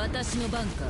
私の番か。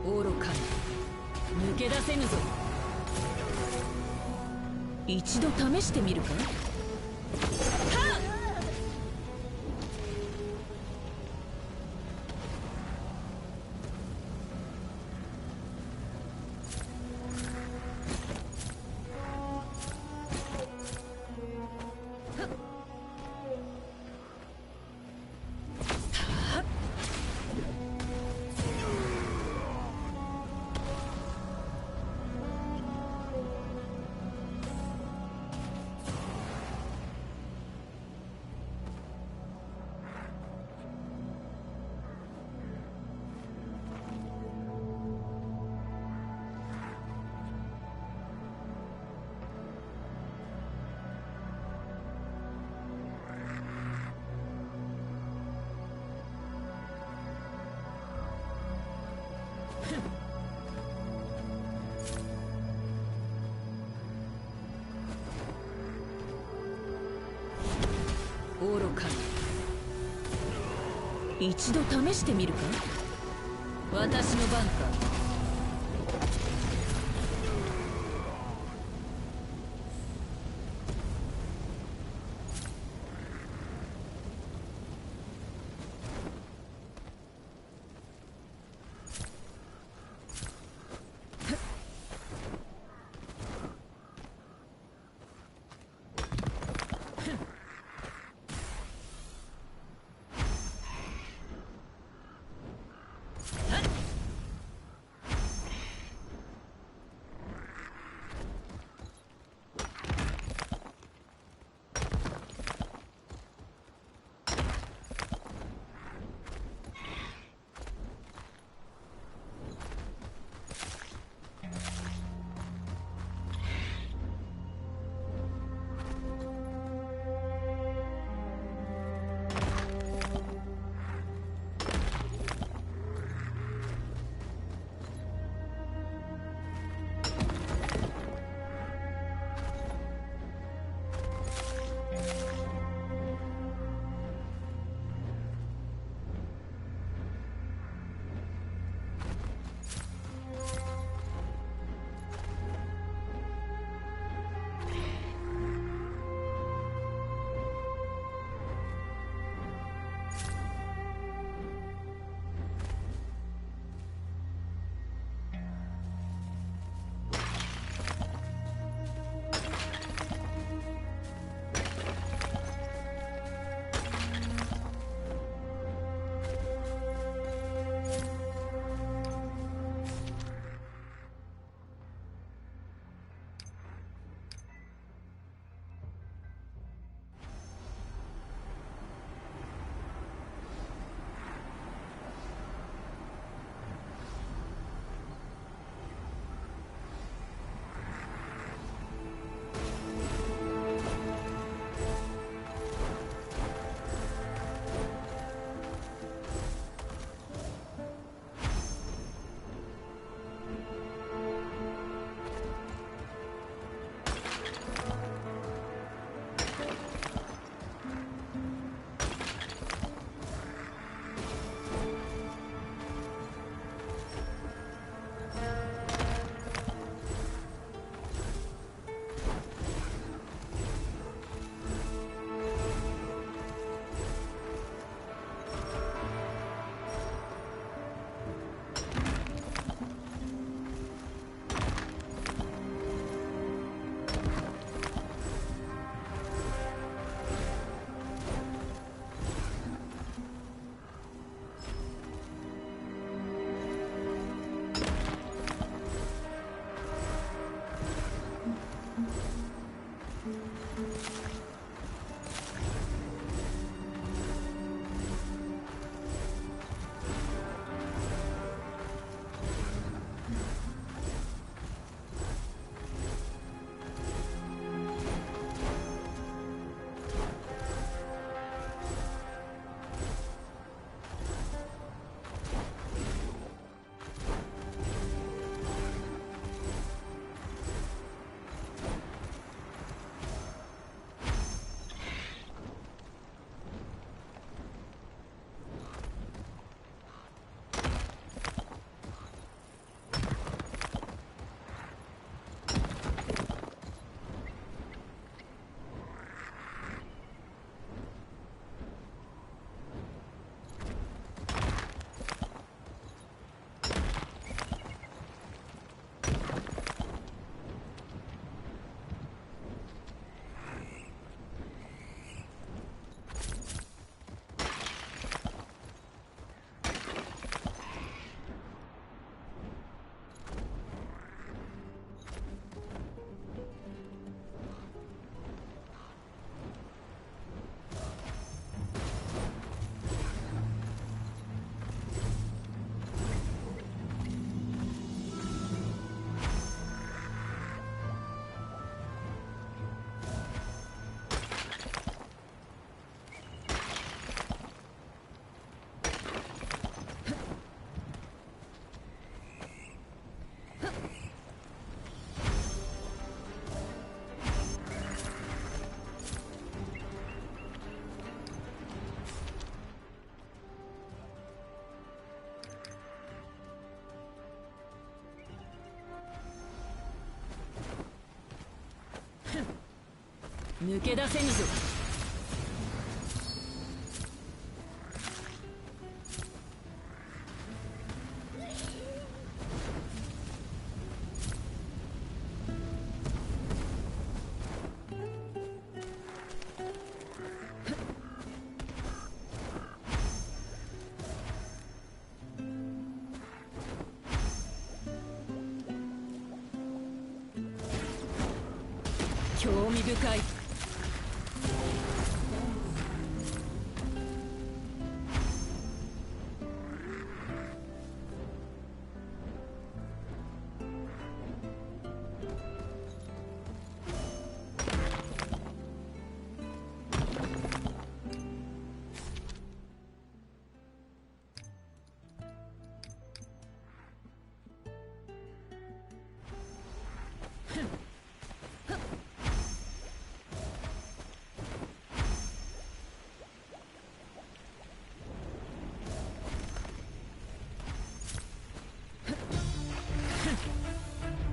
愚かに抜け出せぬぞ。一度試してみるか。はっ！愚かに一度試してみるか。私の番か。抜け出せぬぞ。興味深い。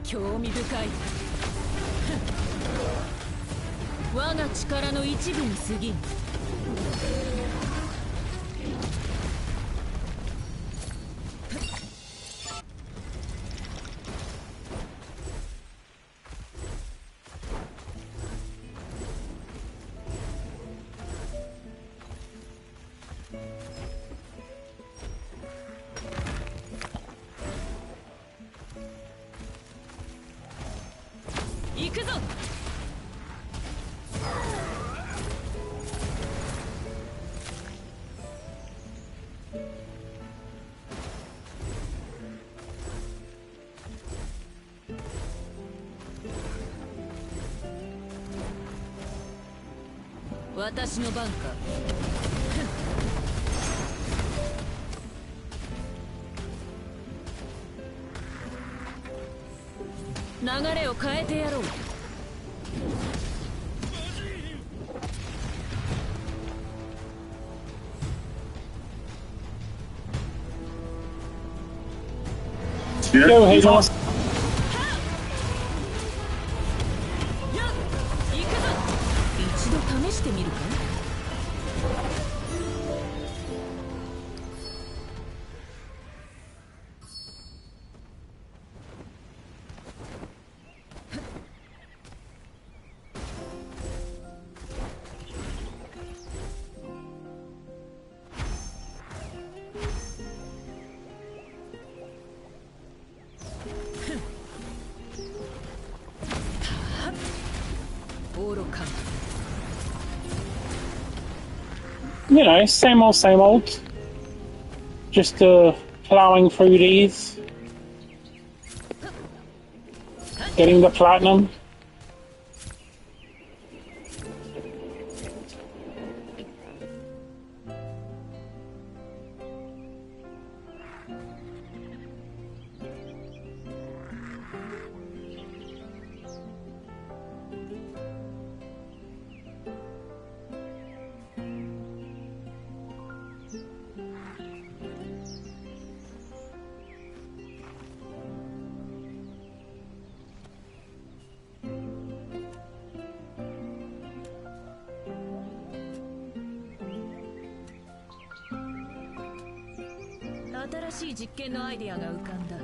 興味深い。我が力の一部に過ぎん。行くぞ。私の番か。流れを変えてやろう。Yo, hey, Thomas. 行くぞ。一度試してみるか。愚か。You know, same old. Just plowing through these, getting the platinum.新しい実験のアイデアが浮かんだ。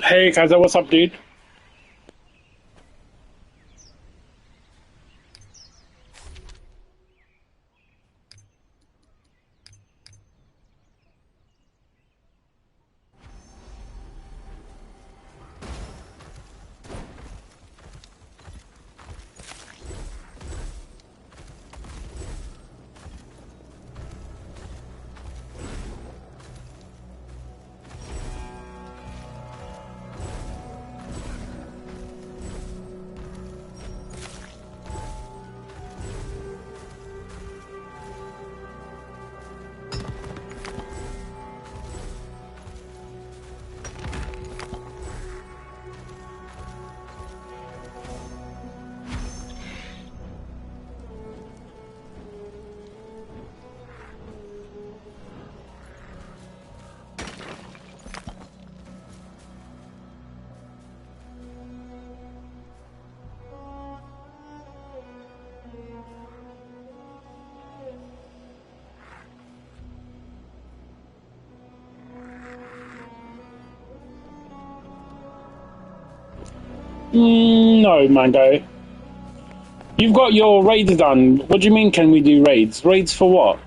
Hey, Kaiser, what's up, dude? No, Mango. You've got your raids done. What do you mean, can we do raids? Raids for what?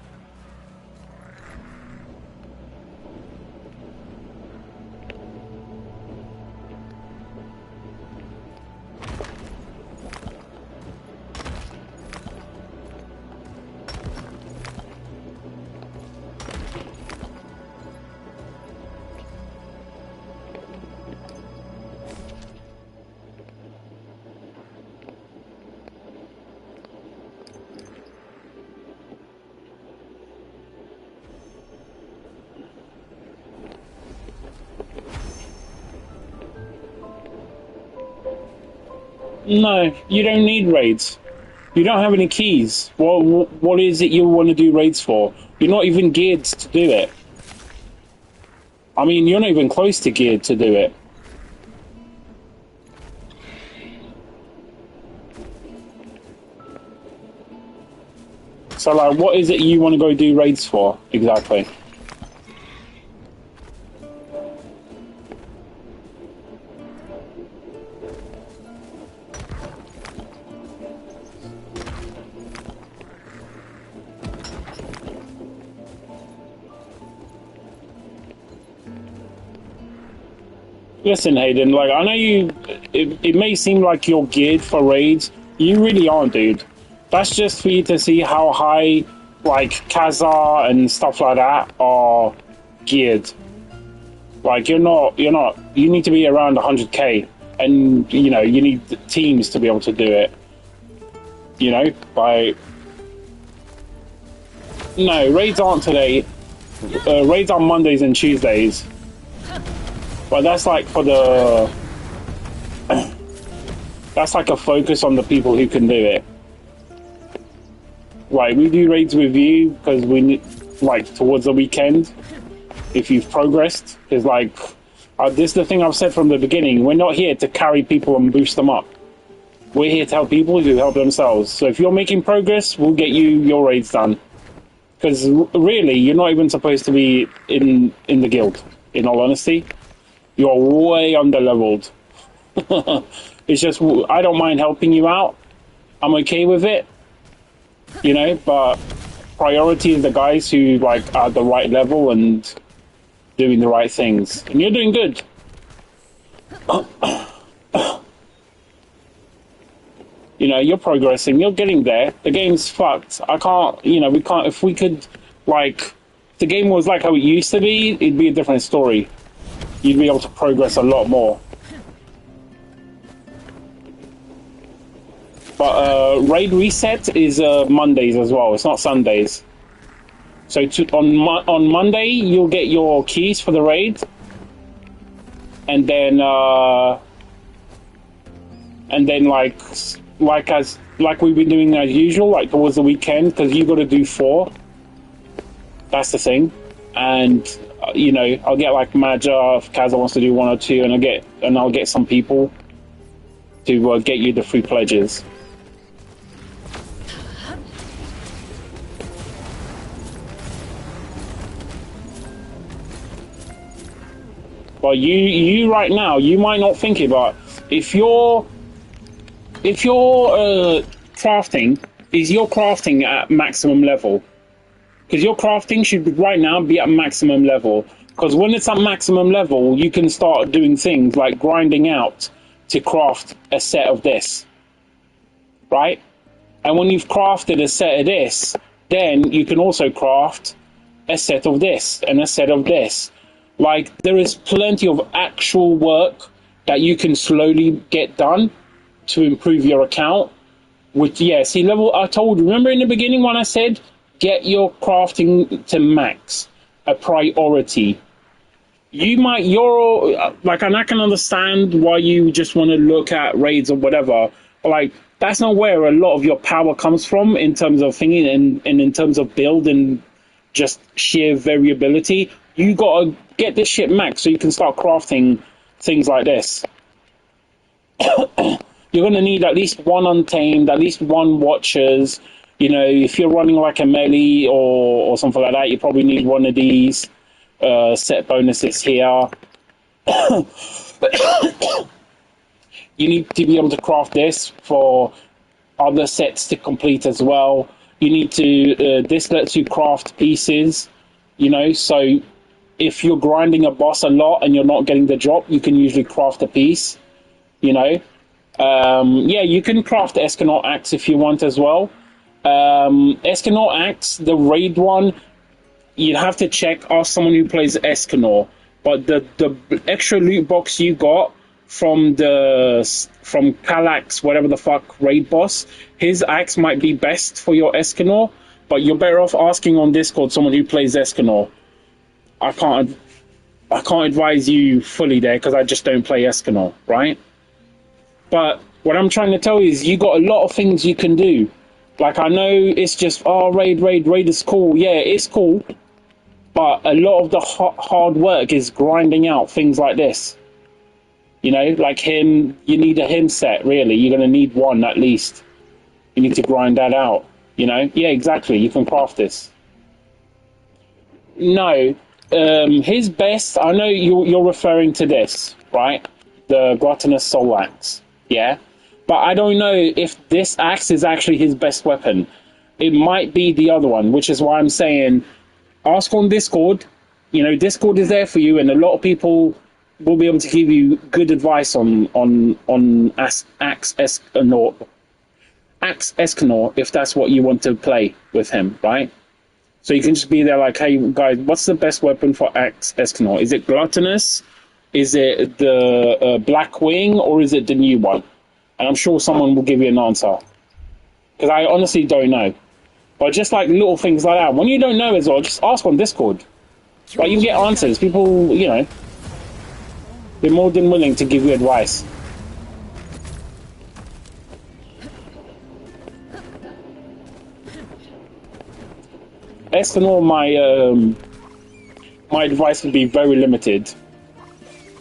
No, you don't need raids. You don't have any keys. What is it you want to do raids for? You're not even geared to do it. I mean, you're not even close to geared to do it. So, like, what is it you want to go do raids for, exactly? Listen, Hayden, like, I know it may seem like you're geared for raids. You really aren't, dude. That's just for you to see how high, like, Kazar and stuff like that are geared. Like, you're not, you need to be around 100k. And, you know, you need teams to be able to do it. You know, No, raids aren't today. Raids on Mondays and Tuesdays. But that's like for the... That's like a focus on the people who can do it. Like, we do raids with you because we need, like, towards the weekend, if you've progressed. Because, like, this is the thing I've said from the beginning. We're not here to carry people and boost them up. We're here to help people who help themselves. So if you're making progress, we'll get you your raids done. Because, really, you're not even supposed to be in the guild, in all honesty. You're way under-leveled. It's just, I don't mind helping you out. I'm okay with it. You know, but priority is the guys who, like, are at the right level and doing the right things. And you're doing good. You know, you're progressing. You're getting there. The game's fucked. I can't, you know, we can't, if we could, like, if the game was like how it used to be, it'd be a different story. You'd be able to progress a lot more. But raid reset is Mondays as well. It's not Sundays. So on Monday you'll get your keys for the raid, and then like we've been doing as usual, like towards the weekend, because you got to do 4. That's the thing, and you know, I'll get like manager if Kazza wants to do 1 or 2, and I'll get some people to get you the free pledges. But you right now, you might not think it, but if you're crafting, is your crafting at maximum level? Because your crafting should right now be at maximum level. Because when it's at maximum level, you can start doing things like grinding out to craft a set of this, right? And when you've crafted a set of this, then you can also craft a set of this and a set of this. Like, there is plenty of actual work that you can slowly get done to improve your account. Which, yeah, see, level, I told you, remember in the beginning when I said, get your crafting to max, a priority. You're, like, and I can understand why you just want to look at raids or whatever, but, like, that's not where a lot of your power comes from in terms of thinking and in terms of build and just sheer variability. You gotta get this shit max so you can start crafting things like this. You're gonna need at least 1 untamed, at least 1 watchers. You know, if you're running like a melee or something like that, you probably need 1 of these set bonuses here. You need to be able to craft this for other sets to complete as well. You need to, this lets you craft pieces, you know, so if you're grinding a boss a lot and you're not getting the drop, you can usually craft a piece, you know. Yeah, you can craft Escanaut Axe if you want as well. Escanaut Axe, the raid one, you'd have to check, ask someone who plays Escanor. But the extra loot box you got from Calax, whatever the fuck, raid boss, his axe might be best for your Escanor, but you're better off asking on Discord someone who plays Escanor. I can't advise you fully there because I just don't play Escanor, right? But what I'm trying to tell you is you got a lot of things you can do. Like, I know it's just, oh, raid is cool. Yeah, it's cool. But a lot of the hard work is grinding out things like this. You know, like him, you need a him set, really. You're going to need one at least. You need to grind that out, you know? Yeah, exactly. You can craft this. No, his best, I know you're referring to this, right? The Gluttonous Soul Axe, yeah? But I don't know if this axe is actually his best weapon. It might be the other one, which is why I'm saying ask on Discord. You know, Discord is there for you, and a lot of people will be able to give you good advice on Axe Escanor if that's what you want to play with him, right? So you can just be there like, hey guys, what's the best weapon for Axe Escanor? Is it Gluttonous? Is it the Black Wing, or is it the new one? And I'm sure someone will give you an answer, because I honestly don't know. But just like little things like that, when you don't know as well, just ask on Discord. Like, you get answers. People, you know, they're more than willing to give you advice. Escanor, my advice would be very limited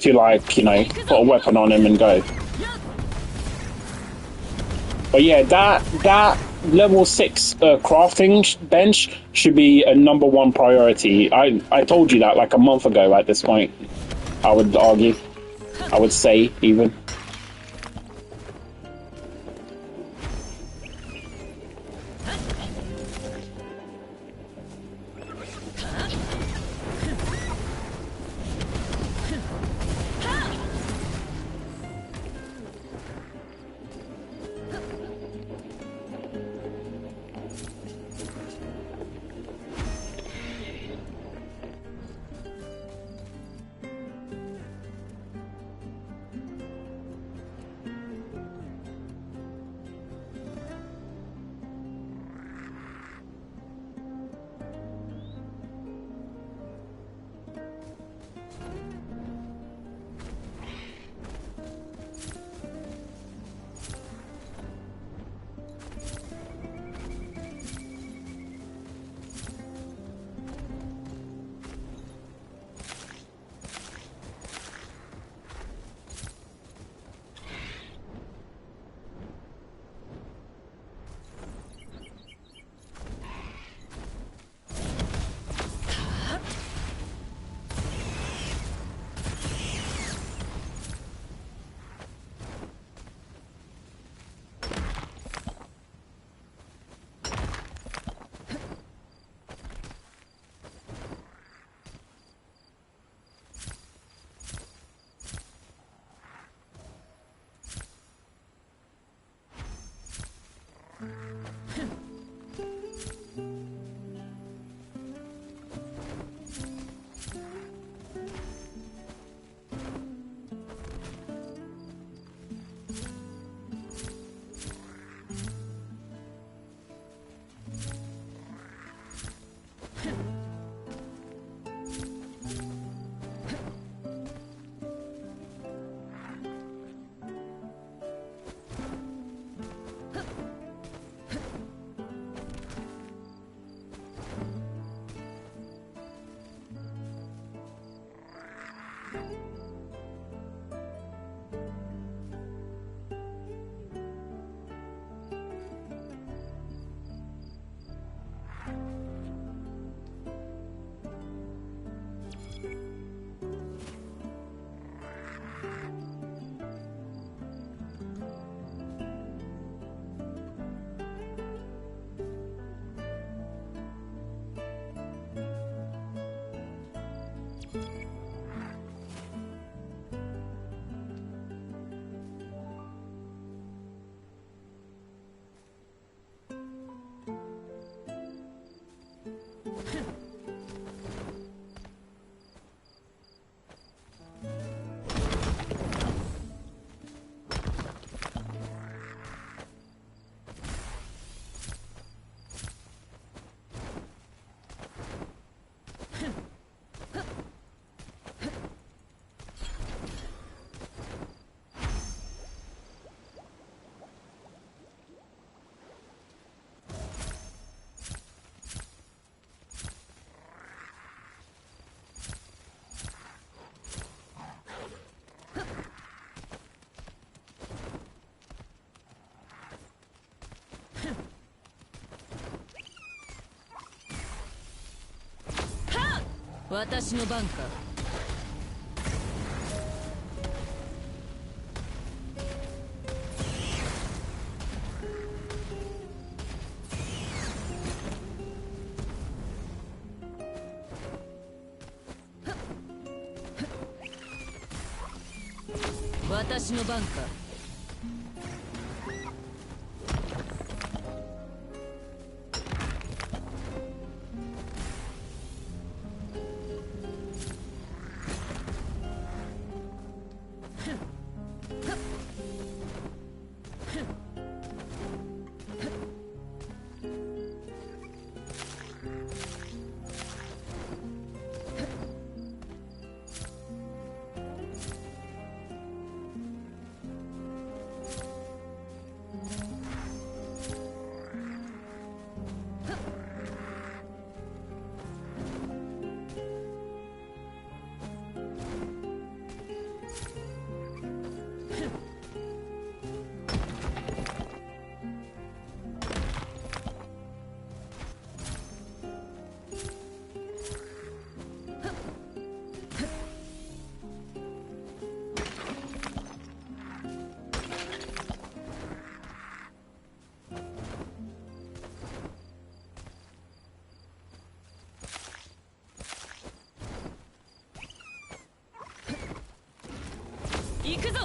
to, like, you know, put a weapon on him and go. But yeah, that level 6 crafting bench should be a #1 priority. I told you that like a month ago at this point, I would argue. I would say, even. 私の番か。私の番か。行くぞ。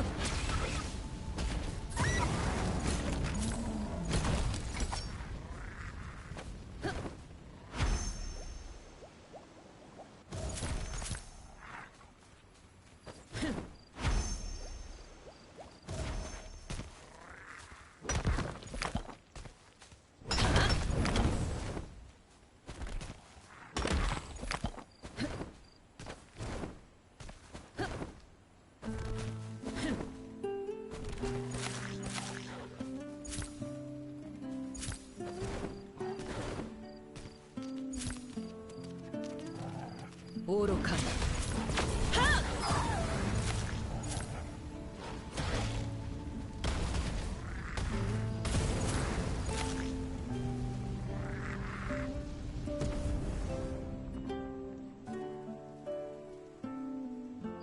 愚かな。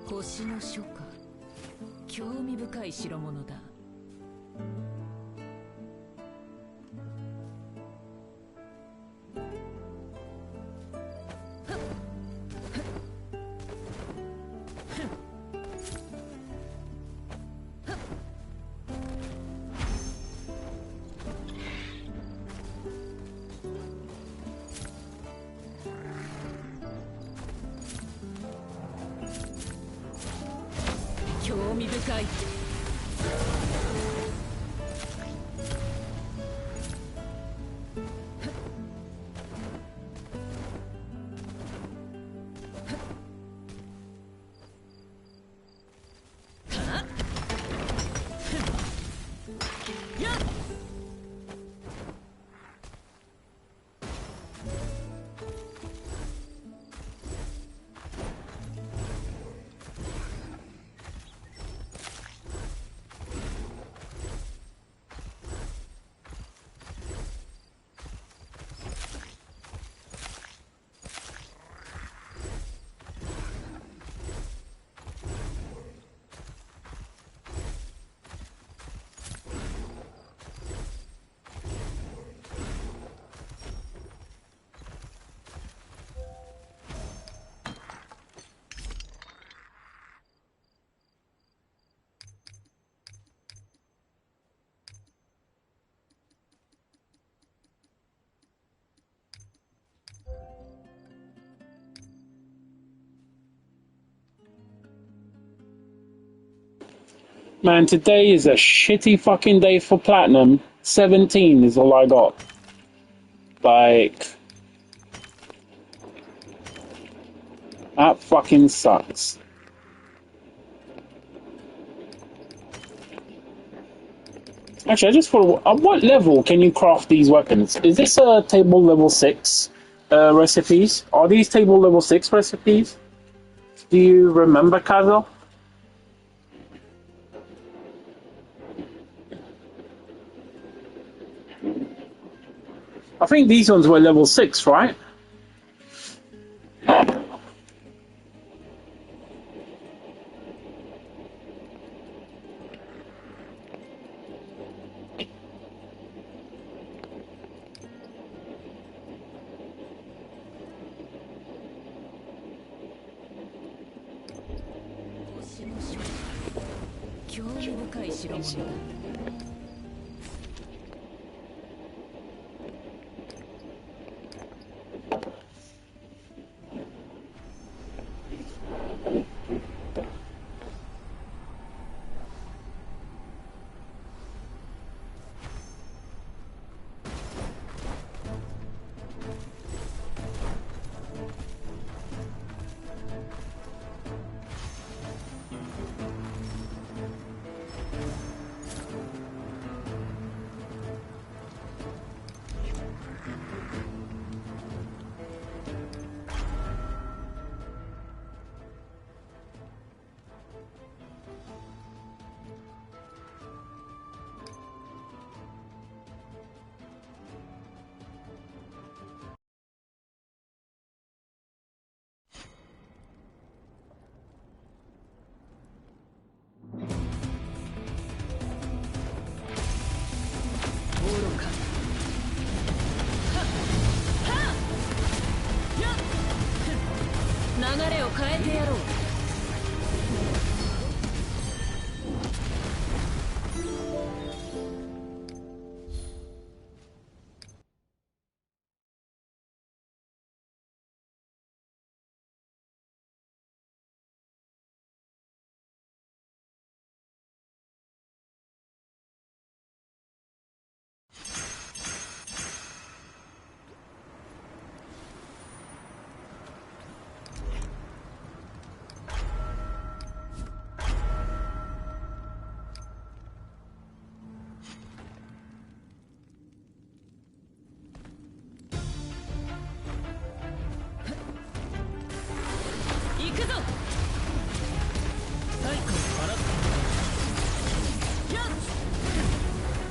星の書か。興味深い代物だ。興味深い。Man, today is a shitty fucking day for platinum. 17 is all I got. Like, that fucking sucks. Actually, I just thought, at what level can you craft these weapons? Is this a table level 6 recipes? Are these table level 6 recipes? Do you remember, Kazo? I think these ones were level 6, right?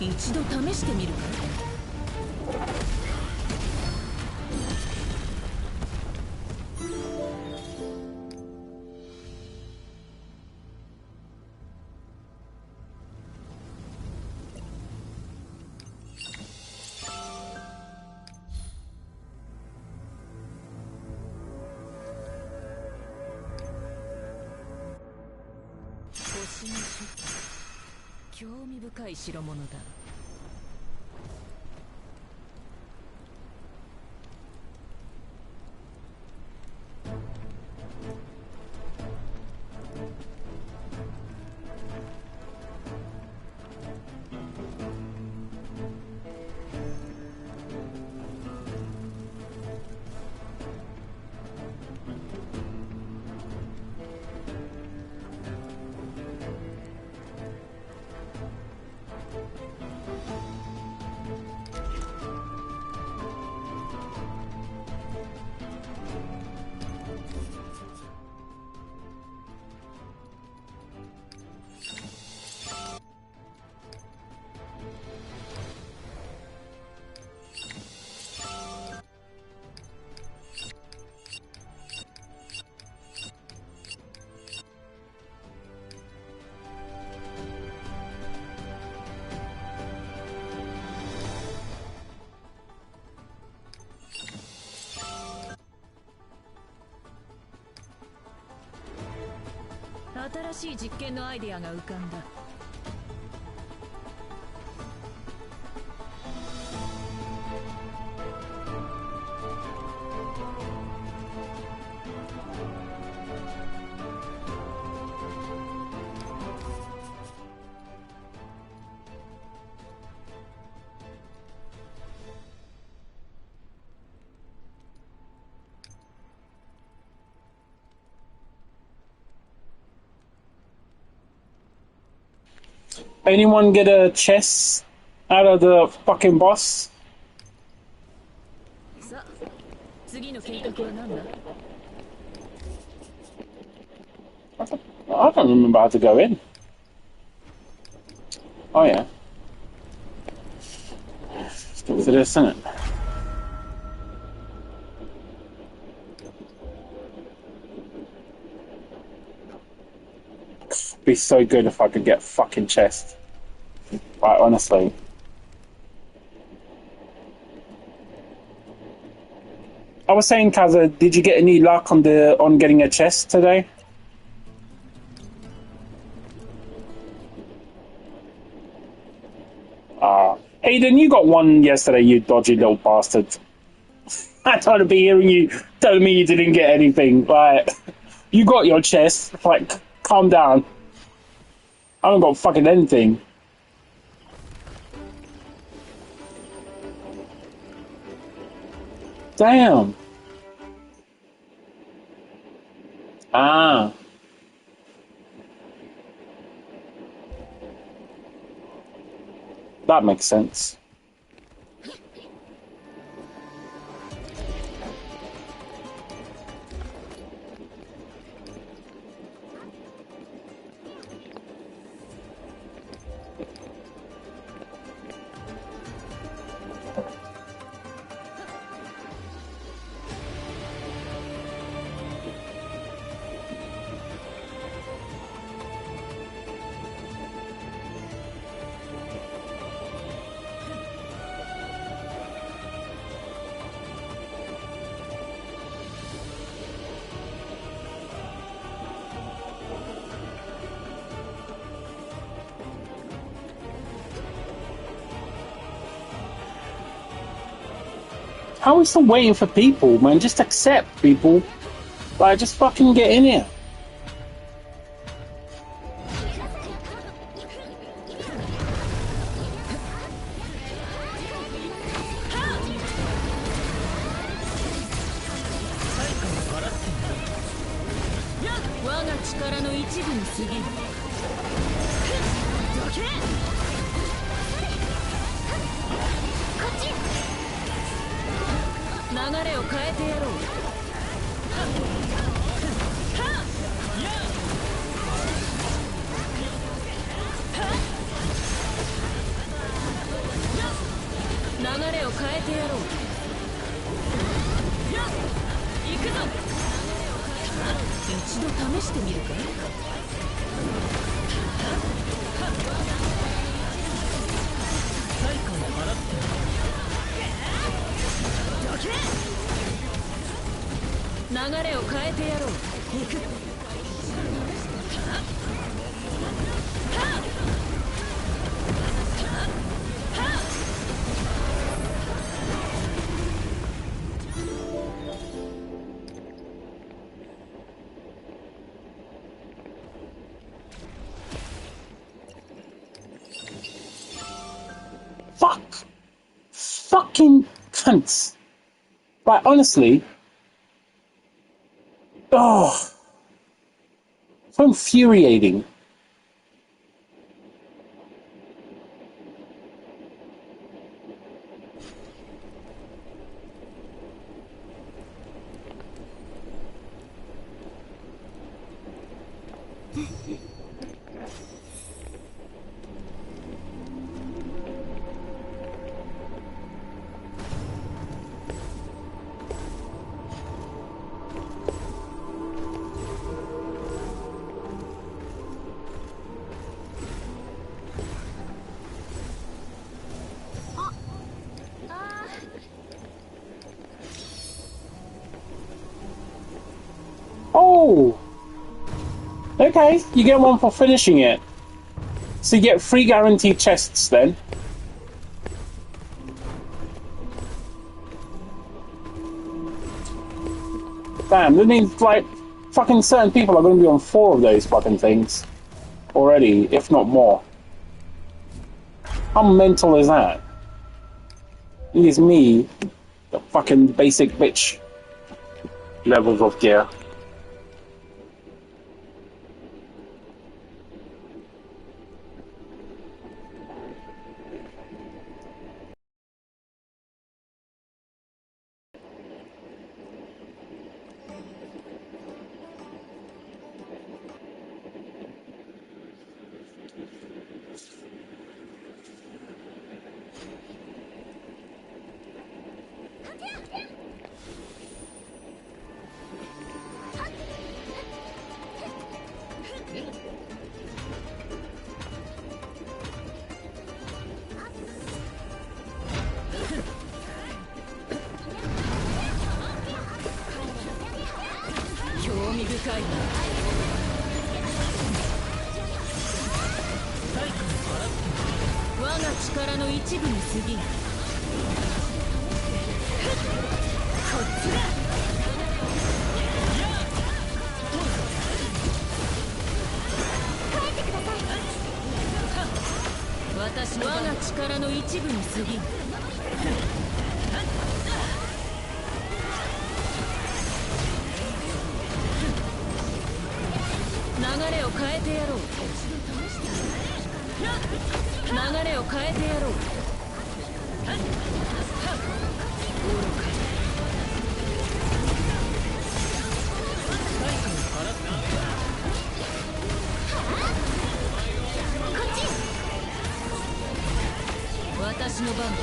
一度試してみるか。星の書記、興味深い代物だ。新しい実験のアイデアが浮かんだ。Anyone get a chest out of the fucking boss? さあ、次の計画は何だ? I don't remember how to go in. Oh yeah. Stick to this, isn't it? It'd be so good if I could get fucking chest. Like, honestly. I was saying, Kaza, did you get any luck on getting a chest today? Aiden, you got one yesterday, you dodgy little bastard. I don't want to be hearing you telling me you didn't get anything. Like, you got your chest. Like, calm down. I haven't got fucking anything. Damn. Ah. That makes sense. How are we still waiting for people, man? Just accept people. Like, just fucking get in here. Fucking cunts. Like, honestly. Oh. So infuriating. Oh! Okay, you get one for finishing it. So you get 3 guaranteed chests then. Damn, that means like fucking certain people are going to be on 4 of those fucking things already, if not more. How mental is that? It is me, the fucking basic bitch levels of gear. 我が力の一部に過ぎん。こっちだ。帰ってください。私の我が力の一部に過ぎん。流れを変えてやろう。流れを変えてやろう。私の番か。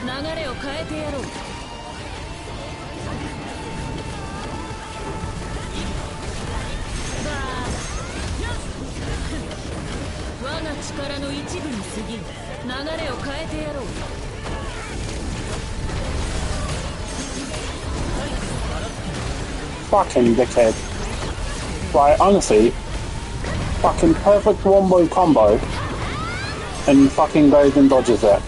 流れを変えてやろう。我が力の一部に過ぎん。流れを変えてやろう。Fucking dickhead. Right, honestly, fucking perfect wombo combo, and fucking goes and dodges it.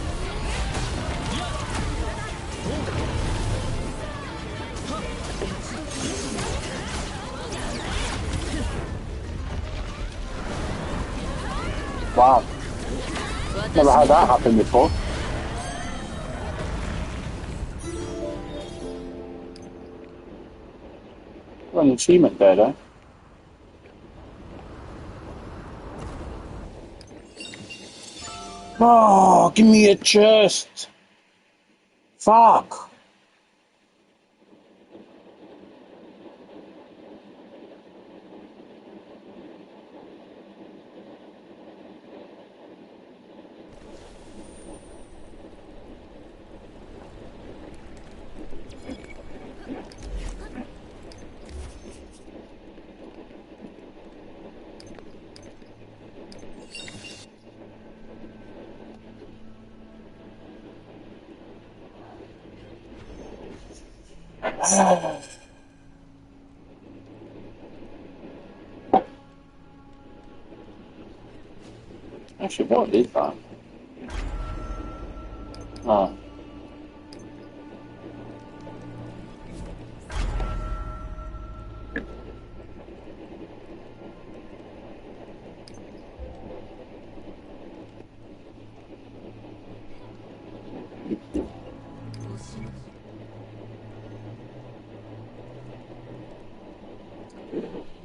Wow. Never had that happen before. Got an achievement there, though. Oh, give me a chest. Fuck. Actually, what is that? Oh.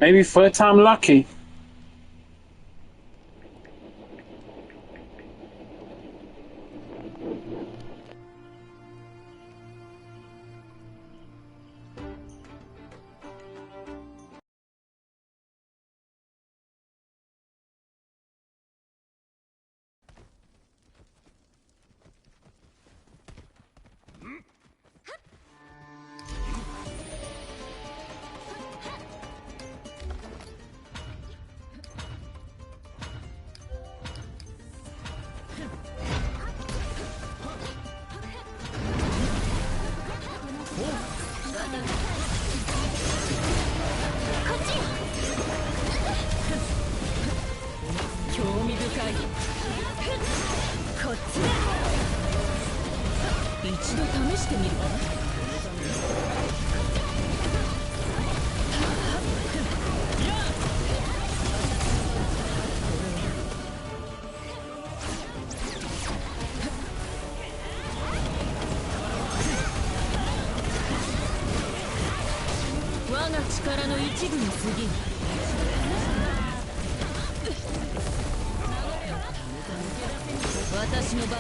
Maybe third time lucky.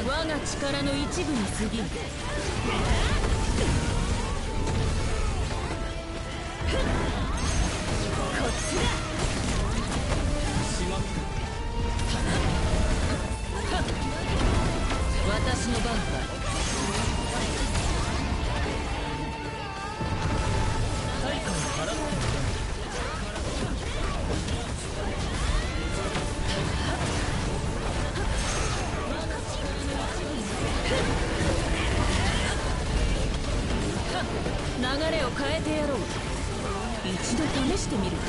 我が力の一部に過ぎん。私の番か。流れを変えてやろう。一度試してみるか。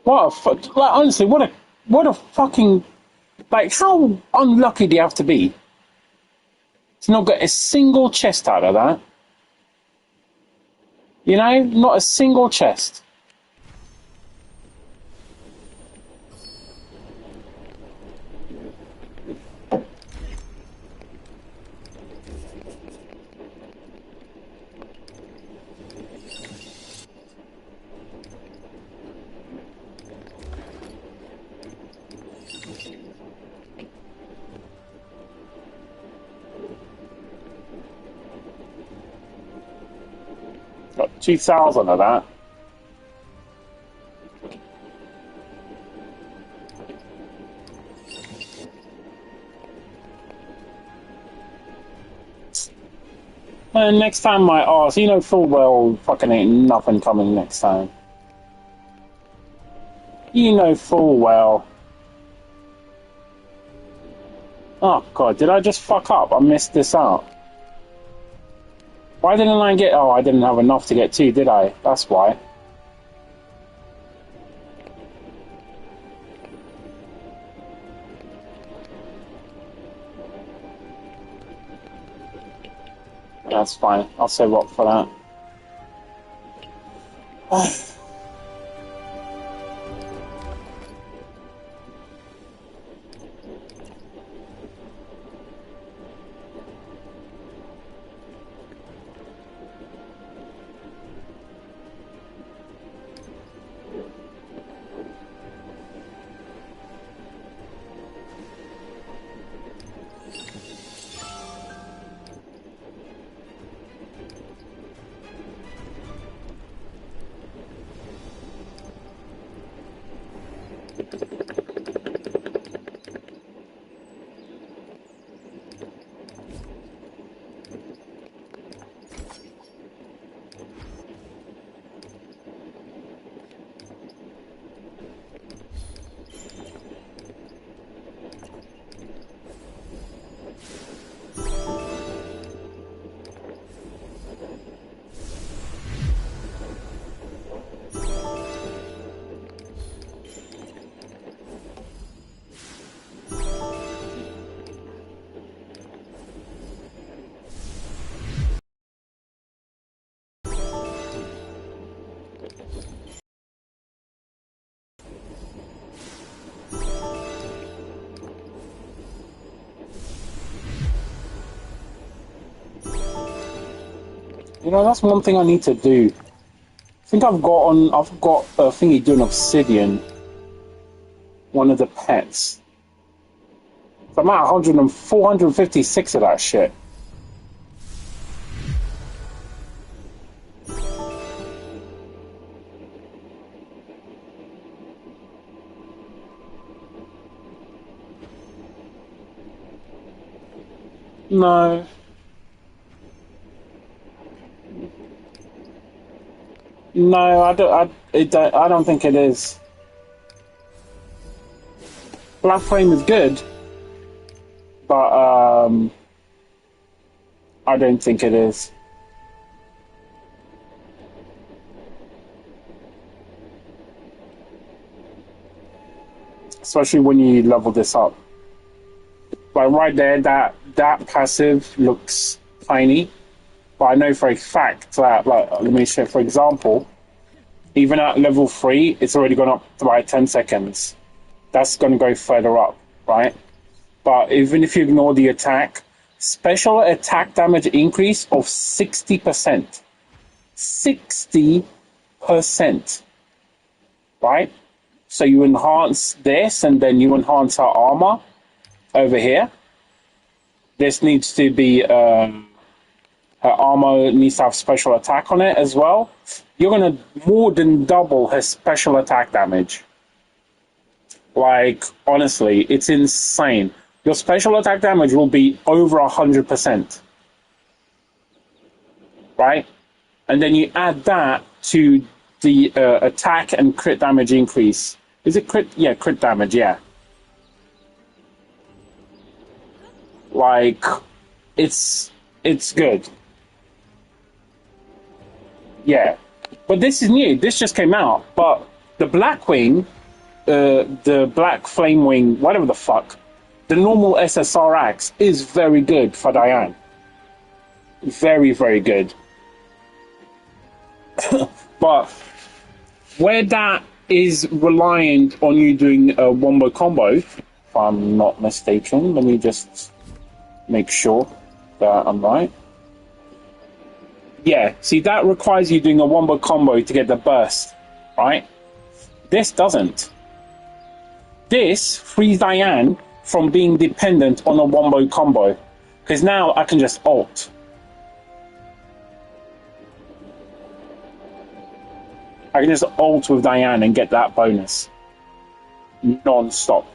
What a like honestly, what a fucking like how unlucky do you have to be to not get a single chest out of that? You know, not a single chest. Got 2,000 of that. And next time my arse, you know full well fucking ain't nothing coming next time. You know full well. Oh god, did I just fuck up? I missed this out. Why didn't I get... Oh, I didn't have enough to get 2, did I? That's why. That's fine. I'll save up for that. You know, that's one thing I need to do. I think I've got a thingy doing obsidian. One of the pets. So I'm at 456 of that shit. No. No, I don't think it is. Black Flame is good, but I don't think it is. Especially when you level this up. Like right there, that passive looks tiny. But I know for a fact that, like, let me show, for example, even at level 3, it's already gone up by 10 seconds. That's going to go further up, right? But even if you ignore the attack, special attack damage increase of 60%. 60%. Right? So you enhance this, and then you enhance her armor over here. This needs to be... her armor needs to have special attack on it as well. You're going to more than double her special attack damage. Like, honestly, it's insane. Your special attack damage will be over 100%. Right? And then you add that to the attack and crit damage increase. Is it crit? Yeah, crit damage, yeah. Like, it's good. Yeah, but this is new. This just came out. But the Blackwing the Black Flame Wing, whatever the fuck, the normal SSR axe is very good for Diane. Very, very good. But where that is reliant on you doing a wombo combo, if I'm not mistaken, let me just make sure that I'm right. Yeah, see, that requires you doing a wombo combo to get the burst, right? This doesn't. This frees Diane from being dependent on a wombo combo, because now I can just ult. I can just ult with Diane and get that bonus non-stop.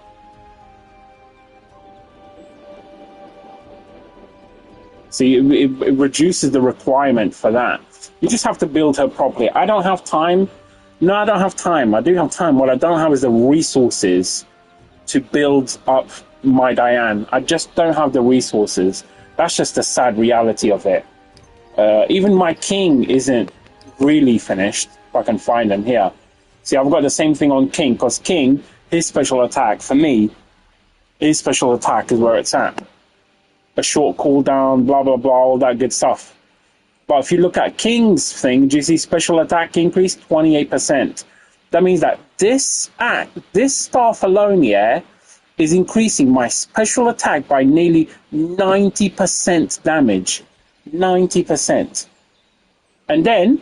See, it reduces the requirement for that. You just have to build her properly. I don't have time. No, I don't have time. I do have time. What I don't have is the resources to build up my Diane. I just don't have the resources. That's just the sad reality of it. Even my King isn't really finished. If I can find him here. See, I've got the same thing on King, because King, his special attack, for me, his special attack is where it's at. A short cooldown, blah, blah, blah, all that good stuff. But if you look at King's thing, do you see special attack increase? 28%. That means that this staff alone, yeah, is increasing my special attack by nearly 90% damage. 90%. And then,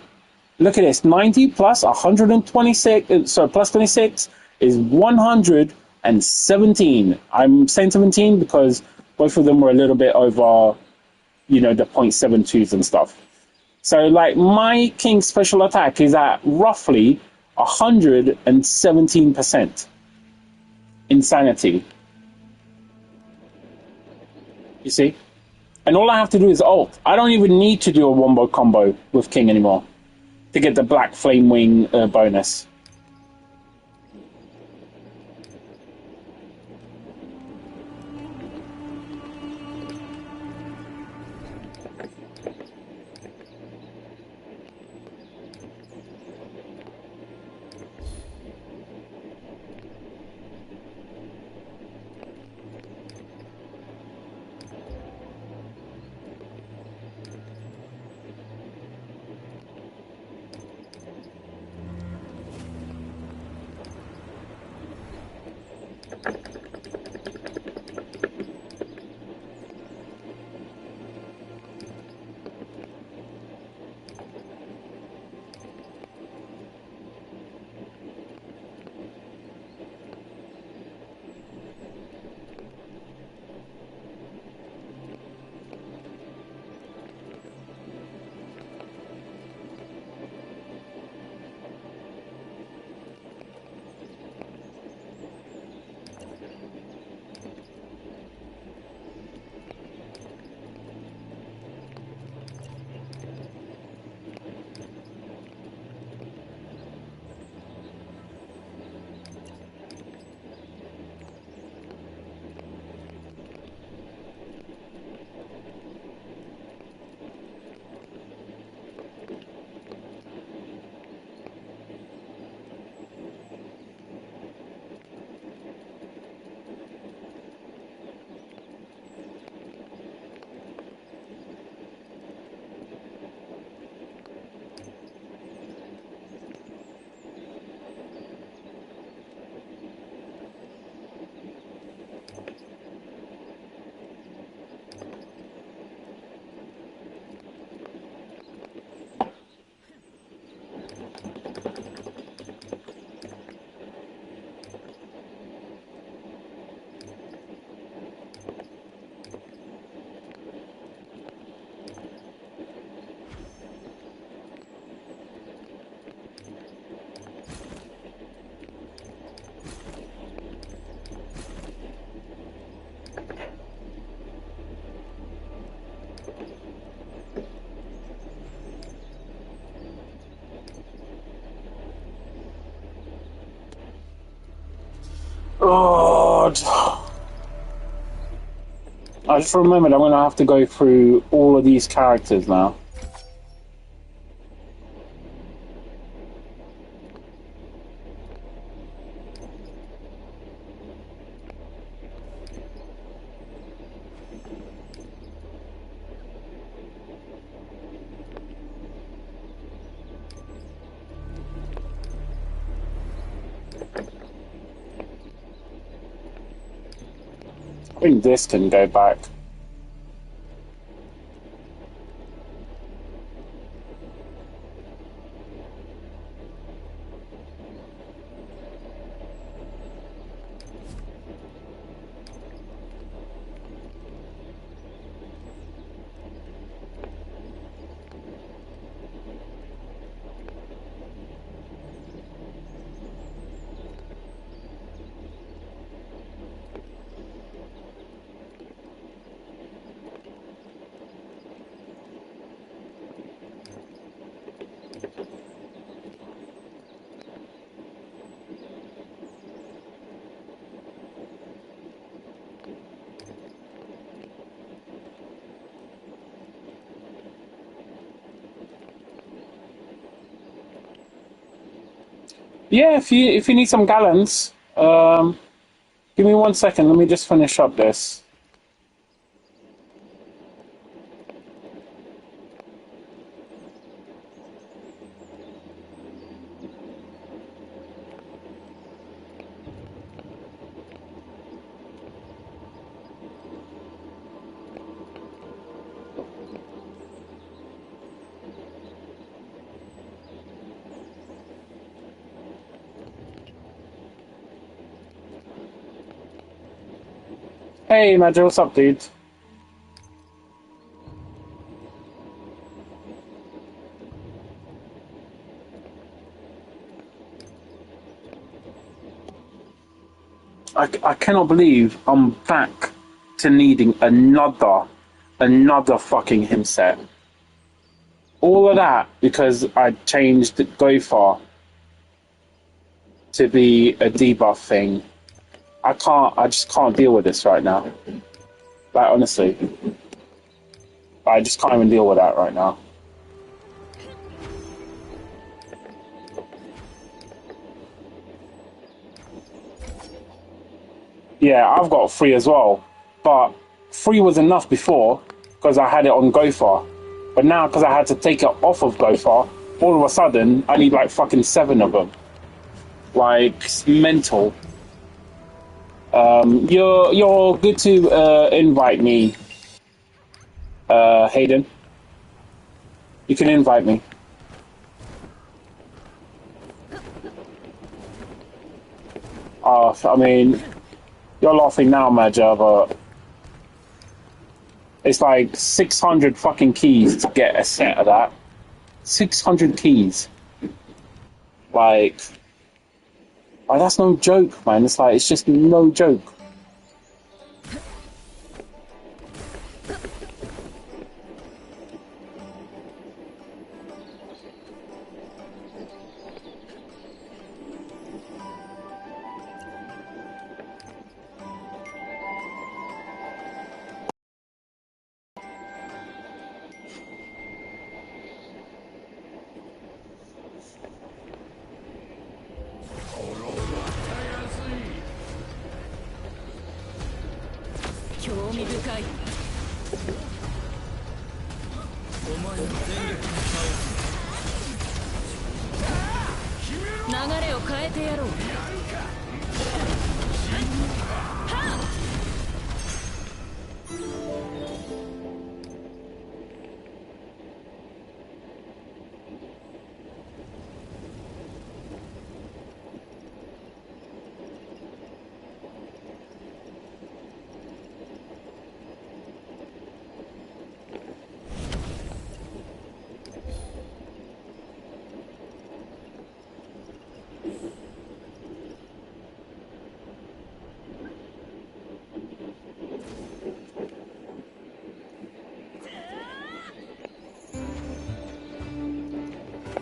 look at this, 90 plus 126, so plus 26 is 117. I'm saying 17 because both of them were a little bit over, the 0.72s and stuff. So, like, my King special attack is at roughly 117%. Insanity. You see? And all I have to do is ult. I don't even need to do a wombo combo with King anymore to get the Black Flame Wing bonus. God. I just remembered I'm going to have to go through all of these characters now. think this can go back. Yeah, if you need some gallons, give me 1 second. Let me just finish up this. Hey, Major, what's up, dude? I cannot believe I'm back to needing another fucking hymn set. All of that because I changed Gofar to be a debuff thing. I just can't deal with this right now. Like, honestly. I just can't even deal with that right now. Yeah, I've got 3 as well. But 3 was enough before because I had it on Gofar. But now because I had to take it off of Gofar, all of a sudden I need like fucking 7 of them. Like, it's mental. You're good to invite me, Hayden. You can invite me. I mean, you're laughing now, Major, but it's like 600 fucking keys to get a set of that. 600 keys. Like, that's no joke, man. It's just no joke.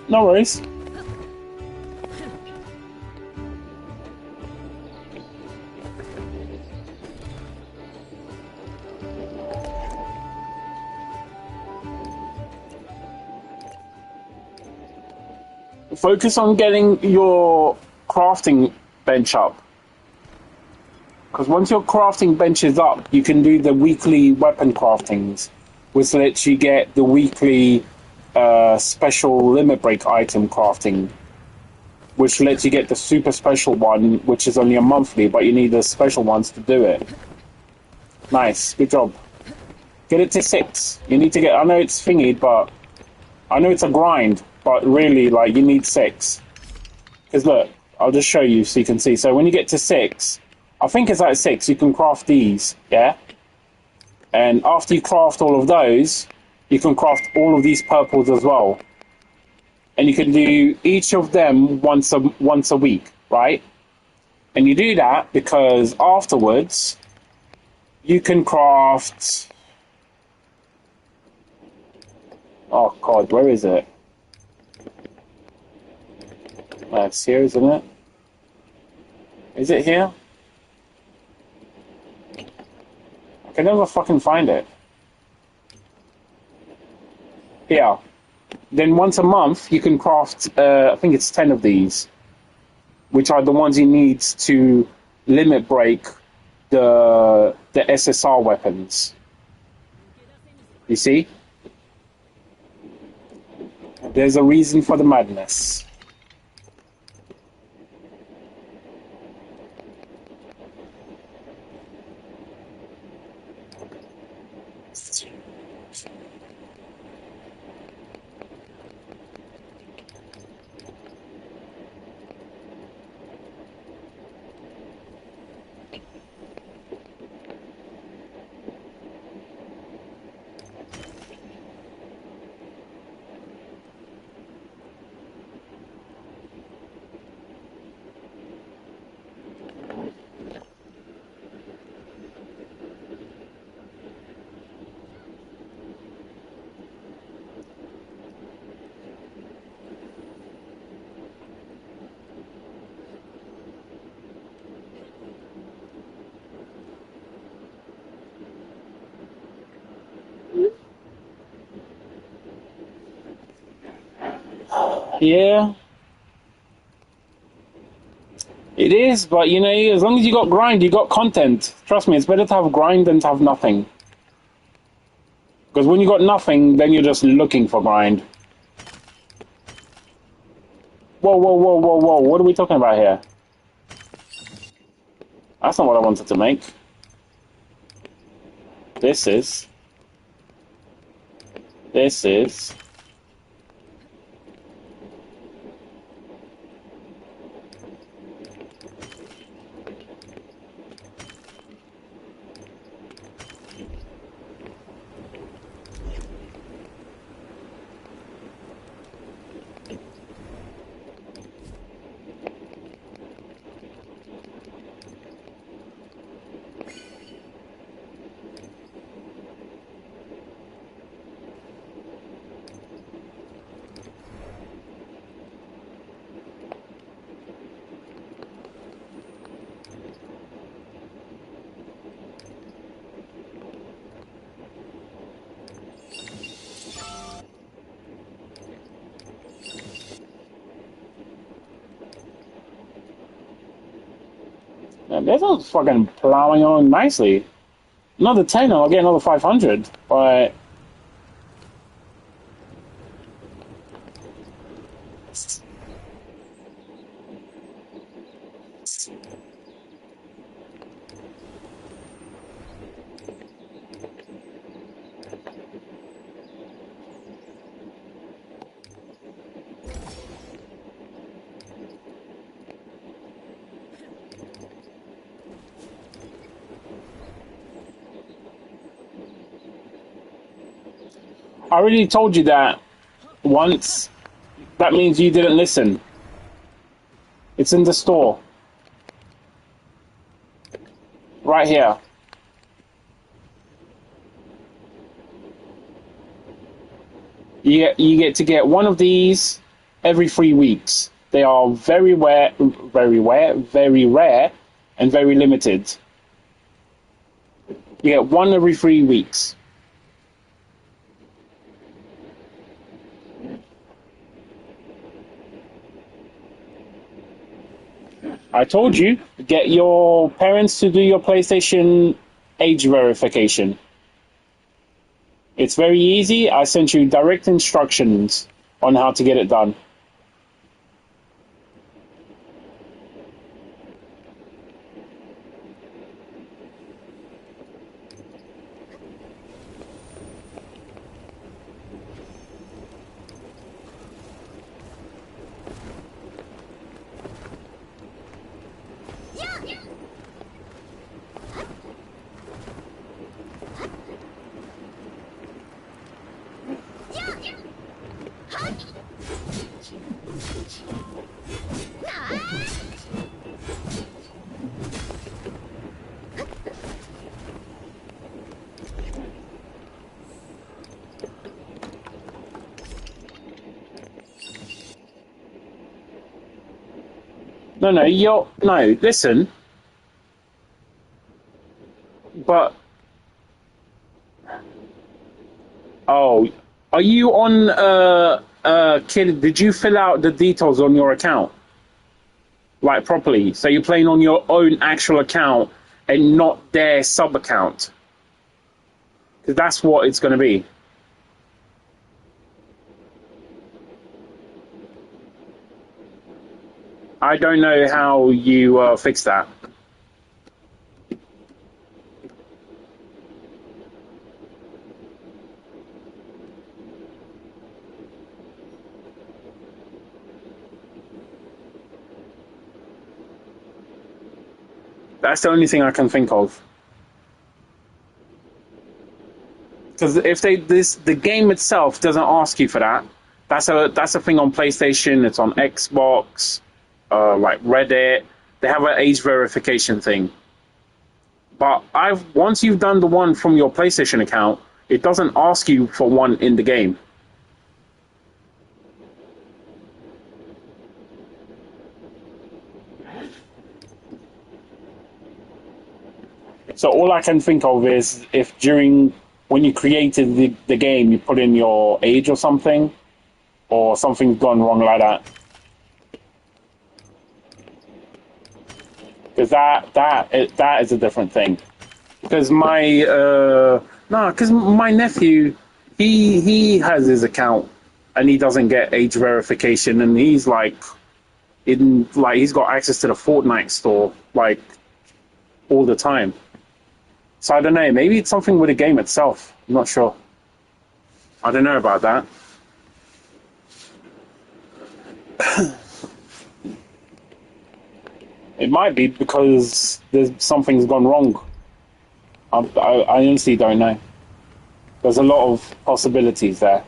No worries. Focus on getting your crafting bench up. Because once your crafting bench is up, you can do the weekly weapon craftings, which lets you get the weekly special limit break item crafting, which lets you get the super special one, which is only a monthly, but you need the special ones to do it. Nice. Good job. Get it to 6. You need to get... I know it's thingy, but... I know it's a grind, but really, like, you need 6. Because look, I'll just show you so you can see. So when you get to 6, I think it's like 6, you can craft these, yeah? And after you craft all of those, you can craft all of these purples as well. And you can do each of them once a week, right? And you do that because afterwards, you can craft... Oh god, where is it? It's here, isn't it? Is it here? I can never fucking find it. Here. Then once a month, you can craft, I think it's 10 of these, which are the ones you need to limit break the SSR weapons. You see? There's a reason for the madness. Yeah. It is, but you know, as long as you got grind, you got content. Trust me, it's better to have grind than to have nothing. Because when you got nothing, then you're just looking for grind. Whoa, whoa, whoa, whoa, whoa. What are we talking about here? That's not what I wanted to make. This is. This is. Yeah, this is fucking plowing on nicely. Another 10, I'll get another 500. But I already told you that once. That means you didn't listen. It's in the store. Right here. You get to get one of these every 3 weeks. They are very rare, and very limited. You get one every 3 weeks. I told you, get your parents to do your PlayStation age verification. It's very easy. I sent you direct instructions on how to get it done. No, listen. But, oh, are you on, kid, did you fill out the details on your account? Like, properly? So you're playing on your own actual account and not their sub-account? Because that's what it's going to be. I don't know how you fix that. That's the only thing I can think of. Because if the game itself doesn't ask you for that, that's a thing on PlayStation. It's on Xbox, like Reddit. They have an age verification thing. But once you've done the one from your PlayStation account, it doesn't ask you for one in the game. So all I can think of is if when you created the game, you put in your age or something's gone wrong like that. Because that is a different thing. Because my nephew, he has his account and he doesn't get age verification, and he's he's got access to the Fortnite store like all the time. So I don't know, maybe it's something with the game itself. I'm not sure. I don't know about that. It might be because something's gone wrong. I honestly don't know. There's a lot of possibilities there.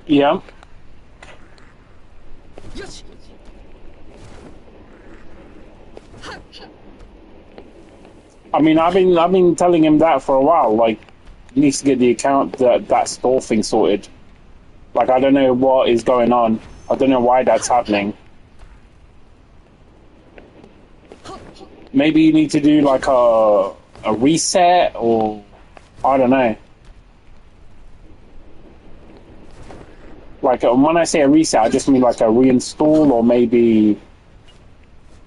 Yeah. I mean, I've been telling him that for a while. Like, he needs to get the account that store thing sorted. Like, I don't know what is going on. I don't know why that's happening. Maybe you need to do like a reset, or I don't know. Like, when I say a reset, I just mean like a reinstall, or maybe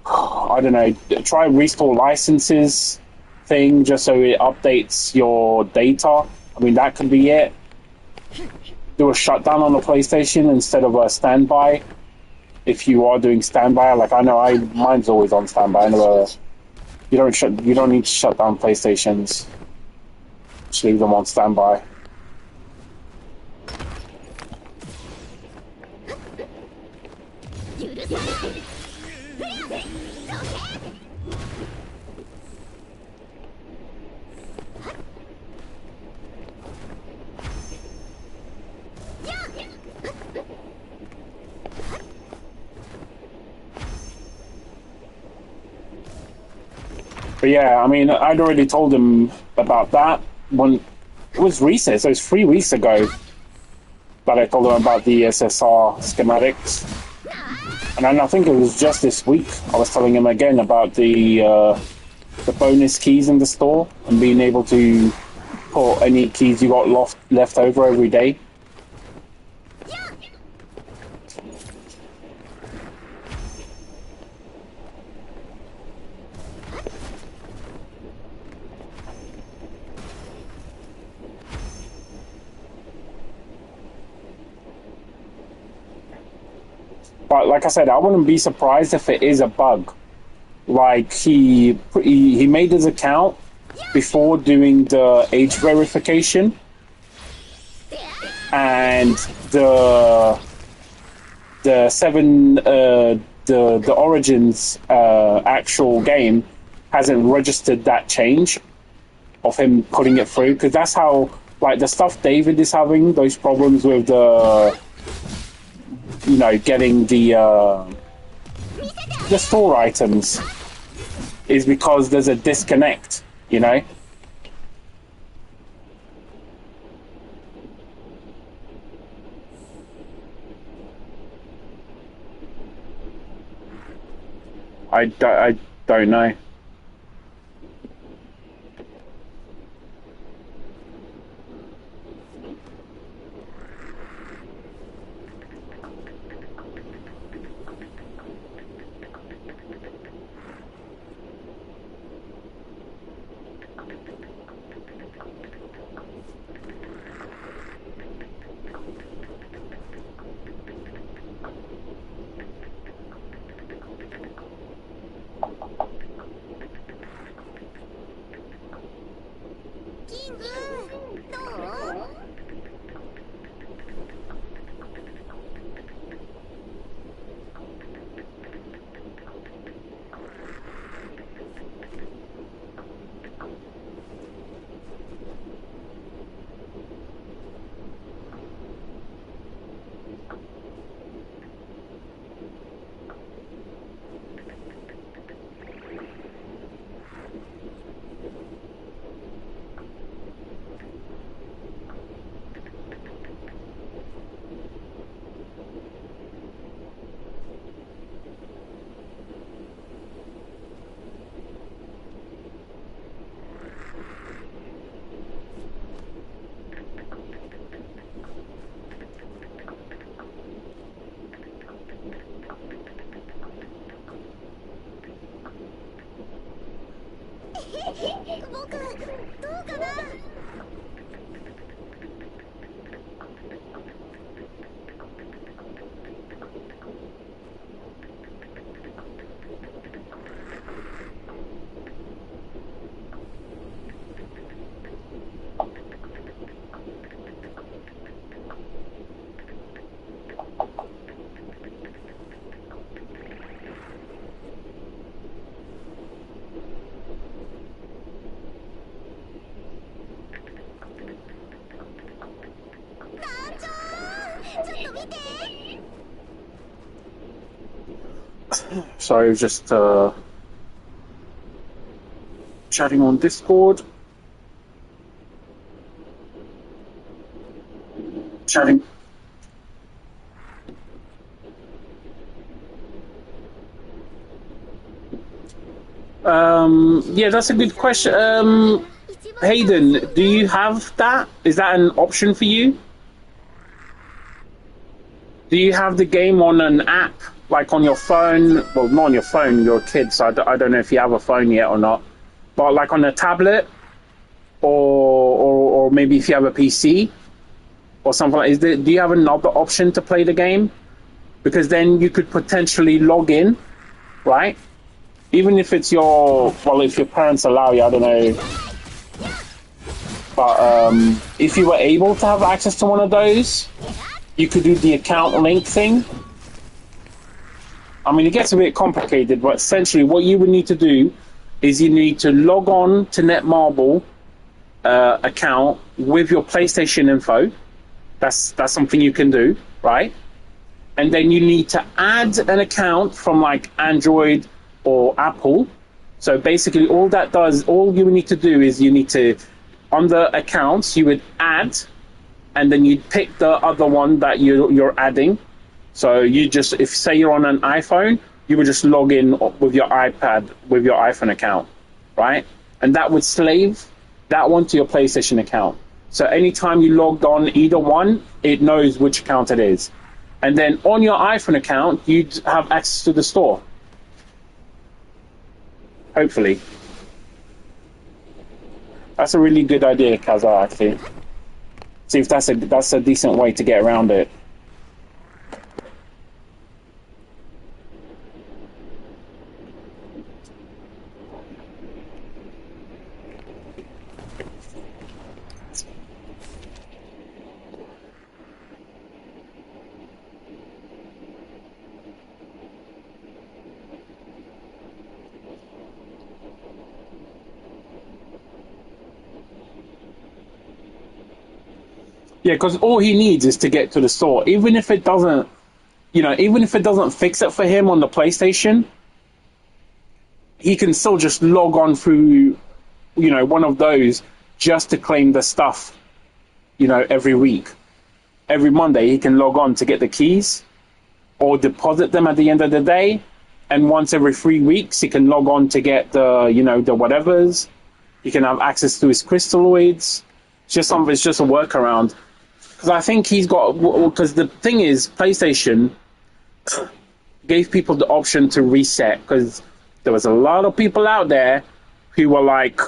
I don't know. Try restore licenses thing just so it updates your data. I mean, that could be it. Do a shutdown on the PlayStation instead of a standby. If you are doing standby, like I know mine's always on standby. I never, you don't need to shut down PlayStations. Just leave them on standby. But yeah, I mean, I'd already told him about that when it was recent. So it was 3 weeks ago that I told him about the SSR schematics, and then I think it was just this week I was telling him again about the bonus keys in the store and being able to put any keys you got left over every day. But like I said, I wouldn't be surprised if it is a bug. Like he made his account before doing the age verification, and the Origins actual game hasn't registered that change of him putting it through, because that's how, like, the stuff David is having, those problems with the, you know, getting the store items, is because there's a disconnect, you know? I don't know. Sorry, just chatting on Discord. Chatting. Yeah, that's a good question. Hayden, do you have that? Is that an option for you? Do you have the game on an app, like on your phone? Well, not on your phone, you're a kid, so I don't know if you have a phone yet or not. But like on a tablet, or maybe if you have a PC or something like that, do you have another option to play the game? Because then you could potentially log in, right? Even if it's if your parents allow you, I don't know. But if you were able to have access to one of those, you could do the account link thing. I mean, it gets a bit complicated, but essentially what you would need to do is you need to log on to Netmarble account with your PlayStation info. That's something you can do, right? And then you need to add an account from like Android or Apple. So basically all you need to do is you need to, on the accounts, you would add, and then you'd pick the other one that you're adding. So you just, if say you're on an iPhone, you would just log in with your iPad, with your iPhone account, right? And that would slave that one to your PlayStation account. So anytime you logged on either one, it knows which account it is. And then on your iPhone account, you'd have access to the store. Hopefully. That's a really good idea, Kazar, actually. See if that's a decent way to get around it. Yeah, because all he needs is to get to the store. Even if it doesn't, even if it doesn't fix it for him on the PlayStation, he can still just log on through, one of those just to claim the stuff, every week. Every Monday, he can log on to get the keys or deposit them at the end of the day. And once every 3 weeks, he can log on to get the whatevers. He can have access to his crystalloids. It's just a workaround. Because I think because the thing is, PlayStation gave people the option to reset, because there was a lot of people out there who were like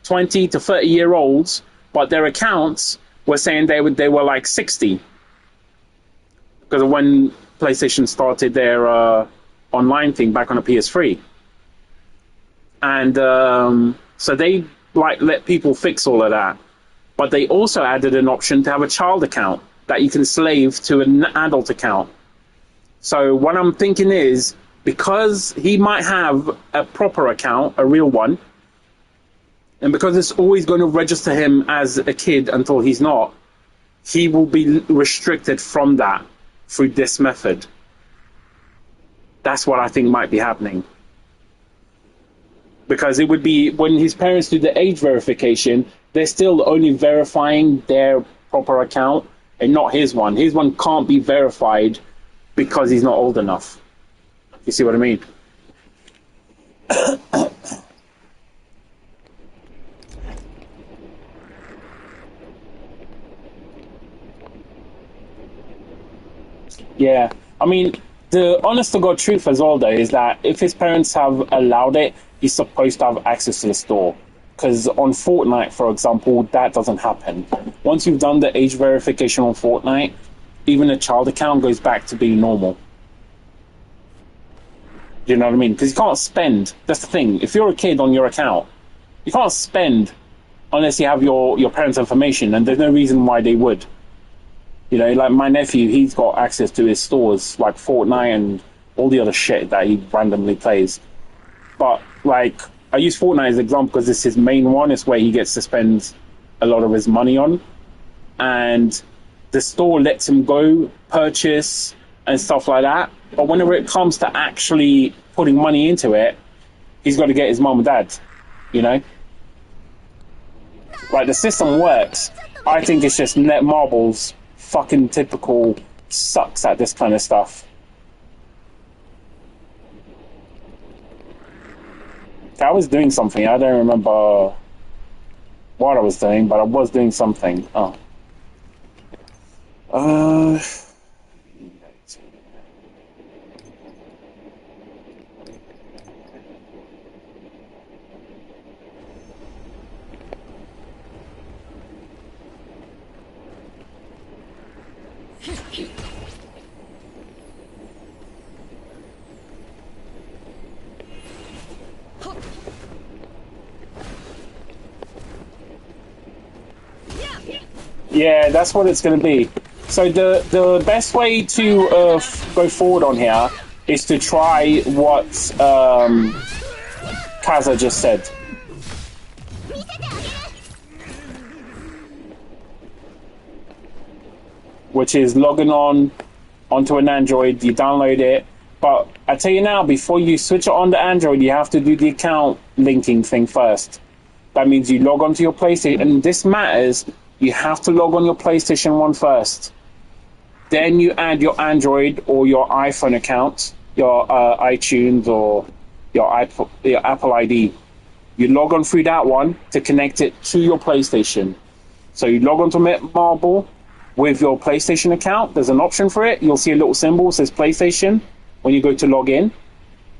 20 to 30-year-olds, but their accounts were saying they were like 60. Because when PlayStation started their online thing back on the PS3. And so they let people fix all of that. But they also added an option to have a child account that you can slave to an adult account. So what I'm thinking is, because he might have a proper account, a real one, and because it's always going to register him as a kid until he's not, he will be restricted from that through this method. That's what I think might be happening. Because it would be, when his parents do the age verification, they're still only verifying their proper account and not his one. His one can't be verified because he's not old enough. You see what I mean? Yeah. I mean, the honest to God truth as well, though, is that if his parents have allowed it, he's supposed to have access to the store. Because on Fortnite, for example, that doesn't happen. Once you've done the age verification on Fortnite, even a child account goes back to being normal. Do you know what I mean? Because you can't spend. That's the thing. If you're a kid on your account, you can't spend unless you have your parents' information, and there's no reason why they would. Like my nephew, he's got access to his stores, like Fortnite and all the other shit that he randomly plays. But, I use Fortnite as an example because it's his main one. It's where he gets to spend a lot of his money on. And the store lets him go purchase and stuff like that. But whenever it comes to actually putting money into it, he's got to get his mum and dad, you know? Like, the system works. I think it's just Netmarble's fucking typical sucks at this kind of stuff. I was doing something. I don't remember what I was doing, but I was doing something. Oh. Yeah, that's what it's going to be. So the best way to go forward on here is to try what Kaza just said. Which is logging onto an Android, you download it. But I tell you now, before you switch it on to Android, you have to do the account linking thing first. That means you log onto your PlayStation, and this matters. You have to log on your PlayStation 1 first. Then you add your Android or your iPhone account, your iTunes or your Apple ID. You log on through that one to connect it to your PlayStation. So you log on to Netmarble with your PlayStation account. There's an option for it. You'll see a little symbol that says PlayStation when you go to log in.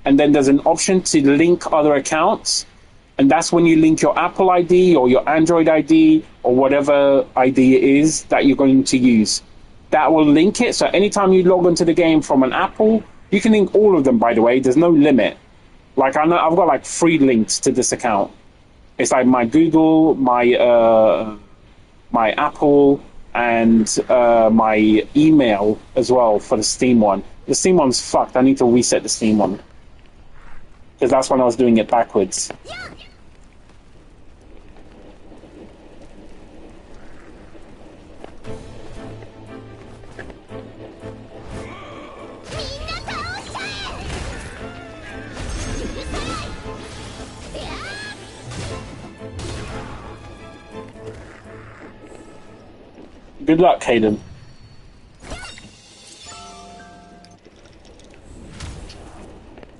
And then there's an option to link other accounts. And that's when you link your Apple ID or your Android ID or whatever ID it is that you're going to use. That will link it. So anytime you log into the game from an Apple, you can link all of them, by the way. There's no limit. Like, I know I've got like 3 links to this account. It's like my Google, my Apple, and my email as well for the Steam one. The Steam one's fucked. I need to reset the Steam one. Because that's when I was doing it backwards. Good luck, Hayden.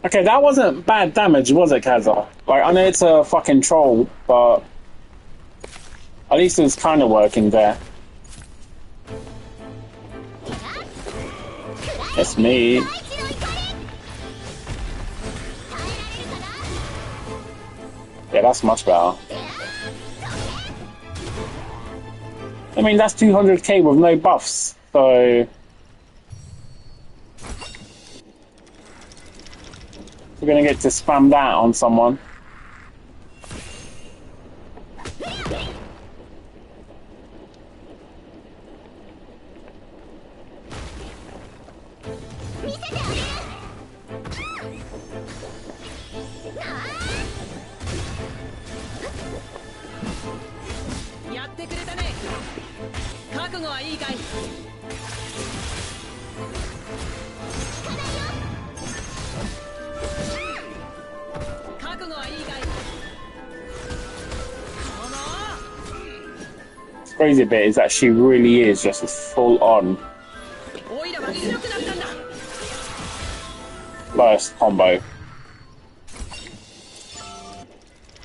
Okay, that wasn't bad damage, was it, Kazar? Like, I know it's a fucking troll, but at least it was kind of working there. It's me. Yeah, that's much better. I mean, that's 200k with no buffs, so... We're gonna get to spam that on someone. Crazy bit is that she really is just full on burst combo.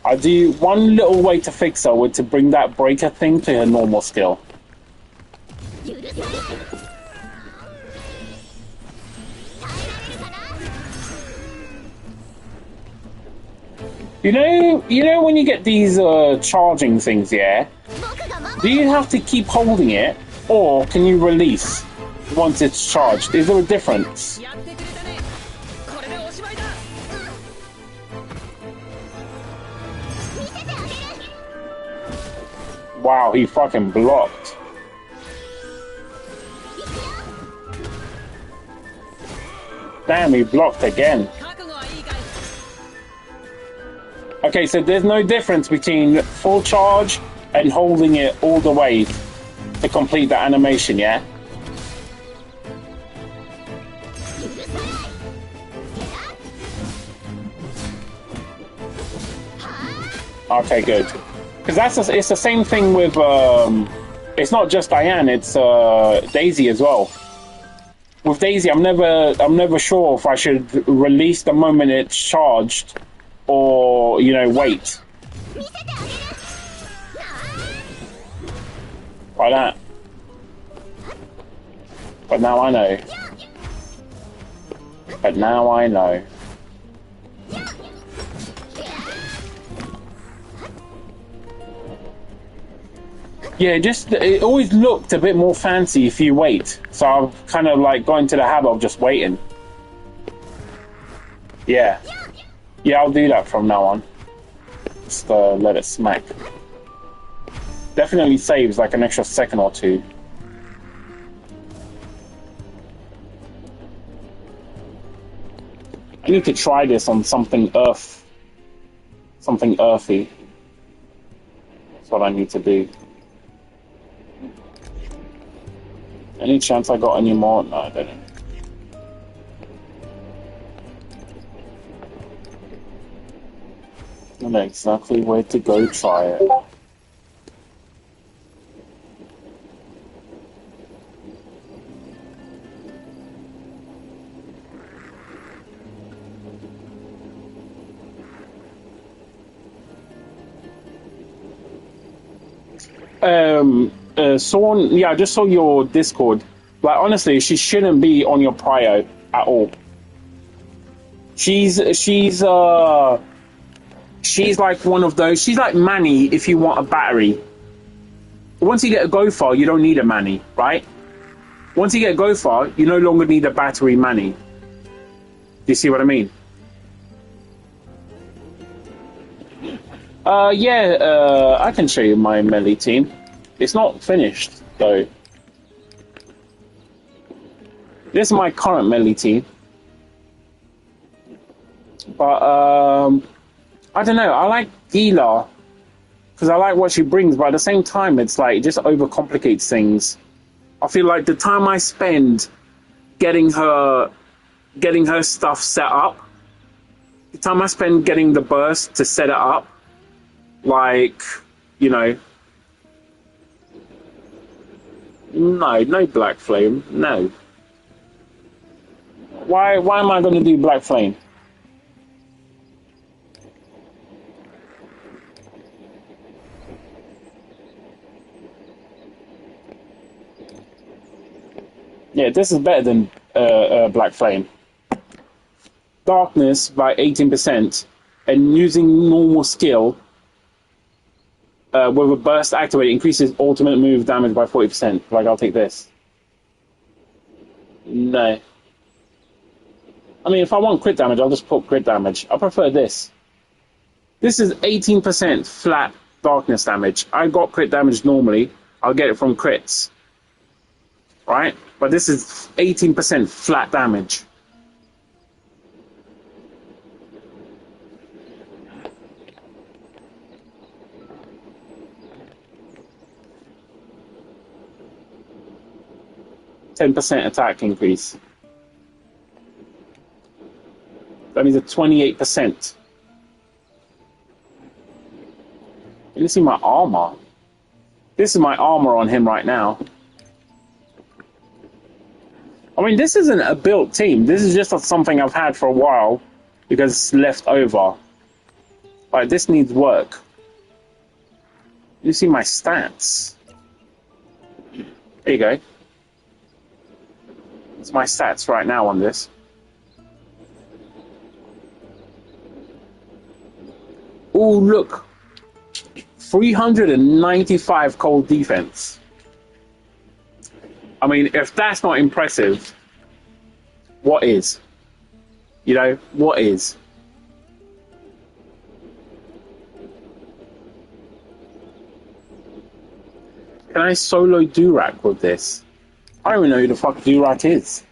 I do one little way to fix her would to bring that breaker thing to her normal skill. You know when you get these charging things, yeah? Do you have to keep holding it, or can you release once it's charged? Is there a difference? Wow, he fucking blocked. Damn, he blocked again. Okay, so there's no difference between full charge and holding it all the way to complete the animation, yeah? Okay, good. Because it's the same thing with it's not just Diane, it's Daisy as well. With Daisy, I'm never sure if I should release the moment it's charged or, you know, wait. Like that. But now I know. But now I know. Yeah, it always looked a bit more fancy if you wait. So I've kind of like got into the habit of just waiting. Yeah. Yeah, I'll do that from now on. Just let it smack. Definitely saves like an extra second or two. I need to try this on something earthy. That's what I need to do. Any chance I got any more? No, I don't know. I know exactly where to go try it. Someone, yeah, I just saw your Discord. Like, honestly, she shouldn't be on your prio at all. She's like one of those. She's like Manny if you want a battery. Once you get a Gopher, you don't need a Manny, right? Once you get a Gopher, you no longer need a battery Manny. Do you see what I mean? Yeah, I can show you my melee team. It's not finished, though. This is my current melee team. But, I don't know. I like Gila because I like what she brings, but at the same time, it's like, it just overcomplicates things. I feel like the time I spend getting her stuff set up, the time I spend getting the burst to set it up, like, you know, no Black Flame, no. Why am I going to do Black Flame? Yeah, this is better than Black Flame. Darkness by 18%, and using normal skill with a burst activated increases ultimate move damage by 40%. Like, I'll take this. No. I mean, if I want crit damage, I'll just put crit damage. I prefer this. This is 18% flat darkness damage. I got crit damage normally. I'll get it from crits. Right? But this is 18% flat damage. %10 attack increase. That means a 28%. You can see my armor. This is my armor on him right now. I mean, this isn't a built team. This is just something I've had for a while because it's left over. Like, this needs work. You see my stats. There you go. It's my stats right now on this. Oh, look. 395 cold defense. I mean, if that's not impressive, what is? You know, what is? Can I solo Durak with this? I don't even know who the fuck Durak is.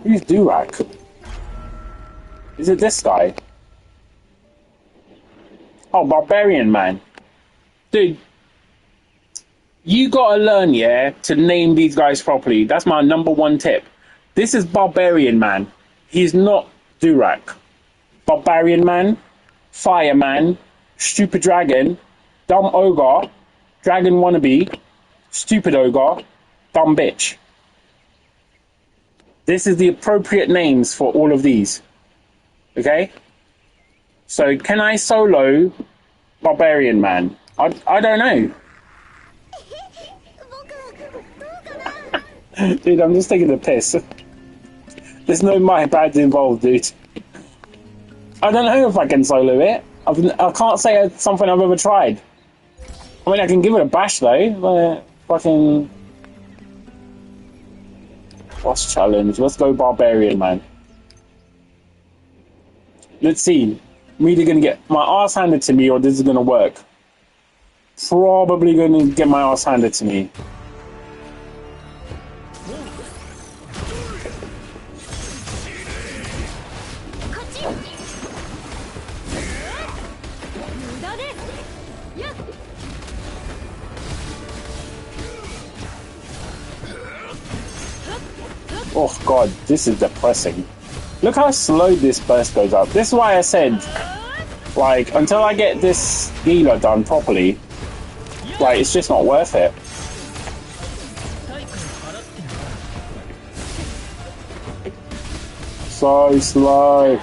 Who's Durak? Is it this guy? Oh, Barbarian Man. Dude, you gotta learn, yeah, to name these guys properly. That's my #1 tip. This is Barbarian Man. He's not Durak. Barbarian Man, Fireman, Stupid Dragon, Dumb Ogre, Dragon Wannabe, Stupid Ogre, Dumb Bitch. This is the appropriate names for all of these. Okay? So can I solo Barbarian Man? I don't know. Dude, I'm just taking the piss. There's no my bad involved, dude. I don't know if I can solo it. I can't say it's something I've ever tried. I mean, I can give it a bash though. Fucking boss challenge. Let's go Barbarian Man. Let's see. I'm either gonna get my ass handed to me or this is gonna work. Probably gonna get my ass handed to me. Oh god, this is depressing. Look how slow this burst goes up. This is why I said, like, until I get this healer done properly, like, it's just not worth it. So slow.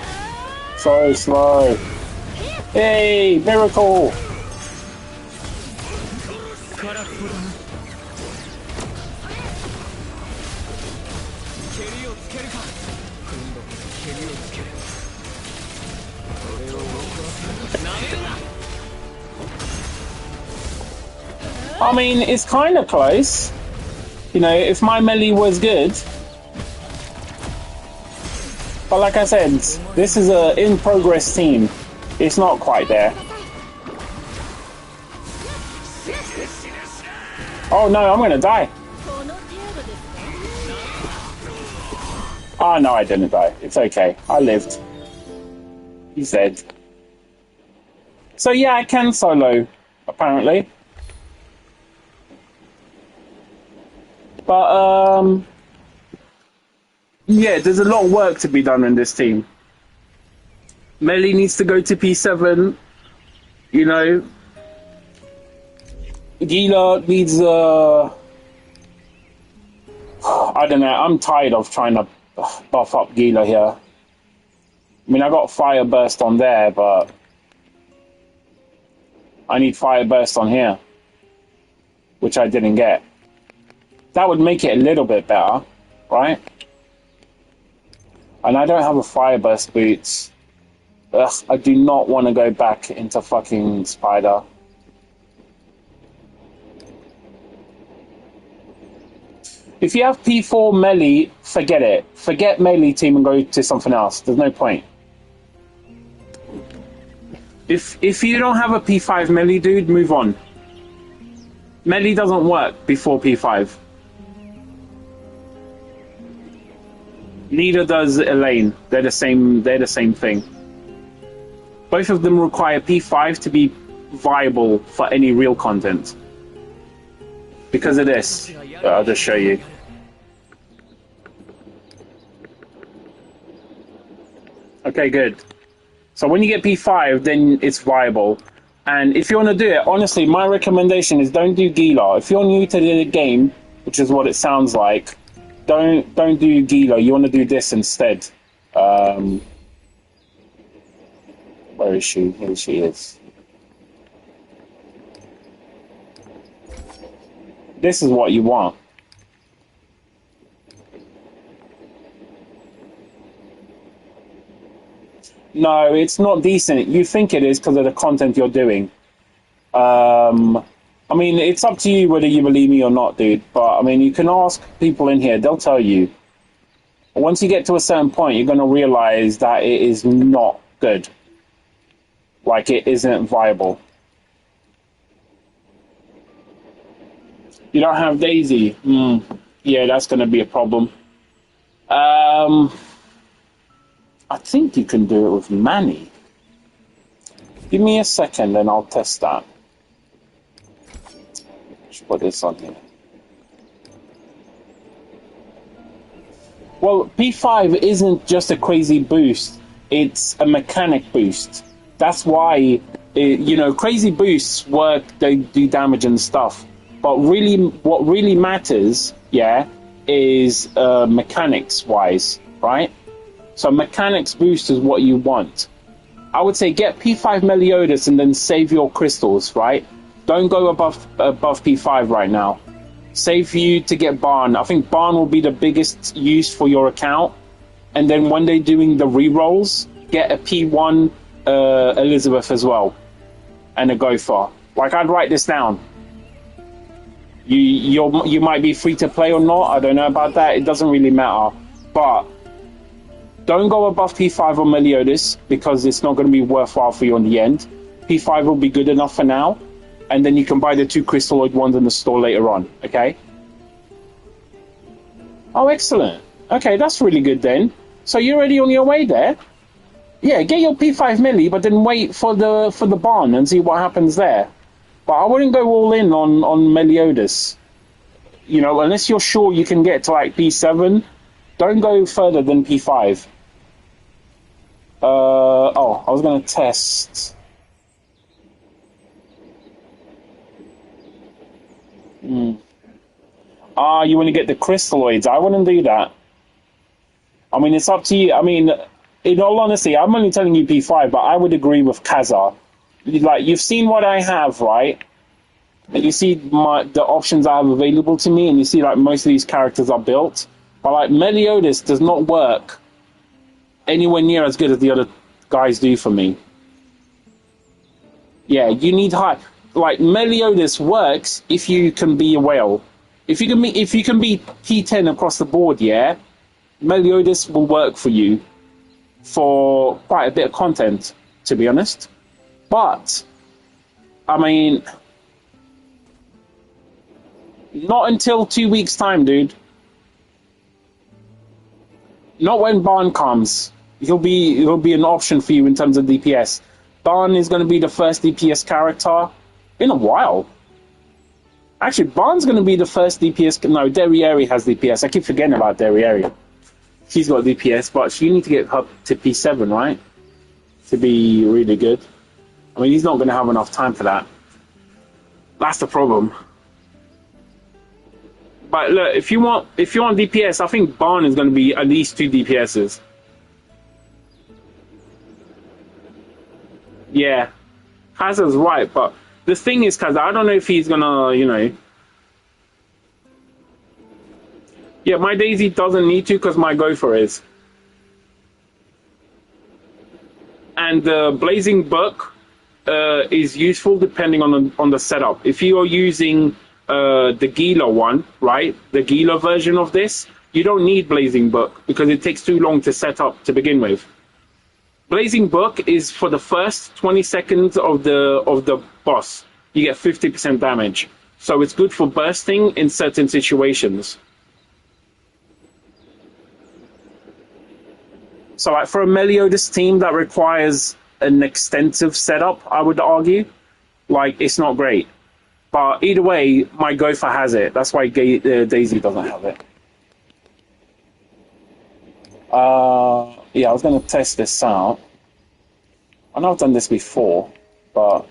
So slow. Hey, miracle! I mean, it's kind of close. You know, if my melee was good. But like I said, this is a in-progress team. It's not quite there. Oh no, I'm gonna die. Oh no, I didn't die. It's okay. I lived. He's dead. So yeah, I can solo, apparently. But, yeah, there's a lot of work to be done in this team. Melee needs to go to P7, you know. Gila needs, I don't know, I'm tired of trying to buff up Gila here. I mean, I got Fire Burst on there, but I need Fire Burst on here, which I didn't get. That would make it a little bit better, right? And I don't have a Fire Burst boots. Ugh, I do not want to go back into fucking Spider. If you have P4 melee, forget it. Forget melee team and go to something else. There's no point. If you don't have a P5 melee, dude, move on. Melee doesn't work before P5. Neither does Elaine. They're the same thing. Both of them require P5 to be viable for any real content. Because of this. I'll just show you. Okay, good. So when you get P5, then it's viable. And if you want to do it, honestly, my recommendation is don't do Gila. If you're new to the game, which is what it sounds like, don't do Gila. You want to do this instead. Where is she? Here she is. This is what you want. No, it's not decent. You think it is because of the content you're doing. I mean, it's up to you whether you believe me or not, dude. But, I mean, you can ask people in here. They'll tell you. Once you get to a certain point, you're going to realize that it is not good. Like, it isn't viable. You don't have Daisy. Yeah, that's going to be a problem. I think you can do it with Manny. Give me a second and I'll test that. Let's put this on here. Well, P5 isn't just a crazy boost. It's a mechanic boost. That's why, you know, crazy boosts work, they do damage and stuff. But really, what really matters, yeah, is mechanics-wise, right? So mechanics boost is what you want. I would say get P5 Meliodas and then save your crystals, right? Don't go above P5 right now. Save you to get Barn. I think Barn will be the biggest use for your account. And then when they're doing the rerolls, get a P1 Elizabeth as well. And a Gopher. Like, I'd write this down. You might be free to play or not. I don't know about that. It doesn't really matter. But don't go above P5 or Meliodas because it's not going to be worthwhile for you in the end. P5 will be good enough for now. And then you can buy the 2 Crystalloid ones in the store later on. Okay? Oh, excellent. Okay, that's really good then. So you're already on your way there? Yeah, get your P5 Milli, but then wait for the barn and see what happens there. But I wouldn't go all in on Meliodas. You know, unless you're sure you can get to like P7, don't go further than P5. Oh, I was going to test. Ah, you want to get the crystalloids. I wouldn't do that. I mean, it's up to you. I mean, in all honesty, I'm only telling you P5, but I would agree with Kazar. Like, you've seen what I have, right? And you see the options I have available to me, and you see, like, most of these characters are built. But, like, Meliodas does not work anywhere near as good as the other guys do for me. Yeah, you need high. Like, Meliodas works if you can be a whale. If you can be P10 across the board, yeah, Meliodas will work for you for quite a bit of content, to be honest. But, I mean, not until 2 weeks' time, dude. Not when Barn comes. He'll be an option for you in terms of DPS. Barn is going to be the first DPS character in a while. Actually, Barn's going to be the first DPS. No, Derriere has DPS. I keep forgetting about Derriere. She's got DPS, but you need to get her to P7, right? To be really good. I mean, he's not going to have enough time for that. That's the problem. But look, if you want DPS, I think Barn is going to be at least 2 DPSs. Yeah, Hazard's right, but the thing is, Kaz, I don't know if he's gonna, you know. Yeah, my Daisy doesn't need to because my Gopher is. And the Blazing Book is useful depending on the setup. If you are using the Gila one, right, the Gila version of this, you don't need Blazing Book because it takes too long to set up to begin with. Blazing Book is for the first 20 seconds of the boss. You get 50% damage. So it's good for bursting in certain situations. So like for a Meliodas team that requires an extensive setup, I would argue, like, it's not great. But either way, my Gopher has it. That's why Daisy doesn't have it. Yeah, I was going to test this out. I know I've done this before, but...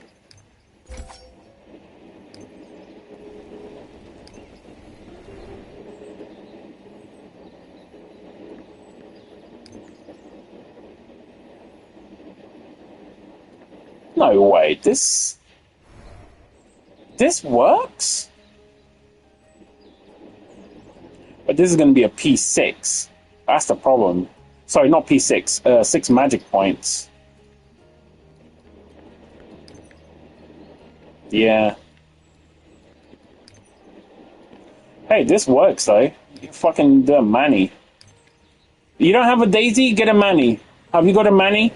No way, this works? But this is going to be a P6. That's the problem. Sorry, not P6. 6 magic points. Yeah. Hey, this works though. You fucking do a Manny. You don't have a Daisy? Get a Manny. Have you got a Manny?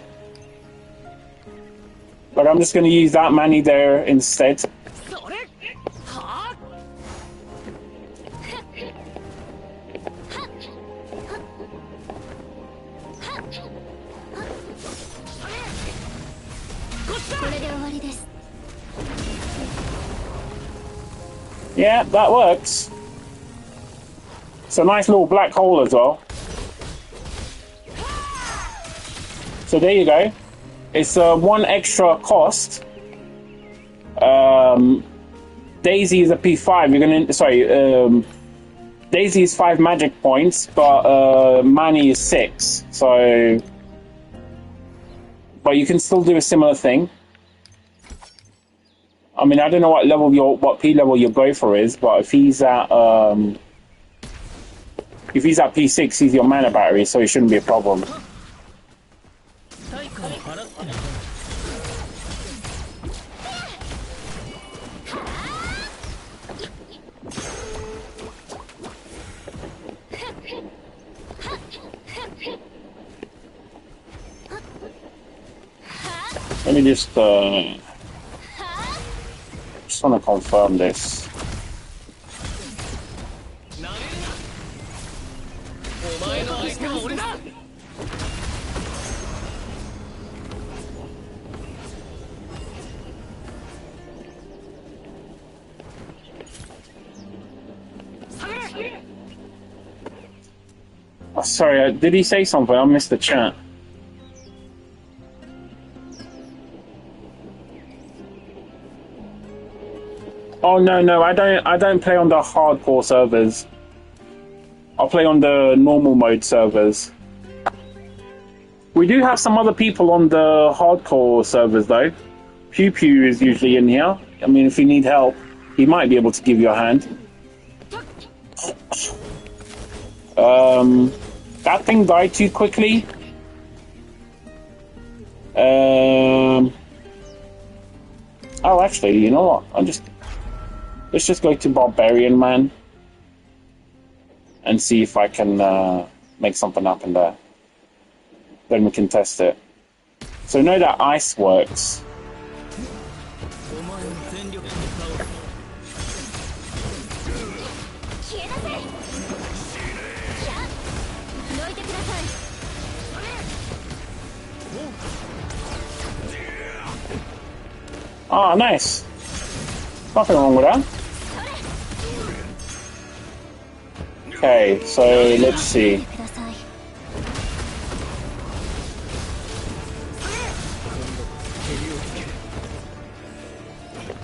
But I'm just going to use that Manny there instead. Yeah, that works. It's a nice little black hole as well. So there you go. It's one extra cost. Daisy is a P5. Daisy is 5 magic points, but Manny is 6. So, but you can still do a similar thing. I mean, I don't know what P level your gopher is, but if he's at P6, he's your mana battery, so it shouldn't be a problem. Let me just want to confirm this. Oh, sorry, did he say something? I missed the chat. Oh no, I don't play on the hardcore servers. I'll play on the normal mode servers. We do have some other people on the hardcore servers though. Pew Pew is usually in here. I mean, if you need help, he might be able to give you a hand. That thing died too quickly. Oh, actually, you know what? Let's just go to Barbarian Man and see if I can make something up in there. Then we can test it. So know that ice works. Ah, nice. Nothing wrong with that. Okay, so let's see.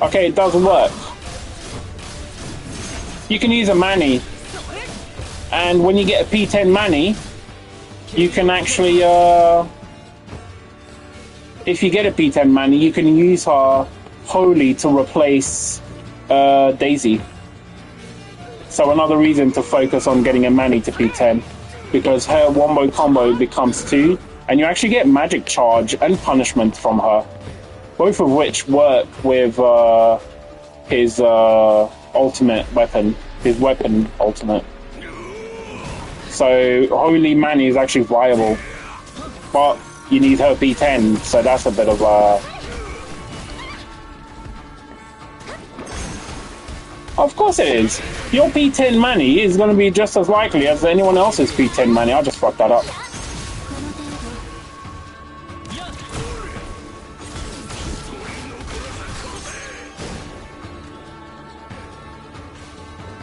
Okay, it doesn't work. You can use a Manny, and when you get a P10 Manny, you can actually, if you get a P10 Manny, you can use her wholly to replace Daisy. So another reason to focus on getting a Manny to P10, because her wombo combo becomes 2, and you actually get magic charge and punishment from her, both of which work with his ultimate weapon, his weapon ultimate. So Holy Manny is actually viable, but you need her P10, so that's a bit of a... Of course it is. Your P10 Manny is going to be just as likely as anyone else's P10 Manny. I just fucked that up.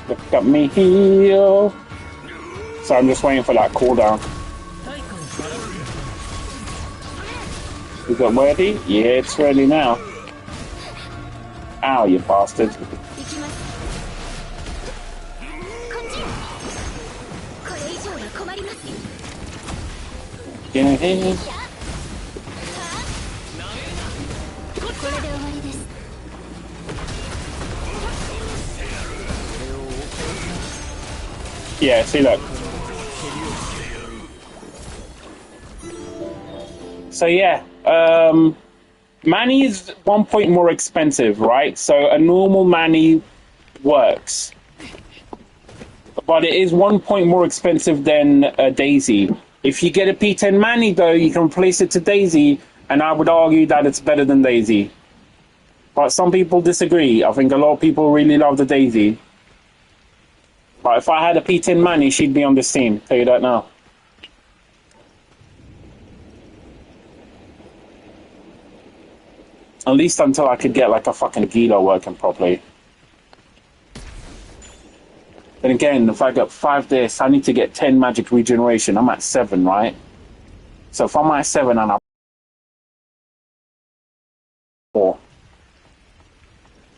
Look at me heal. So I'm just waiting for that cooldown. Is it ready? Yeah, it's ready now. Ow, you bastard. Get in. Yeah, see, look. So yeah, Manny is 1 point more expensive, right? So a normal Manny works, but it is 1 point more expensive than Daisy. If you get a P10 Manny, though, you can replace it to Daisy, and I would argue that it's better than Daisy. But some people disagree. I think a lot of people really love the Daisy. But if I had a P10 Manny, she'd be on this team. Tell you that now. At least until I could get like a fucking Gilo working properly. Then again, if I get 5 this, I need to get 10 magic regeneration. I'm at 7, right? So if I'm at 7 and I 4,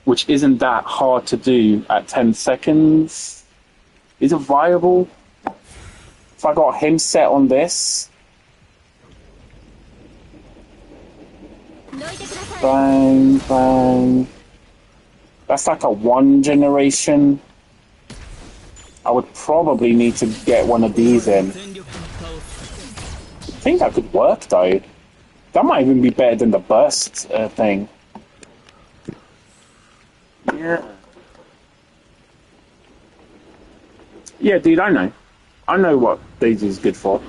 which isn't that hard to do at 10 seconds. Is it viable? If I got him set on this, bang, bang. That's like a 1 generation. I would probably need to get one of these in. I think that could work though. That might even be better than the burst thing. Yeah. Yeah, dude, I know. I know what Daisy is good for.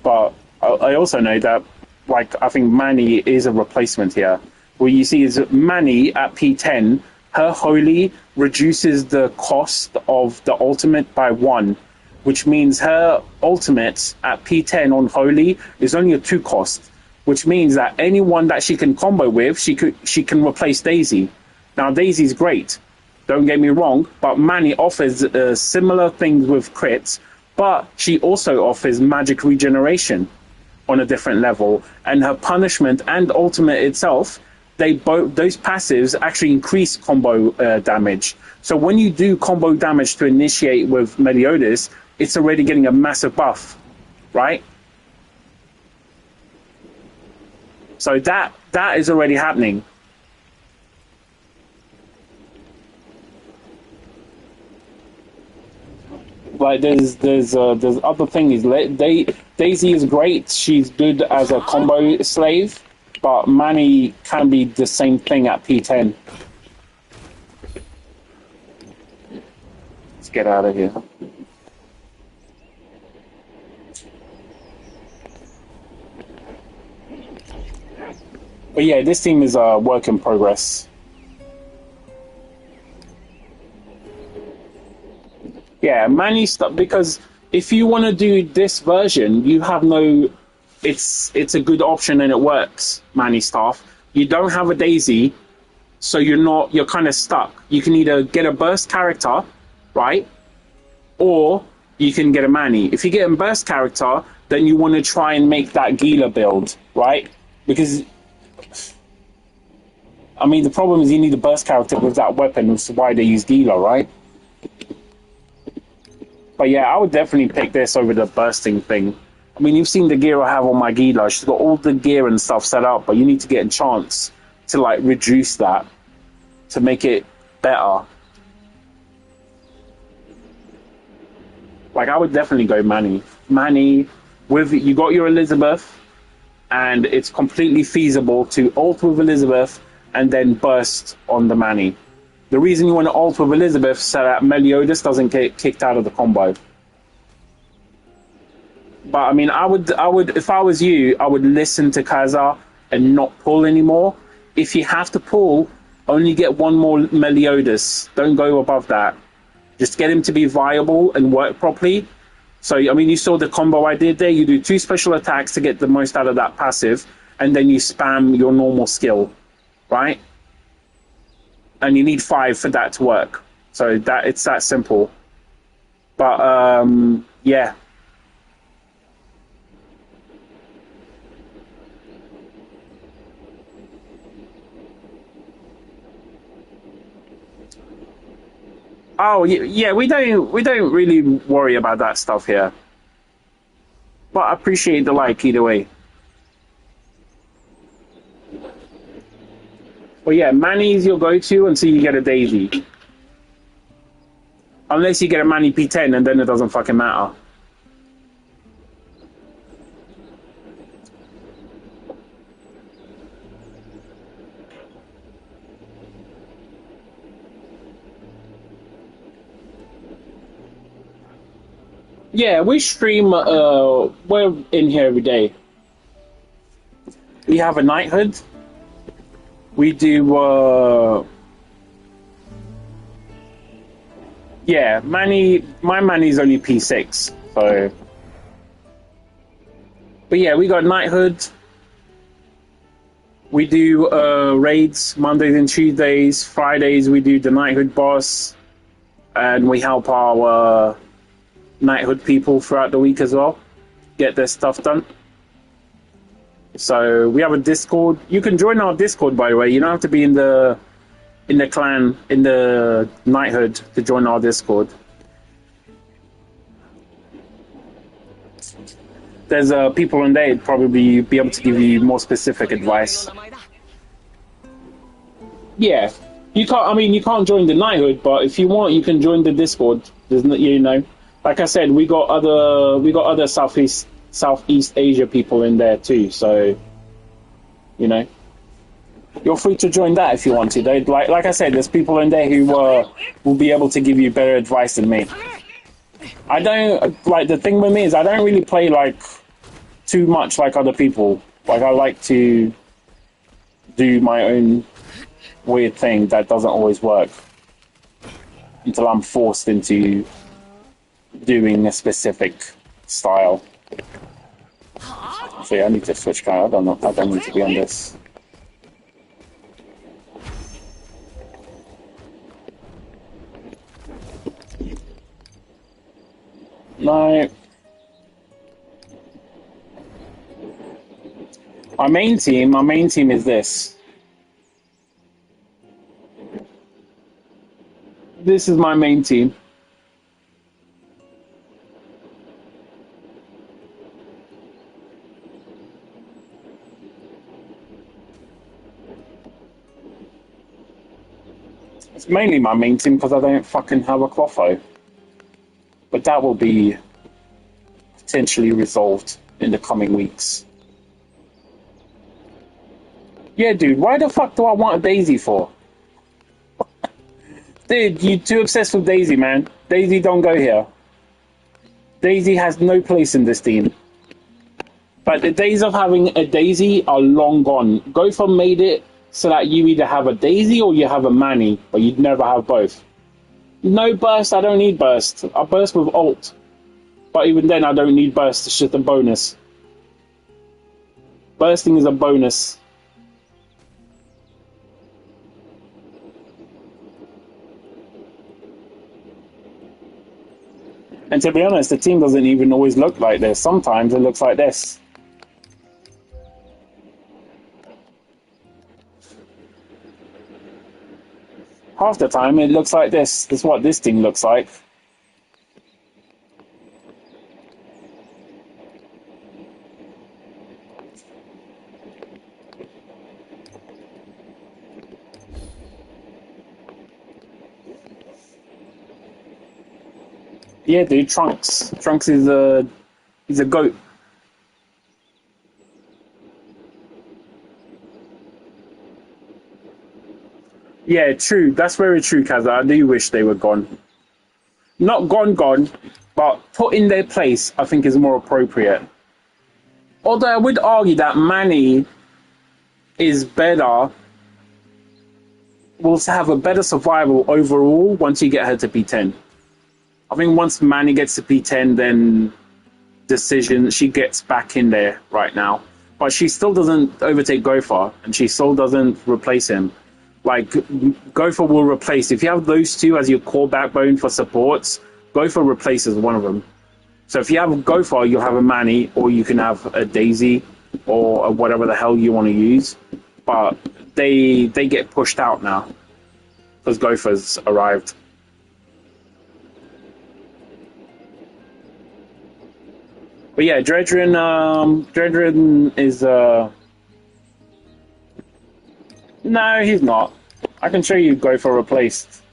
But I also know that, like, I think Manny is a replacement here. What you see is Manny at P10, her Holy reduces the cost of the ultimate by 1, which means her ultimate at P10 on Holy is only a 2 cost, which means that anyone that she can combo with, she can replace Daisy. Now, Daisy's great, don't get me wrong, but Manny offers similar things with crits, but she also offers magic regeneration on a different level, and her punishment and ultimate itself, those passives actually increase combo damage. So when you do combo damage to initiate with Meliodas, it's already getting a massive buff, right? So that is already happening. Like there's other things. Daisy is great. She's good as a combo slave, but Manny can be the same thing at P10. Let's get out of here. But yeah, this team is a work in progress. Yeah, Manny stuff, because if you want to do this version, you have no. It's a good option and it works. Manny staff. You don't have a Daisy, so you're kind of stuck. You can either get a burst character, right, or you can get a Manny. If you get a burst character, then you want to try and make that Gila build, right? Because I mean, the problem is you need a burst character with that weapon, which is why they use Gila, right? But yeah, I would definitely pick this over the bursting thing. I mean, you've seen the gear I have on my Gila. She's got all the gear and stuff set up, but you need to get a chance to like reduce that to make it better. Like, I would definitely go Manny. Manny, with you got your Elizabeth, and it's completely feasible to ult with Elizabeth and then burst on the Manny. The reason you want to ult with Elizabeth so that Meliodas doesn't get kicked out of the combo. But I mean, I would, if I was you, I would listen to Kaza and not pull anymore. If you have to pull, only get one more Meliodas. Don't go above that. Just get him to be viable and work properly. So, I mean, you saw the combo I did there. You do 2 special attacks to get the most out of that passive, and then you spam your normal skill, right? And you need 5 for that to work. So it's that simple. But yeah. Oh yeah, we don't really worry about that stuff here. But I appreciate the like either way. Well, yeah, Manny's your go-to until you get a Daisy. Unless you get a Manny P10, and then it doesn't fucking matter. Yeah, we stream, we're in here every day. We have a knighthood. We do, yeah, my Manny's only P6, so. But yeah, we got knighthood. We do raids Mondays and Tuesdays. Fridays we do the knighthood boss, and we help our knighthood people throughout the week as well get their stuff done. So we have a Discord. You can join our Discord, by the way. You don't have to be in the clan, in the knighthood to join our Discord. There's people in there who'd probably be able to give you more specific advice. Yeah, you can't. I mean, you can't join the knighthood, but if you want, you can join the Discord. There's no, you know, like I said, we got other Southeast Asia people in there too. So, you know, you're free to join that if you want to. They like I said, there's people in there who will be able to give you better advice than me. I don't like the thing with me is I don't really play like too much like other people. Like I like to do my own weird thing that doesn't always work until I'm forced into doing a specific style. So yeah, I need to switch kind. I don't need to be on this. No. My main team is this. This is my main team. It's mainly my main team because I don't fucking have a Clotho. But that will be potentially resolved in the coming weeks. Yeah, dude, why the fuck do I want a Daisy for? Dude, you too obsessed with Daisy, man. Daisy don't go here. Daisy has no place in this team. But the days of having a Daisy are long gone. Gopher made it so that you either have a Daisy or you have a Manny, but you'd never have both. No burst, I don't need burst. I burst with ult. But even then, I don't need burst, it's just a bonus. Bursting is a bonus. And to be honest, the team doesn't even always look like this. Sometimes it looks like this. Half the time it looks like this. This is what this team looks like. Yeah, dude, Trunks. Trunks is a goat. Yeah, true. That's very true, Kaza. I do wish they were gone. Not gone, but put in their place, I think is more appropriate. Although I would argue that Manny is better, will have a better survival overall once you get her to P10. I think once Manny gets to P10, then Decision, she gets back in there right now. But she still doesn't overtake Gopher, and she still doesn't replace him. Like, Gopher will replace, if you have those two as your core backbone for supports, Gopher replaces one of them. So if you have Gopher, you'll have a Manny, or you can have a Daisy, or whatever the hell you want to use. But they get pushed out now, because Gopher's arrived. But yeah, Dredrin is no, he's not. I can show you Gopher replaced.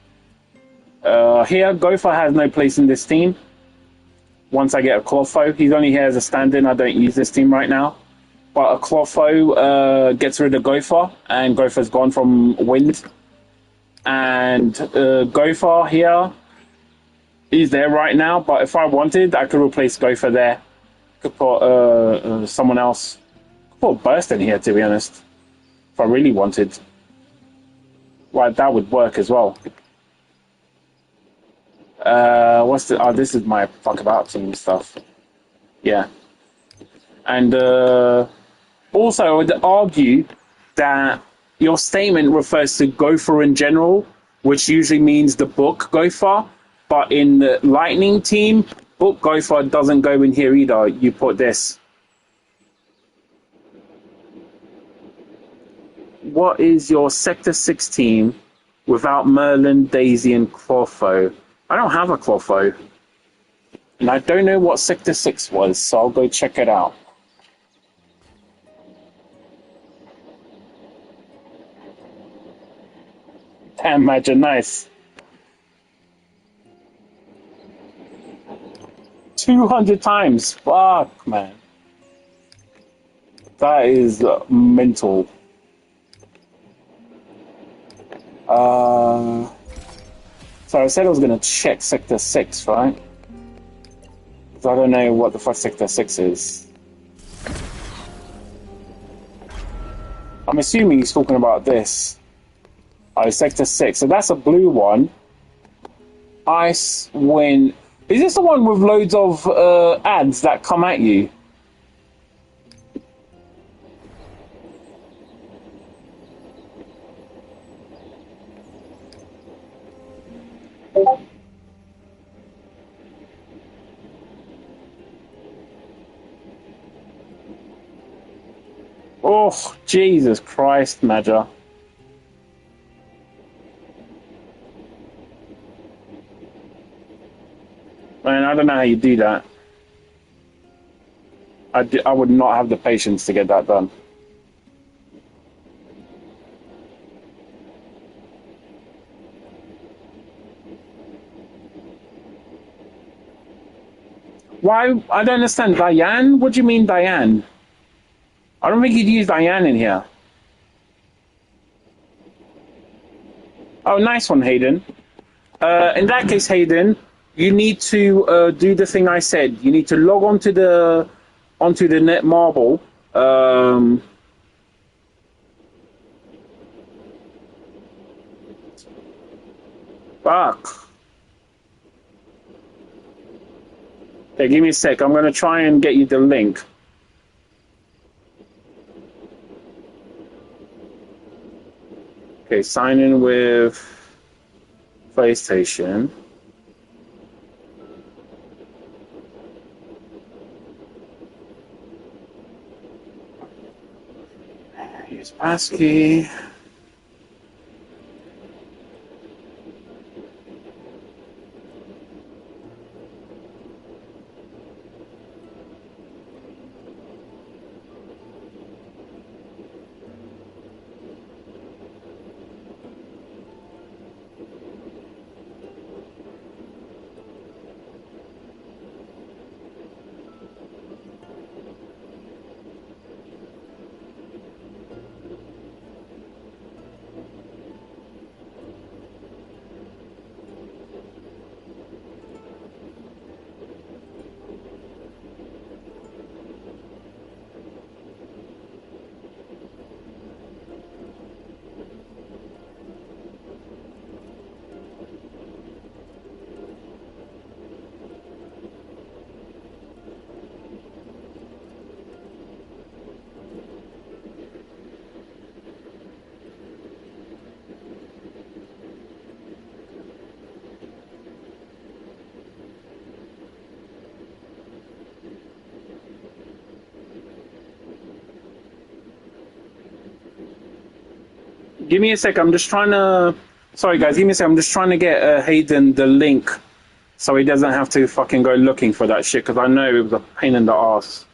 Here, Gopher has no place in this team. Once I get a Clotho, he's only here as a stand-in. I don't use this team right now. But a Clotho gets rid of Gopher, and Gopher's gone from Wind. And Gopher here is there right now, but if I wanted, I could replace Gopher there. Could put someone else. Could put Burst in here, to be honest. If I really wanted. Like, that would work as well. What's the... Oh, this is my fuck about team stuff. Yeah. And also, I would argue that your statement refers to Gopher in general, which usually means the book Gopher. But in the Lightning team, book Gopher doesn't go in here either. You put this. what is your Sector 6 team without Merlin, Daisy, and Clotho? I don't have a Clotho. And I don't know what Sector 6 was, so I'll go check it out. Damn, imagine, nice. 200 times. Fuck, man. That is mental. So I said I was going to check Sector 6, right? So I don't know what the fuck Sector 6 is. I'm assuming he's talking about this. Oh, Sector 6. So that's a blue one. Ice, wind. Is this the one with loads of ads that come at you? Oh, Jesus Christ, Major. Man, I don't know how you do that. I would not have the patience to get that done. Why? I don't understand. Diane? What do you mean, Diane? I don't think you'd use Diane in here. Oh, nice one, Hayden. In that case, Hayden, you need to do the thing I said. You need to log onto the Netmarble. Fuck. Okay, give me a sec. I'm gonna try and get you the link. Okay, sign in with PlayStation. Use passkey. Give me a sec. I'm just trying to. Sorry, guys. Give me a sec. I'm just trying to get Hayden the link so he doesn't have to fucking go looking for that shit because I know it was a pain in the ass.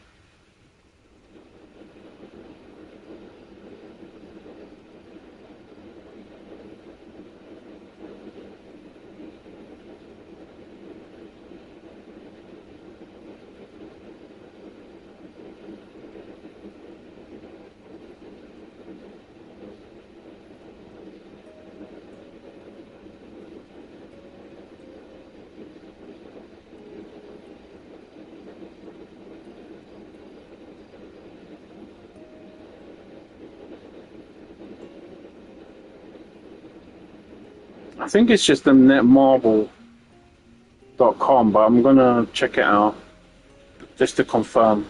I think it's just the netmarble.com, but I'm gonna check it out just to confirm.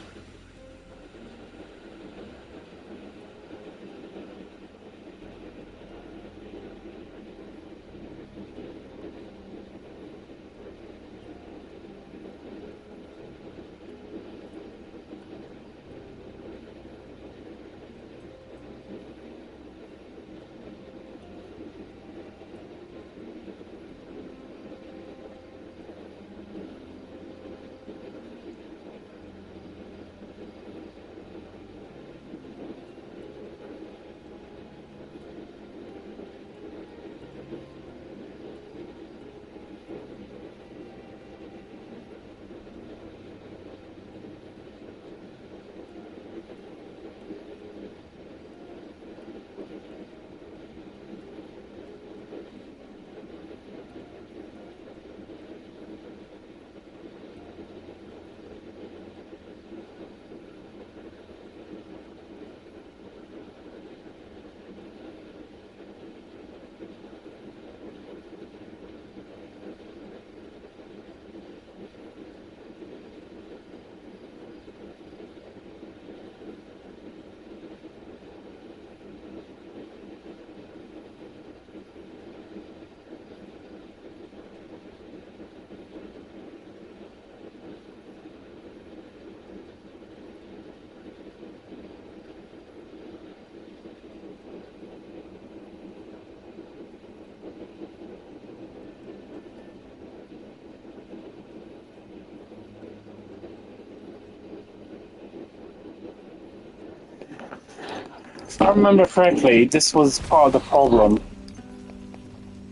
If I remember correctly, this was part of the problem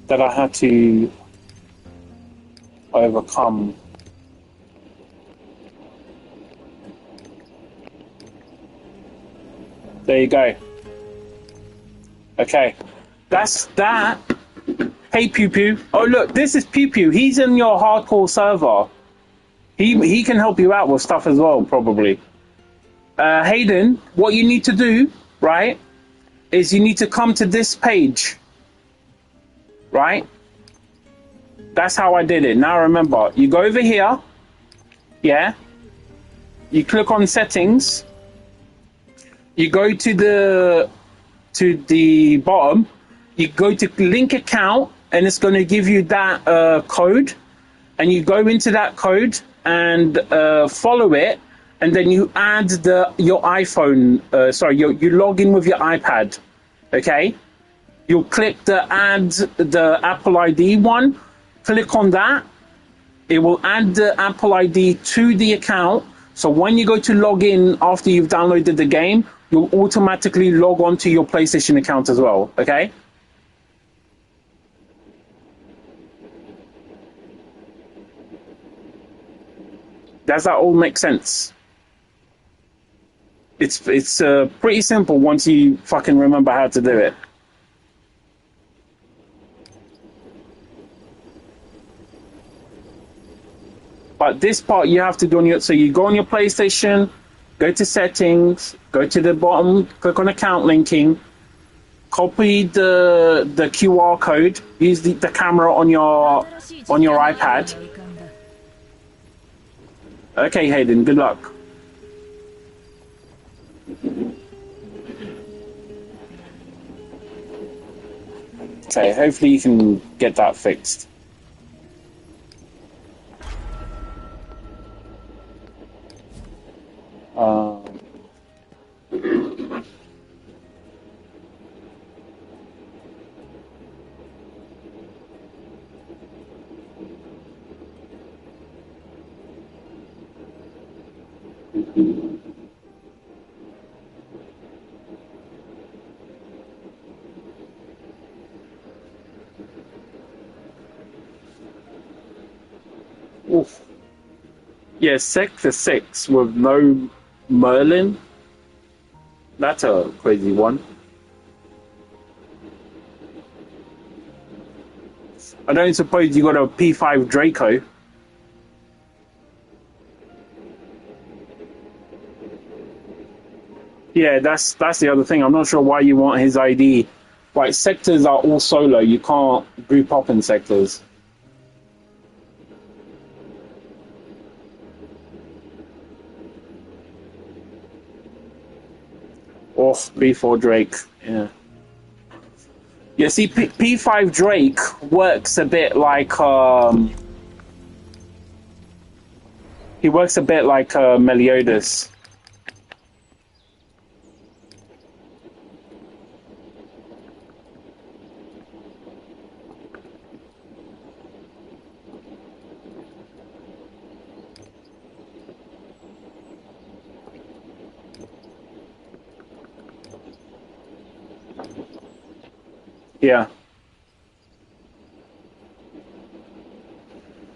that I had to overcome. There you go. Okay, that's that. Hey Pew Pew. Oh look, this is Pew Pew. He's in your hardcore server. He can help you out with stuff as well, probably. Hayden, what you need to do, right, is you need to come to this page, right? That's how I did it. Now remember, you go over here, yeah? You click on settings. You go to the bottom. You go to link account, and it's going to give you that code. And you go into that code and follow it, and then you add your iPhone. You log in with your iPad. Okay. You'll click the Apple ID one. Click on that. It will add the Apple ID to the account. So when you go to log in after you've downloaded the game, you'll automatically log on to your PlayStation account as well. Okay. Does that all make sense? It's pretty simple once you fucking remember how to do it. But this part you have to do on your, so you go on your PlayStation, go to settings, go to the bottom, click on account linking, copy the QR code, use the camera on your iPad. Okay, Hayden, good luck. Okay, hopefully you can get that fixed. Oof. Yeah, Sector 6 with no Merlin. That's a crazy one. I don't suppose you got a P5 Draco. Yeah, that's the other thing. I'm not sure why you want his ID. Right, sectors are all solo. You can't group up in sectors. Off P4 Drake, yeah. Yeah, see, P5 Drake works a bit like he works a bit like Meliodas. Yeah.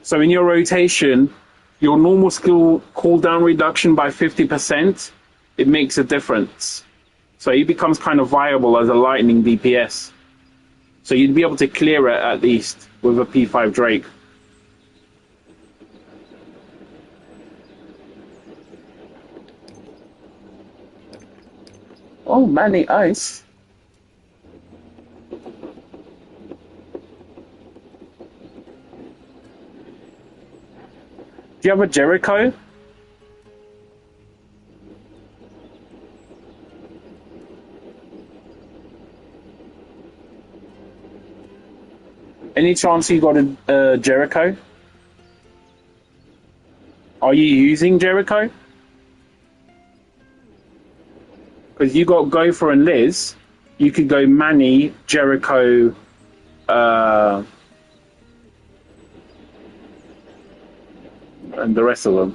So in your rotation, your normal skill cooldown reduction by 50%, it makes a difference. So he becomes kind of viable as a lightning DPS. So you'd be able to clear it at least with a P5 Drake. Oh, Manny Ice. Do you have a Jericho? Any chance you got a Jericho? Are you using Jericho? Because you got Gopher and Liz. You could go Manny, Jericho, and the rest of them.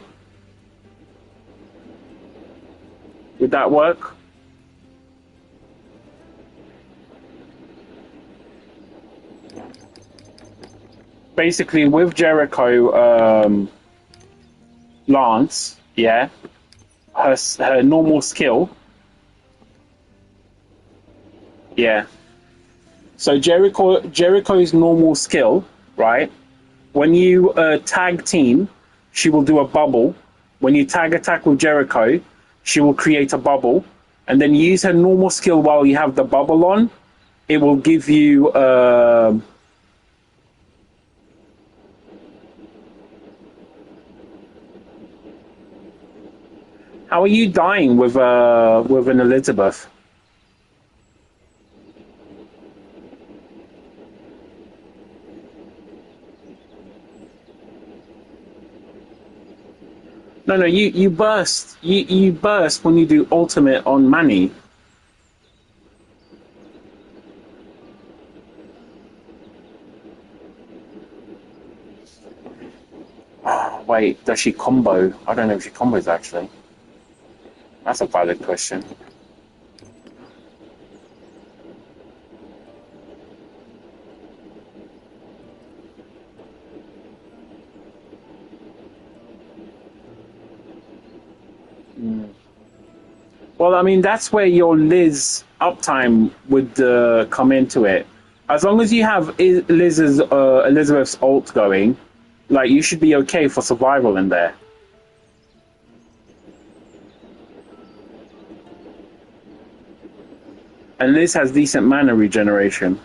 Would that work? basically with Jericho, Lance, yeah, her normal skill, yeah. So Jericho's normal skill, right? When you tag team, she will do a bubble. When you tag attack with Jericho, she will create a bubble, and then use her normal skill while you have the bubble on. It will give you. How are you dying with an Elizabeth? No, you burst. You burst when you do ultimate on Manny. Oh, wait, does she combo? I don't know if she combos actually. That's a valid question. Well, I mean, that's where your Liz uptime would come into it. As long as you have Liz's Elizabeth's ult going, like you should be okay for survival in there. And Liz has decent mana regeneration.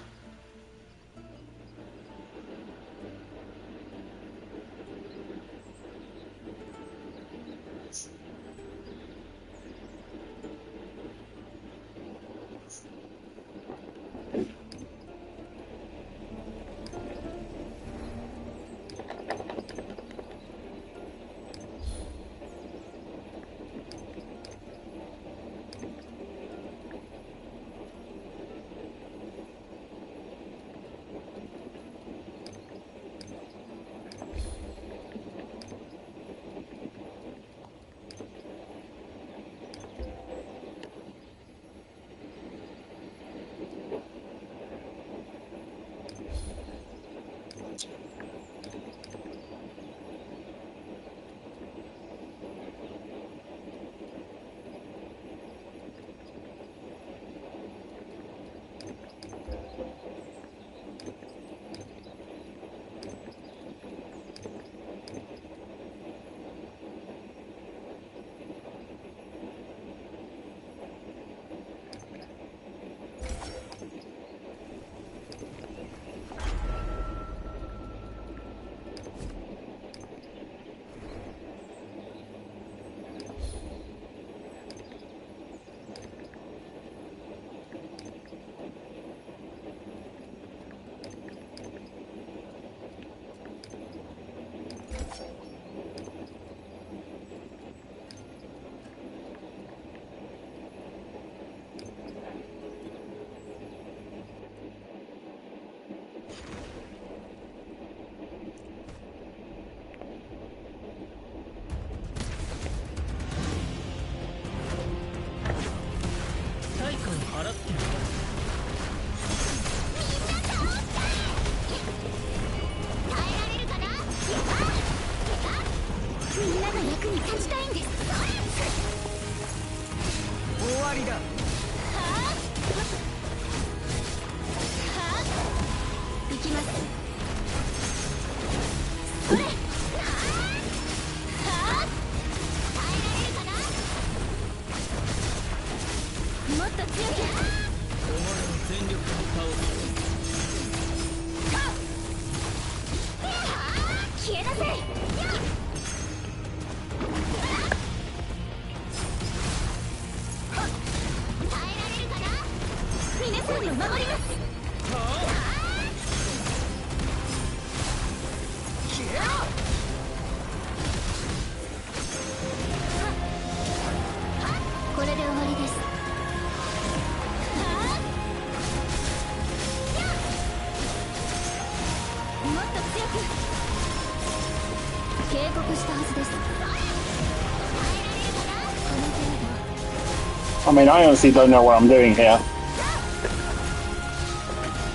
I mean, I honestly don't know what I'm doing here.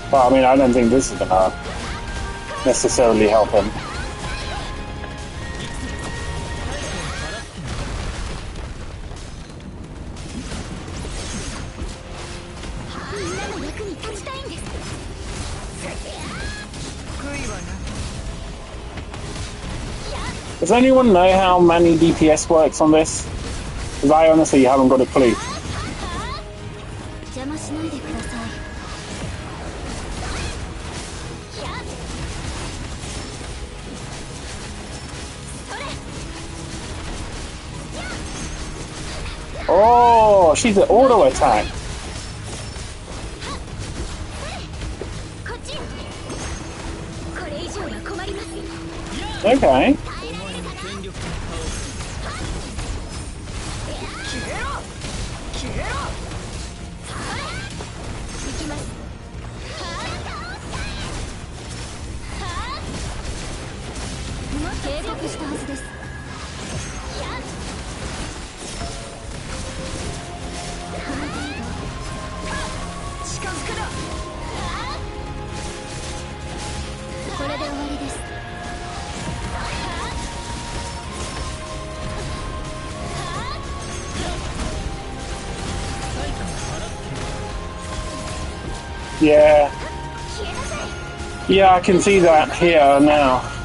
But I mean, I don't think this is gonna necessarily help him. Does anyone know how many DPS works on this? Because I honestly haven't got a clue. Oh, she's an auto attack. Okay. Yeah. Yeah, I can see that here now.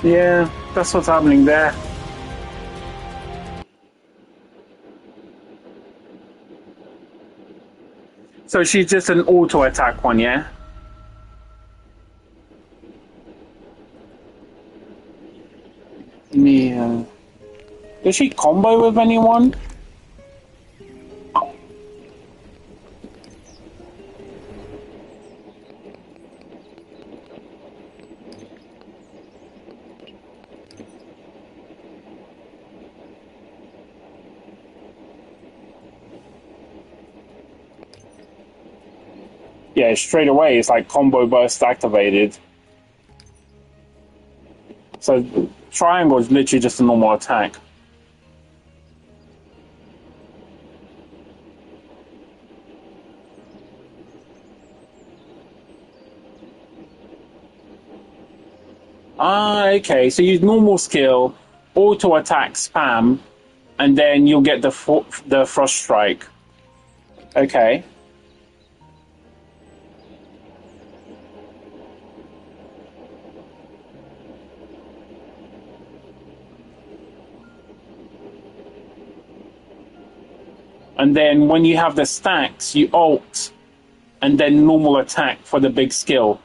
Yeah, that's what's happening there. So she's just an auto attack one, yeah? Yeah. Does she combo with anyone? Yeah, straight away it's like combo burst activated. So triangle is literally just a normal attack. Ah, okay. So use normal skill, auto attack, spam, and then you'll get the frost strike. Okay. And then when you have the stacks, you ult, and then normal attack for the big skill.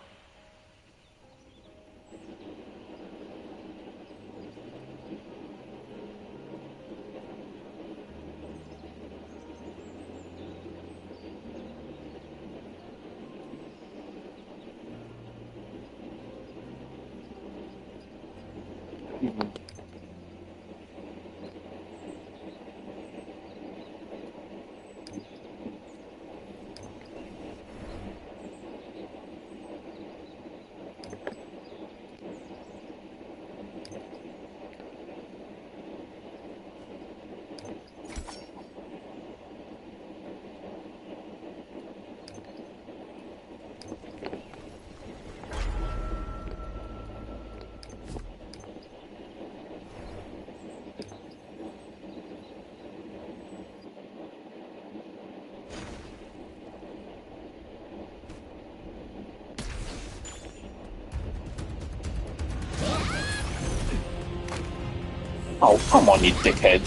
Oh, come on, you dickhead.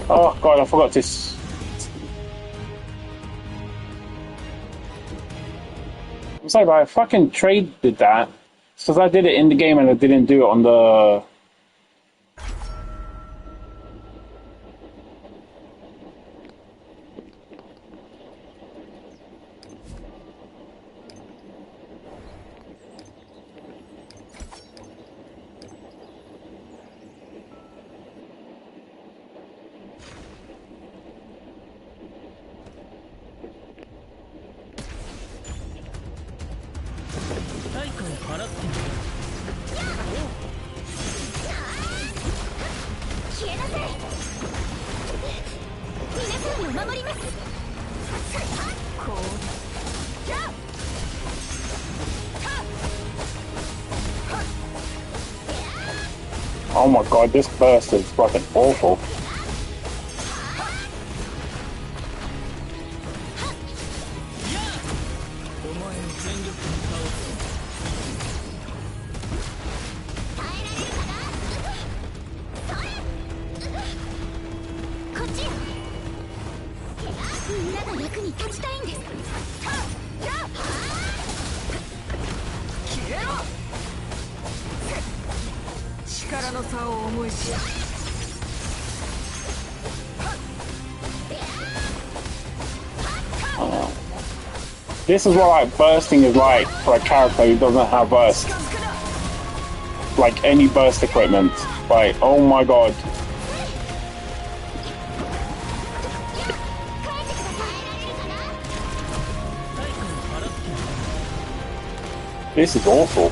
Oh god, I forgot this. I'm sorry, but I fucking traded that because I did it in the game and I didn't do it on the. Oh my god, this burst is fucking awful. This is what like bursting is like for a character who doesn't have burst. Like any burst equipment. Like, oh my god. This is awful.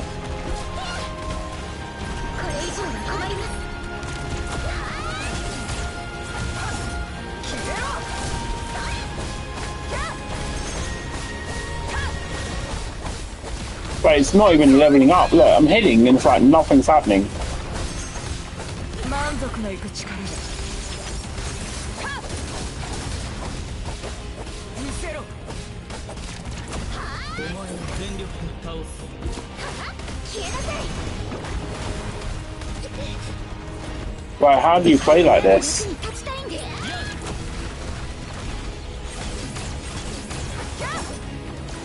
But it's not even leveling up. Look, I'm hitting and it's like nothing's happening. Right, how do you play like this?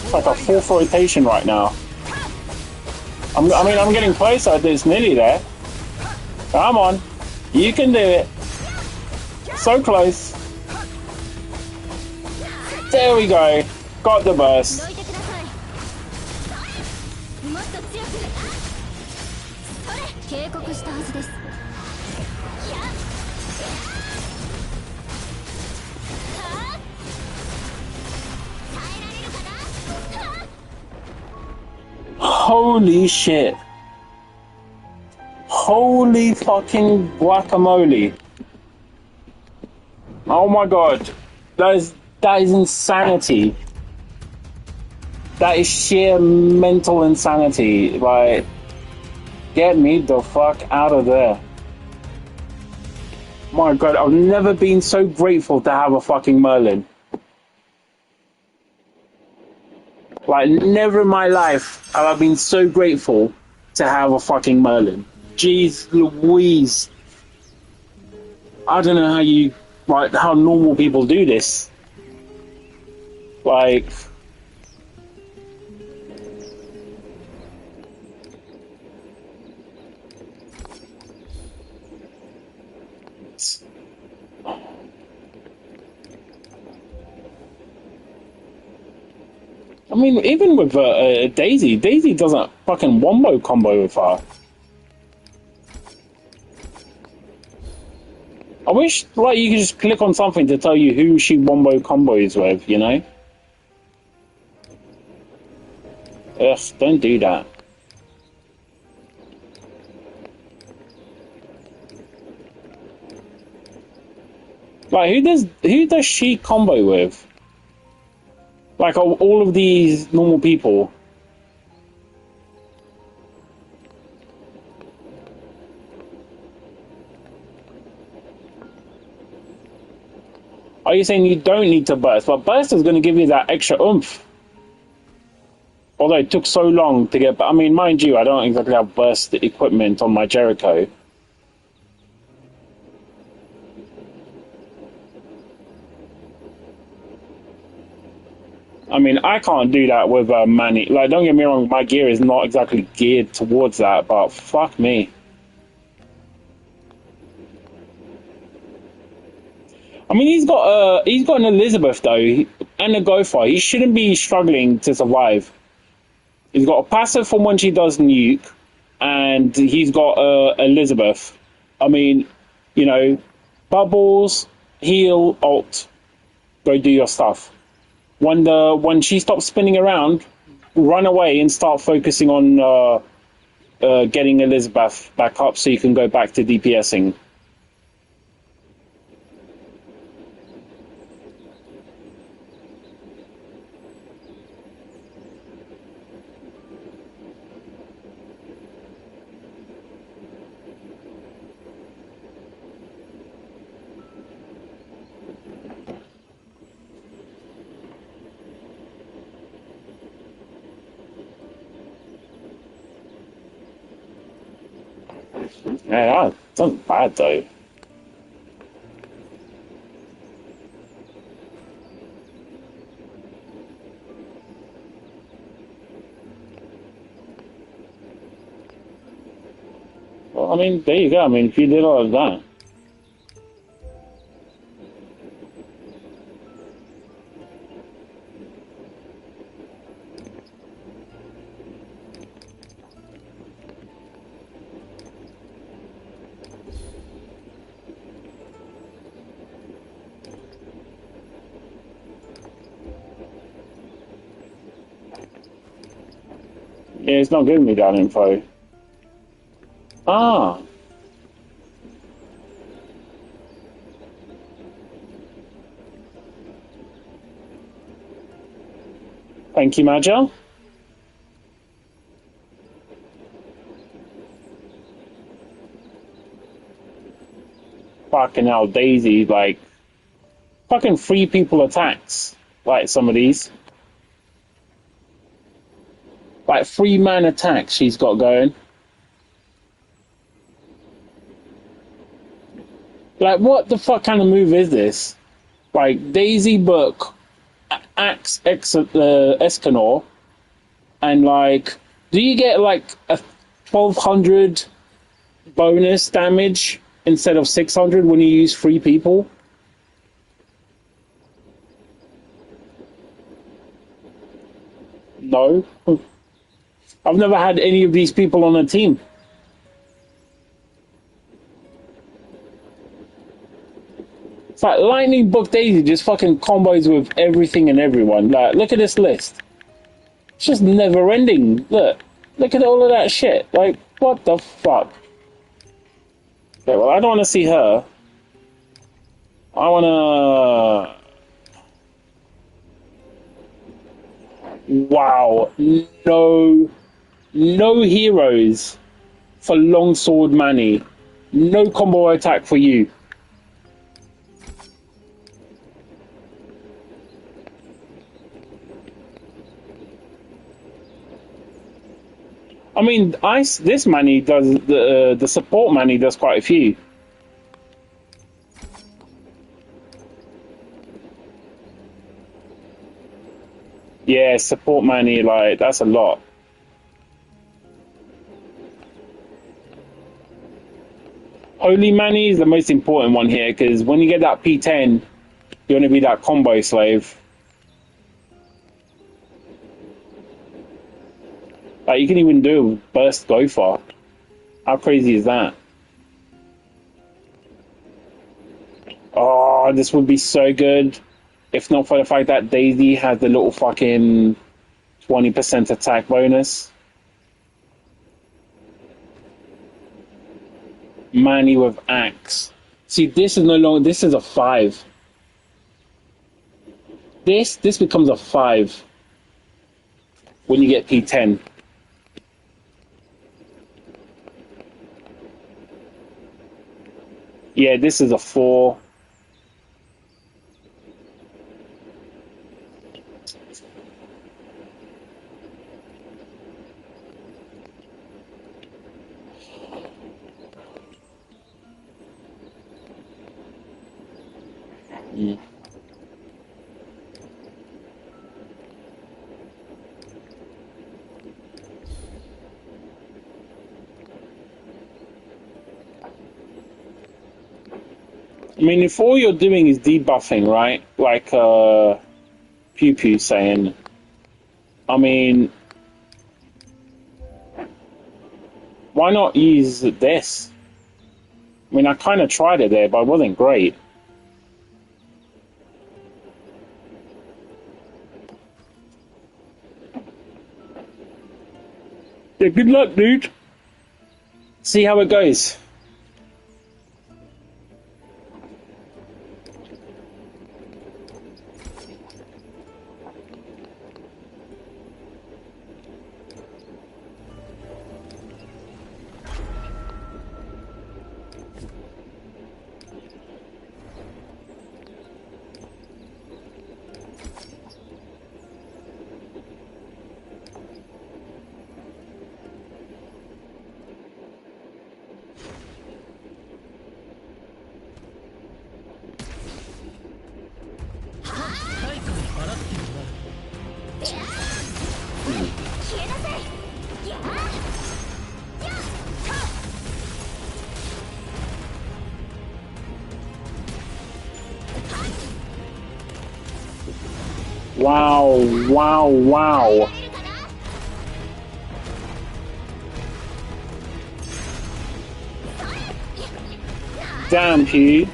It's like a fourth rotation right now. I mean, I'm getting closer. It's nearly there. Come on. You can do it. So close. There we go. Got the burst. Holy shit. Holy fucking guacamole. Oh my god. That is insanity. That is sheer mental insanity. Like, get me the fuck out of there. My god, I've never been so grateful to have a fucking Merlin. Like, never in my life have I been so grateful to have a fucking Merlin. Jeez Louise. I don't know how you, like, how normal people do this. Like... I mean, even with Daisy doesn't fucking wombo combo with her. I wish, like, you could just click on something to tell you who she wombo combos with, you know? Ugh, don't do that. Like, who does she combo with? Like, all of these normal people. Are you saying you don't need to burst? But burst is going to give you that extra oomph. Although it took so long to get, I mean, mind you, I don't exactly have burst equipment on my Jericho. I mean, I can't do that with Manny. Like, don't get me wrong, my gear is not exactly geared towards that, but fuck me. I mean, he's got an Elizabeth though, and a Gopher. He shouldn't be struggling to survive. He's got a passive from when she does nuke, and he's got Elizabeth. I mean, you know, bubbles, heal, alt, go do your stuff. When she stops spinning around, run away and start focusing on getting Elizabeth back up so you can go back to DPSing. Yeah, that's not bad though. Well, I mean, there you go. I mean, if you did all of that. Yeah, it's not giving me that info. Ah, thank you, Maja. Fucking hell, Daisy, like, fucking three people attacks. Like some of these. Like 3-man attacks she's got going. Like, what the fuck kind of move is this? Like, Daisy Book, Axe Escanor, and like, do you get like a 1200 bonus damage instead of 600 when you use 3 people? No. I've never had any of these people on a team. It's like Lightning Book Daisy just fucking combos with everything and everyone. Like, look at this list. It's just never ending. Look at all of that shit. Like, what the fuck? Okay, well, I don't want to see her. I want to. Wow. No heroes for Longsword Manny. No combo attack for you. I mean, this Manny does the support Manny does quite a few. Yeah, support Manny, like, that's a lot. Holy Manny is the most important one here because when you get that P10, you want to be that combo slave. Like, you can even do burst Gopher. How crazy is that? Oh, this would be so good if not for the fact that Daisy has the little fucking 20% attack bonus. Manny with axe. See, this is no longer. This is a 5. This becomes a 5 when you get P10. Yeah, this is a 4. Mm. I mean, if all you're doing is debuffing, right? Like Pew Pew saying, I mean, why not use this? I mean, I kind of tried it there, but it wasn't great. Yeah, good luck, dude. See how it goes. Wow, wow, wow. Damn, Hugh.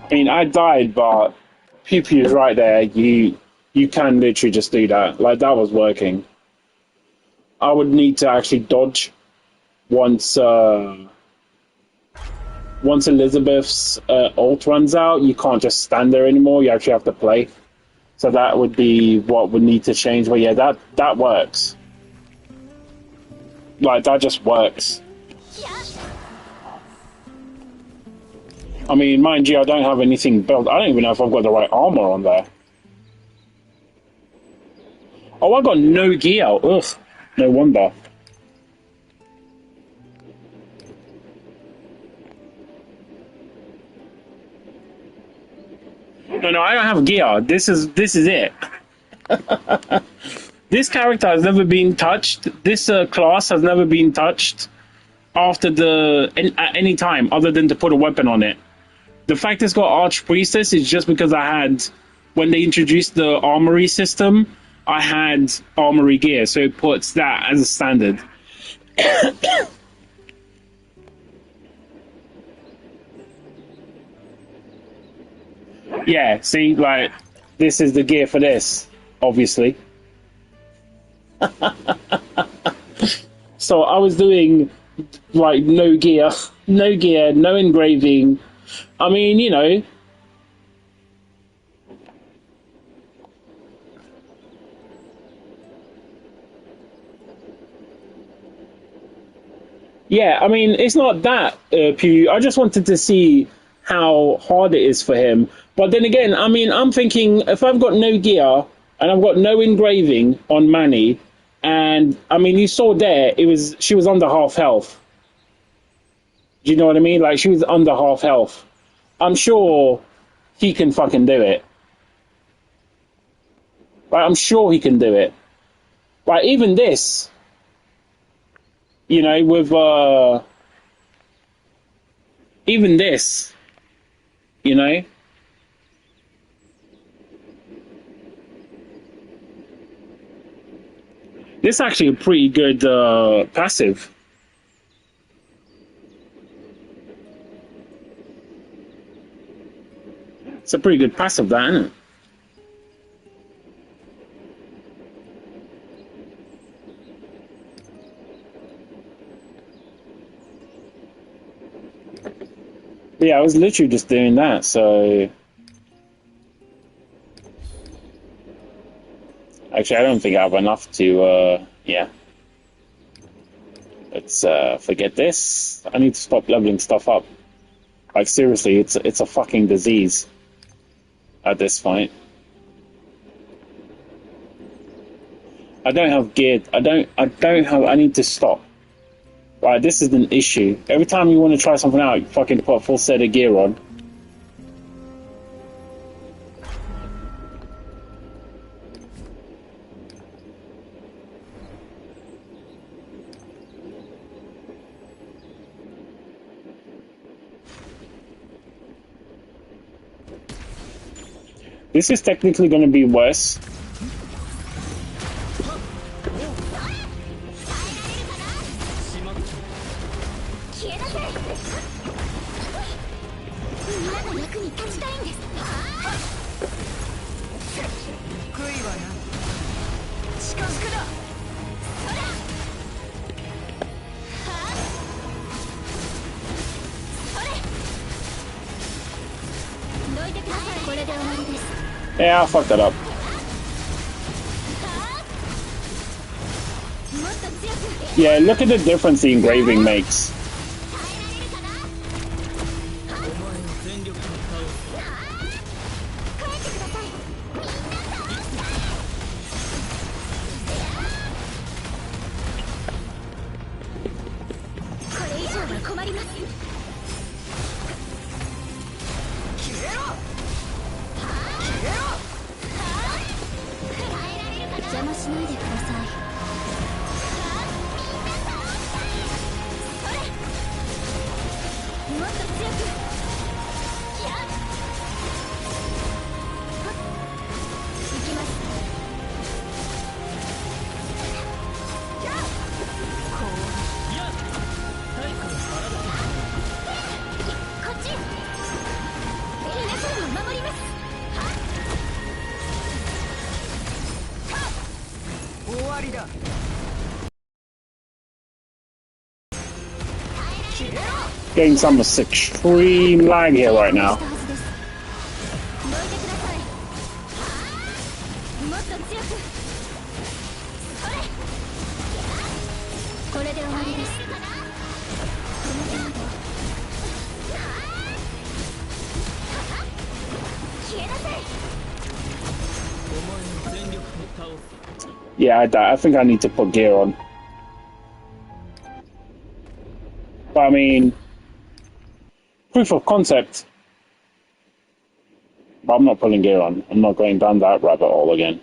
I mean, I died, but Pew Pew is right there. You can literally just do that. Like, that was working. I would need to actually dodge once Elizabeth's ult runs out. You can't just stand there anymore. You actually have to play. So that would be what would need to change. But yeah, that works. Like, that just works. I mean, mind you, I don't have anything built. I don't even know if I've got the right armor on there. Oh, I got no gear. Ugh, no wonder. No, I don't have gear. This is it. This character has never been touched. This class has never been touched at any time other than to put a weapon on it. The fact it's got Archpriestess is just because when they introduced the armory system, I had armory gear, so it puts that as a standard. Yeah, see, like, this is the gear for this, obviously. So I was doing, like, no gear, no engraving. I mean, you know, yeah, I mean, it's not that, Pew. I just wanted to see how hard it is for him. But then again, I mean, I'm thinking if I've got no gear and I've got no engraving on Manny, and I mean, you saw there, she was under half health. Do you know what I mean? Like, she was under half health. I'm sure he can fucking do it. Like, I'm sure he can do it. Like, even this, you know, with even this, you know. This is actually a pretty good passive. It's a pretty good passive, that, isn't it? Yeah, I was literally just doing that, so... Actually, I don't think I have enough to, yeah. Let's forget this. I need to stop leveling stuff up. Like, seriously, it's a fucking disease at this point. I don't have gear. I don't have... I need to stop. Right, this is an issue. Every time you want to try something out, you fucking put a full set of gear on. This is technically going to be worse. Yeah, I fucked that up. Yeah, look at the difference the engraving makes. Getting some extreme lag here right now. Yeah, I think I need to put gear on. But I mean, proof of concept. But I'm not putting gear on. I'm not going down that rabbit hole again.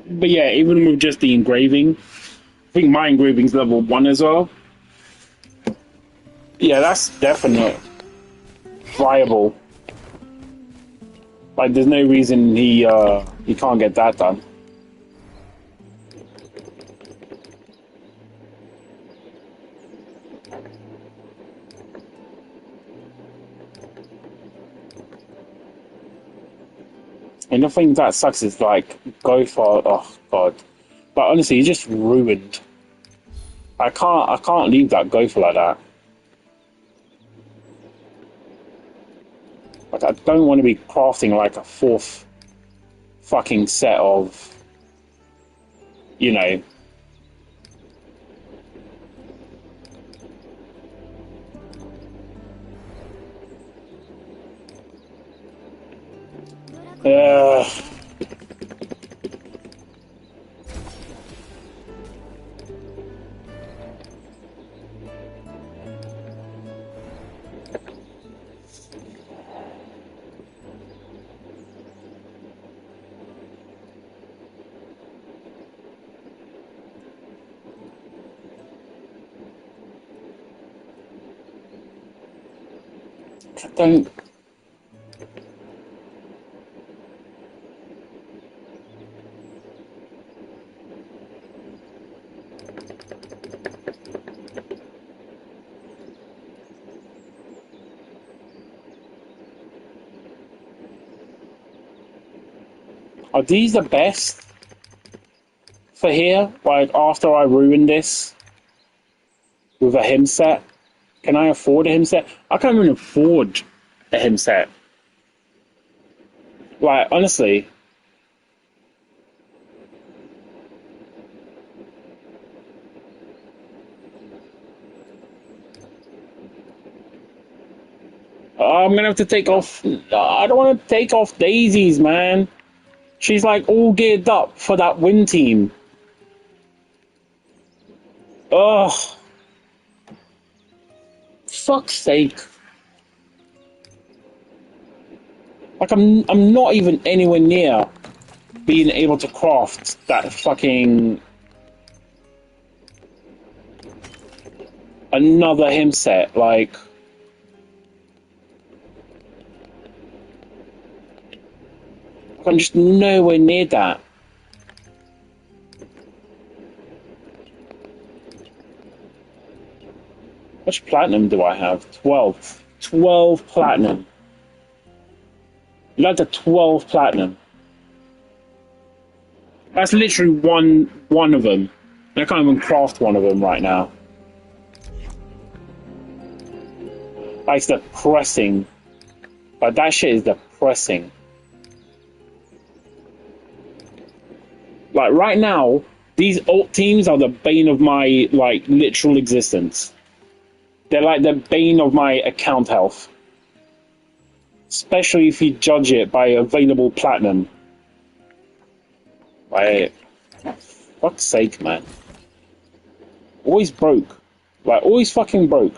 But yeah, even with just the engraving, I think my engraving's level 1 as well. Yeah, that's definitely viable. Like, there's no reason he can't get that done. And the thing that sucks is like go for oh god. But honestly, you just ruined. I can't leave that go for like that. Like I don't want to be crafting like a fourth fucking set of you know. Uh, I don't. Are these the best for here? Like after I ruin this with a him set, can I afford a him set? I can't even afford a him set. Like honestly, I'm gonna have to take off. I don't want to take off Daisies, man. She's like all geared up for that win team. Ugh, fuck's sake. Like I'm not even anywhere near being able to craft that fucking another him set. Like I'm just nowhere near that. How much platinum do I have? 12. 12 platinum. You like the 12 platinum. That's literally one of them. I can't even craft one of them right now. Like, it's depressing. Like, that shit is depressing. Like, right now, these alt teams are the bane of my, like, literal existence. They're like the bane of my account health. Especially if you judge it by available platinum. Like, fuck's sake, man. Always broke. Like, always fucking broke.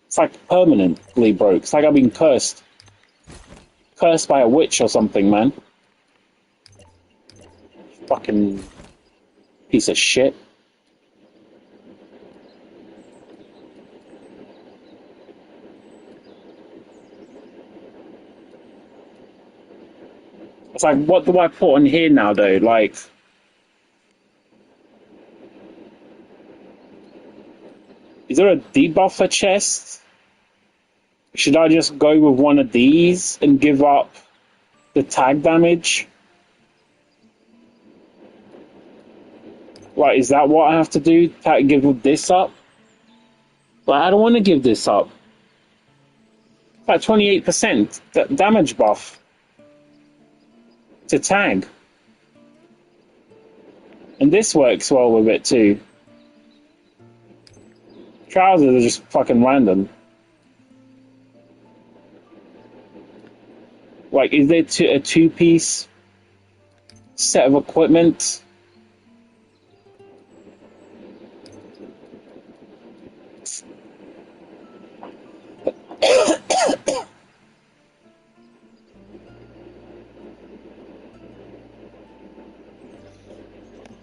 It's like permanently broke. It's like I've been cursed. Cursed by a witch or something, man. Fucking piece of shit. It's like, what do I put on here now, though? Like, is there a debuffer chest? Should I just go with one of these and give up the tag damage? Like, is that what I have to do? Give this up? Like, I don't want to give this up. It's like 28% damage buff to tag. And this works well with it too. Trousers are just fucking random. Like, is there a two-piece set of equipment?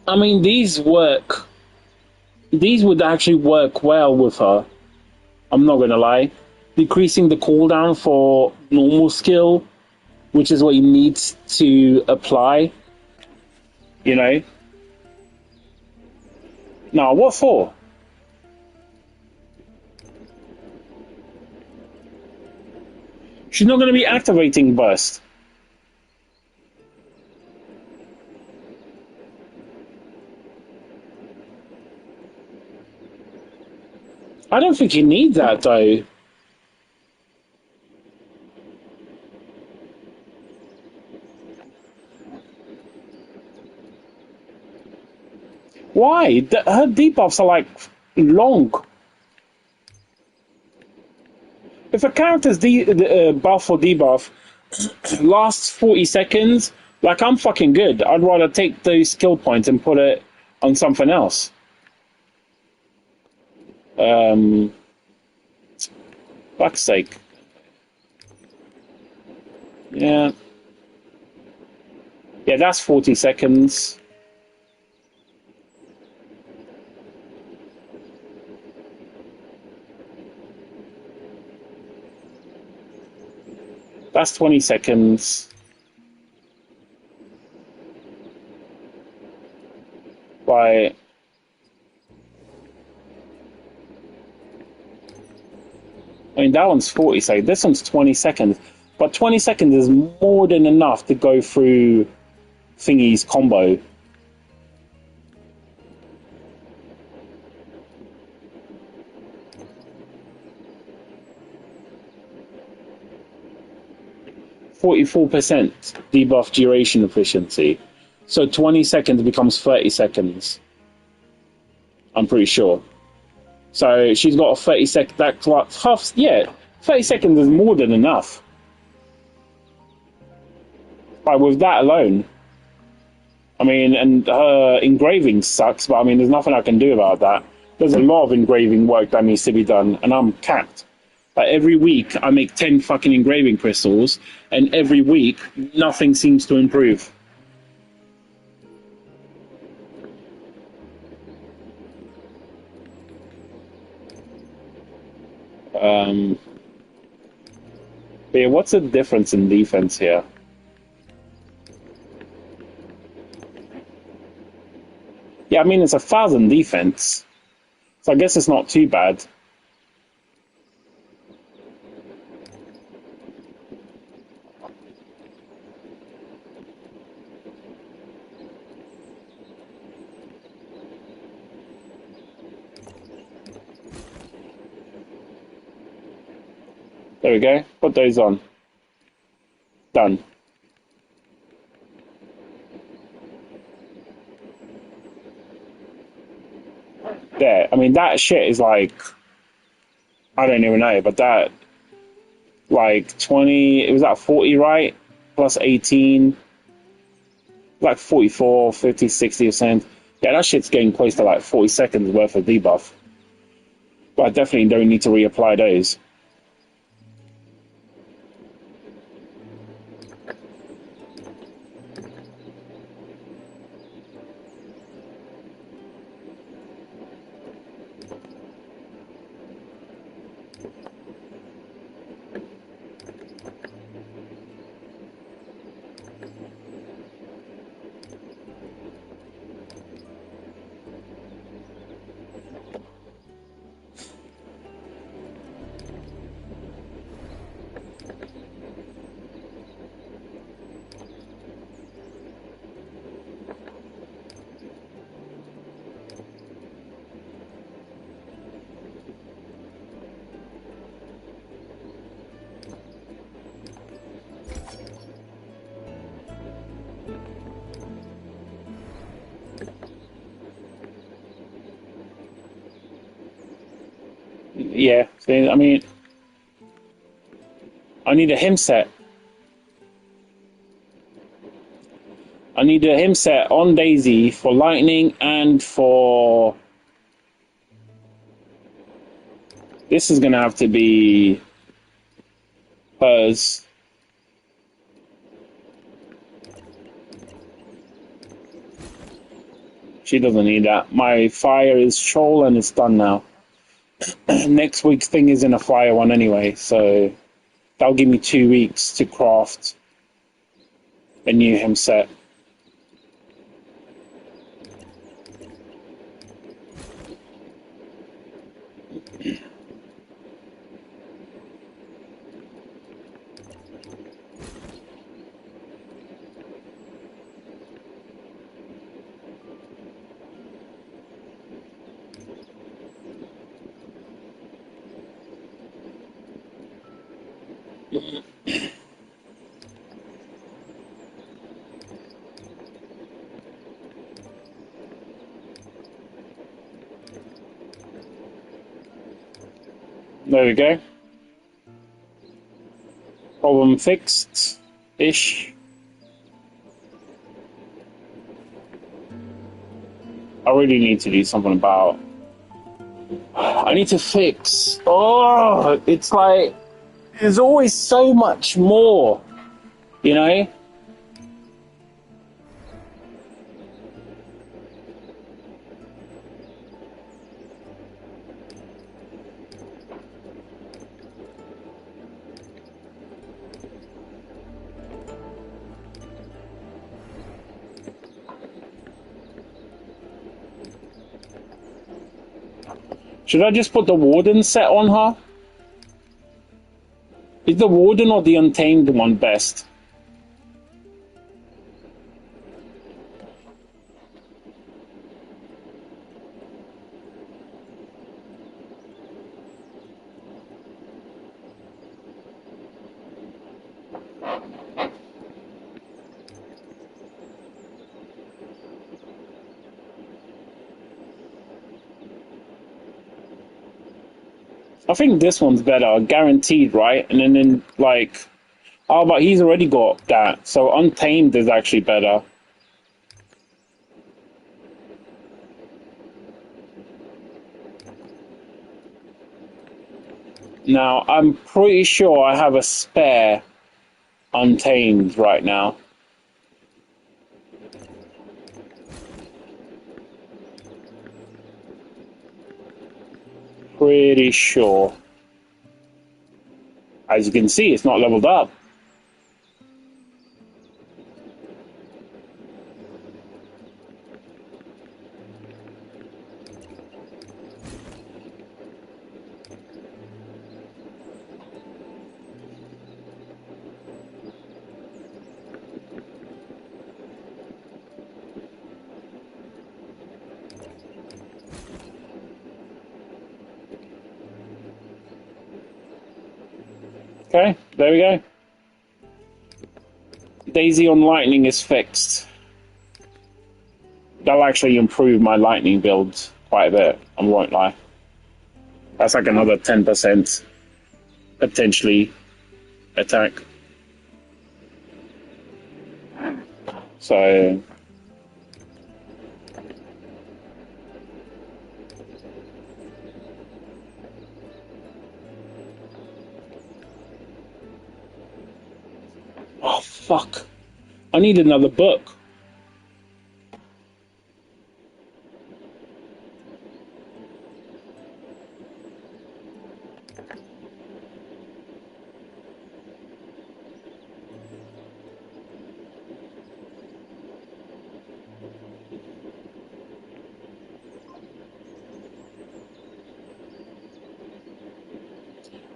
I mean, these work. These would actually work well with her. I'm not gonna lie. Decreasing the cooldown for normal skill, which is what you need to apply. You know? Now, what for? She's not gonna be activating burst. I don't think you need that though. Why? Her debuffs are like long. If a character's buff or debuff lasts 40 seconds, like I'm fucking good. I'd rather take those skill points and put it on something else. Fuck's sake. Yeah. Yeah, that's 40 seconds. That's 20 seconds. Right. I mean, that one's 40 seconds. This one's 20 seconds. But 20 seconds is more than enough to go through Thingy's combo. %44% debuff duration efficiency. So 20 seconds becomes 30 seconds. I'm pretty sure. So she's got a 30 second. That's like half. Yeah, 30 seconds is more than enough. Like with that alone. I mean, and her engraving sucks, but I mean, there's nothing I can do about that. There's a lot of engraving work that needs to be done, and I'm capped. Like every week, I make 10 fucking engraving crystals, and every week, nothing seems to improve. But yeah, what's the difference in defense here? Yeah, I mean, it's 1,000 defense, so I guess it's not too bad. There we go. Put those on. Done. There. I mean, that shit is like, I don't even know, but that, like 20, it was at 40, right? Plus 18, like 44, 50, 60%. Yeah, that shit's getting close to like 40 seconds worth of debuff. But I definitely don't need to reapply those. Yeah, I mean, I need a him set. I need a him set on Daisy for lightning and for... This is going to have to be hers. She doesn't need that. My fire is Shoal and it's done now. Next week's thing isn't a fire one anyway, so that'll give me 2 weeks to craft a new him set. There we go. Problem fixed-ish. I really need to do something about... I need to fix... Oh, it's like... There's always so much more, you know? Should I just put the Warden set on her? Is the Warden or the Untamed one best? I think this one's better, guaranteed, right? And then like, oh, but he's already got that, so Untamed is actually better. Now, I'm pretty sure I have a spare Untamed right now. Pretty sure. As you can see, it's not leveled up. Okay, there we go. Daisy on lightning is fixed. That'll actually improve my lightning build quite a bit, I won't lie. That's like another 10% potentially attack. So oh fuck. I need another book.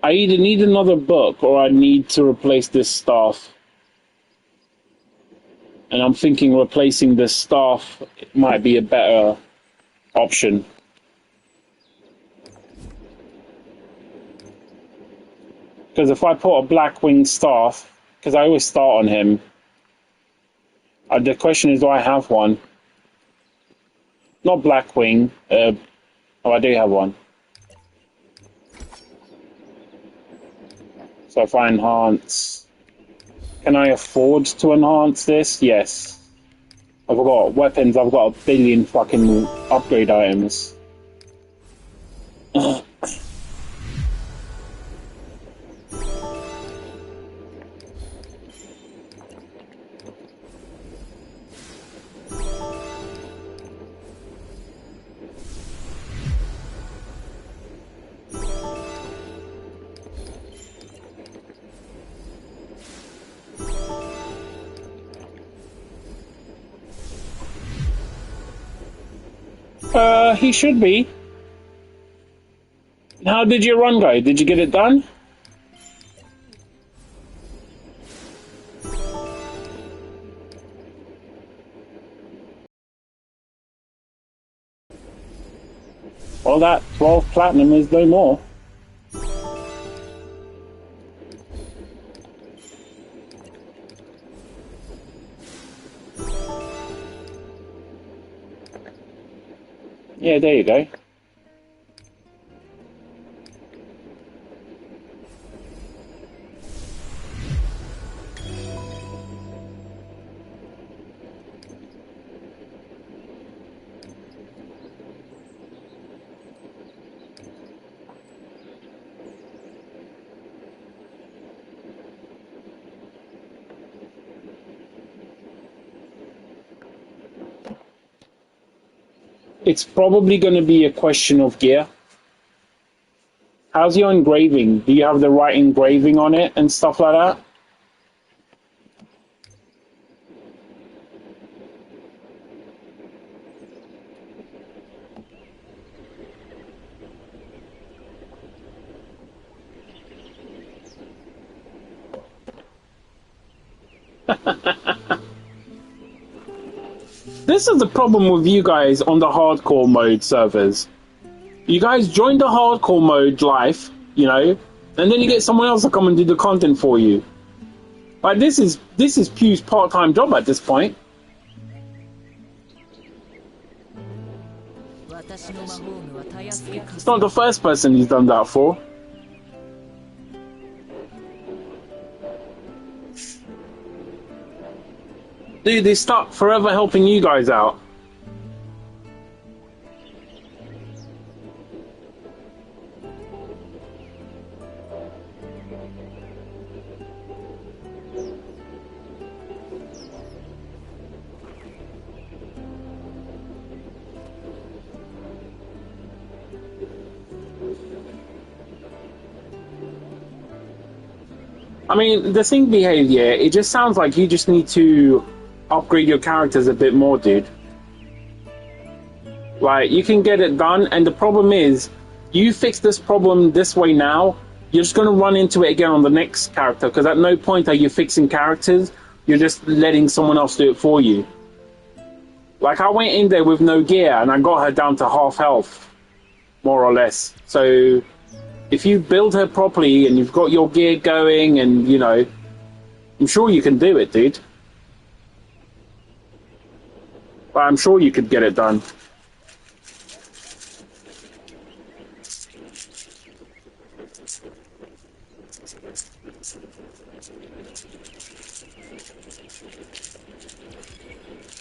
I either need another book or I need to replace this staff. And I'm thinking replacing this staff might be a better option. Because if I put a Blackwing staff, because I always start on him, the question is, do I have one? Not Blackwing. Oh, I do have one. So if I enhance... Can I afford to enhance this? Yes. I've got weapons, I've got a billion fucking upgrade items. He should be. How did your run go? Did you get it done? Well, that 12 platinum is no more. Yeah, there you go. It's probably going to be a question of gear. How's your engraving? Do you have the right engraving on it and stuff like that? This is the problem with you guys on the hardcore mode servers. You guys join the hardcore mode live, you know, and then you get someone else to come and do the content for you. Like this is Pew's part-time job at this point. It's not the first person he's done that for. Dude, they start forever helping you guys out. I mean, the thing behavior, it just sounds like you just need to upgrade your characters a bit more, dude. Like, you can get it done, and the problem is, you fix this problem this way now, you're just going to run into it again on the next character, because at no point are you fixing characters, you're just letting someone else do it for you. Like, I went in there with no gear, and I got her down to half health, more or less. So if you build her properly and you've got your gear going and, you know, I'm sure you can do it, dude. But I'm sure you could get it done.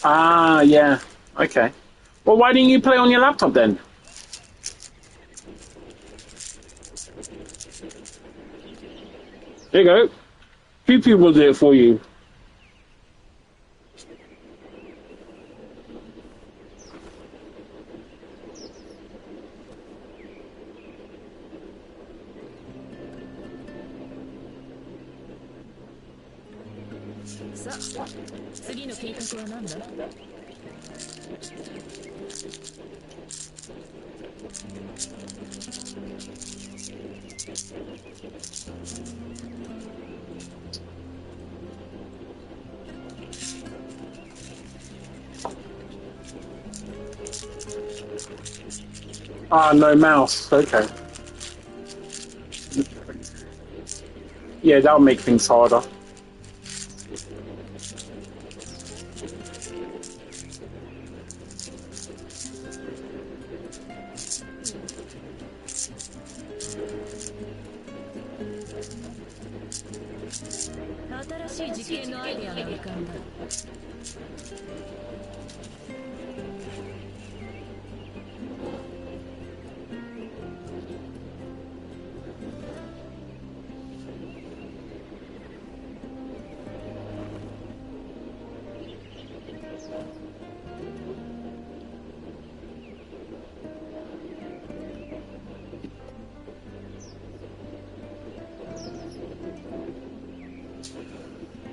Ah, yeah. Okay. Well, why didn't you play on your laptop then? There you go. Pew Pew will do it for you. Ah, no mouse. Okay. Yeah, that'll make things harder.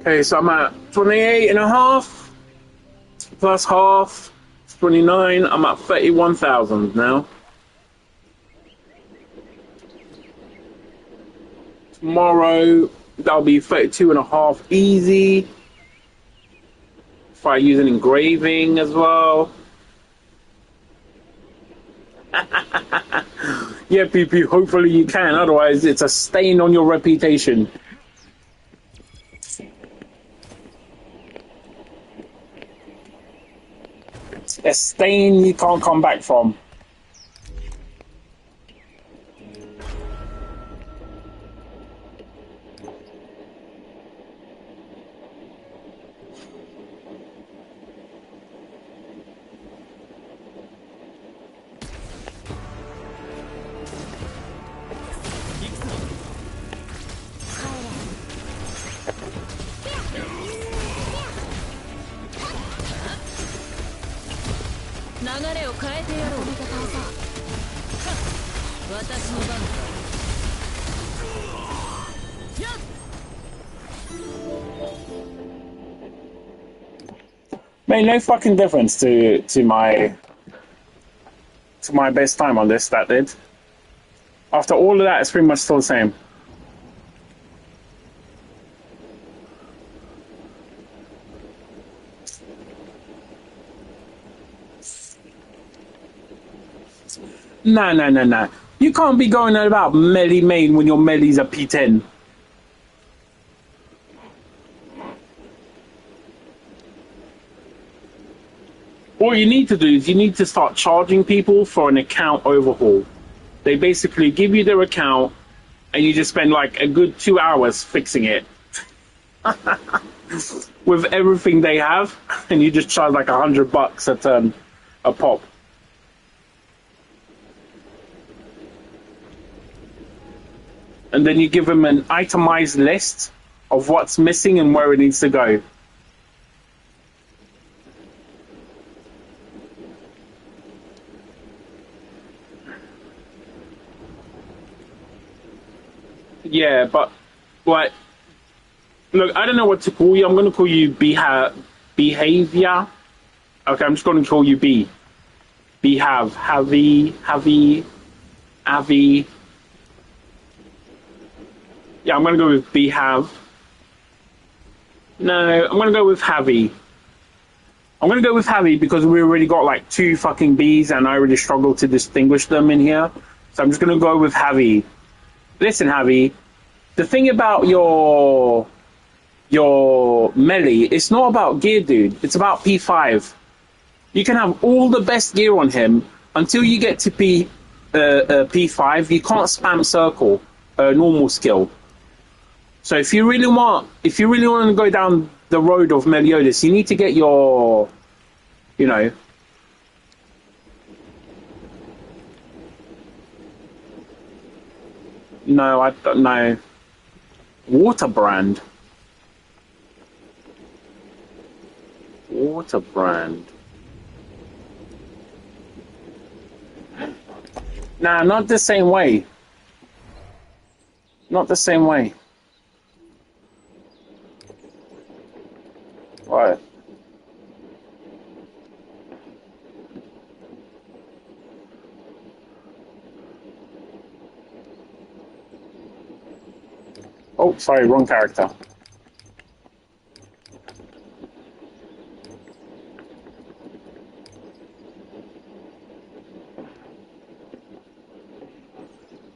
Okay, so I'm at 28 and a half, plus half, 29. I'm at 31,000 now. Tomorrow, that'll be 32 and a half easy. If I use an engraving as well. Yeah, PP, hopefully you can. Otherwise, it's a stain on your reputation. A stain you can't come back from. 流れを変えてやろう。私の番か。やっ Made no fucking difference to my best time on this. That did. After all of that, it's pretty much still the same. Nah. You can't be going on about melee main when your melee's a P10. What you need to do is you need to start charging people for an account overhaul. They basically give you their account and you just spend like a good 2 hours fixing it. With everything they have, and you just charge like $100 a turn, a pop. And then you give them an itemized list of what's missing and where it needs to go. Yeah, but like, look, I don't know what to call you. I'm going to call you behavior. Okay, I'm just going to call you B. Avi. Yeah, I'm going to go with behave. No, I'm going to go with Javi. I'm going to go with Javi because we already got like 2 fucking Bs and I really struggle to distinguish them in here. So I'm just going to go with Javi. Listen, Javi, the thing about your melee, it's not about gear, dude. It's about P5. You can have all the best gear on him until you get to P5. You can't spam circle, normal skill. So if you really want to go down the road of Meliodas, you need to get your, you know. No, I don't know. Water brand. Nah, not the same way. Not the same way. What? Oh, sorry, wrong character.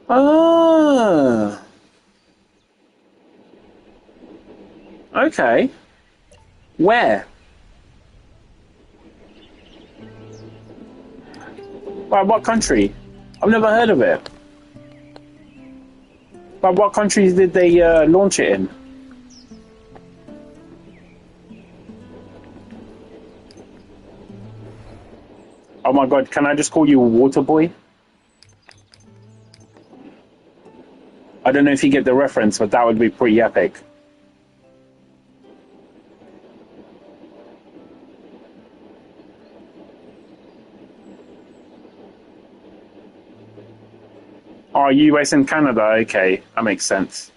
Ah. Okay. Where? By what country? I've never heard of it. But what countries did they launch it in? Oh my god, can I just call you Water Boy? I don't know if you get the reference, but that would be pretty epic. Oh, US and Canada, okay, that makes sense.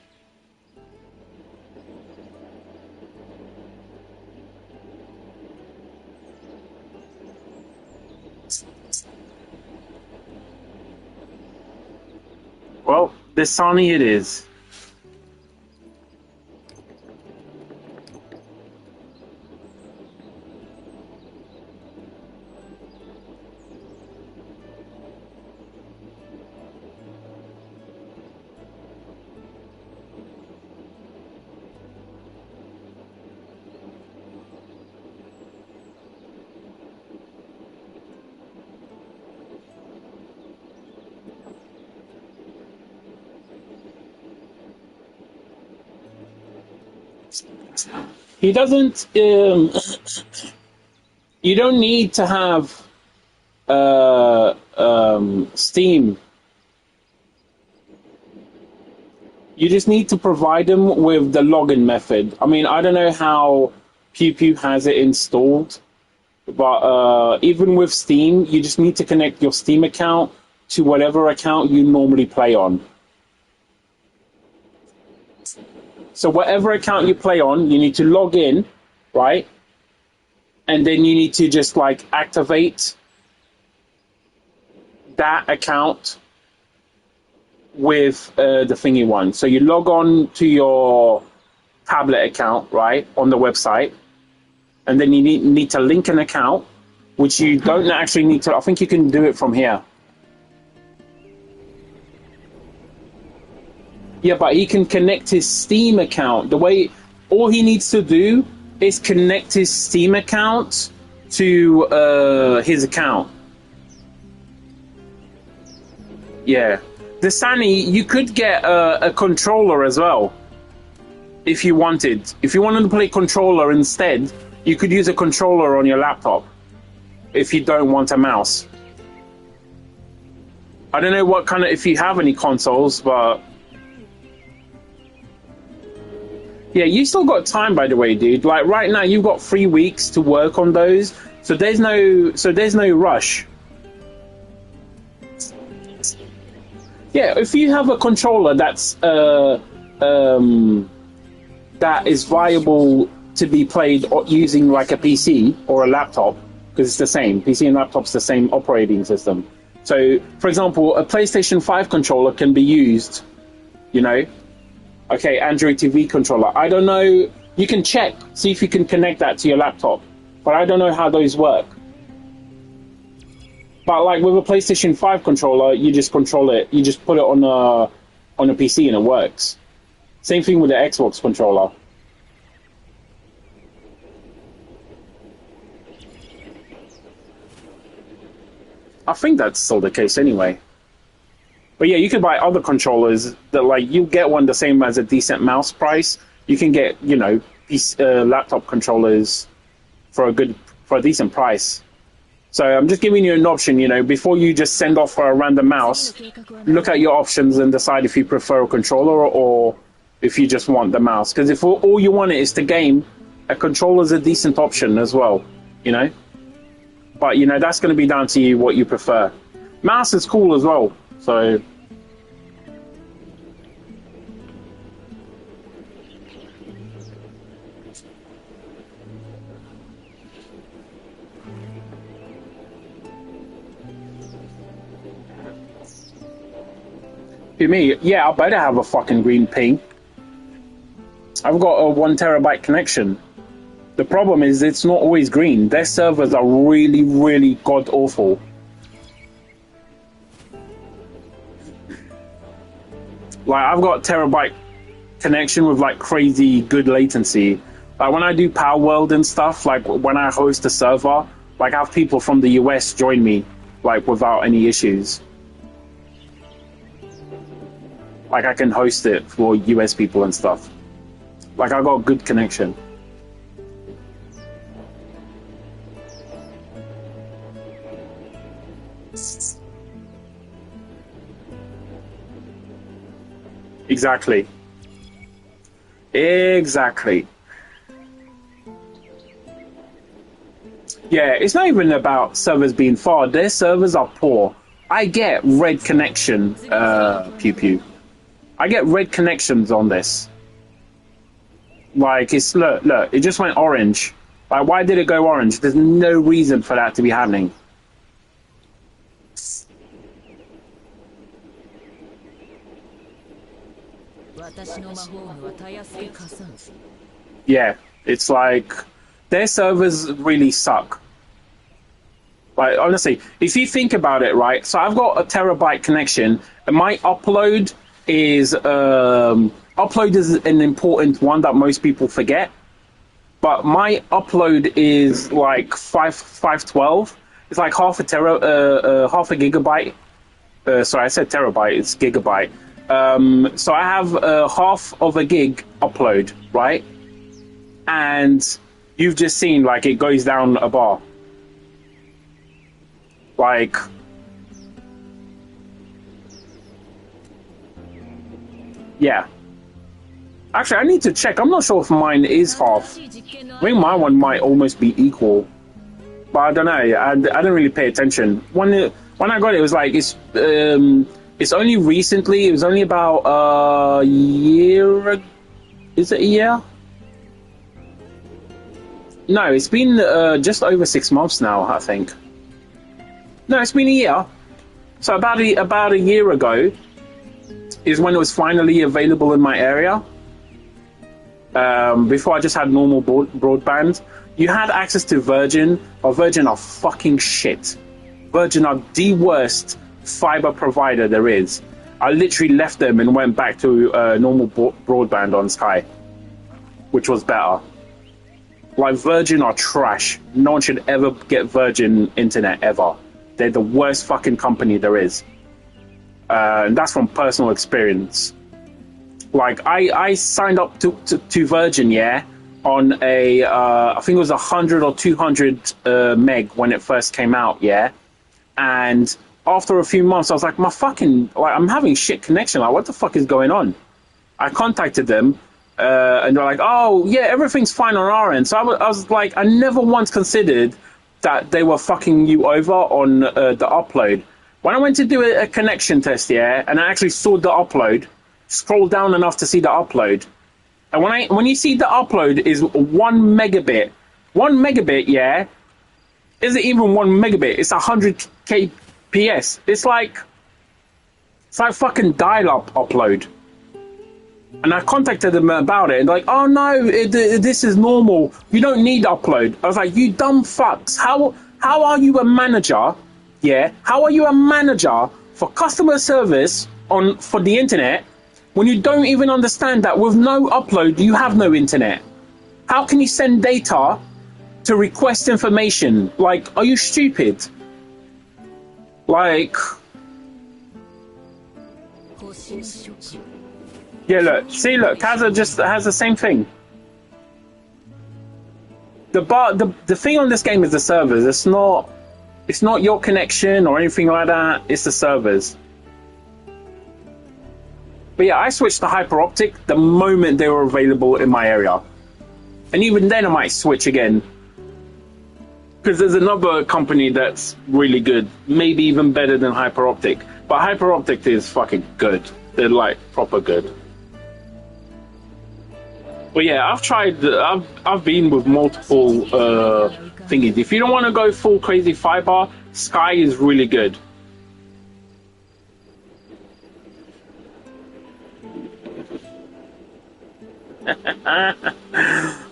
Well, Dasani it is. He doesn't. You don't need to have Steam. You just need to provide them with the login method. I mean, I don't know how Pew Pew has it installed, But even with Steam, you just need to connect your Steam account to whatever account you normally play on. So whatever account you play on, you need to log in, right? And then you need to just like activate that account with the thingy one. So you log on to your tablet account, right, on the website, and then you need to link an account, which you don't actually need to. I think you can do it from here. Yeah, but he can connect his Steam account. The way, all he needs to do is connect his Steam account to his account. Yeah. The Sunny, you could get a controller as well, if you wanted. If you wanted to play controller instead, you could use a controller on your laptop, if you don't want a mouse. I don't know what kind of, if you have any consoles, but... Yeah, you still got time, by the way, dude. Like, right now, you've got 3 weeks to work on those, so there's no rush. Yeah, if you have a controller that's that is viable to be played using like a PC or a laptop, because it's the same. PC and laptop's the same operating system. So, for example, a PlayStation 5 controller can be used, you know. Okay, Android TV controller. I don't know. You can check, see if you can connect that to your laptop, but I don't know how those work. But like with a PlayStation 5 controller, you just control it. You just put it on a PC and it works. Same thing with the Xbox controller. I think that's still the case anyway. But yeah, you could buy other controllers that like you get one the same as a decent mouse price. You can get, you know, laptop controllers for a decent price. So I'm just giving you an option, you know, before you just send off for a random mouse, look at your options and decide if you prefer a controller or if you just want the mouse. Because if all you want is to game, a controller is a decent option as well, you know. But, you know, that's going to be down to you what you prefer. Mouse is cool as well, so... Me, yeah, I better have a fucking green ping. I've got a 1 terabyte connection. The problem is it's not always green. Their servers are really, really god awful. Like, I've got terabyte connection with like crazy good latency. Like when I do Power World and stuff, like when I host a server, like I have people from the US join me, like without any issues. Like I can host it for US people and stuff. Like I got a good connection. Exactly. Exactly. Yeah, it's not even about servers being far. Their servers are poor. I get red connection, pew pew. I get red connections on this. Like, it's, look, it just went orange. Like, why did it go orange? There's no reason for that to be happening. Yeah, it's like, their servers really suck. Like, honestly, if you think about it, right, so I've got a terabyte connection, and my upload is an important one that most people forget, but my upload is like 512. It's like half a gigabyte. Sorry, I said terabyte. It's gigabyte. So I have half of a gig upload, right? And you've just seen like it goes down a bar. Like. Yeah. Actually, I need to check. I'm not sure if mine is half. I think my one might almost be equal. but I don't know. I didn't really pay attention. When I got it, it was like it's only recently. It was only about a year. Is it a year? No, it's been just over 6 months now, I think. No, it's been a year. So about a year ago is when it was finally available in my area. Before I just had normal broadband. You had access to Virgin, or Virgin are fucking shit. Virgin are the worst fiber provider there is. I literally left them and went back to normal broadband on Sky, which was better. Like, Virgin are trash. No one should ever get Virgin internet ever. They're the worst fucking company there is. And that's from personal experience. Like, I signed up to Virgin, yeah, on a, I think it was 100 or 200 meg when it first came out, yeah. And after a few months, I was like, I'm having shit connection. Like, what the fuck is going on? I contacted them, and they're like, oh, yeah, everything's fine on our end. So I was like, I never once considered that they were fucking you over on the upload. When I went to do a connection test, yeah, and I actually saw the upload, scroll down enough to see the upload. And when you see the upload is 1 megabit. 1 megabit, yeah, isn't even 1 megabit. It's 100 kps. It's like fucking dial-up upload. And I contacted them about it, and they're like, oh no, this is normal. You don't need upload. I was like, you dumb fucks. How are you a manager? Yeah, how are you a manager for customer service for the internet when you don't even understand that with no upload, you have no internet? How can you send data to request information? Like, are you stupid? Like, yeah, look, Kaza just has the same thing. The thing on this game is the servers. It's not your connection or anything like that. It's the servers. But yeah, I switched to hyper optic the moment they were available in my area, and even then I might switch again because there's another company that's really good, maybe even better than hyper optic. But hyper optic is fucking good. They're like proper good. But yeah, I've been with multiple thingies. If you don't want to go full crazy fiber, Sky is really good.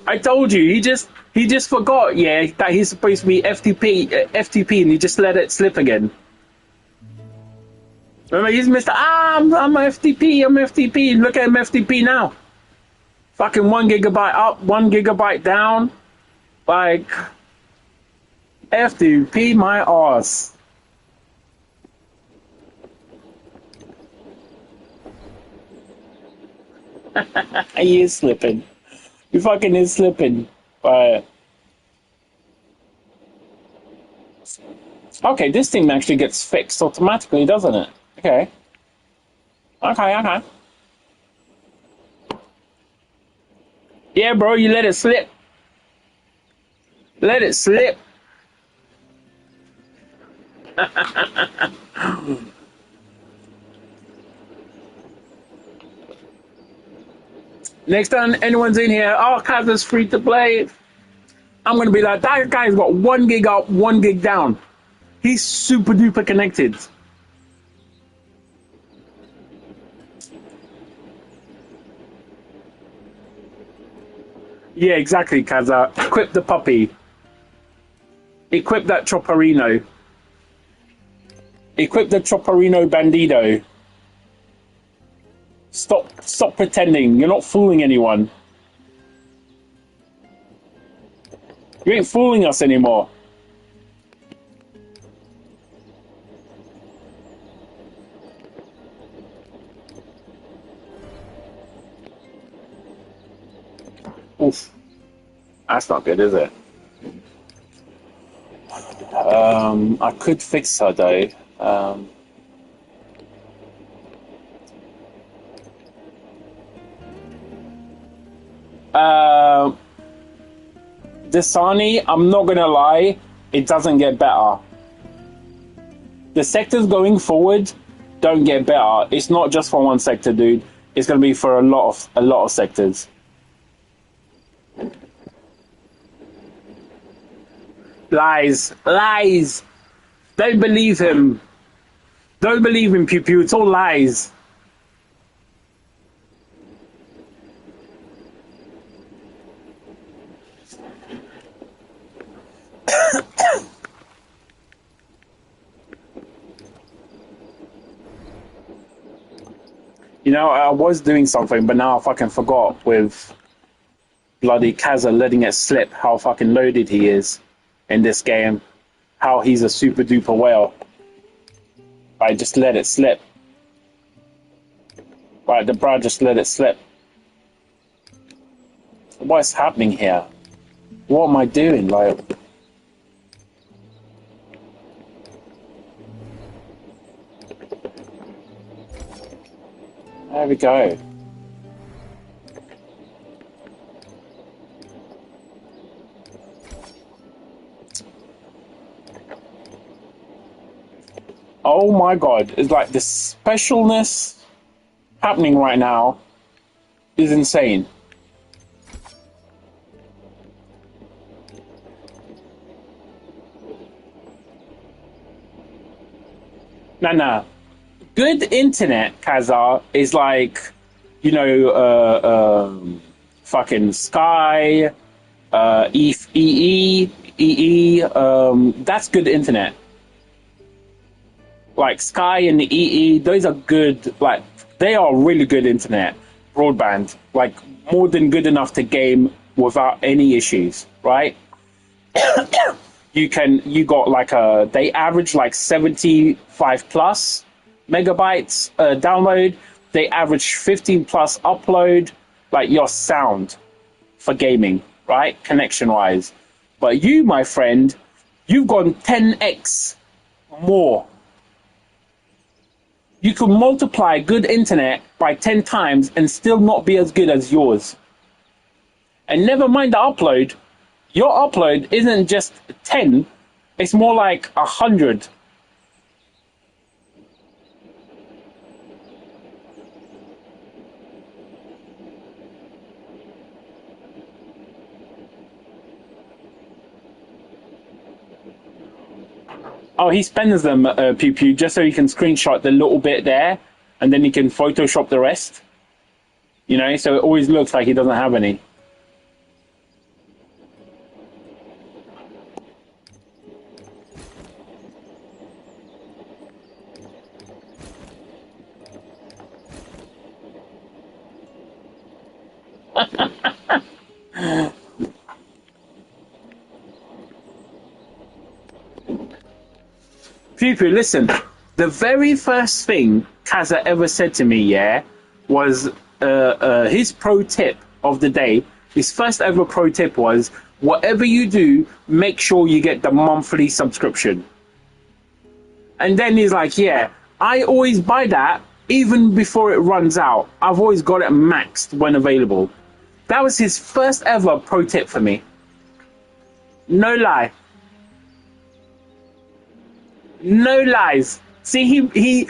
I told you, he just forgot, yeah, that he's supposed to be FTP, and he just let it slip again. Remember, he's Mr. I'm FTP, look at him FTP now. Fucking 1 gigabyte up, 1 gigabyte down. Like, FTP my arse. He is slipping. He fucking is slipping. Okay, this thing actually gets fixed automatically, doesn't it? Okay. Okay. Yeah, bro, you let it slip. Let it slip. Next time anyone's in here, oh, Kaza's free to play, I'm going to be like, that guy's got 1 gig up, 1 gig down. He's super duper connected. Yeah, exactly, Kaza. Equip the puppy. Equip that Chopperino. Equip the Chopperino Bandido. Stop pretending. You're not fooling anyone. You ain't fooling us anymore. Oof. That's not good, is it? I could fix her though. Dasani, I'm not gonna lie, It doesn't get better. The sectors going forward don't get better. It's not just for one sector, dude. It's gonna be for a lot of sectors. Lies, lies. Don't believe him. Don't believe him, Pew Pew. It's all lies. You know, I was doing something, but now I fucking forgot with bloody Kaza letting it slip how fucking loaded he is in this game. How he's a super duper whale. I just let it slip. Right, the bro just let it slip. What's happening here? What am I doing? Like, there we go. Oh my god, it's like the specialness happening right now is insane. Nah. Good internet, Kazar, is like, you know, fucking Sky, EE, that's good internet. Like Sky and the EE, those are good, like, they are really good internet, broadband, like more than good enough to game without any issues, right? You got like they average like 75 plus megabytes download, they average 15 plus upload, like your sound for gaming, right? Connection wise. But you, my friend, you've gone 10x more. You can multiply good internet by 10 times and still not be as good as yours. And never mind the upload. Your upload isn't just 10, it's more like 100. Oh, he spends them, Pew Pew, just so he can screenshot the little bit there, and then he can Photoshop the rest. You know, so it always looks like he doesn't have any. Pew Pew, listen. The very first thing Kaza ever said to me, yeah, was his pro tip of the day. His first ever pro tip was, whatever you do, make sure you get the monthly subscription. And then he's like, yeah, I always buy that even before it runs out. I've always got it maxed when available. That was his first ever pro tip for me. No lie. No lies. See, he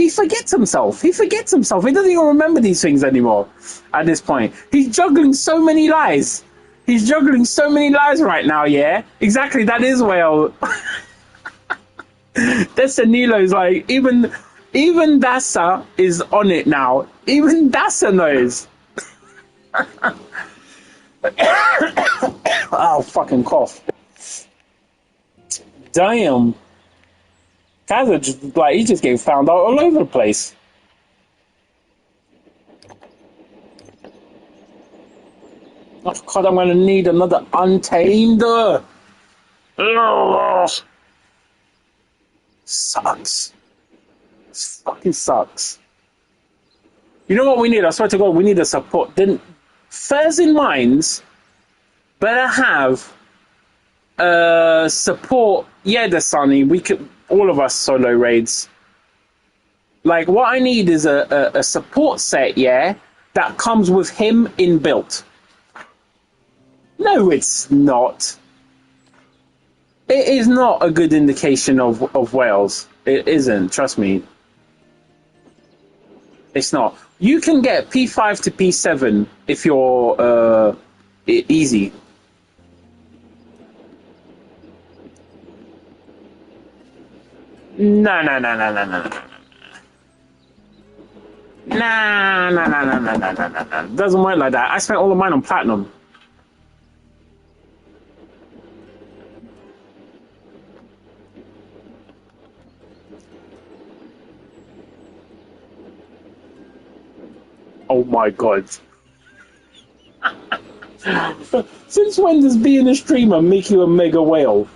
forgets himself. He forgets himself. He doesn't even remember these things anymore at this point. He's juggling so many lies. He's juggling so many lies right now, yeah? Exactly, that is well. That's Danilo's like, even Dasa is on it now. Even Dasa knows. Oh, fucking cough. Damn. Kaza just, like, he just getting found out all over the place. Oh, God, I'm going to need another Untamed. Sucks. This fucking sucks. You know what we need? I swear to God, we need a support. Then, Fairs in Minds better have support. Yeah, the Sunny. We could... all of us solo raids. Like, what I need is a support set, yeah, that comes with him inbuilt. No, it's not. It is not a good indication of Wales. It isn't. Trust me. It's not. You can get P5 to P7 if you're easy. No, no, no, no, no, no, no. Nah, nah, nah, nah, nah, nah, nah, nah, nah. Doesn't work like that. I spent all of mine on platinum. Oh my god. Since when does being a streamer make you a mega whale?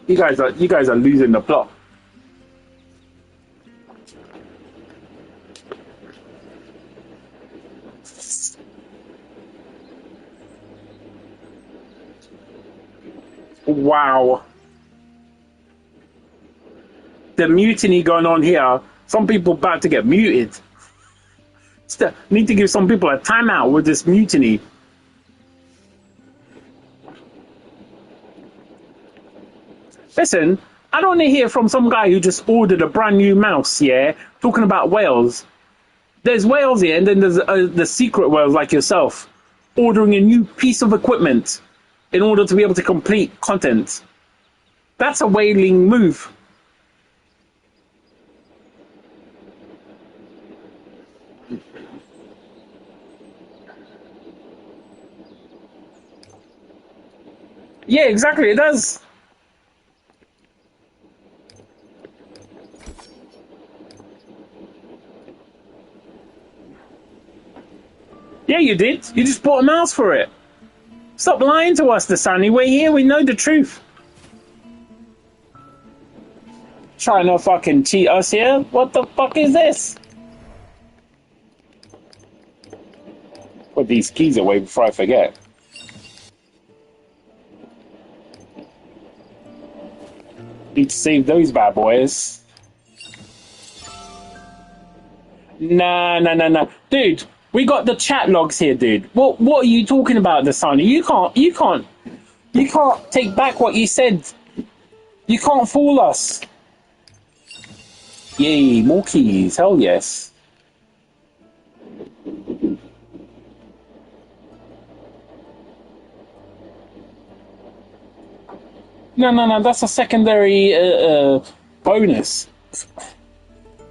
You guys are losing the plot. Wow. The mutiny going on here. Some people about to get muted. Need to give some people a timeout with this mutiny. Listen, I don't want to hear from some guy who just ordered a brand new mouse, yeah, talking about whales. There's whales here, and then there's the secret whales like yourself, ordering a new piece of equipment in order to be able to complete content. That's a whaling move. Yeah, exactly, it does. Yeah, you did. You just bought a mouse for it. Stop lying to us, Dasani. We're here, we know the truth. Trying to fucking cheat us here? What the fuck is this? Put these keys away before I forget. Need to save those bad boys. Nah, nah, nah, nah. Dude, we got the chat logs here, dude. What are you talking about, Dasani? You can't take back what you said. You can't fool us. Yay, more keys. Hell yes. No, no, no. That's a secondary bonus.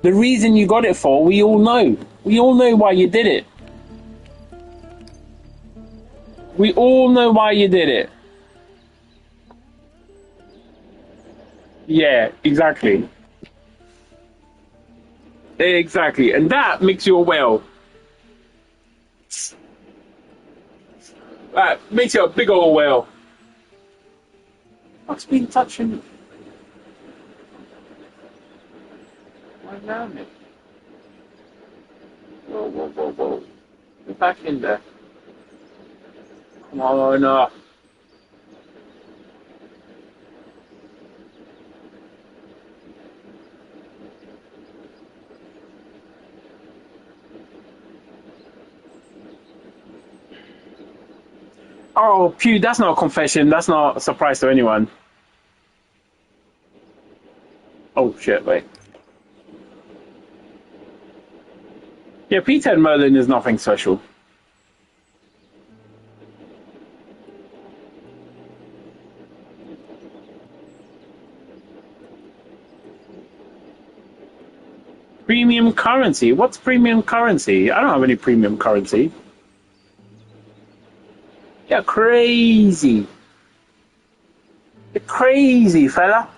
The reason you got it for, we all know. We all know why you did it. We all know why you did it. Yeah, exactly. Exactly. And that makes you a whale. That makes you a big old whale. What's been touching? Why around it? Whoa, whoa, whoa, whoa. Get back in there. Come on. Oh, Pew, that's not a confession. That's not a surprise to anyone. Oh, shit, wait. Yeah, P10 Merlin is nothing special. Premium currency? What's premium currency? I don't have any premium currency. Yeah, crazy. You're crazy, fella.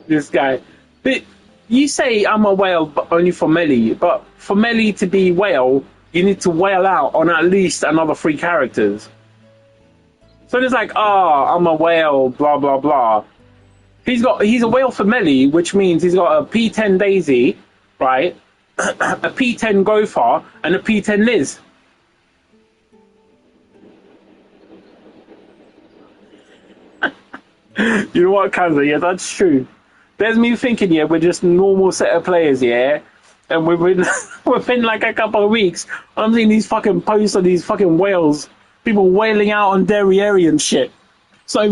This guy. You say I'm a whale, but only for Melly. But for Melly to be whale, you need to whale out on at least another 3 characters. So it's like, I'm a whale, blah blah blah. He's a whale for Melly, which means he's got a P10 Daisy, right? A P10 Gopher, and a P10 Liz. You know what, Kanza? Yeah, that's true. There's me thinking, yeah, we're just normal set of players, yeah, and within like a couple of weeks, I'm seeing these fucking posts of these fucking whales, people whaling out on Derriere and shit. It's not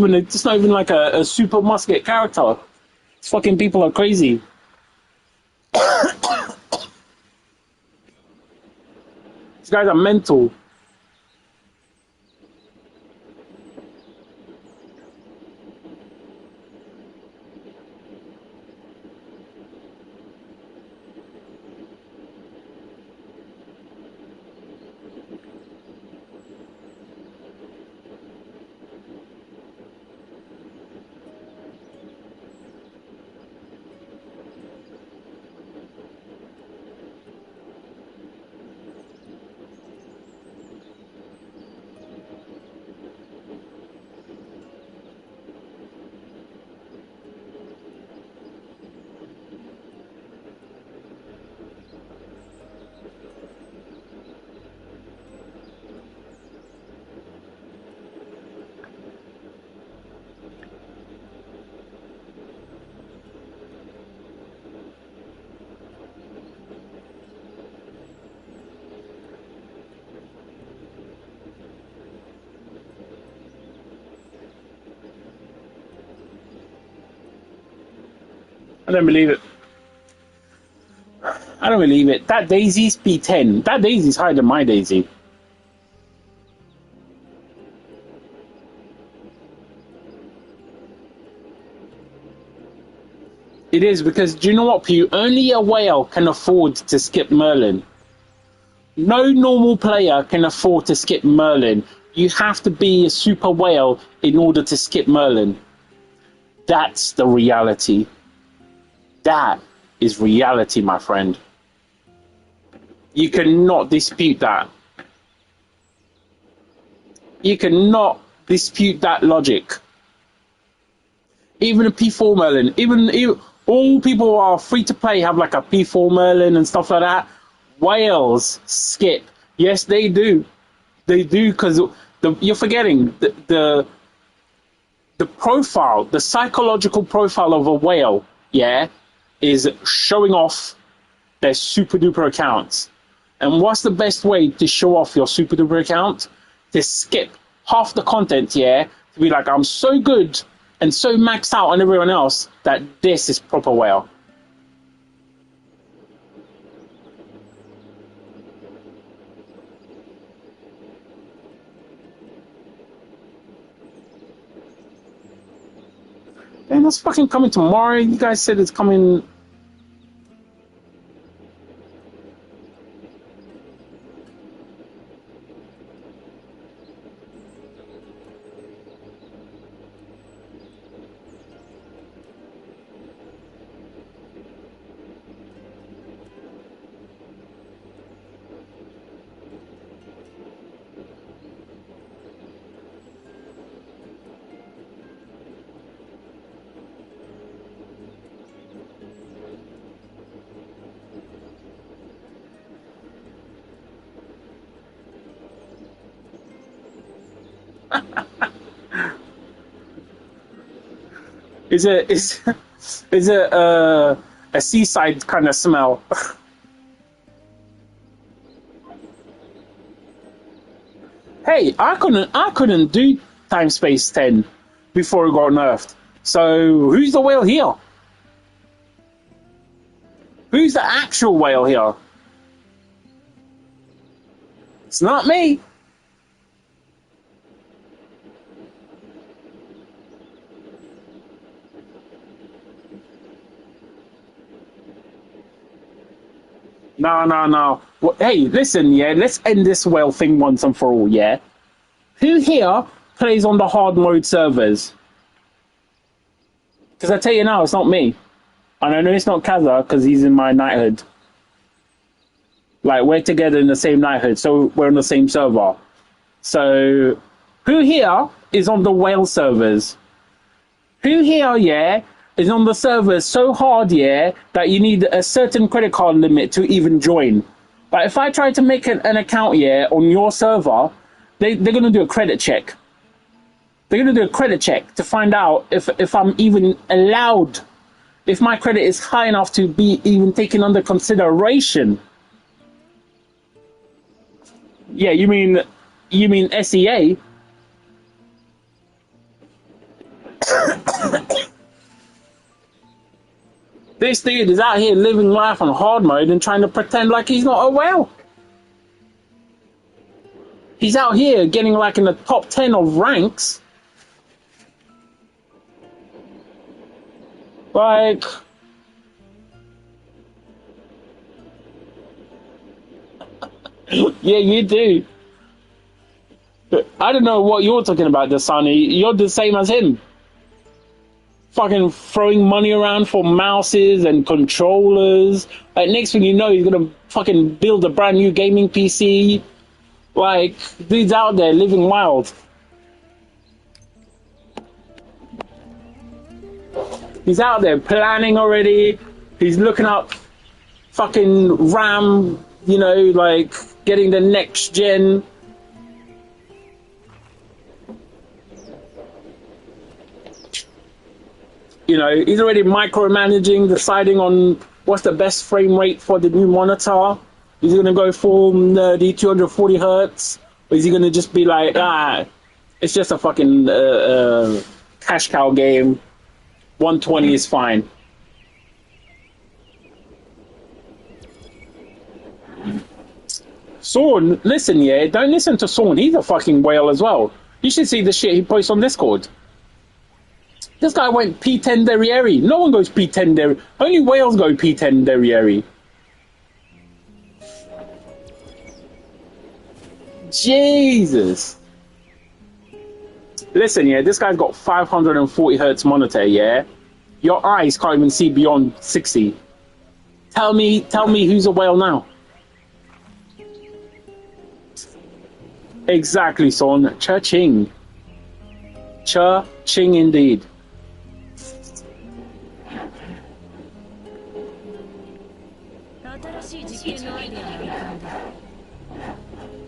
even like a super musket character. These fucking people are crazy. These guys are mental. I don't believe it. I don't believe it. That Daisy's P10. That Daisy's higher than my Daisy. It is because, do you know what, Pew? Only a whale can afford to skip Merlin. No normal player can afford to skip Merlin. You have to be a super whale in order to skip Merlin. That's the reality. That is reality, my friend. You cannot dispute that. You cannot dispute that logic. Even a P4 Merlin, even all people who are free to play have like a P4 Merlin and stuff like that. Whales skip. Yes, they do. They do, because you're forgetting the profile, the psychological profile of a whale, yeah, is showing off their super duper accounts. And what's the best way to show off your super duper account? To skip half the content, yeah, to be like, I'm so good and so maxed out on everyone else that this is proper whale. Man, that's fucking coming tomorrow. You guys said it's coming. Is it a seaside kind of smell? Hey, I couldn't do Time Space 10 before it got nerfed. So who's the whale here? Who's the actual whale here? It's not me. No. Well, hey, listen, yeah, let's end this whale thing once and for all, yeah? Who here plays on the hard mode servers? Because I tell you now, it's not me. And I know it's not Kaza because he's in my knighthood. Like, we're together in the same knighthood, so we're on the same server. So, who here is on the whale servers? Who here, yeah, is on the servers so hard, yeah, that you need a certain credit card limit to even join? But if I try to make an account, yeah, on your server, they're going to do a credit check. They're going to do a credit check to find out if I'm even allowed, if my credit is high enough to be even taken under consideration. Yeah, you mean SEA? This dude is out here living life on hard mode and trying to pretend like he's not a whale. He's out here getting like in the top 10 of ranks. Like, yeah, you do. But I don't know what you're talking about, Dasani. You're the same as him. Fucking throwing money around for mouses and controllers. Like, next thing you know, he's gonna fucking build a brand new gaming PC. Like, dude's out there living wild. He's out there planning already. He's looking up fucking RAM, you know, like getting the next gen. You know, he's already micromanaging, deciding on what's the best frame rate for the new monitor. Is he going to go full nerdy 240 hertz? Or is he going to just be like, it's just a fucking cash cow game. 120 is fine. Sorn, listen, yeah, don't listen to Sorn. He's a fucking whale as well. You should see the shit he posts on Discord. This guy went P10 Derriere. No one goes P10 Derriere. Only whales go P10 Derriere. Jesus. Listen, yeah, this guy's got 540 hertz monitor, yeah? Your eyes can't even see beyond 60. Tell me who's a whale now. Exactly, son. Cha-ching. Cha-ching indeed.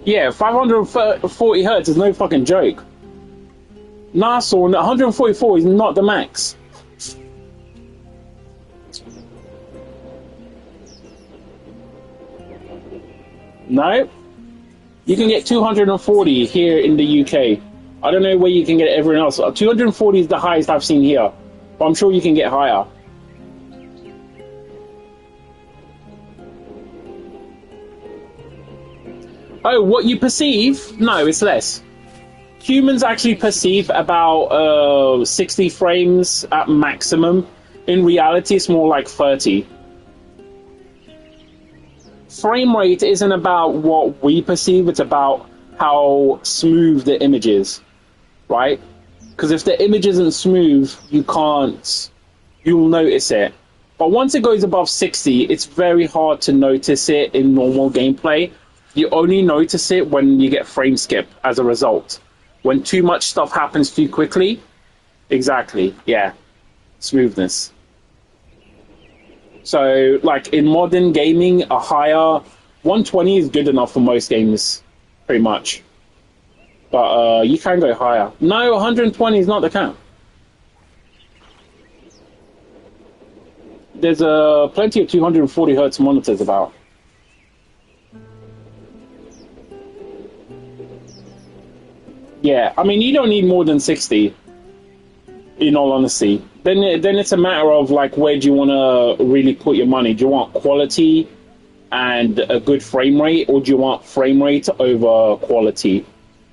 Yeah, 540 hertz is no fucking joke. Nah, son, 144 is not the max. No? You can get 240 here in the UK. I don't know where you can get it everywhere else. 240 is the highest I've seen here. But I'm sure you can get higher. Oh, what you perceive? No, it's less. Humans actually perceive about 60 frames at maximum. In reality, it's more like 30. Frame rate isn't about what we perceive, it's about how smooth the image is, right? Because if the image isn't smooth, you'll notice it. But once it goes above 60, it's very hard to notice it in normal gameplay. You only notice it when you get frame skip as a result. When too much stuff happens too quickly. Exactly, yeah. Smoothness. So, like, in modern gaming, a higher 120 is good enough for most games, pretty much. But you can go higher. No, 120 is not the count. There's plenty of 240 hertz monitors about. Yeah, I mean, you don't need more than 60, in all honesty. Then it's a matter of, like, where do you want to really put your money? Do you want quality and a good frame rate, or do you want frame rate over quality?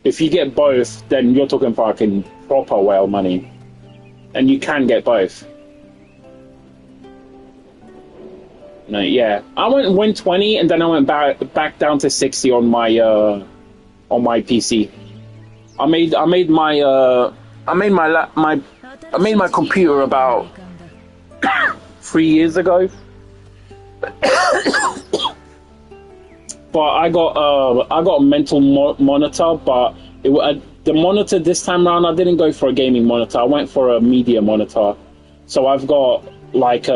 If you get both, then you're talking fucking proper whale money. And you can get both. No, yeah. I went 120 and then I went back down to 60 on my PC. I made my computer about 3 years ago. But I got a mental monitor, but the monitor this time around, I didn't go for a gaming monitor. I went for a media monitor. So I've got like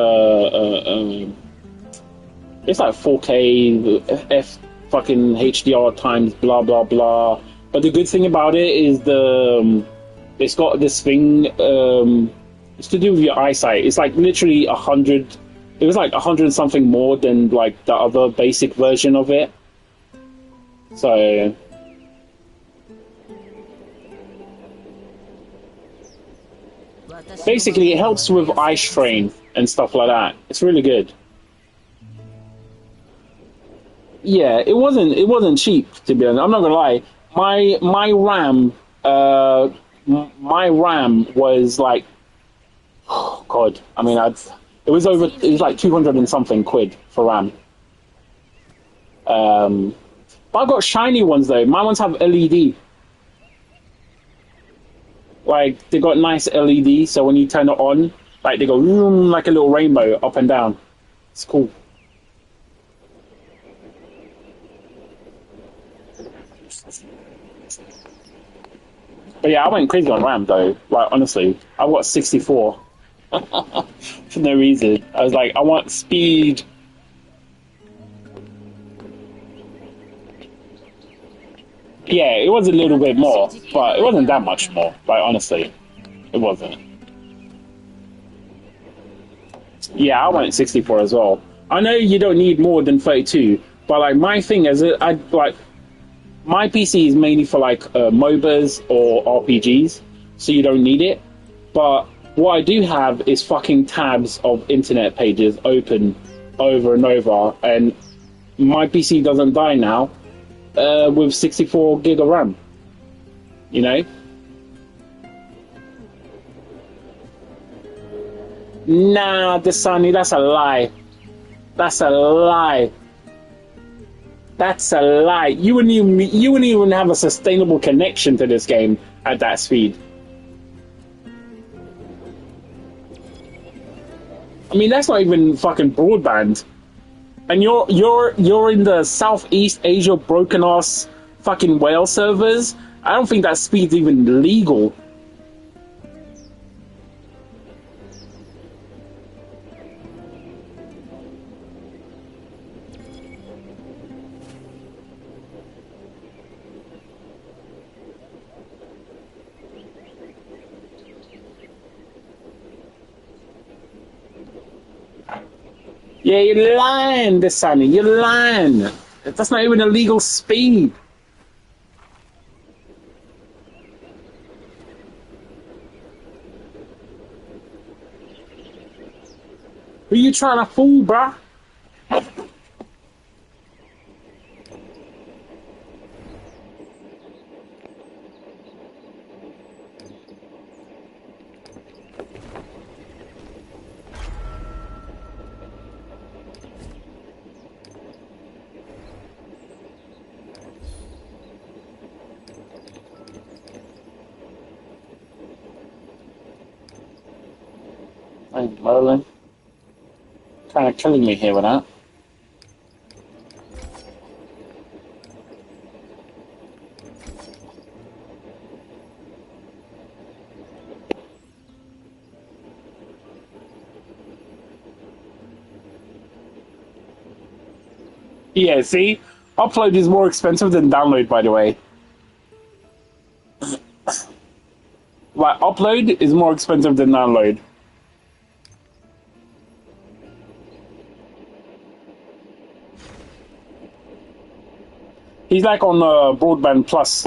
it's like 4K F fucking HDR times blah blah blah. But the good thing about it is it's got this thing. It's to do with your eyesight. It's like literally 100. It was like 100 something more than like the other basic version of it. So basically, it helps with eye strain and stuff like that. It's really good. Yeah, it wasn't cheap, to be honest. I'm not gonna lie. My RAM was like, oh God. I mean, it was like 200 and something quid for RAM. But I've got shiny ones though. My ones have LED. Like, they got nice LED, so when you turn it on, like, they go like a little rainbow up and down. It's cool. But yeah, I went crazy on RAM though. Like, honestly, I got 64 for no reason. I was like, I want speed. Yeah, it was a little bit more, but it wasn't that much more. Like, honestly, it wasn't. Yeah, I went 64 as well. I know you don't need more than 32, but like my thing is, my PC is mainly for like MOBAs or RPGs, so you don't need it. But what I do have is fucking tabs of internet pages open over and over, and my PC doesn't die now with 64 gig of RAM. You know? Nah, Dasani, that's a lie. That's a lie. That's a lie. You wouldn't even have a sustainable connection to this game at that speed. I mean, that's not even fucking broadband. And you're in the Southeast Asia broken ass fucking whale servers. I don't think that speed's even legal. Yeah, you're lying, Dasani. You're lying. That's not even a legal speed. Who you trying to fool, bruh? Hey, Merlin. Kind of killing me here with that. Yeah, see? Upload is more expensive than download, by the way. Like, upload is more expensive than download. He's like on Broadband Plus.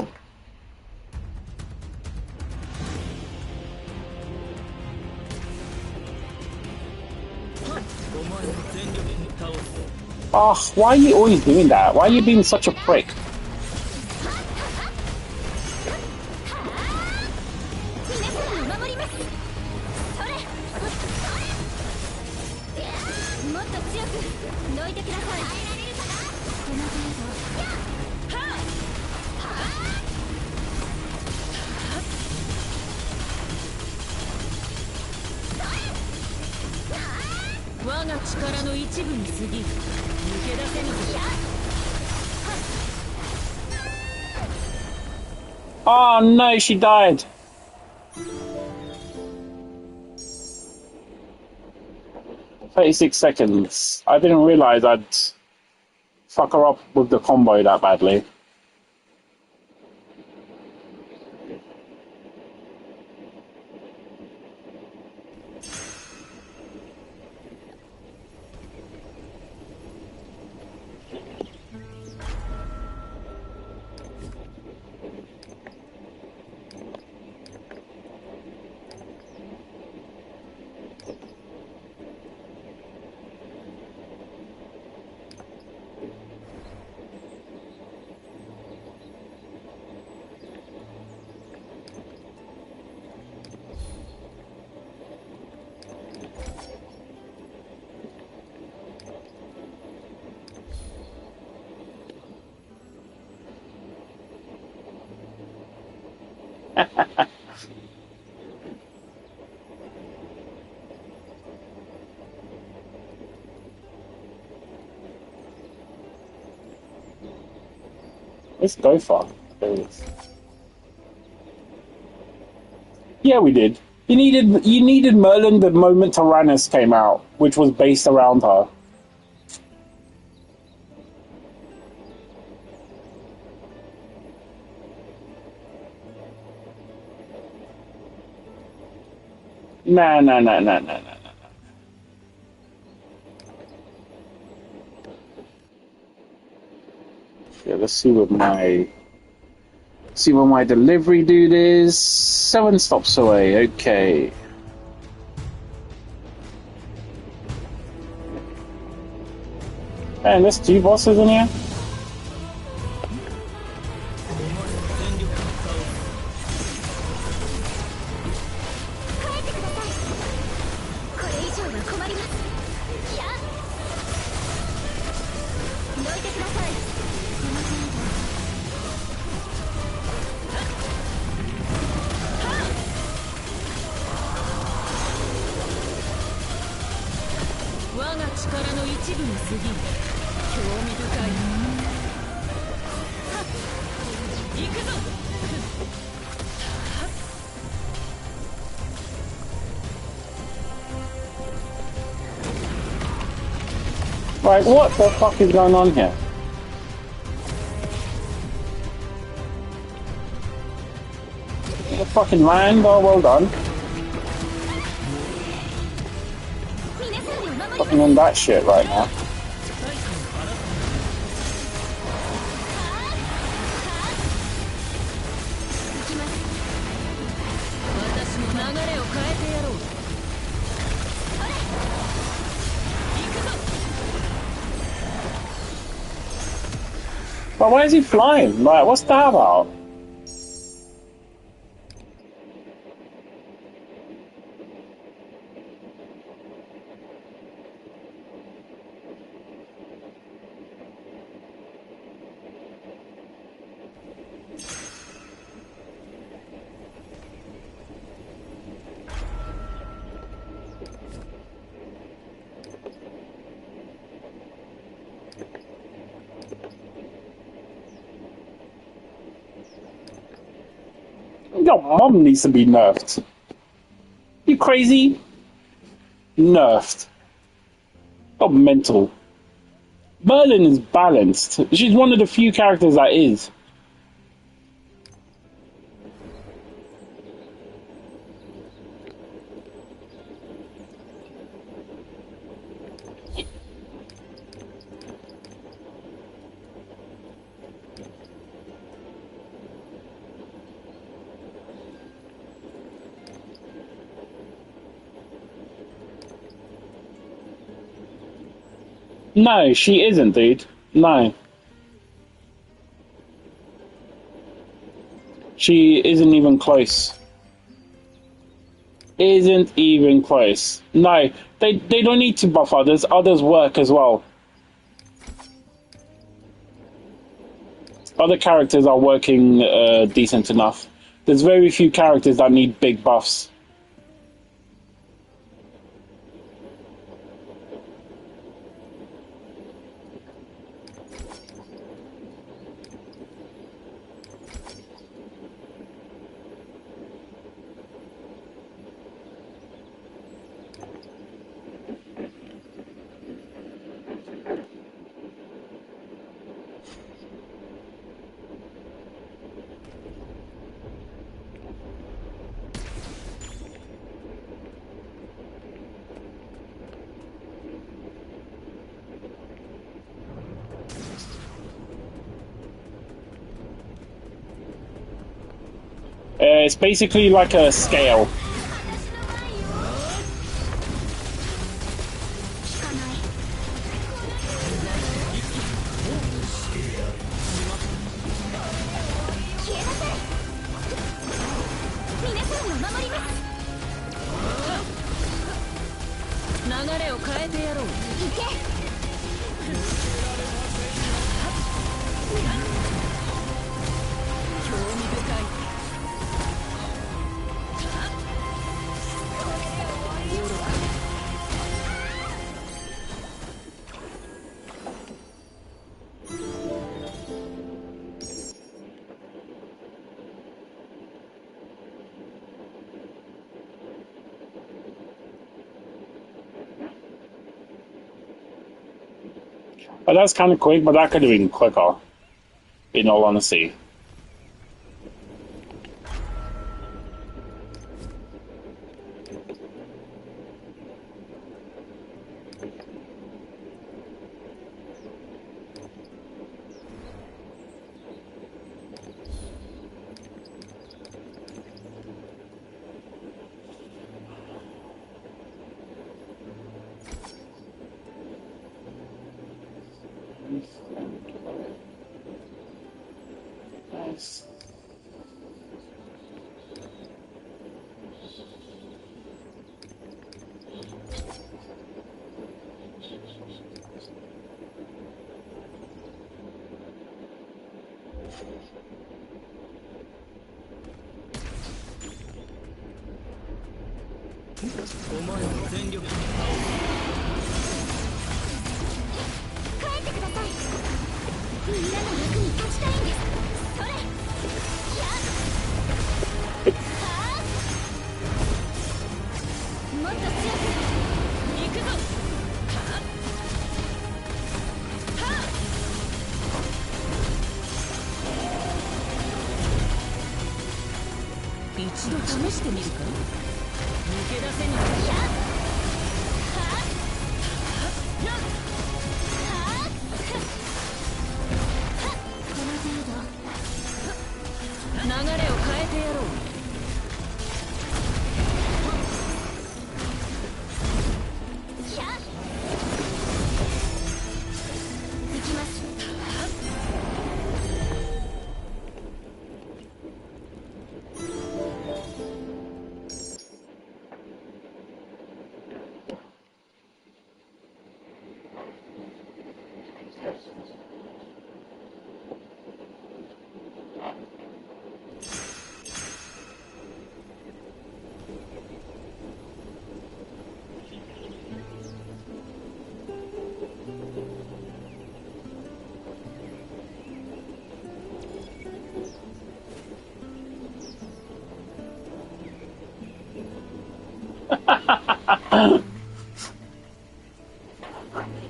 Oh, why are you always doing that? Why are you being such a prick? 力の一部に過ぎる。抜け出せぬぞ。Oh no, she died. "36 seconds. I didn't realize I'd fuck her up with the combo that badly." Let's go for it. Yeah, we did. You needed Merlin the moment Tyrannus came out, which was based around her. Nah. Yeah, let's see what my delivery dude is. 7 stops away. Okay. Man, there's 2 bosses in here. Right, what the fuck is going on here? The fucking land? Oh, well done. Fucking on that shit right now. But why is he flying? Like, what's that about? Your mom needs to be nerfed. You crazy? Nerfed. Oh, mental. Merlin is balanced. She's one of the few characters that is. No, she isn't, dude. No. She isn't even close. Isn't even close. No, they don't need to buff others. Others work as well. Other characters are working decent enough. There's very few characters that need big buffs. It's basically like a scale. But that's kind of quick, but that could have been quicker, in all honesty. Nice.一度試してみるか。抜け出せぬか。流れを変えてやろう。行きます。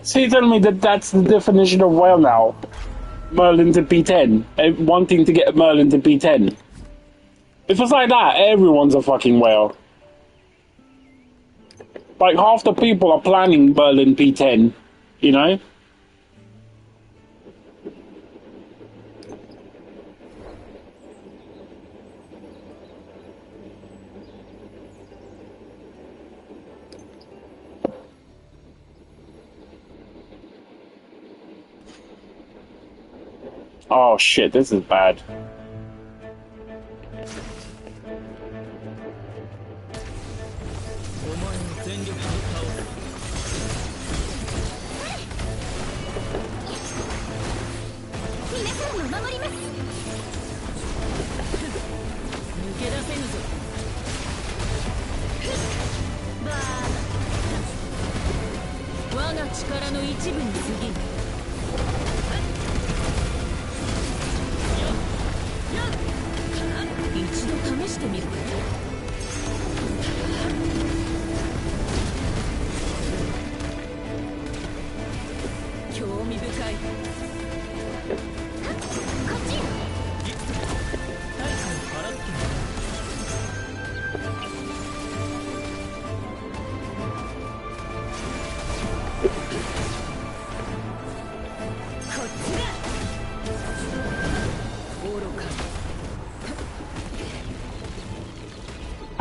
So you telling me that that's the definition of whale now? Merlin to P10. Wanting to get Merlin to P10. If it's like that, everyone's a fucking whale. Like, half the people are planning Merlin P10, you know? Oh shit, this is bad.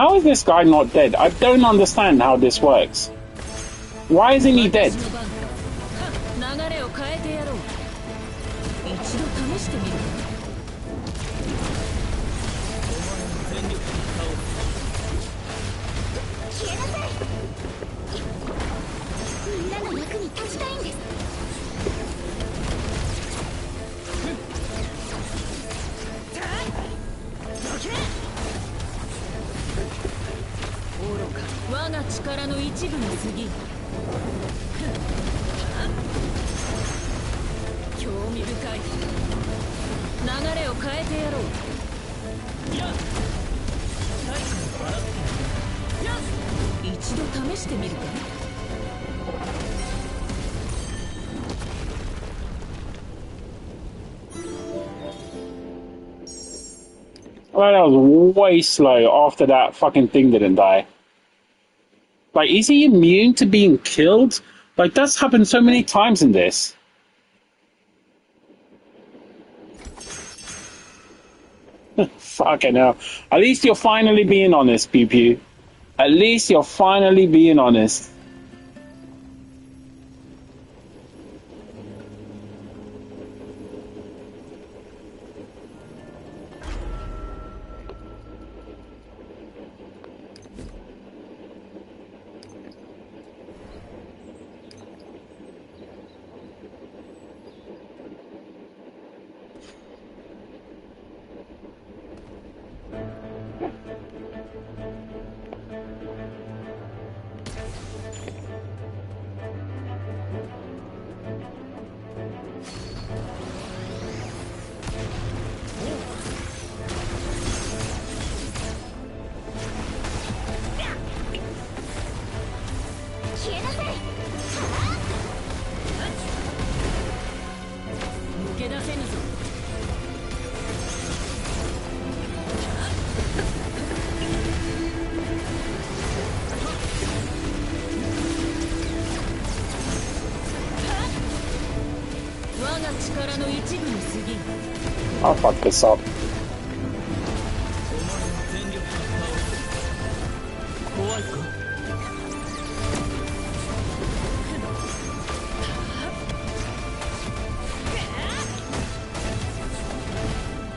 How is this guy not dead? I don't understand how this works. Why isn't he dead? 流れを変えてやろう。一度試してみるか。消えなさい。みんなの役に立ちたいんです。愚か、我が力の一部に過ぎん。興味深い。流れを変えてやろう。一度試してみるか。Well, that was way slow after that fucking thing didn't die. Like, is he immune to being killed? Like, that's happened so many times in this. Fucking hell. At least you're finally being honest, Pew Pew. At least you're finally being honest. I'll fuck this up.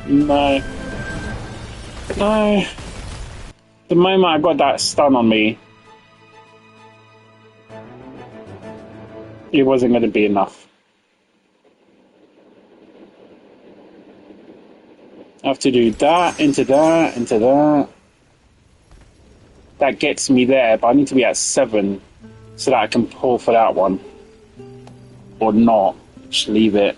No. No. The moment I got that stun on me, it wasn't going to be enough. I have to do that, into that, into that. That gets me there, but I need to be at 7 so that I can pull for that one. Or not. Just leave it.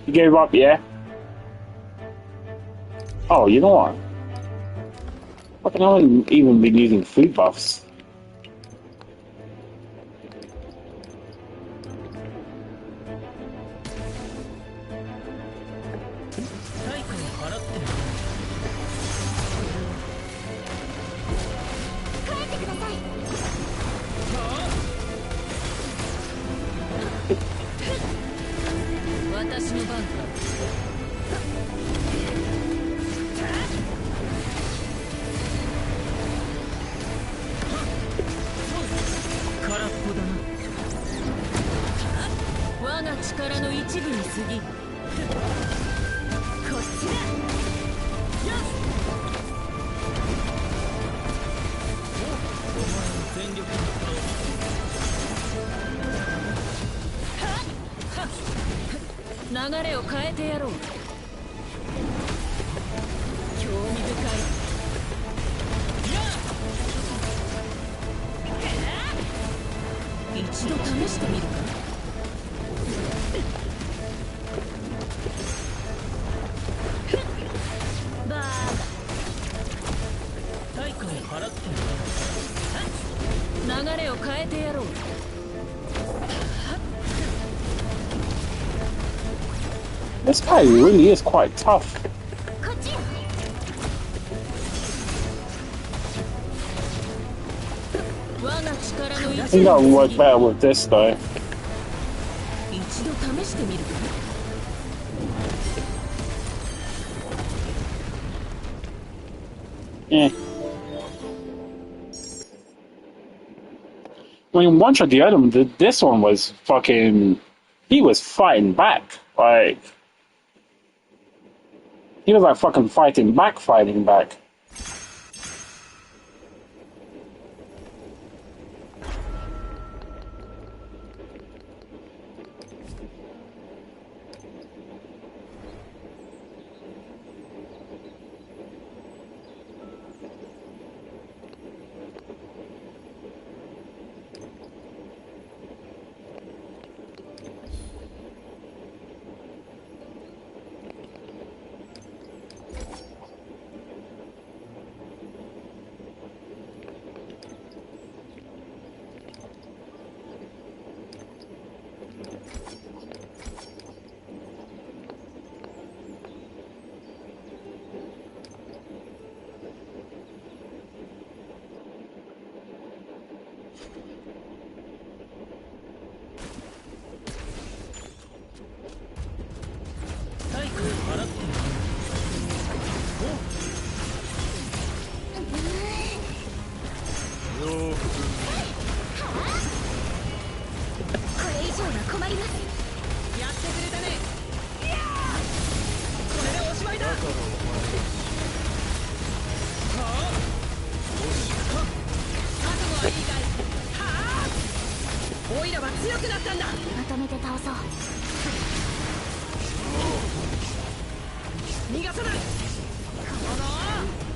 You gave up, yeah? Oh, you know what? Fucking I haven't even been using food buffs. This guy really is quite tough. 我が力の I 一 think 部 that'll に work better with this though. 一度試してみるか。Yeah. I mean, one shot the other one, this one was fucking. He was fighting back. Like. He was like fucking fighting back.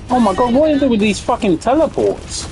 Oh my god, what is it with these fucking teleports?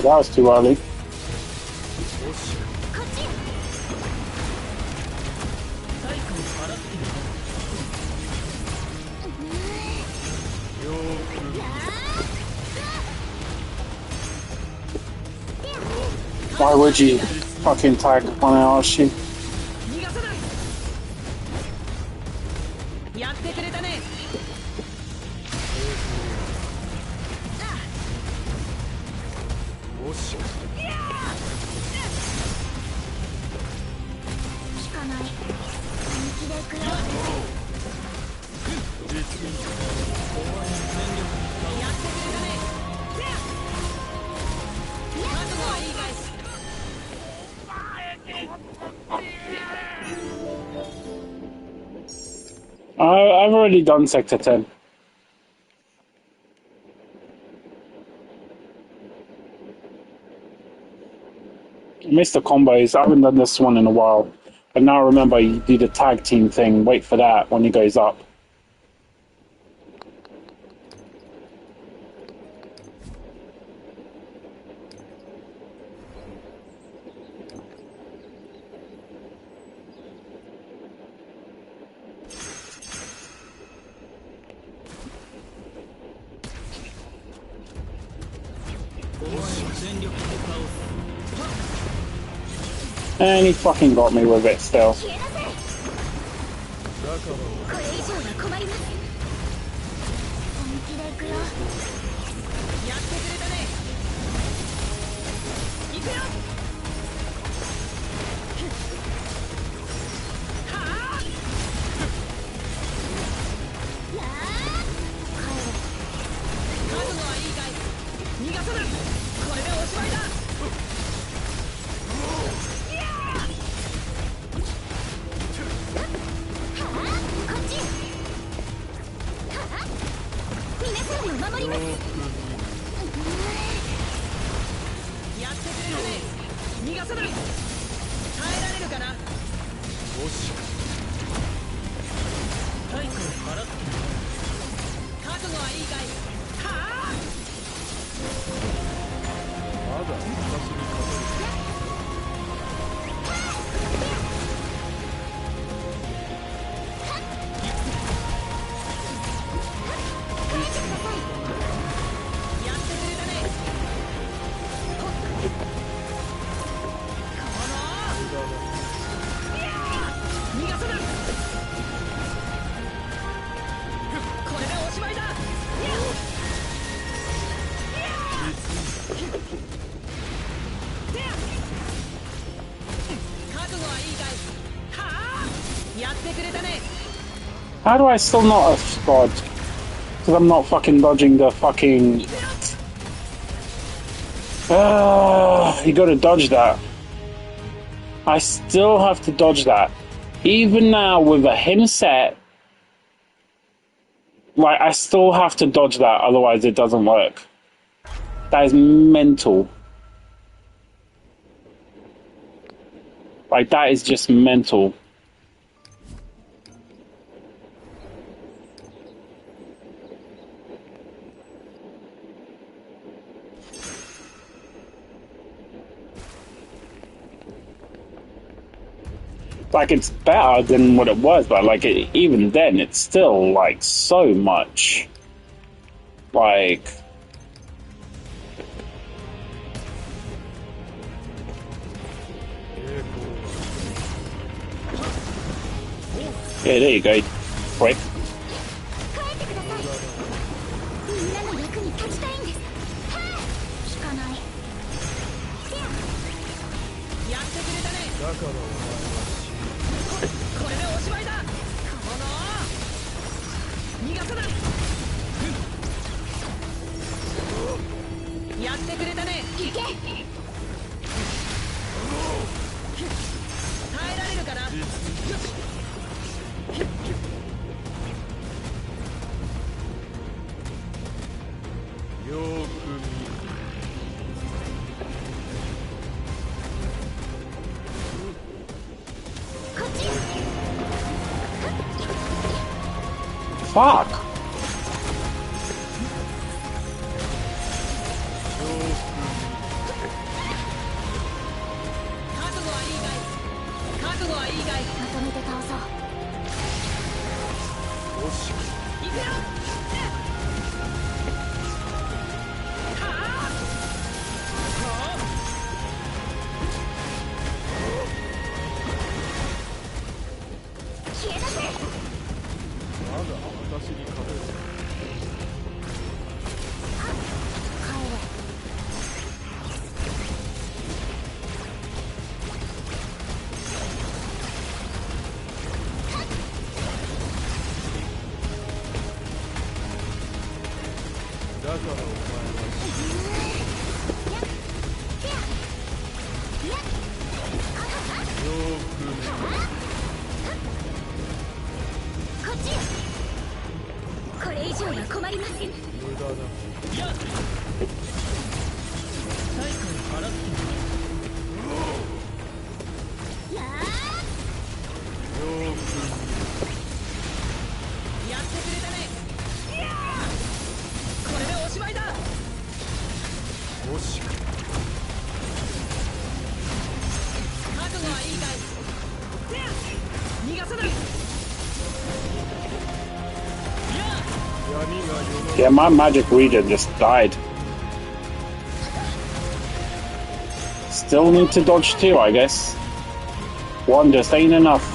That was too early. Why would you fucking tag when I asked you? I've already done Sector 10. I missed the combos. I haven't done this one in a while. But now I remember you do the tag team thing. Wait for that when he goes up. And he fucking got me with it still. How do I still not have God? Because I'm not fucking dodging the fucking... you gotta dodge that. I still have to dodge that. Even now with a him set, like, I still have to dodge that, otherwise it doesn't work. That is mental. Like, that is just mental. Like, it's better than what it was, but like, even then, it's still like so much. Like, yeah, there you go. Quick. Fuck. Yeah, my magic regen just died. Still need to dodge two, I guess. One just ain't enough.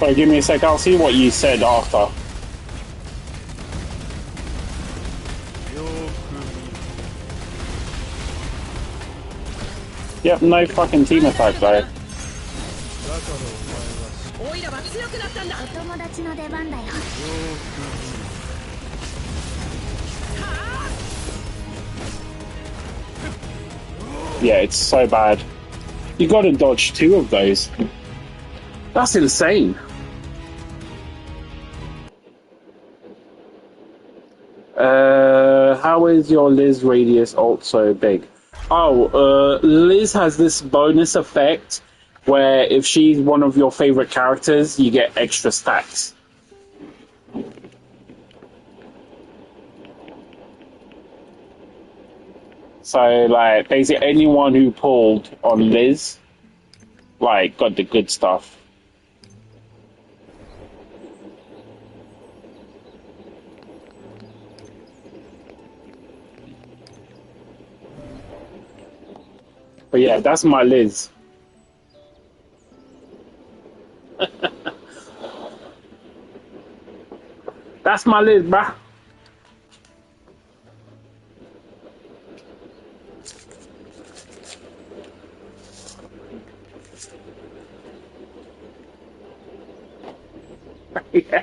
Sorry, give me a sec. I'll see what you said after. Yep, no fucking team attack though. Yeah, it's so bad. You gotta dodge 2 of those. That's insane. How is your Liz radius ult so big? Oh, Liz has this bonus effect where if she's one of your favorite characters, you get extra stats. So, like, basically anyone who pulled on Liz, like, got the good stuff. But yeah, that's my Liz. That's my Liz, bruh. Yeah.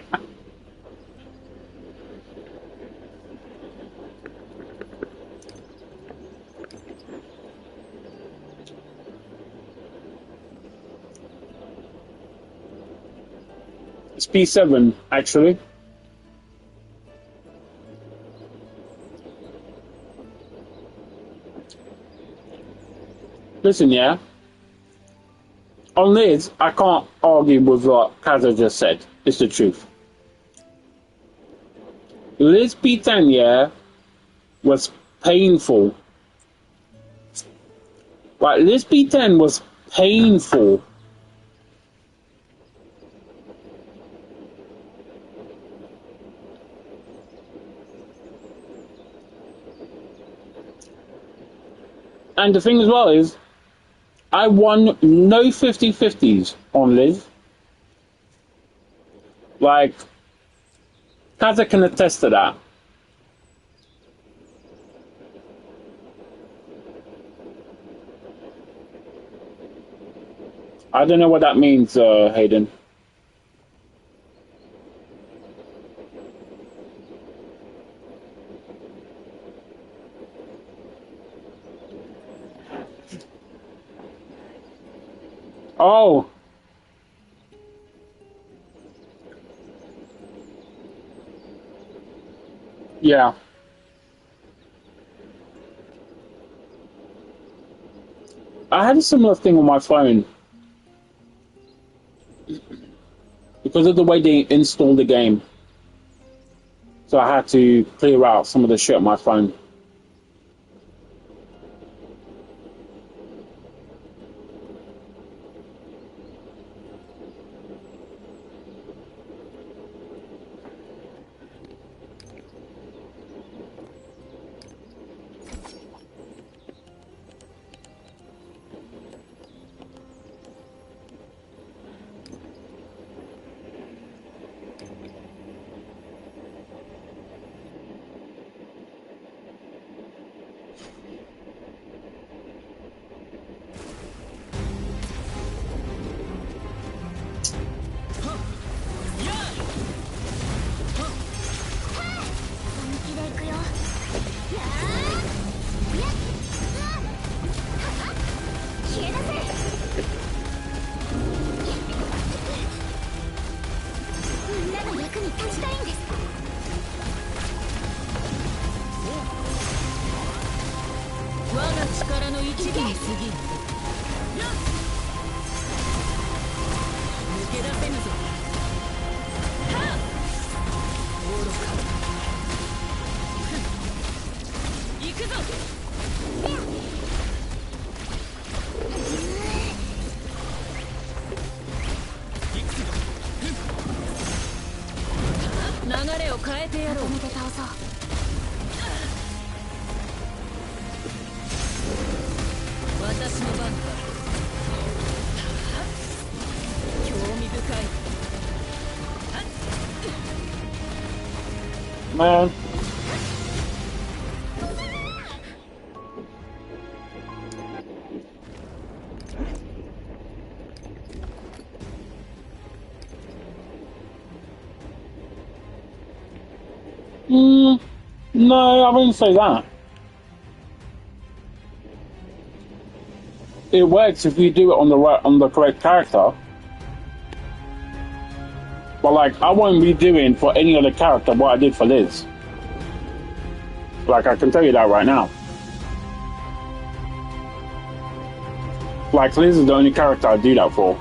It's P7, actually. Listen, yeah. On Liz, I can't argue with what Kaza just said. It's the truth. Liz P10, yeah, was painful. Like, Liz P10 was painful. And the thing as well is, I won no 50-50s on Liz. Like, Kaza can attest to that. I don't know what that means, Hayden. Oh. Yeah. I had a similar thing on my phone. Because of the way they installed the game. So I had to clear out some of the shit on my phone. Man. No, I wouldn't say that. It works if you do it on the correct character. But like, I won't be doing for any other character what I did for Liz. Like, I can tell you that right now. Like, Liz is the only character I do that for.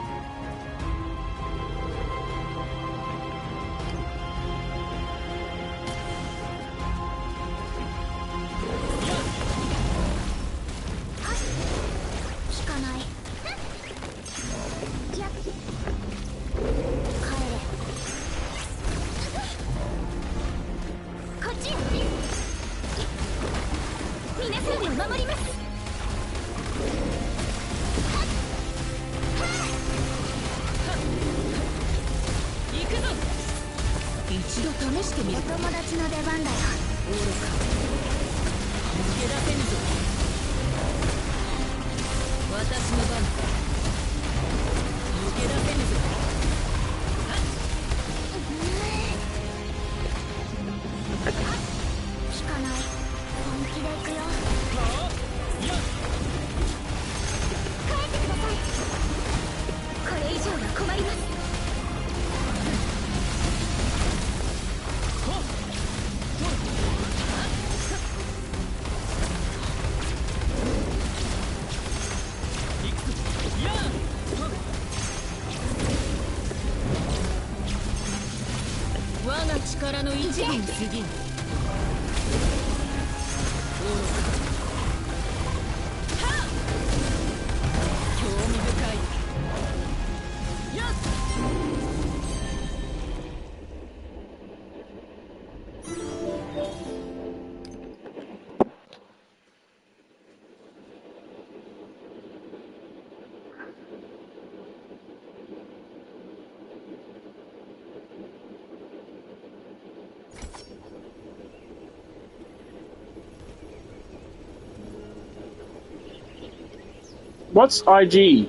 What's IG?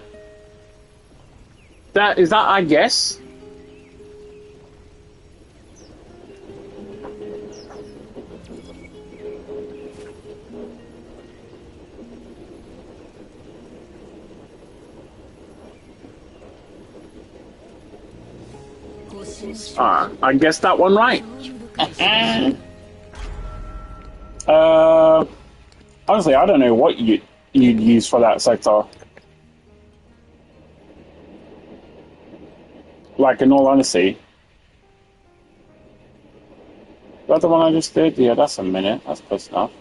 Is that I guess? I guessed that one right. Honestly, I don't know what you'd use for that sector. Like, in all honesty. That the one I just did? Yeah, that's a minute. That's close enough.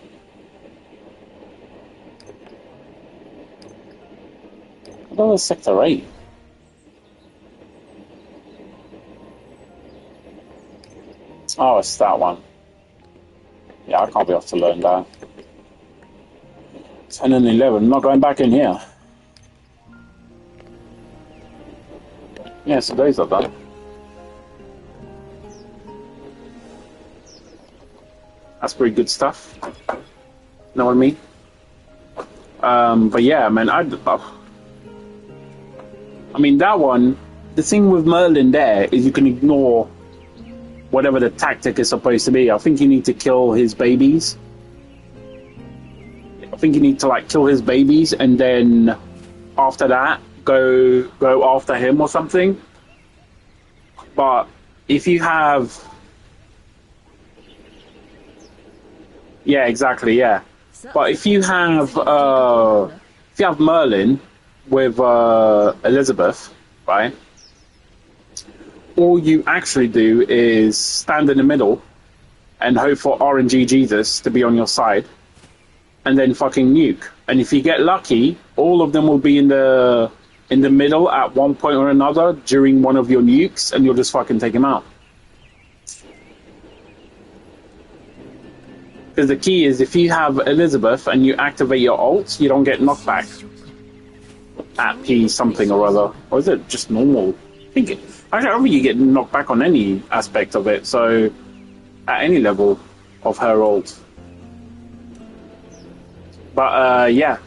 What was sector 8? Oh, it's that one. Yeah, I can't be off to learn that. 10 and 11, I'm not going back in here. Yeah, so those are done. That's pretty good stuff. Know what I mean? But yeah, man, I mean, that one, the thing with Merlin there is you can ignore whatever the tactic is supposed to be. I think you need to kill his babies. I think you need to like kill his babies and then after that go after him or something. But if you have, yeah, exactly, yeah. But if you have Merlin with Elizabeth, right? All you actually do is stand in the middle and hope for RNG Jesus to be on your side, and then fucking nuke. And if you get lucky, all of them will be in the middle at one point or another during one of your nukes, and you'll just fucking take him out. Because the key is, if you have Elizabeth and you activate your ult, you don't get knockback at P something or other. Or is it just normal? I don't think you get knocked back on any aspect of it, so at any level of her ult. But yeah,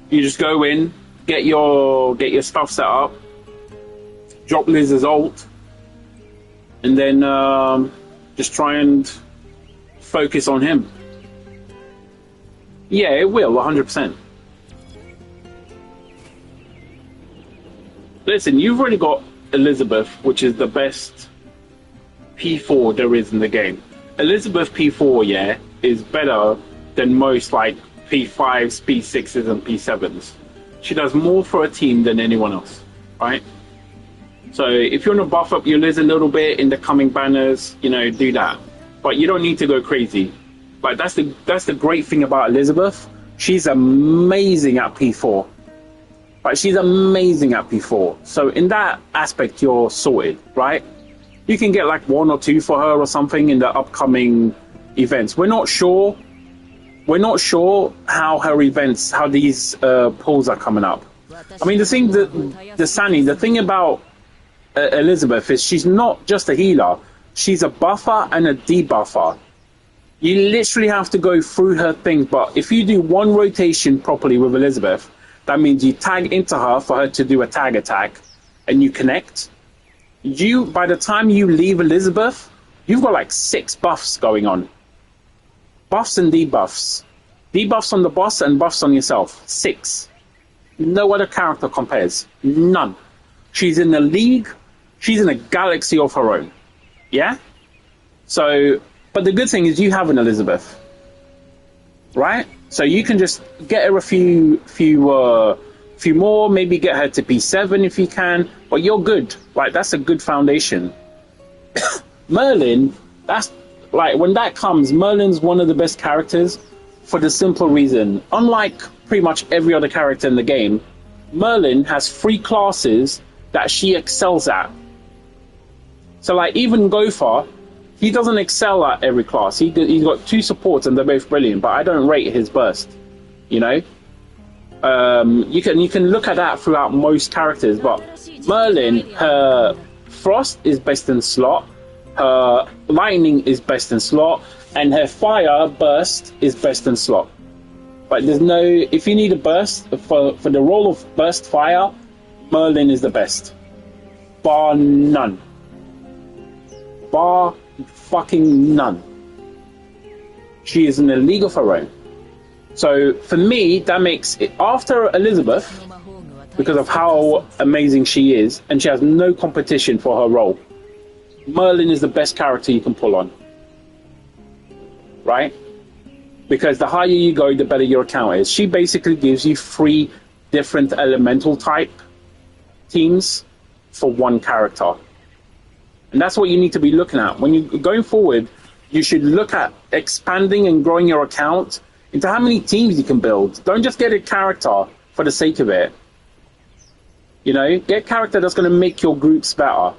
you just go in, get your stuff set up, drop Liz's ult, and then just try and focus on him. Yeah, it will, 100%. Listen, you've already got Elizabeth, which is the best P4 there is in the game. Elizabeth P4, yeah, is better than most like P5s, P6s, and P7s. She does more for a team than anyone else, right? So if you want to buff up your Liz a little bit in the coming banners, you know, do that. But you don't need to go crazy. Like that's the great thing about Elizabeth. She's amazing at P4. Like she's amazing at P4. So in that aspect, you're sorted, right? You can get like 1 or 2 for her or something in the upcoming events. We're not sure how her events, how these polls are coming up. I mean, the thing about Elizabeth is she's not just a healer. She's a buffer and a debuffer. You literally have to go through her thing. But if you do one rotation properly with Elizabeth, that means you tag into her for her to do a tag attack, and you connect. By the time you leave Elizabeth, you've got like 6 buffs going on. Buffs and debuffs. Debuffs on the boss and buffs on yourself. 6. No other character compares. None. She's in a league. She's in a galaxy of her own. Yeah? So, but the good thing is you have an Elizabeth. Right? So you can just get her a few more, maybe get her to P7 if you can, but you're good. Like, that's a good foundation. Merlin, that's like, when that comes, Merlin's one of the best characters for the simple reason, unlike pretty much every other character in the game, Merlin has 3 classes that she excels at. So like even Gopher, he doesn't excel at every class. He's got 2 supports and they're both brilliant, but I don't rate his burst, you know? You can look at that throughout most characters, but Merlin, her Frost is best in slot, her Lightning is best in slot, and her Fire burst is best in slot. But there's no, if you need a burst for the role of burst fire, Merlin is the best, bar none. Bar fucking none. She is in a league of her own. So for me, that makes it, after Elizabeth, because of how amazing she is, and she has no competition for her role, Merlin is the best character you can pull on. Right? Because the higher you go, the better your account is. She basically gives you 3 different elemental type teams for one character. And that's what you need to be looking at. When you're going forward, you should look at expanding and growing your account into how many teams you can build. Don't just get a character for the sake of it. You know, get a character that's going to make your groups better.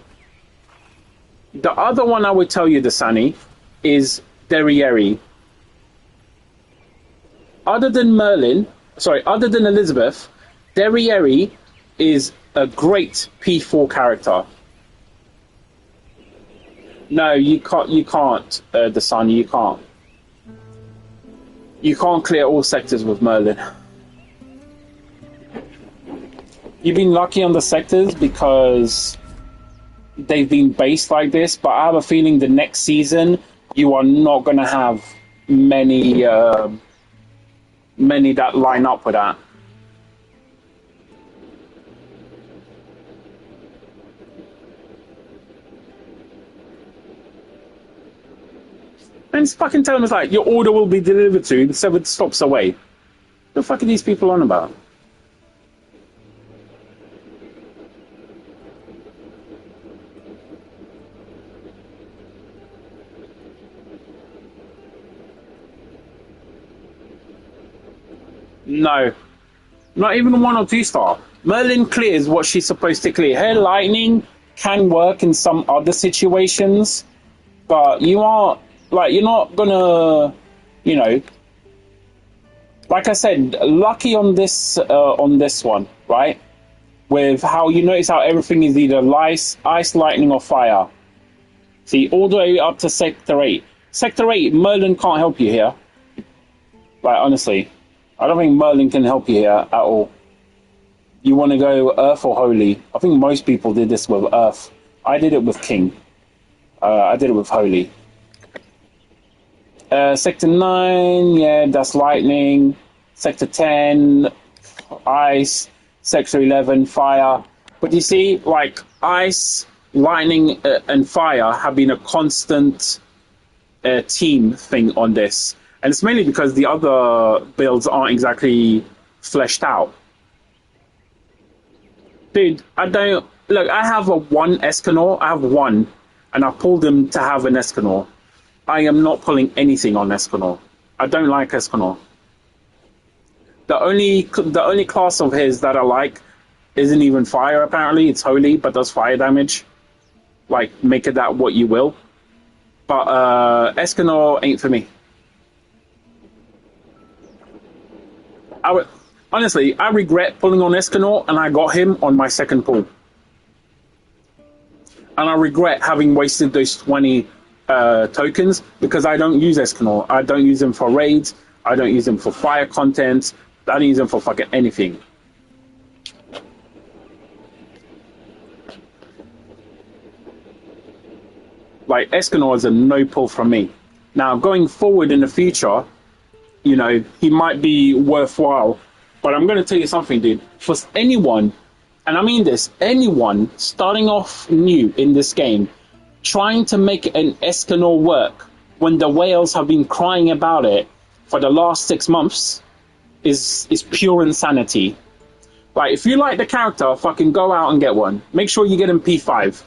The other one I would tell you, Dasani, is Derriere. Other than Elizabeth, Derriere is a great P4 character. No, you can't, Dasani, you can't. You can't clear all sectors with Merlin. You've been lucky on the sectors because they've been based like this, but I have a feeling the next season you are not going to have many that line up with that. And it's fucking telling us like your order will be delivered to 7 stops away. What the fuck are these people on about? No. Not even 1 or 2 star. Merlin clears what she's supposed to clear. Her Lightning can work in some other situations, but you're not gonna, you know, like I said, lucky on this one, right? With how you notice how everything is either ice, lightning, or fire. See, all the way up to Sector 8. Sector 8, Merlin can't help you here. Like, honestly, I don't think Merlin can help you here at all. You want to go Earth or Holy? I think most people did this with Earth. I did it with King. I did it with Holy. Sector 9, yeah, that's Lightning. Sector 10, Ice. Sector 11, Fire. But you see, like, Ice, Lightning, and Fire have been a constant team thing on this. And it's mainly because the other builds aren't exactly fleshed out. Dude, I don't... Look, I have a 1 Escanor. I have 1. And I pulled him to have an Escanor. I am not pulling anything on Escanor. I don't like Escanor. The only class of his that I like isn't even fire, apparently. It's holy, but does fire damage. Like, make it that what you will. But Escanor ain't for me. Honestly, I regret pulling on Escanor, and I got him on my second pull. And I regret having wasted those 20 tokens, because I don't use Escanor. I don't use them for raids. I don't use them for fire content. I don't use them for fucking anything. Like, Escanor is a no pull from me. Now, going forward in the future, you know, he might be worthwhile. But I'm going to tell you something, dude. For anyone, and I mean this, anyone starting off new in this game, trying to make an Escanor work when the whales have been crying about it for the last 6 months is pure insanity. Like, if you like the character, fucking go out and get one. Make sure you get him P5.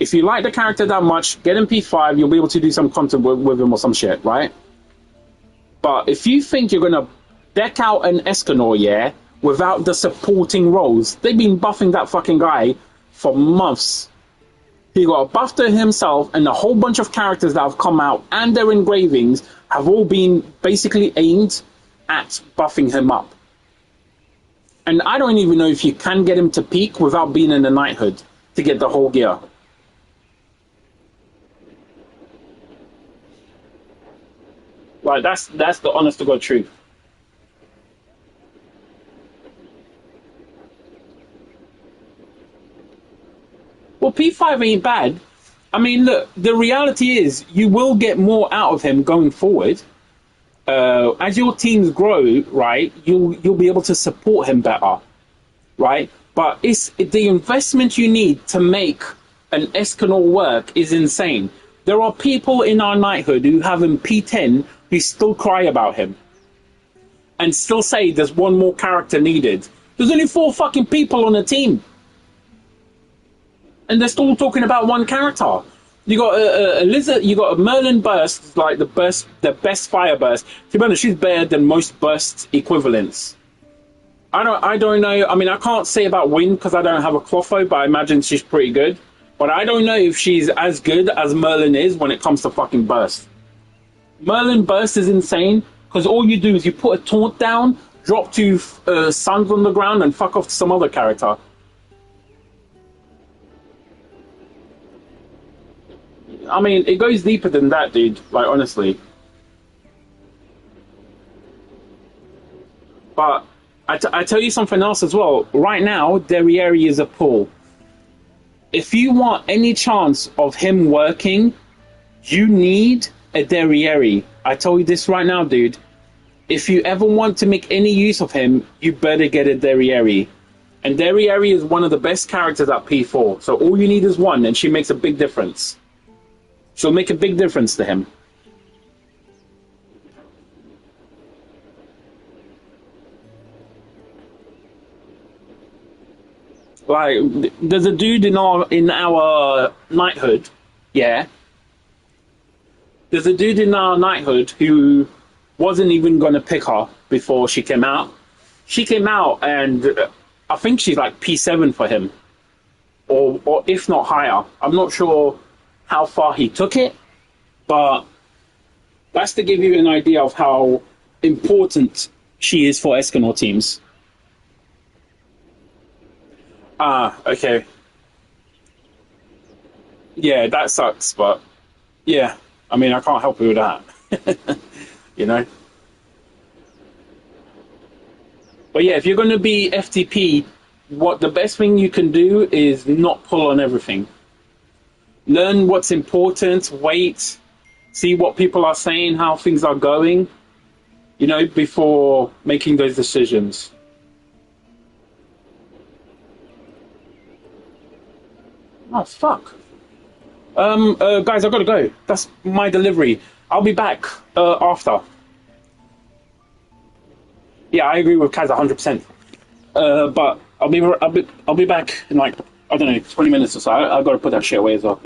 If you like the character that much, get him P5, you'll be able to do some content with him or some shit, right? But if you think you're going to deck out an Escanor, yeah, without the supporting roles, they've been buffing that fucking guy for months. He got a buff to himself, and a whole bunch of characters that have come out and their engravings have all been basically aimed at buffing him up. And I don't even know if you can get him to peak without being in the knighthood to get the whole gear. Like, that's the honest to God truth. Well, P5 ain't bad. I mean, look, the reality is you will get more out of him going forward. As your teams grow, right, you'll be able to support him better, right? But it's the investment you need to make an Escanor work is insane. There are people in our knighthood who have him P10 who still cry about him and still say there's one more character needed. There's only 4 fucking people on the team. And they're still talking about one character. You got a lizard. You got a Merlin burst, like the best fire burst. To be honest, she's better than most burst equivalents. I don't know. I mean, I can't say about Wind because I don't have a Clotho, but I imagine she's pretty good. But I don't know if she's as good as Merlin is when it comes to fucking burst. Merlin burst is insane because all you do is you put a taunt down, drop 2 suns on the ground, and fuck off to some other character. I mean, it goes deeper than that, dude. Like, honestly. But I tell you something else as well. Right now, Derriere is a pull. If you want any chance of him working, you need a Derriere. I tell you this right now, dude. If you ever want to make any use of him, you better get a Derriere. And Derriere is one of the best characters at P4. So all you need is one, and she makes a big difference. She'll make a big difference to him. Like, there's a dude in our knighthood, yeah. There's a dude in our knighthood who wasn't even going to pick her before she came out. She came out, and I think she's like P7 for him, or if not higher. I'm not sure how far he took it, but that's to give you an idea of how important she is for Escanor teams. Ah, okay. Yeah, that sucks, but yeah, I mean, I can't help you with that. You know. But yeah, if you're going to be FTP, what the best thing you can do is not pull on everything. Learn what's important, wait, see what people are saying, how things are going, you know, before making those decisions. Oh, fuck. Guys, I've got to go. That's my delivery. I'll be back after. Yeah, I agree with Kaz 100%. But I'll be back in like, I don't know, 20 minutes or so. I've got to put that shit away as well.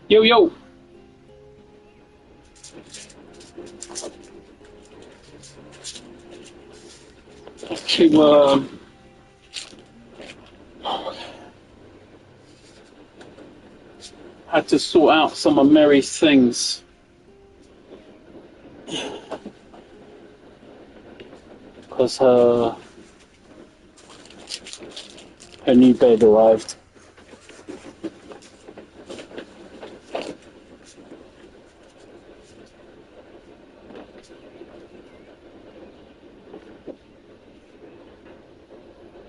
Yo, yo. To had to sort out some of Mary's things because her new bed arrived.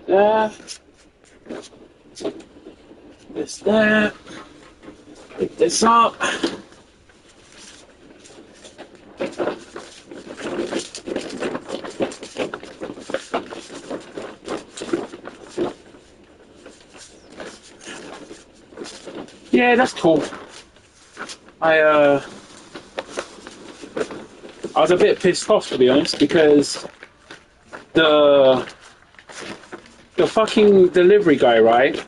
There. This there. Pick this up. Yeah, that's cool. I was a bit pissed off, to be honest, because the fucking delivery guy, right?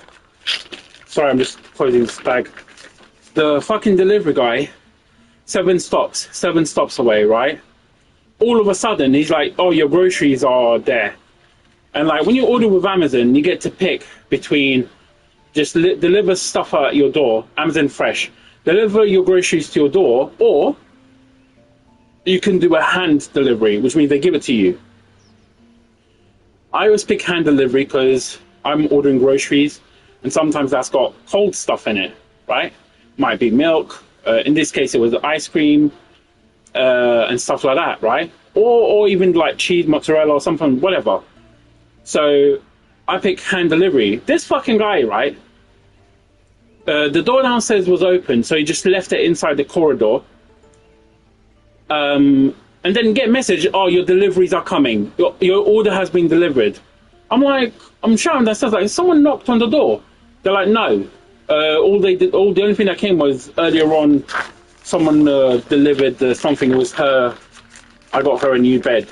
Sorry, I'm just closing this bag. The fucking delivery guy, 7 stops away, right? All of a sudden, he's like, "Oh, your groceries are there," and like when you order with Amazon, you get to pick between just deliver stuff at your door, Amazon Fresh, deliver your groceries to your door, or you can do a hand delivery, which means they give it to you. I always pick hand delivery because I'm ordering groceries, and sometimes that's got cold stuff in it, right? Might be milk. In this case, it was ice cream and stuff like that, right? Or even like cheese, mozzarella, or something, whatever. So I pick hand delivery. This fucking guy, right? The door downstairs was open, so he just left it inside the corridor. And then get a message, "Oh, your deliveries are coming. Your order has been delivered." I'm like, I'm shouting that stuff like, someone knocked on the door. They're like, no. The only thing that came was earlier on, someone delivered something. It was her. I got her a new bed.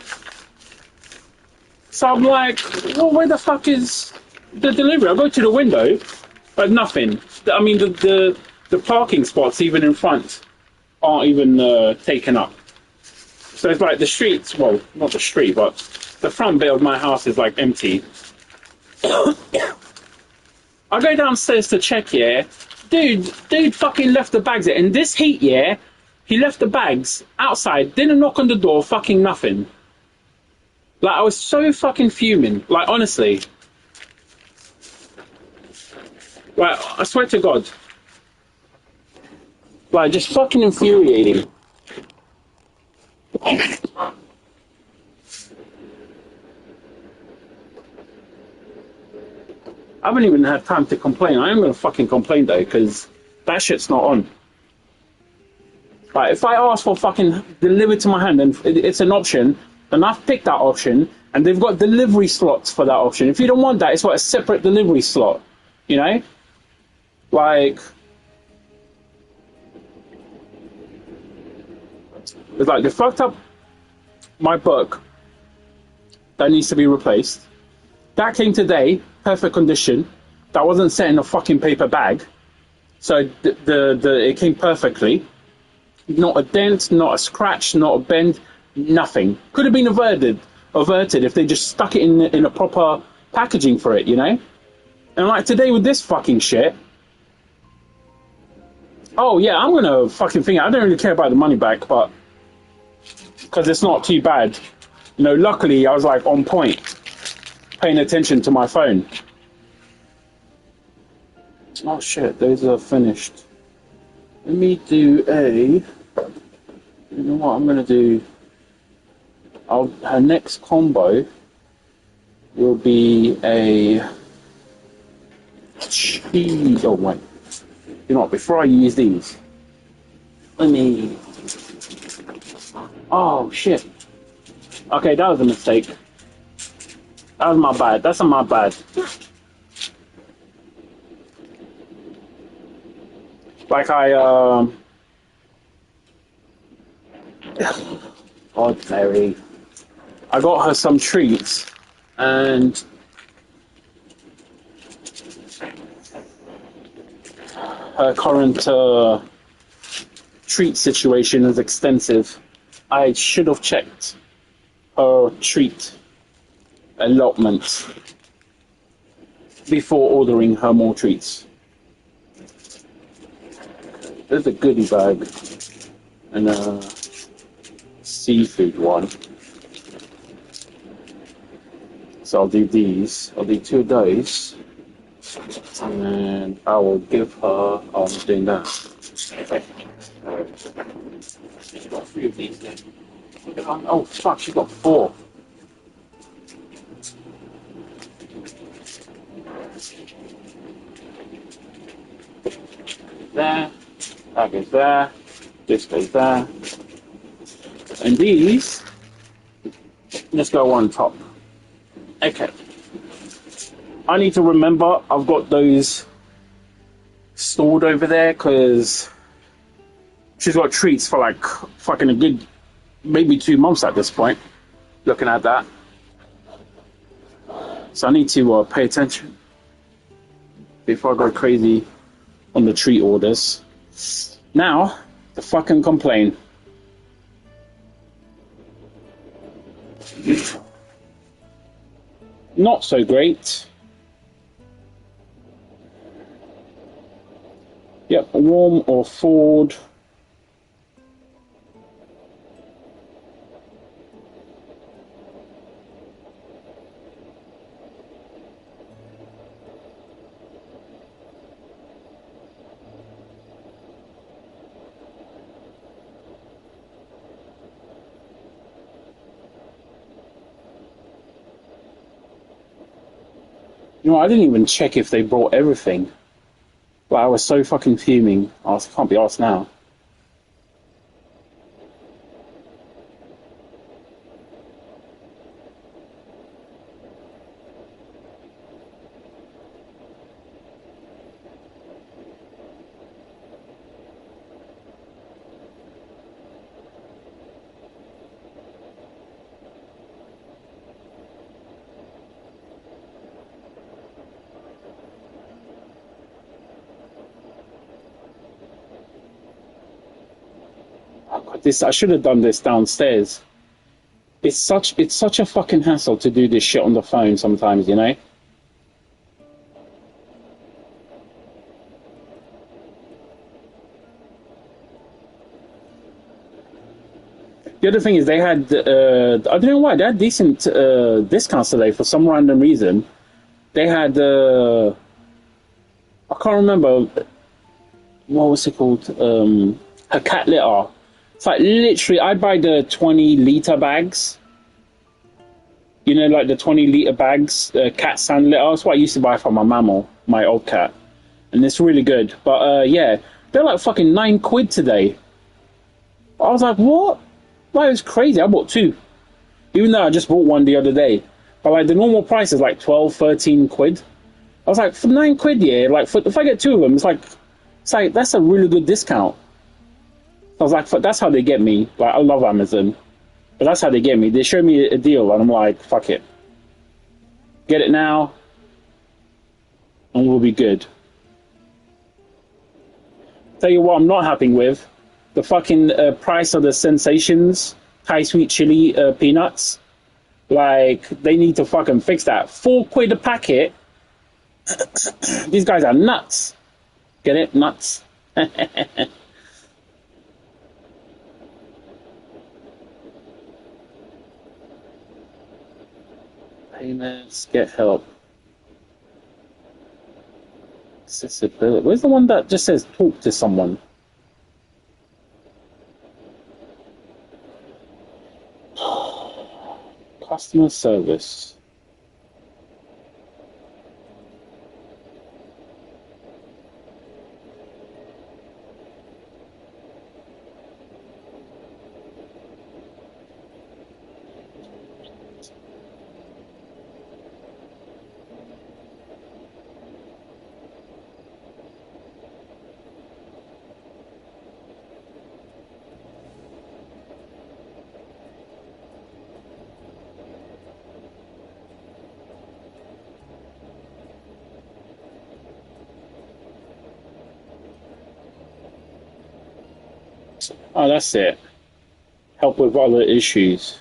So I'm like, well, where the fuck is the delivery? I go to the window, but nothing. I mean, the parking spots even in front aren't even taken up. So it's like the streets, well, not the street, but the front bit of my house is like empty. I go downstairs to check, yeah. Dude fucking left the bags there. In this heat, yeah, he left the bags outside, didn't knock on the door, fucking nothing. Like, I was so fucking fuming. Like, honestly. Like, I swear to God. Like, just fucking infuriating. I haven't even had time to complain. I am going to fucking complain though, because that shit's not on. Like, if I ask for fucking delivered to my hand and it's an option, and I've picked that option, and they've got delivery slots for that option. If you don't want that, it's got a separate delivery slot. You know? Like, it's like they fucked up my book that needs to be replaced. That came today, perfect condition. That wasn't set in a fucking paper bag. So it came perfectly. Not a dent, not a scratch, not a bend, nothing. Could have been averted if they just stuck it in a proper packaging for it, you know? And like today with this fucking shit. Oh yeah, I'm gonna fucking think. I don't really care about the money back, but because it's not too bad. You know, luckily I was like on point, paying attention to my phone. Oh shit, those are finished. Let me do a. You know what I'm gonna do? Her next combo will be a cheese. Oh wait, you know what? Before I use these, let me. Oh shit. Okay, that was a mistake. That was my bad. That's my bad. Like God, Mary. I got her some treats, and her current treat situation is extensive. I should have checked her treat allotment before ordering her more treats. There's a goodie bag and a seafood one. So I'll do these. I'll do 2 of those. And I will give her... Oh, I'm doing that. Okay. She's got 3 of these then. Oh, fuck, she's got 4. There. That goes there. This goes there. And these just go on top. Okay. I need to remember I've got those stored over there because she's got treats for like fucking a good maybe 2 months at this point. Looking at that. So I need to pay attention before I go crazy on the treat orders. Now, the fucking complain. Not so great. Yep, warm or thawed. You know, I didn't even check if they brought everything. But I was so fucking fuming. I can't be arsed now. This I should have done this downstairs. It's such a fucking hassle to do this shit on the phone sometimes, you know? The other thing is they had I don't know why they had decent discounts today for some random reason. They had I can't remember what was it called, a cat litter. It's like literally, I'd buy the 20-liter bags. You know, like the 20-liter bags, cat sand litter. That's what I used to buy for my mammal, my old cat. And it's really good. But yeah, they're like fucking £9 today. I was like, what? Like, it was crazy. I bought 2. Even though I just bought one the other day. But like the normal price is like 12, 13 quid. I was like, for £9, yeah, like if I get 2 of them, it's like that's a really good discount. I was like, that's how they get me. Like, I love Amazon, but that's how they get me. They show me a deal, and I'm like, fuck it. Get it now, and we'll be good. Tell you what I'm not happy with. The fucking price of the Sensations Thai Sweet Chili peanuts. Like, they need to fucking fix that. £4 a packet. These guys are nuts. Get it? Nuts. Payments, get help. Accessibility. Where's the one that just says talk to someone? Customer service. Oh, that's it. Help with other issues.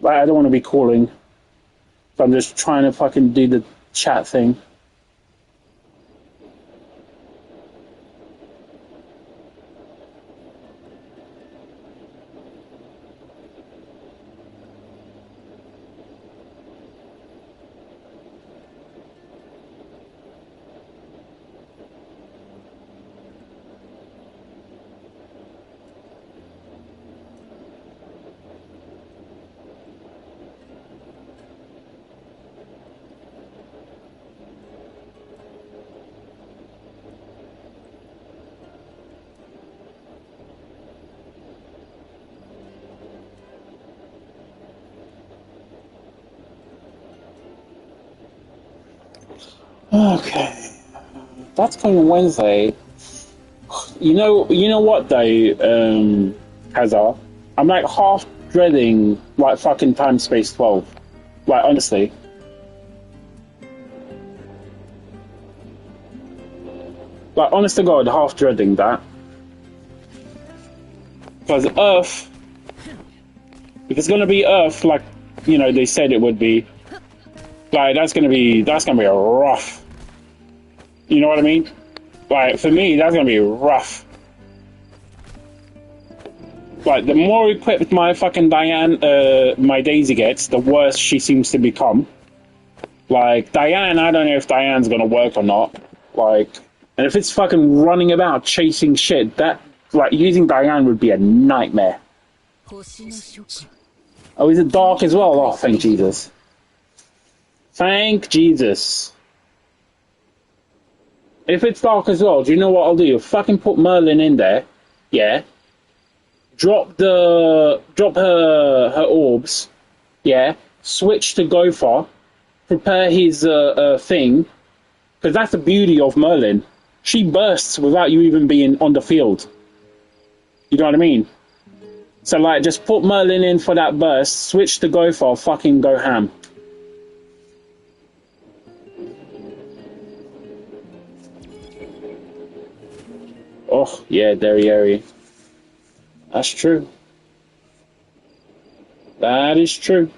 Like, I don't want to be calling. So I'm just trying to fucking do the chat thing. Okay, that's coming Wednesday. You know what though, Hazard? I'm like half dreading like fucking Time Space 12. Like honestly, like honest to God, half dreading that because Earth, if it's gonna be Earth, like they said it would be, like that's gonna be a rough. You know what I mean? Like for me, that's gonna be rough. Like the more equipped my fucking my Daisy gets, the worse she seems to become. Like, Diane, I don't know if Diane's gonna work or not. Like, and if it's fucking running about chasing shit, that, like, using Diane would be a nightmare. 星の書か Oh, is it 興 dark 味 as well? 深 Oh, い thank 作品 Jesus. Thank Jesus. If it's dark as well, do you know what I'll do? Fucking put Merlin in there. Yeah. Drop her orbs. Yeah. Switch to Gopher. Prepare his thing. Because that's the beauty of Merlin. She bursts without you even being on the field. You know what I mean? So, like, just put Merlin in for that burst, switch to Gopher, fucking go ham. Oh, yeah, Derriere. That's true. That is true.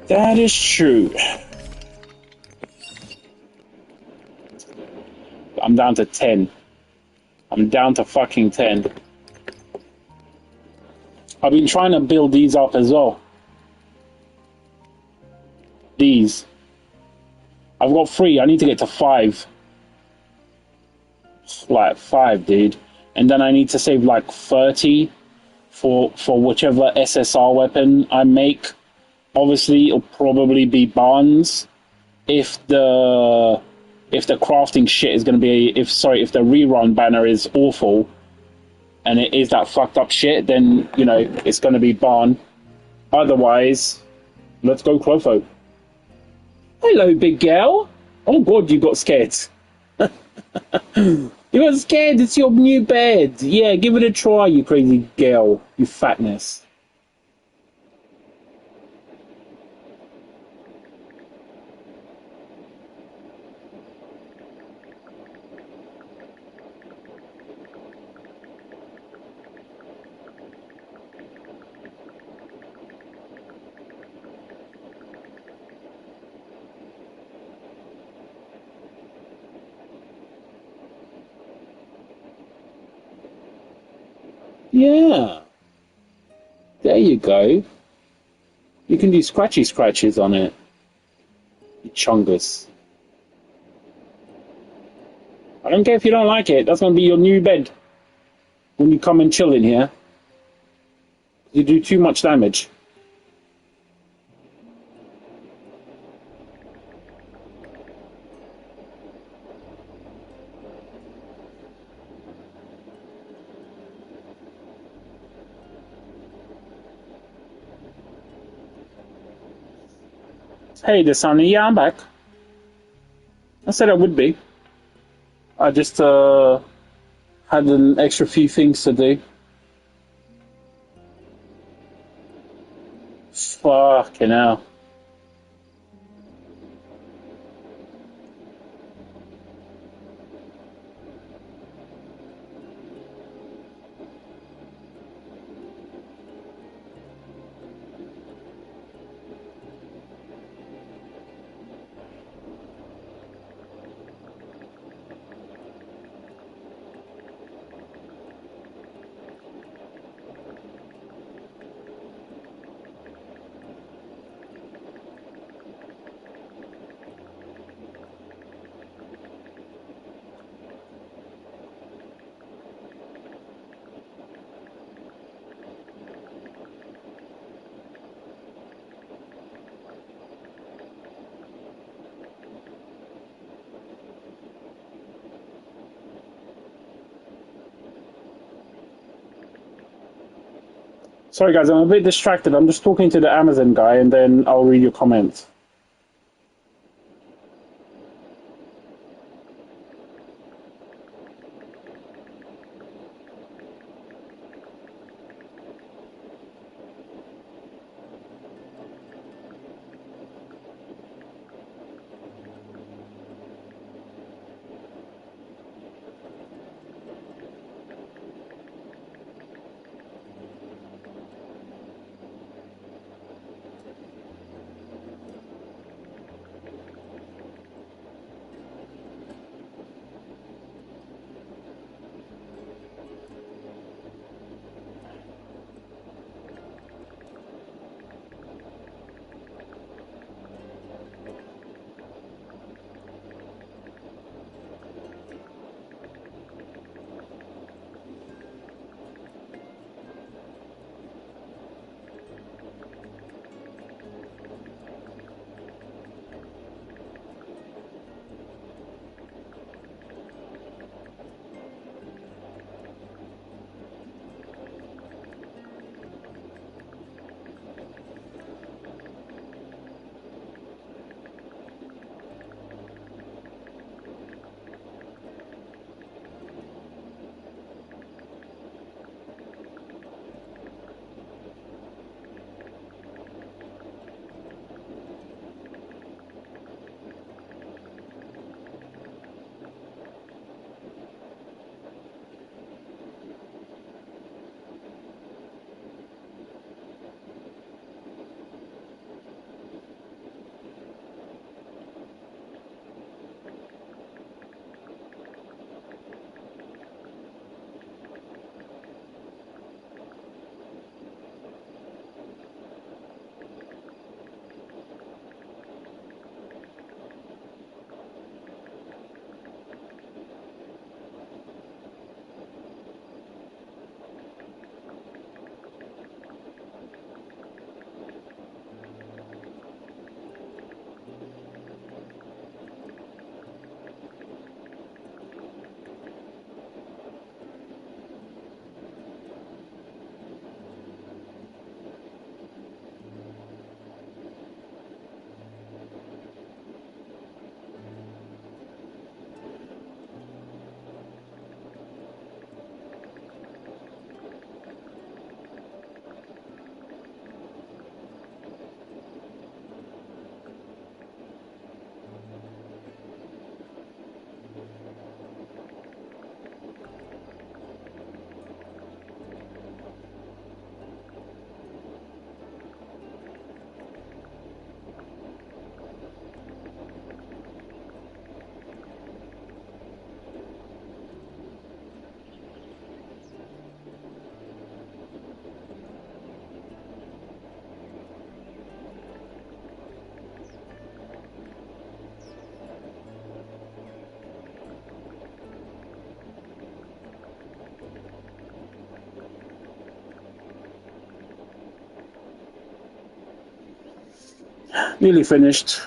That is true. I'm down to 10. I'm down to fucking 10. I've been trying to build these up as well. These. I've got 3. I need to get to 5. Like 5, dude. And then I need to save like 30 for whichever SSR weapon I make. Obviously, it'll probably be Barnes if the crafting shit is going to be if the rerun banner is awful and it is that fucked up shit, then you know it's going to be Barn. Otherwise, let's go Clotho. Hello, big girl. Oh god, you got scared. You got scared. It's your new bed. Yeah, give it a try, you crazy girl. You fatness. Yeah. There you go. You can do scratchy scratches on it. You chungus. I don't care if you don't like it. That's going to be your new bed when you come and chill in here. You do too much damage. Hey, the Sunny. Yeah, I'm back. I said I would be. I just had an extra few things to do. Fucking hell. Sorry, guys, I'm a bit distracted. I'm just talking to the Amazon guy, and then I'll read your comments. Nearly finished.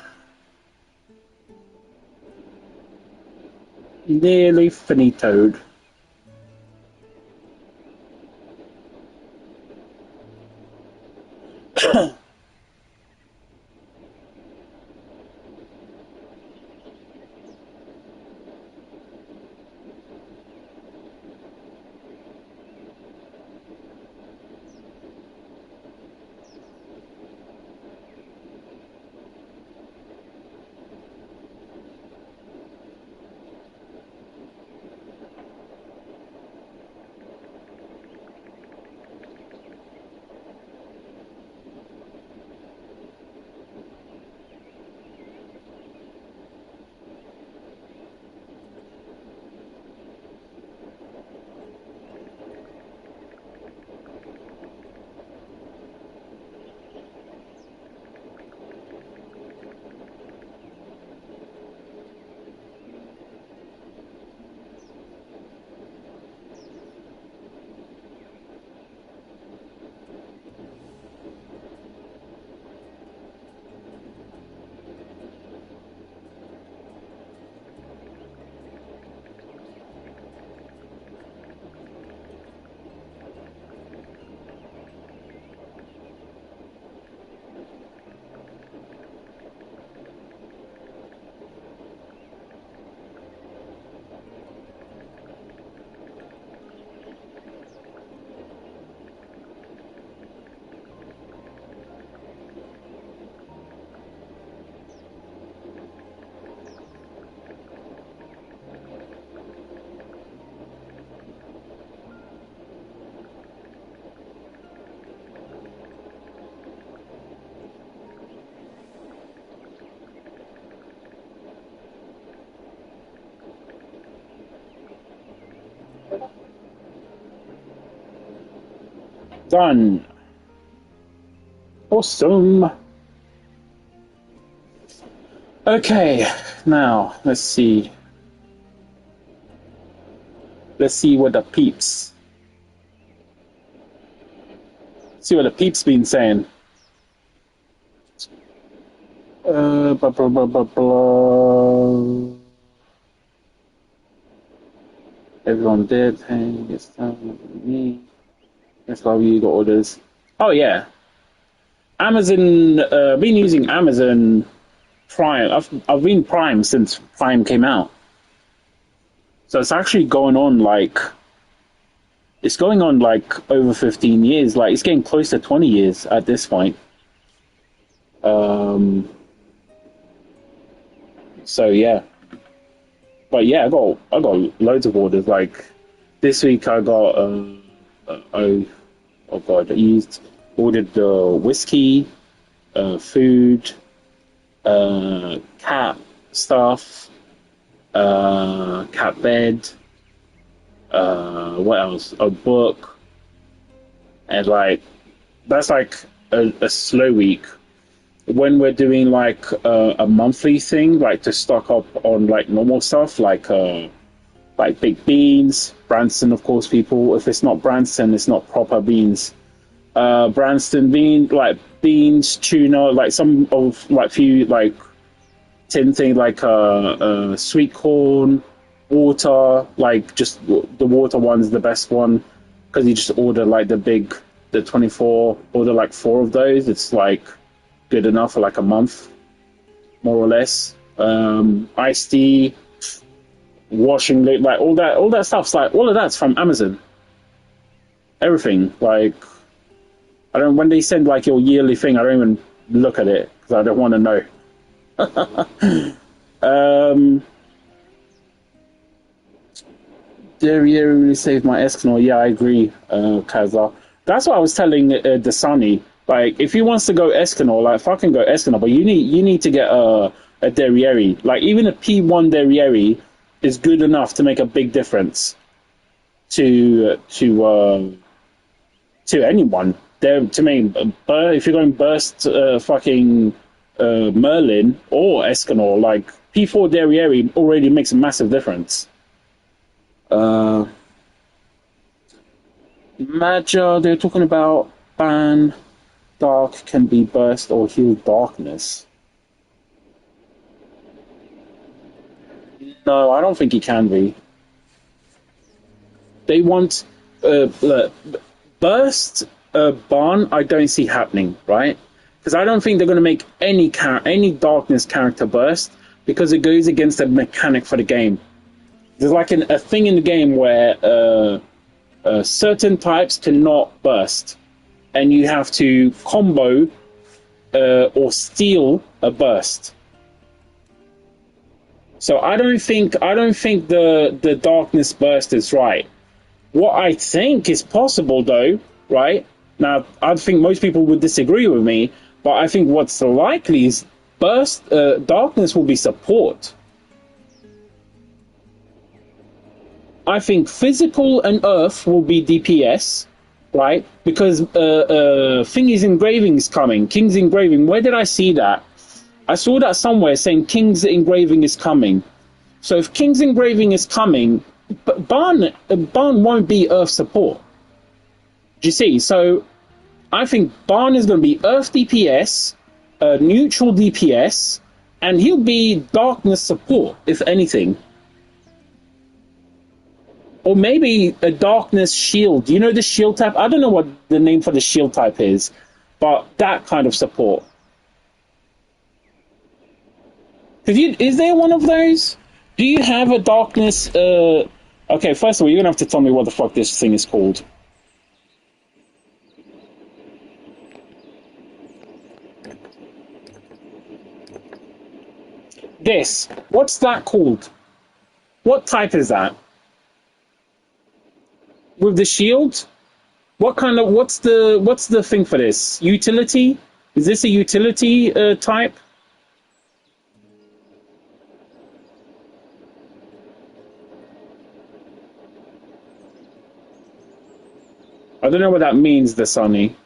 Nearly finitoed. Done. Awesome. Okay, now let's see. Let's see what the peeps. See what the peeps been saying. Blah, blah, blah, blah, blah. Everyone did. Hey, it's time for me. That's why you got orders. Oh yeah, Amazon. Been using Amazon Prime. I've been Prime since Prime came out. So it's actually going on like over 15 years. Like it's getting close to 20 years at this point. So yeah, but yeah, I got loads of orders. Like this week, I got oh god, ordered whiskey, food, cat stuff, cat bed. What else? A book, and like that's like a slow week. When we're doing like a monthly thing, like to stock up on like normal stuff, like baked beans, Branston, of course. People, if it's not Branston, it's not proper beans. Branston like beans, tuna, like some of like few like tin thing, like sweet corn, water, like just the water one's the best one because you just order like the 24, order like 4 of those. It's like good enough for like a month, more or less. Iced tea, washing liquid, like all that stuff's like all of that's from Amazon. Everything, like I don't, when they send like your yearly thing, I don't even look at it because I don't want to know. Derriere really saved my Escanor. Yeah, I agree, Kaza. That's what I was telling Dasani. Like, if he wants to go Escanor, like fucking go Escanor, but you need to get a Derriere. Like, even a P1 Derriere is good enough to make a big difference to anyone. There, to me, if you're going burst fucking Merlin or Escanor, like P4 Derriere already makes a massive difference. Maja, they're talking about ban Dark can be burst or heal darkness. No, I don't think he can be. They want look, burst Barn. I don't see happening, right? Because I don't think they're going to make any darkness character burst because it goes against the mechanic for the game. There's like a thing in the game where certain types cannot burst, and you have to combo or steal a burst. So I don't think the darkness burst is right. What I think is possible, though, right now, I think most people would disagree with me, but I think what's likely is darkness will be support. I think physical and earth will be DPS, right? Because Thingy's engraving is coming. King's engraving. Where did I see that? I saw that somewhere saying King's engraving is coming. So if King's engraving is coming, Barn won't be earth support. Do you see? So I think Barn is going to be earth DPS, neutral DPS, and he'll be darkness support, if anything. Or maybe a darkness shield. You know the shield type? I don't know what the name for the shield type is, but that kind of support. Is there one of those? Do you have a darkness? Okay, first of all, you're gonna have to tell me what the fuck this thing is called. This. What's that called? What type is that? With the shield? What kind of? What's the thing for this? Utility? Is this a utility type? I don't know what that means, the Sunny.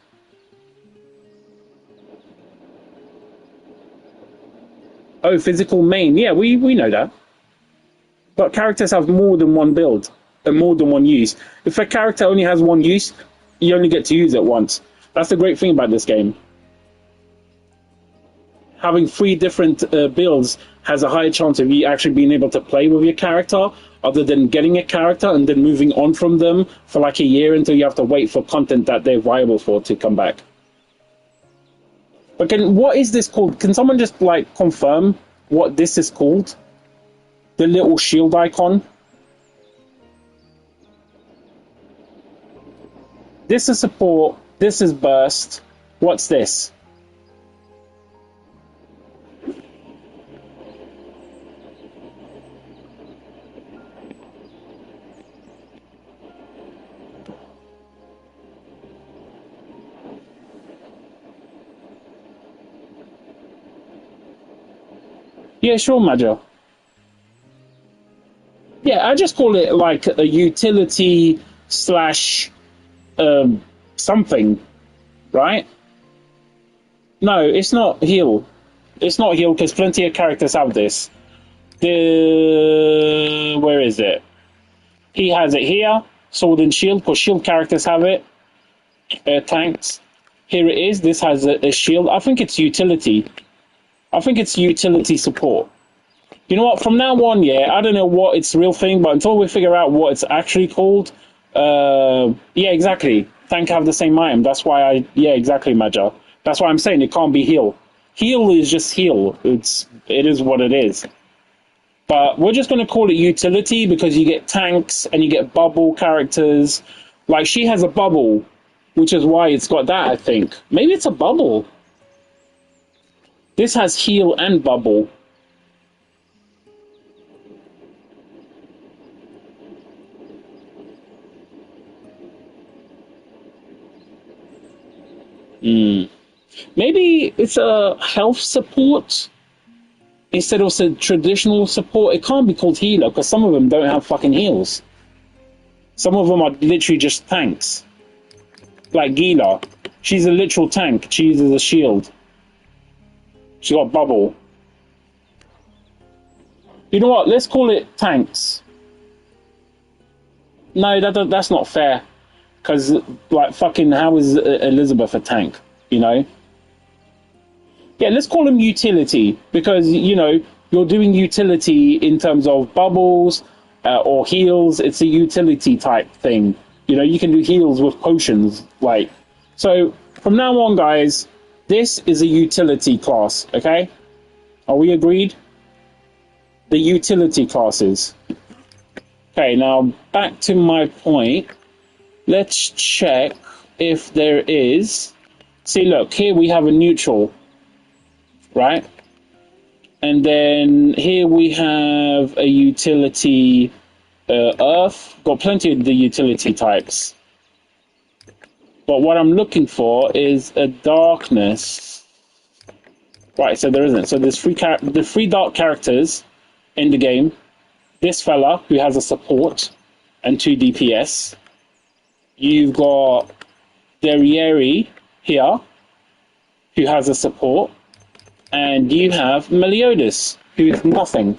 Oh, physical main. Yeah, we know that. But characters have more than one build and more than one use. If a character only has one use, you only get to use it once. That's the great thing about this game. Having 3 different builds has a higher chance of you actually being able to play with your character, other than getting a character and then moving on from them for like a year until you have to wait for content that they're viable for to come back. But what is this called? Can someone just like confirm what this is called? The little shield icon. This is support. This is burst. What's this? Yeah, sure, Major. Yeah, I just call it like a utility slash something, right? No, it's not heal. It's not heal because plenty of characters have this. Where is it? He has it here. Sword and shield, because shield characters have it. Tanks. Here it is. This has a shield. I think it's utility. I think it's utility support. You know what? From now on, yeah, I don't know what its real thing, but until we figure out what it's actually called, yeah, exactly. Tank have the same item. That's why yeah, exactly, Major. That's why I'm saying it can't be heal. Heal is just heal. It is what it is. But we're just going to call it utility because you get tanks and you get bubble characters. Like she has a bubble, which is why it's got that, I think. Maybe it's a bubble. This has heal and bubble. Maybe it's a health support instead of a traditional support. It can't be called healer because some of them don't have fucking heals. Some of them are literally just tanks. Like Gila. She's a literal tank. She uses a shield. She got bubble. You know what? Let's call it tanks. No, that's not fair. Because, like, fucking, how is Elizabeth a tank? you know. Yeah, let's call them utility because, you know, you're doing utility in terms of bubbles or heals. It's a utility type thing. You know, you can do heals with potions. Like, so from now on, guys, this is a utility class, okay? Are we agreed? The utility classes. Okay, now back to my point. Let's check if there is. See, look, here we have a neutral, right? And then here we have a utility earth. Got plenty of the utility types. But what I'm looking for is a darkness. Right, so there isn't. So there's the three dark characters in the game. This fella who has a support and 2 DPS. You've got Derriere here who has a support. And you have Meliodas who's nothing.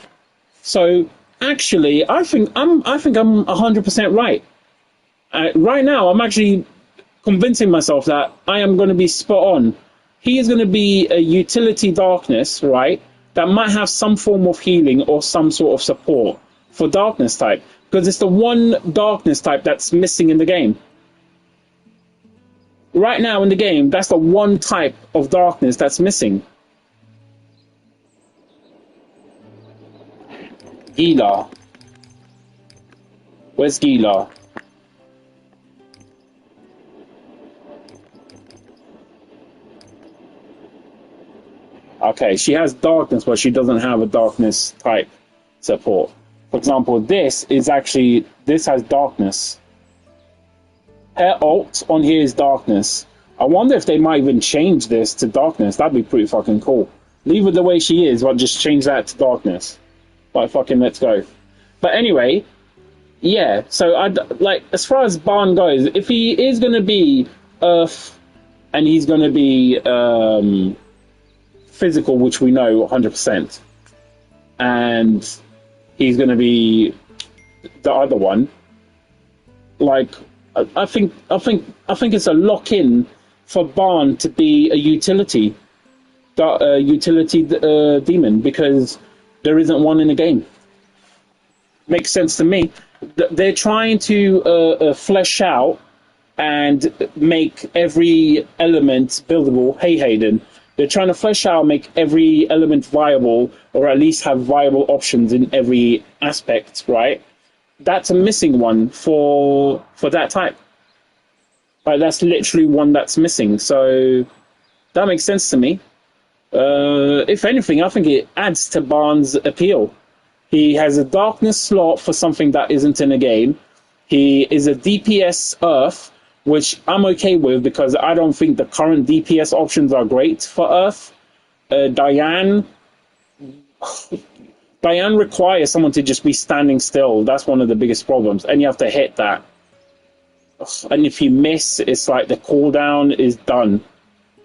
So actually, I think I'm 100% right. Right now, I'm actually convincing myself that I am going to be spot on. He is going to be a utility darkness, right? That might have some form of healing or some sort of support for darkness type, because it's the one darkness type that's missing in the game. Right now in the game, that's the one type of darkness that's missing. Gila. Where's Gila? Okay, she has darkness, but she doesn't have a darkness type support. For example, this has darkness. Her ult on here is darkness. I wonder if they might even change this to darkness. That'd be pretty fucking cool. Leave her the way she is, but just change that to darkness. Like, fucking let's go. But anyway, yeah, so like, as far as Barn goes, if he is going to be Earth and he's going to be physical, which we know 100%, and he's going to be the other one, like, I think it's a lock-in for Barn to be a utility demon, because there isn't one in the game. Makes sense to me. They're trying to flesh out and make every element buildable. Hey, Hayden. They're trying to flesh out, make every element viable, or at least have viable options in every aspect, right? That's a missing one for that type. Like, that's literally one that's missing. So that makes sense to me. If anything, I think it adds to Barnes' appeal. He has a darkness slot for something that isn't in a game. He is a DPS Earth, which I'm okay with because I don't think the current DPS options are great for Earth. Diane requires someone to just be standing still. That's one of the biggest problems, and you have to hit that. And if you miss, it's like the cooldown is done.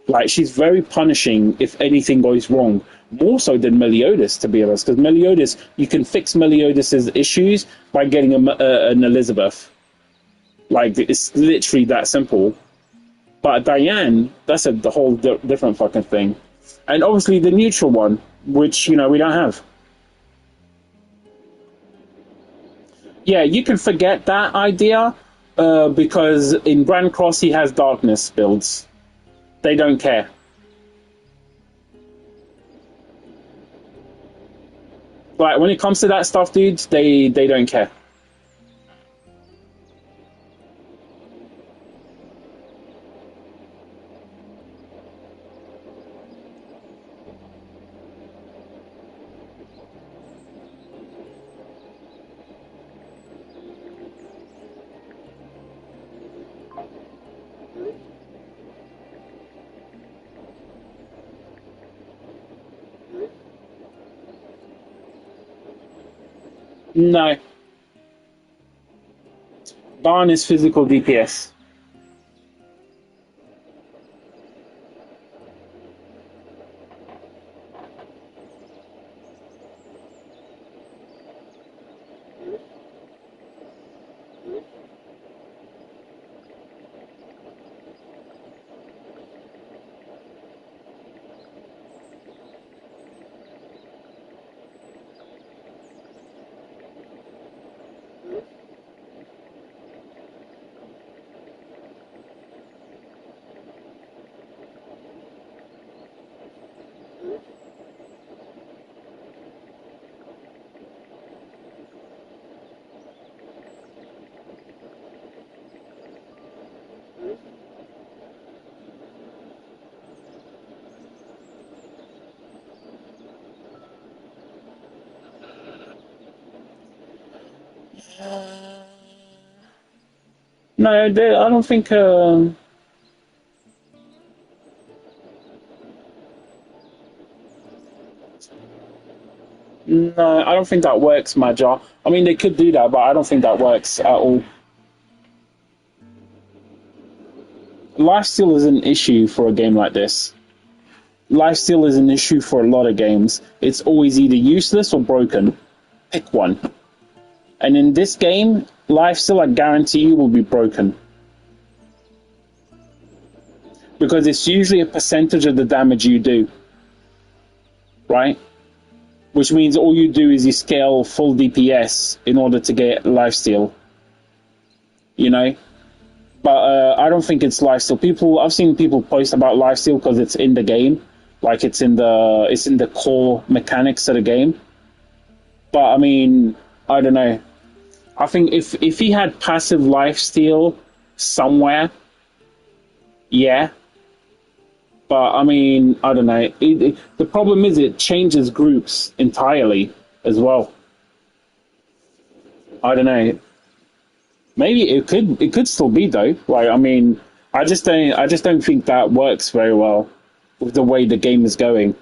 Like, she's very punishing if anything goes wrong. More so than Meliodas, to be honest. Because Meliodas, you can fix Meliodas' issues by getting an Elizabeth. Like, it's literally that simple. But Diane, that's a whole different fucking thing. And obviously the neutral one, which, you know, we don't have. Yeah, you can forget that idea because in Grand Cross he has darkness builds. They don't care. Like, when it comes to that stuff, dudes, they don't care. No. Barn is physical DPS. No, I don't think. No, I don't think that works, Major. I mean, they could do that, but I don't think that works at all. Lifesteal is an issue for a game like this. Lifesteal is an issue for a lot of games. It's always either useless or broken. Pick one. And in this game, lifesteal, I guarantee you, will be broken. Because it's usually a percentage of the damage you do. Right? Which means all you do is you scale full DPS in order to get lifesteal. You know? But I don't think it's lifesteal. I've seen people post about lifesteal because it's in the game. Like it's in the core mechanics of the game. But I mean, I don't know. I think if he had passive lifesteal somewhere, yeah. But I mean, I don't know. The problem is it changes groups entirely as well. I don't know. Maybe it could still be though. Like I mean, I just don't think that works very well with the way the game is going.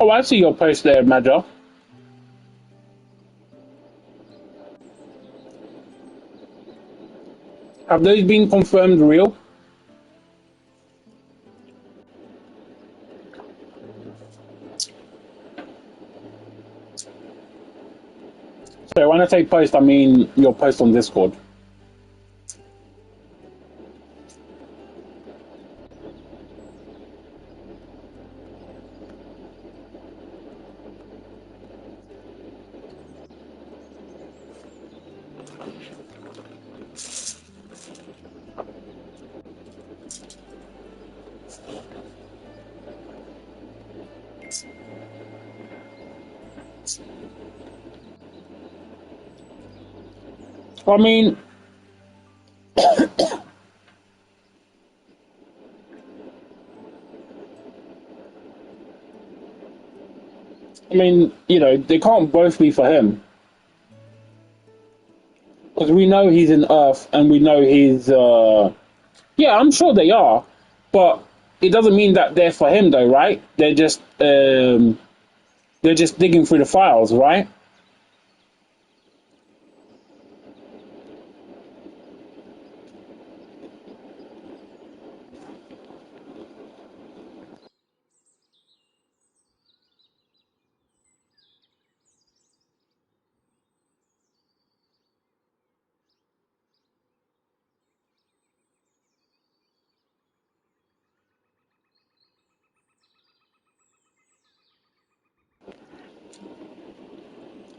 Oh, I see your post there, Major. Have those been confirmed real? So when I say post, I mean your post on Discord. I mean, they can't both be for him because we know he's in Earth and we know he's. Yeah, I'm sure they are, but it doesn't mean that they're for him, though, right? They're just digging through the files, right?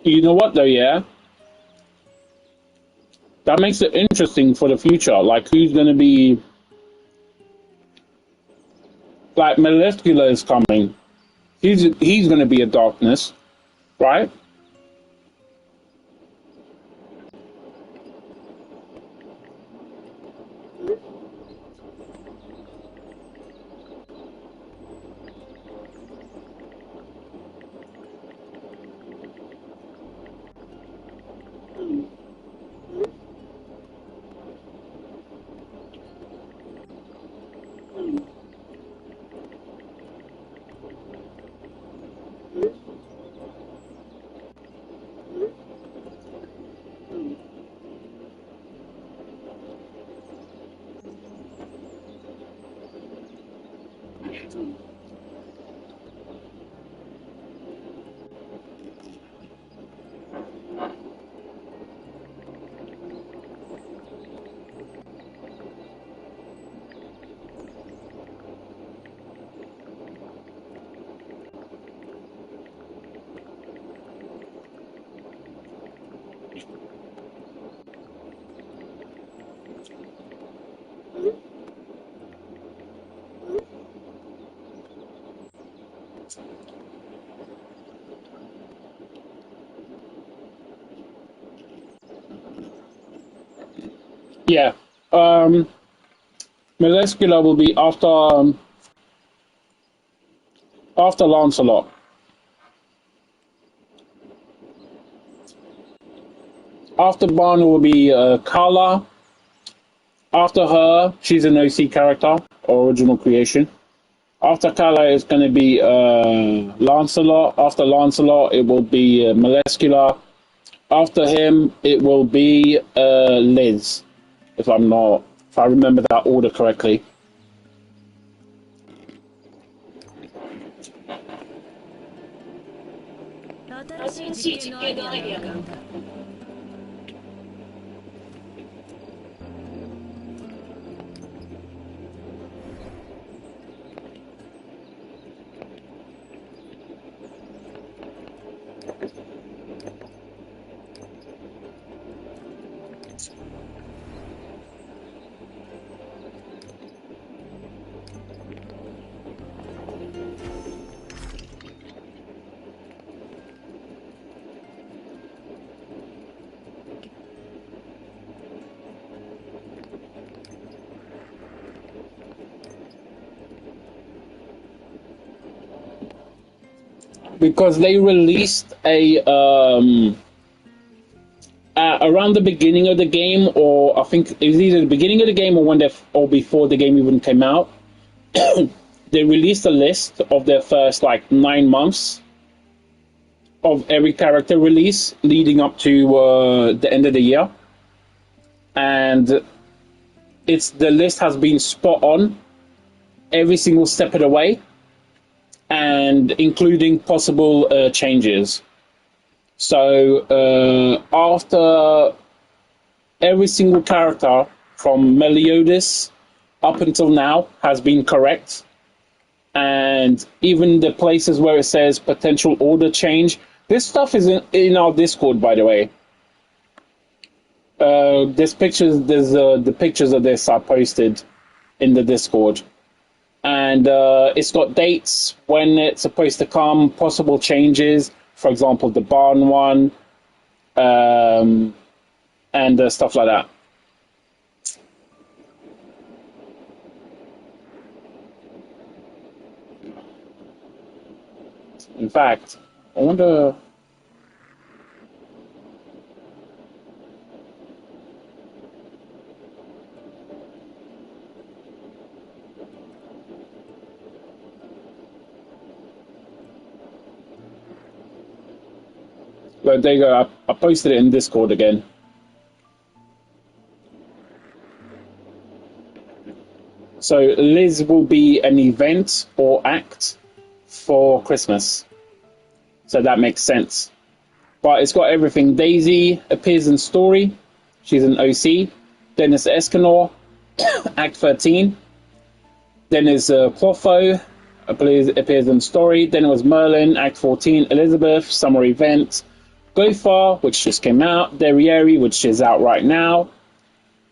You know what, though, yeah? That makes it interesting for the future. Like, who's going to be. Like, Molecular is coming. He's going to be a darkness, right? Yeah. Molecular will be after Lancelot. After Barney will be Carla. After her, she's an OC character, original creation. After Carla, it's going to be Lancelot. After Lancelot, it will be Molecular. After him, it will be Liz, if I remember that order correctly. Because they released around the beginning of the game, or I think it was either the beginning of the game or before the game even came out. They released a list of their first like 9 months of every character release leading up to the end of the year, and the list has been spot on every single step of the way, and including possible changes. So after every single character from Meliodas up until now has been correct, and even the places where it says potential order change, this stuff is in our Discord, by the way. There's the pictures of this are posted in the Discord. And it's got dates when it's supposed to come, possible changes, for example, the barn one, and and stuff like that. In fact, I wonder. Well, there you go. I posted it in Discord again. So Liz will be an event or act for Christmas. So that makes sense. But it's got everything. Daisy appears in story. She's an OC. Dennis Escanor, Act 13. Then there's Clotho, appears in story. Then it was Merlin, Act 14. Elizabeth, summer event. Gofar, which just came out. Derriere, which is out right now.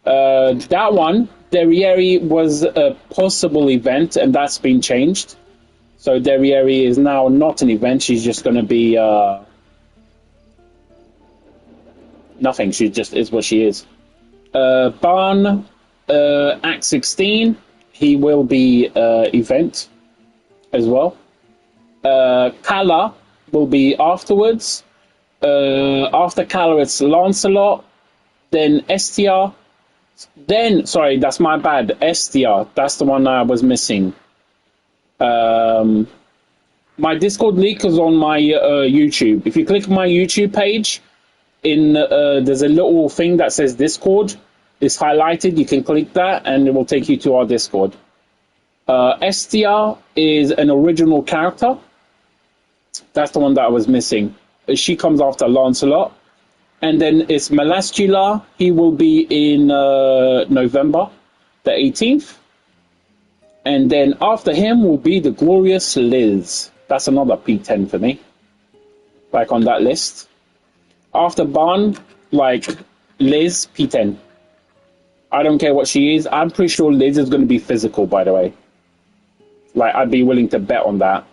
That one, Derriere was a possible event, and that's been changed. So Derriere is now not an event. She's just going to be nothing. She just is what she is. Barn, Act 16, he will be event as well. Kala will be afterwards. After Kala, it's Lancelot, then Estia. Then, sorry, that's my bad. Estia, that's the one I was missing. My Discord link is on my YouTube. If you click my YouTube page, there's a little thing that says Discord. It's highlighted. You can click that, and it will take you to our Discord. Estia is an original character. That's the one that I was missing. She comes after Lancelot. And then it's Malastula. He will be in November the 18th. And then after him will be the glorious Liz. That's another P10 for me. Like on that list. After Barn, like Liz, P10. I don't care what she is. I'm pretty sure Liz is going to be physical, by the way. Like, I'd be willing to bet on that.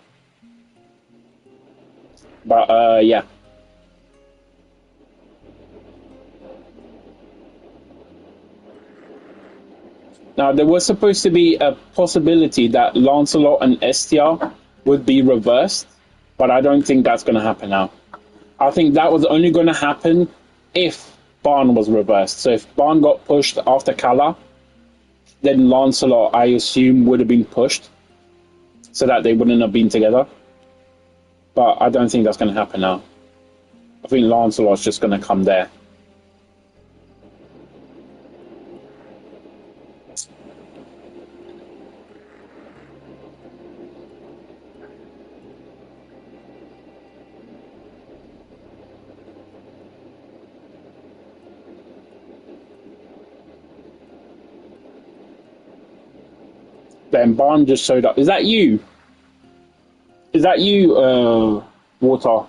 But, yeah. Now, there was supposed to be a possibility that Lancelot and Estia would be reversed, but I don't think that's going to happen now. I think that was only going to happen if Barn was reversed. So if Barn got pushed after Kala, then Lancelot, I assume, would have been pushed so that they wouldn't have been together. But I don't think that's going to happen now. I think Lancelot's just going to come there. Then Barn just showed up. Is that you? Is that you, Water?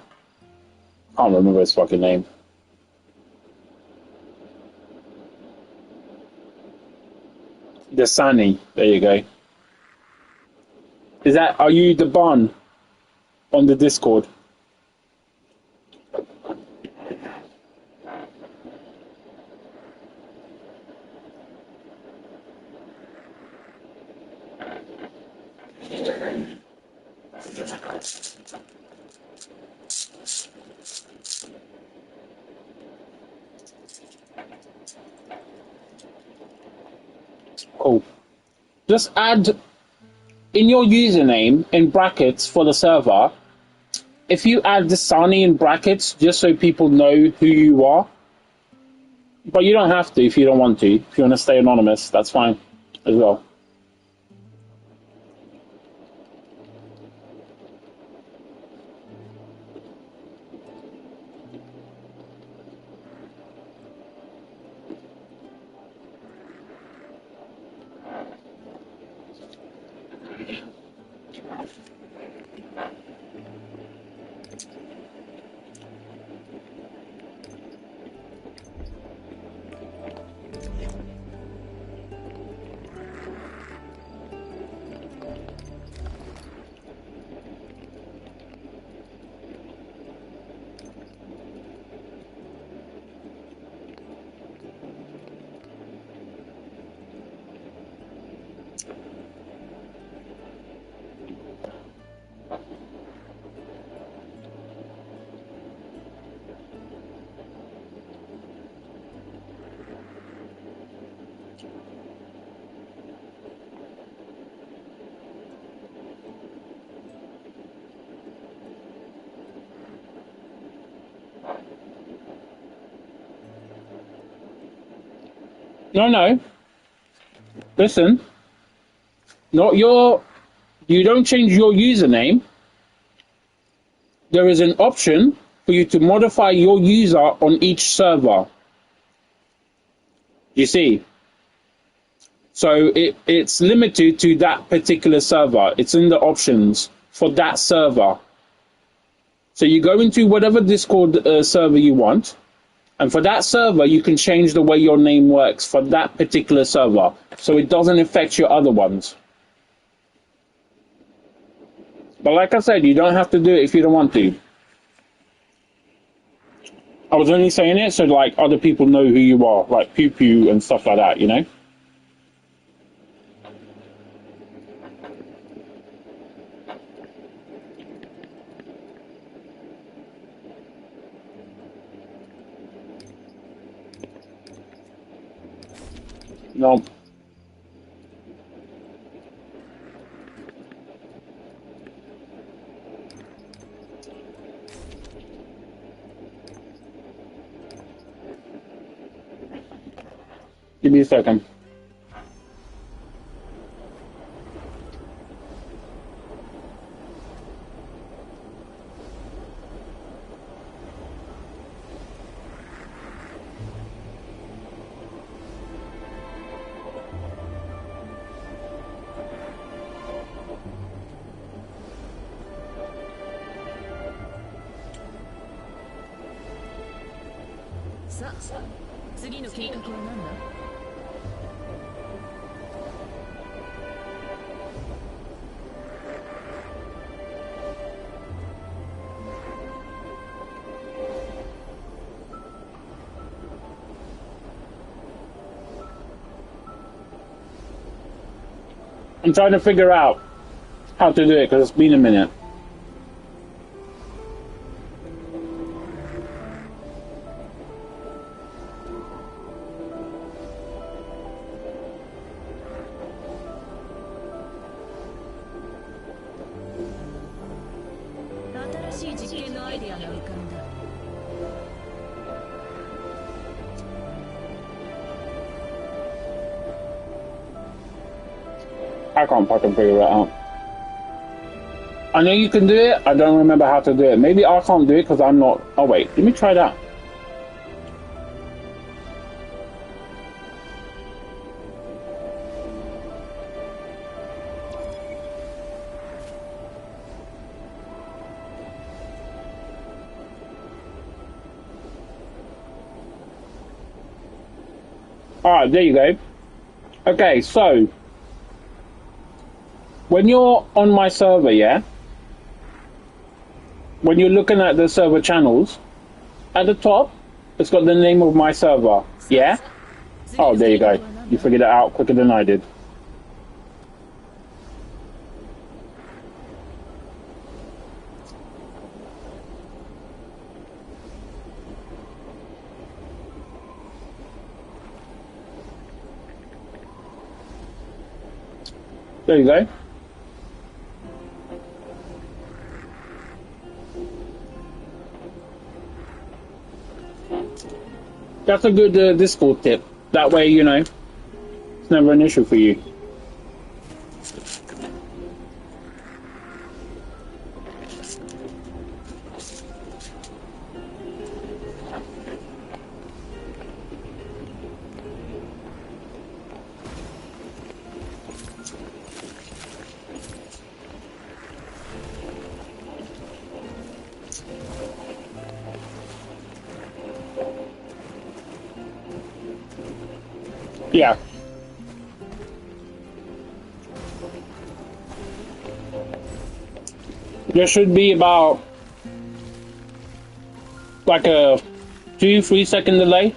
Can't remember his fucking name. Dasani. There you go. Are you the Barn on the Discord? Cool. Just add in your username in brackets for the server. If you add Dasani in brackets, just so people know who you are. But you don't have to if you don't want to. If you want to stay anonymous, that's fine as well. No, no. Listen. Not your. You don't change your username. There is an option for you to modify your user on each server. You see? So it's limited to that particular server. It's in the options for that server. So you go into whatever Discord server you want. And for that server, you can change the way your name works for that particular server. So it doesn't affect your other ones. But like I said, you don't have to do it if you don't want to. I was only saying it so like other people know who you are, like Pew Pew and stuff like that, you know? No. Give me a second.さあ、次の計画は何だ？ I'm trying to figure out how to do it because it's been a minute. I can't fucking figure it out. I know you can do it. I don't remember how to do it. Maybe I can't do it because I'm not. Oh wait, let me try that. All right, there you go. Okay, so when you're on my server, yeah, when you're looking at the server channels, at the top, it's got the name of my server, yeah? Oh, there you go. You figured it out quicker than I did. There you go. That's a good Discord tip. That way, you know, it's never an issue for you. Yeah. There should be about like a 2-3 second delay.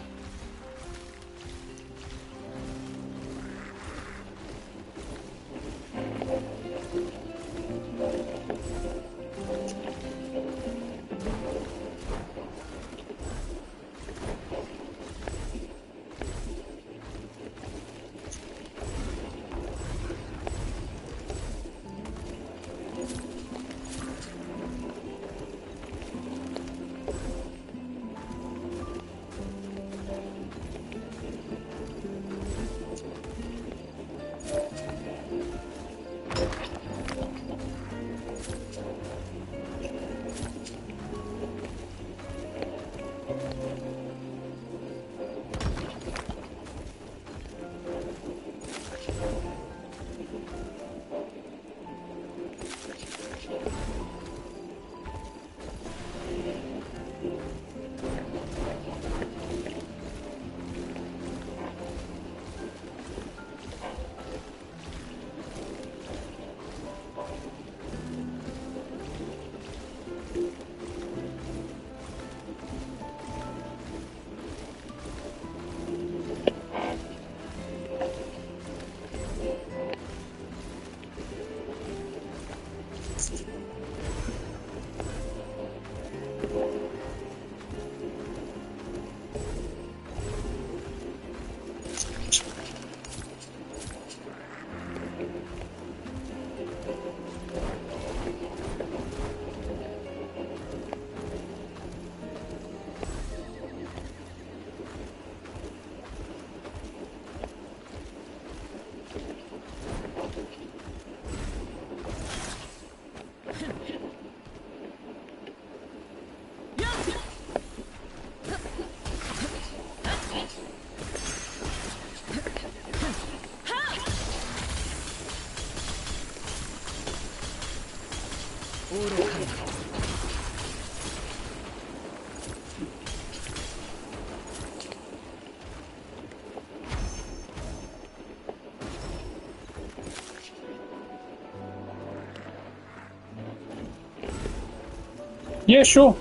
Yeah, sure.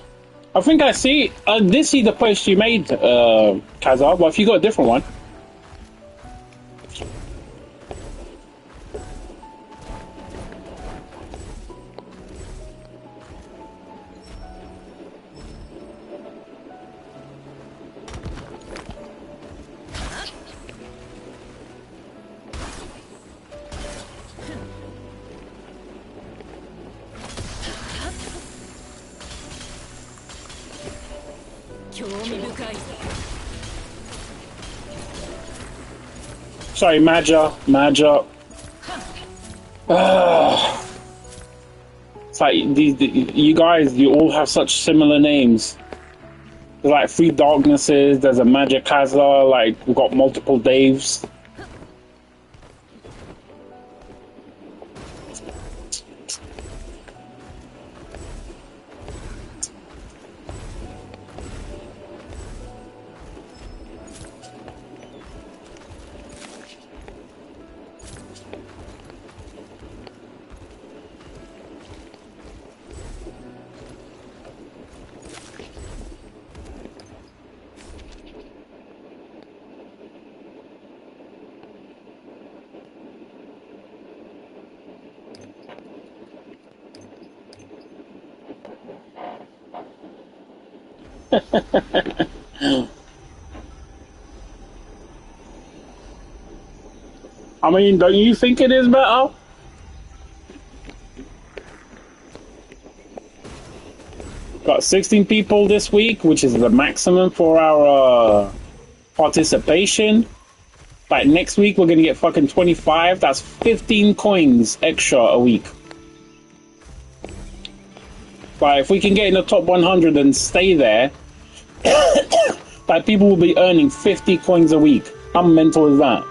I think I see. I did see the post you made, Kazar. But if you got a different one, sorry, Maja. It's like you guys, you all have such similar names. There's like three Darknesses. There's a Magic Kazar. Like we've got multiple Daves. I mean, don't you think it is better? Got 16 people this week, which is the maximum for our participation. Like next week, we're gonna get fucking 25. That's 15 coins extra a week. Like if we can get in the top 100 and stay there, like people will be earning 50 coins a week. How mental is that?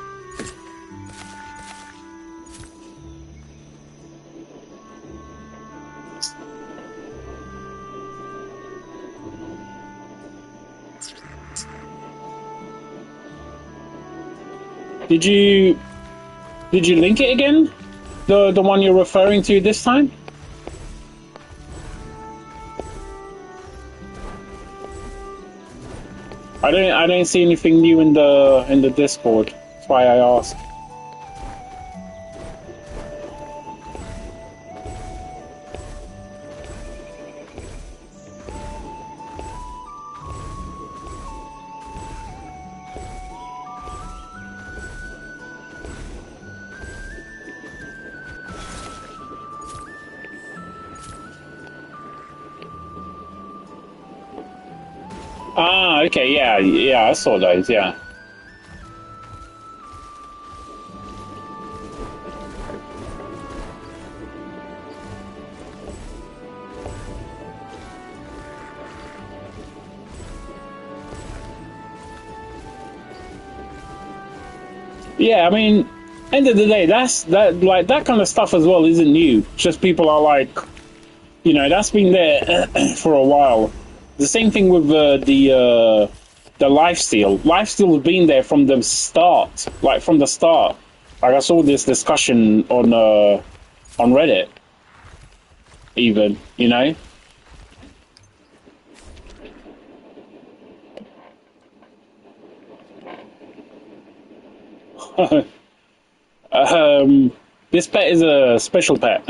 Did you link it again? The one you're referring to this time? I don't see anything new in the Discord. That's why I asked. Ah, okay, yeah, I saw those, yeah. Yeah, I mean, end of the day, that kind of stuff as well isn't new. Just people are like, you know, that's been there for a while. The same thing with the lifesteal. Lifesteal has been there from the start, like from the start. Like I saw this discussion on Reddit, even, you know. This pet is a special pet.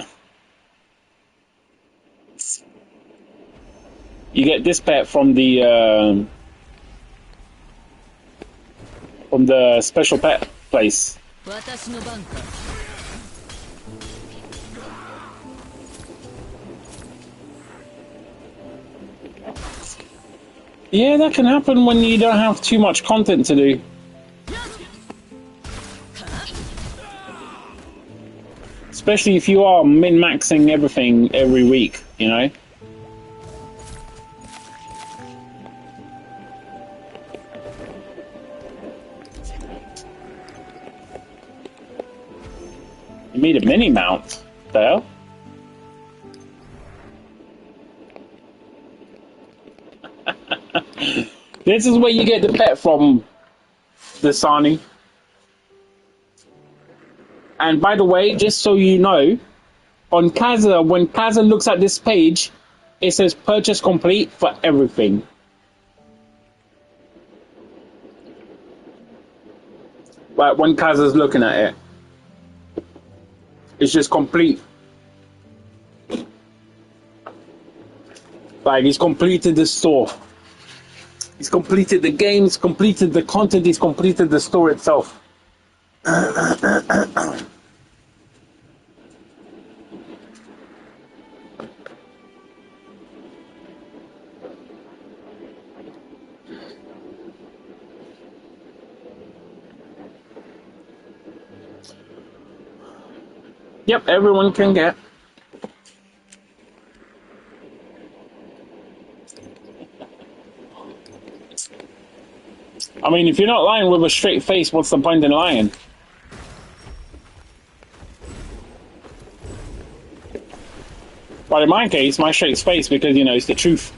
You get this pet from the special pet place. 私の番か。Yeah, that can happen when you don't have too much content to do. Especially if you are min-maxing everything every week, you know? You made a mini mount. The hell? This is where you get the pet from, the Sani. And by the way, just so you know, on Kaza, when Kaza looks at this page, it says purchase complete for everything. Like when Kaza's looking at it, it's just complete. Like he's completed the store. He's completed the game, he's completed the content, he's completed the store itself. Yep, everyone can get. I mean, if you're not lying with a straight face, what's the point in lying? But in my case, my straight face, because, you know, it's the truth.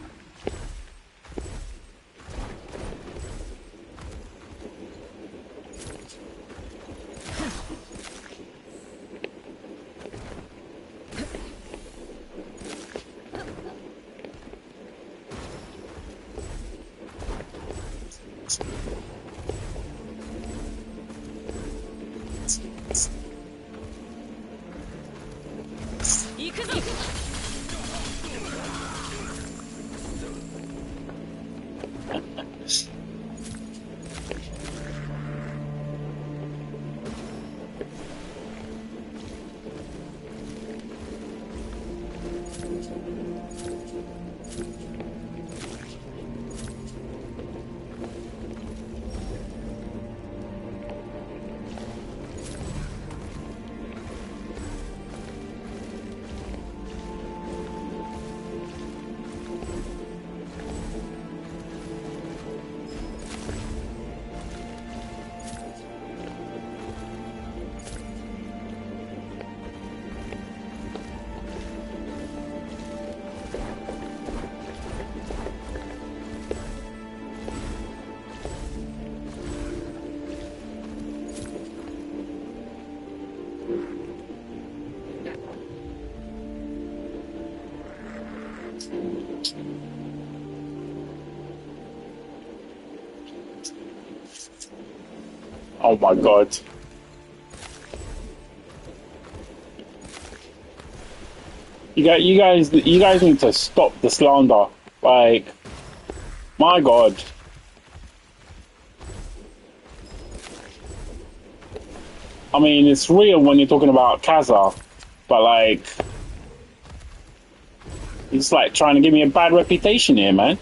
Oh my god. You guys need to stop the slander. Like, my god. I mean, it's real when you're talking about Kaza, but like, it's like trying to give me a bad reputation here, man.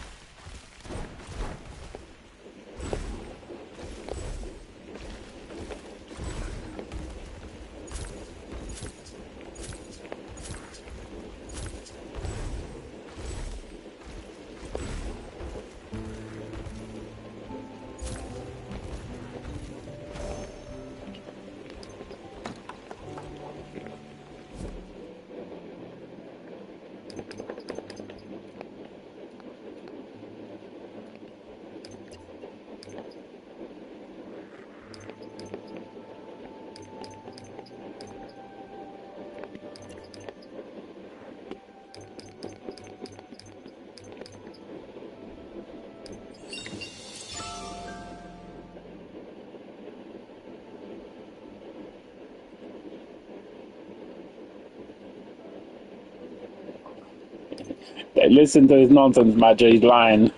Listen to his nonsense, Madge. He's lying.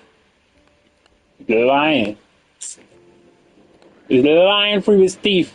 He's lying. He's lying through his teeth.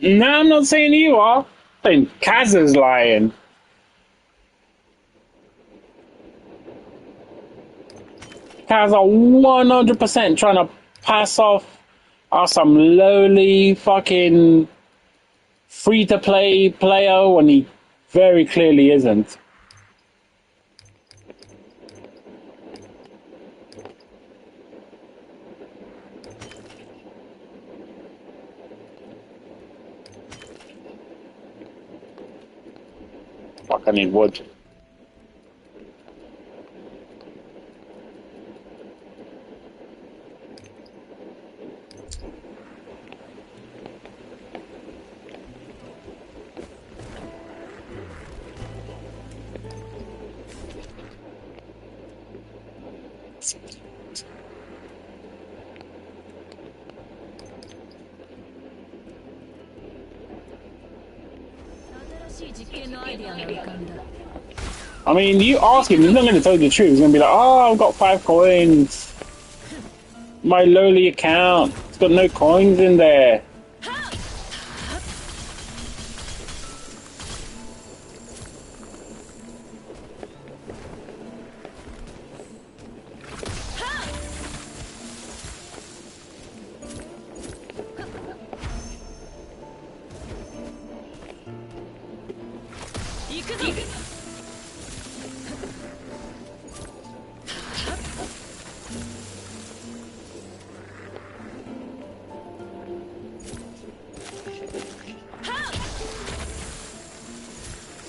No, I'm not saying you are. I'm saying Kaz is lying. Kaz are 100% trying to pass off some lowly fucking free-to-play player when he very clearly isn't. Fuck, I need wood. I mean, you ask him, he's not going to tell you the truth. He's going to be like, oh, I've got 5 coins. My lowly account. It's got no coins in there.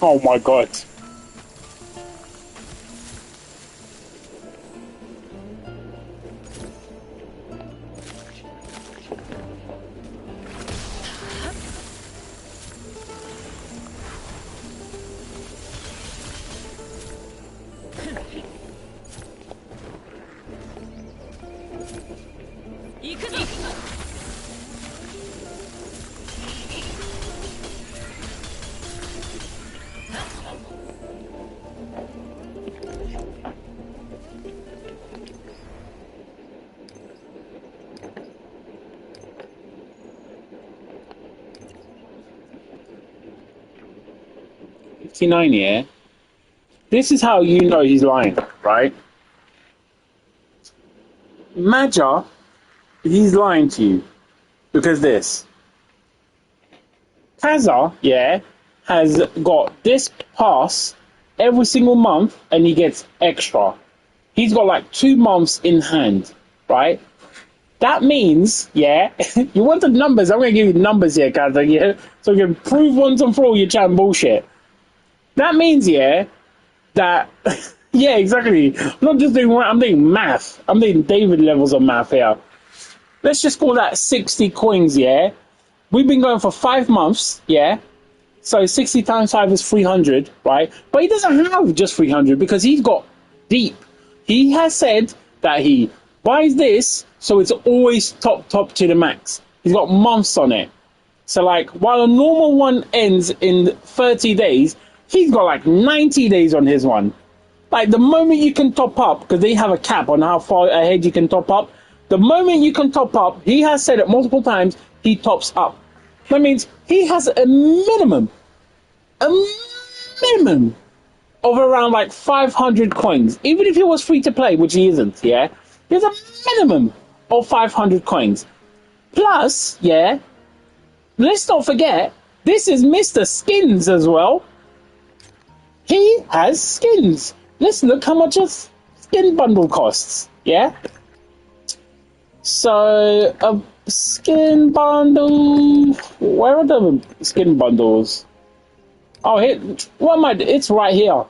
Oh my god. Yeah. This is how you know he's lying, right? Maja, he's lying to you because this. Kaza, yeah, has got this pass every single month and he gets extra. He's got like 2 months in hand, right? That means, yeah, you want the numbers? I'm going to give you numbers here, Kaza, yeah? So you can prove once and for all your chat bullshit. That means, yeah, that, yeah, exactly. I'm not just doing, I'm doing math. I'm doing David levels of math here. Let's just call that 60 coins, yeah? We've been going for 5 months, yeah? So 60 times 5 is 300, right? But he doesn't have just 300 because he's got deep. He has said that he buys this, so it's always top to the max. He's got months on it. So, like, while a normal one ends in 30 days, he's got like 90 days on his one. Like, the moment you can top up, because they have a cap on how far ahead you can top up, the moment you can top up, he has said it multiple times, he tops up. That means he has a minimum of around like 500 coins. Even if he was free to play, which he isn't, yeah? There's a minimum of 500 coins. Plus, yeah, let's not forget, this is Mr. Skins as well. He has skins. Let's look how much a skin bundle costs, yeah? So, a skin bundle... Where are the skin bundles? Oh, here, what am I... It's right here.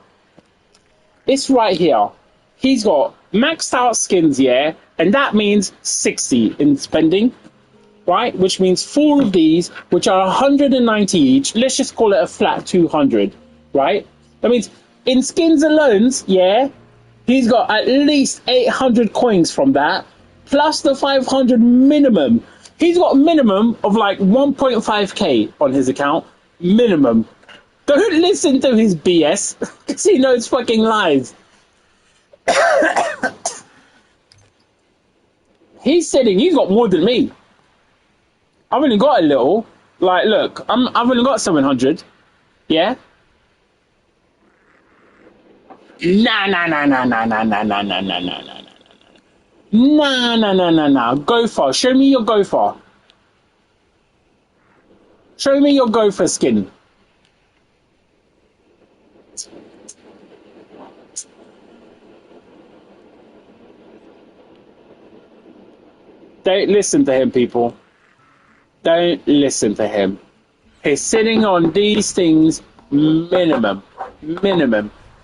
It's right here. He's got maxed out skins, yeah? And that means 60 in spending, right? Which means 4 of these, which are 190 each. Let's just call it a flat 200, right? That means in skins alone, yeah, he's got at least 800 coins from that, plus the 500 minimum. He's got a minimum of like 1.5k on his account, minimum. Don't listen to his BS, because he knows fucking lies. He's saying he's got more than me. I've only got a little. Like, look, I've only got 700. Yeah? Nah. Gopher. Show me your gopher. Show me your gopher skin. Don't listen to him, people. Don't listen to him. He's sitting on these things minimum.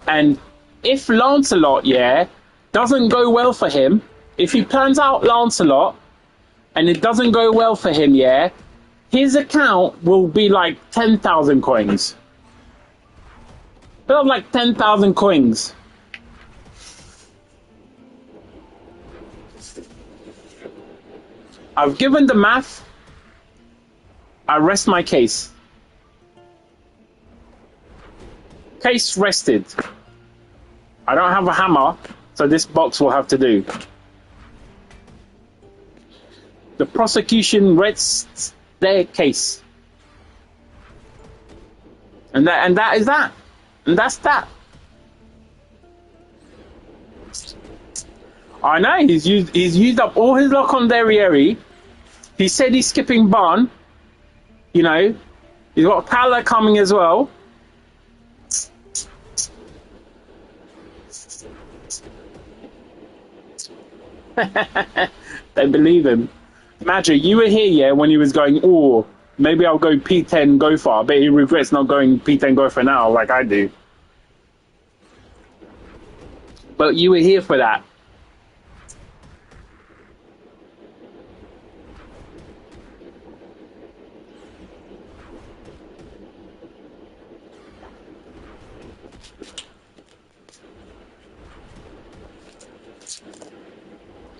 And if Lancelot, yeah, doesn't go well for him, if he plans out Lancelot and it doesn't go well for him, yeah, his account will be like 10,000 coins. He'll have like 10,000 coins. I've given the math. I rest my case. Case rested. I don't have a hammer, so this box will have to do. The prosecution rests their case. And that is that. And that's that. I know he's used up all his luck on Derriere. He said he's skipping Barn. You know, he's got Pala coming as well. They believe him. Magic, you were here, yeah, when he was going, oh, maybe I'll go P10 Gopher. I bet he regrets not going P10 Gopher now, like I do. But you were here for that.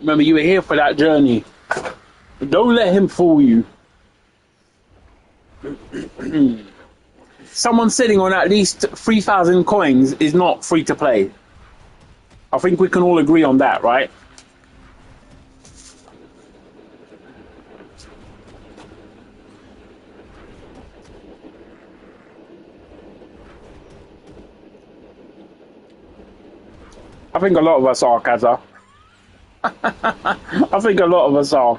Remember, you were here for that journey. Don't let him fool you. Someone sitting on at least 3,000 coins is not free to play. I think we can all agree on that, right? I think a lot of us are, Kaza. I think a lot of us are.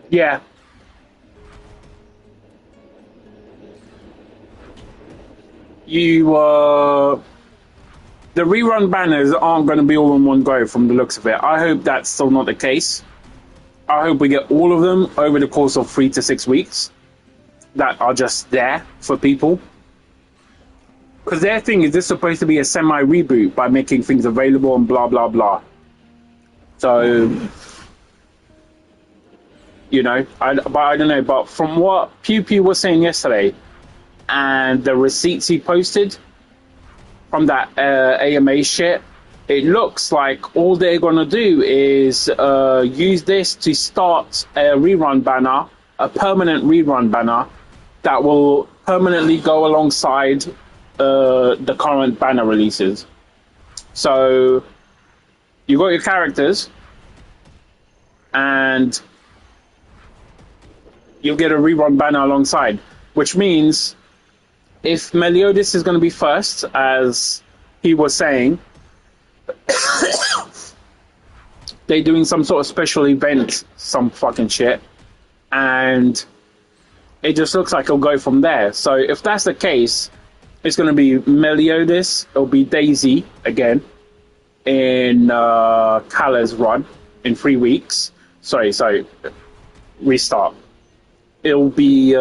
Yeah. The rerun banners aren't going to be all in one go from the looks of it. I hope that's still not the case. I hope we get all of them over the course of 3 to 6 weeks that are just there for people. Because their thing is this supposed to be a semi-reboot by making things available and blah, blah, blah. So, you know, I don't know. But from what Pew Pew was saying yesterday and the receipts he posted from that AMA shit, it looks like all they're going to do is use this to start a rerun banner, a permanent rerun banner that will permanently go alongside the current banner releases. So you got your characters, and you'll get a rerun banner alongside, which means if Meliodas is going to be first, as he was saying, they're doing some sort of special event, some fucking shit, and it just looks like it'll go from there. So if that's the case, it's going to be Meliodas, it'll be Daisy again in Kala's run in 3 weeks. Sorry, restart. It'll be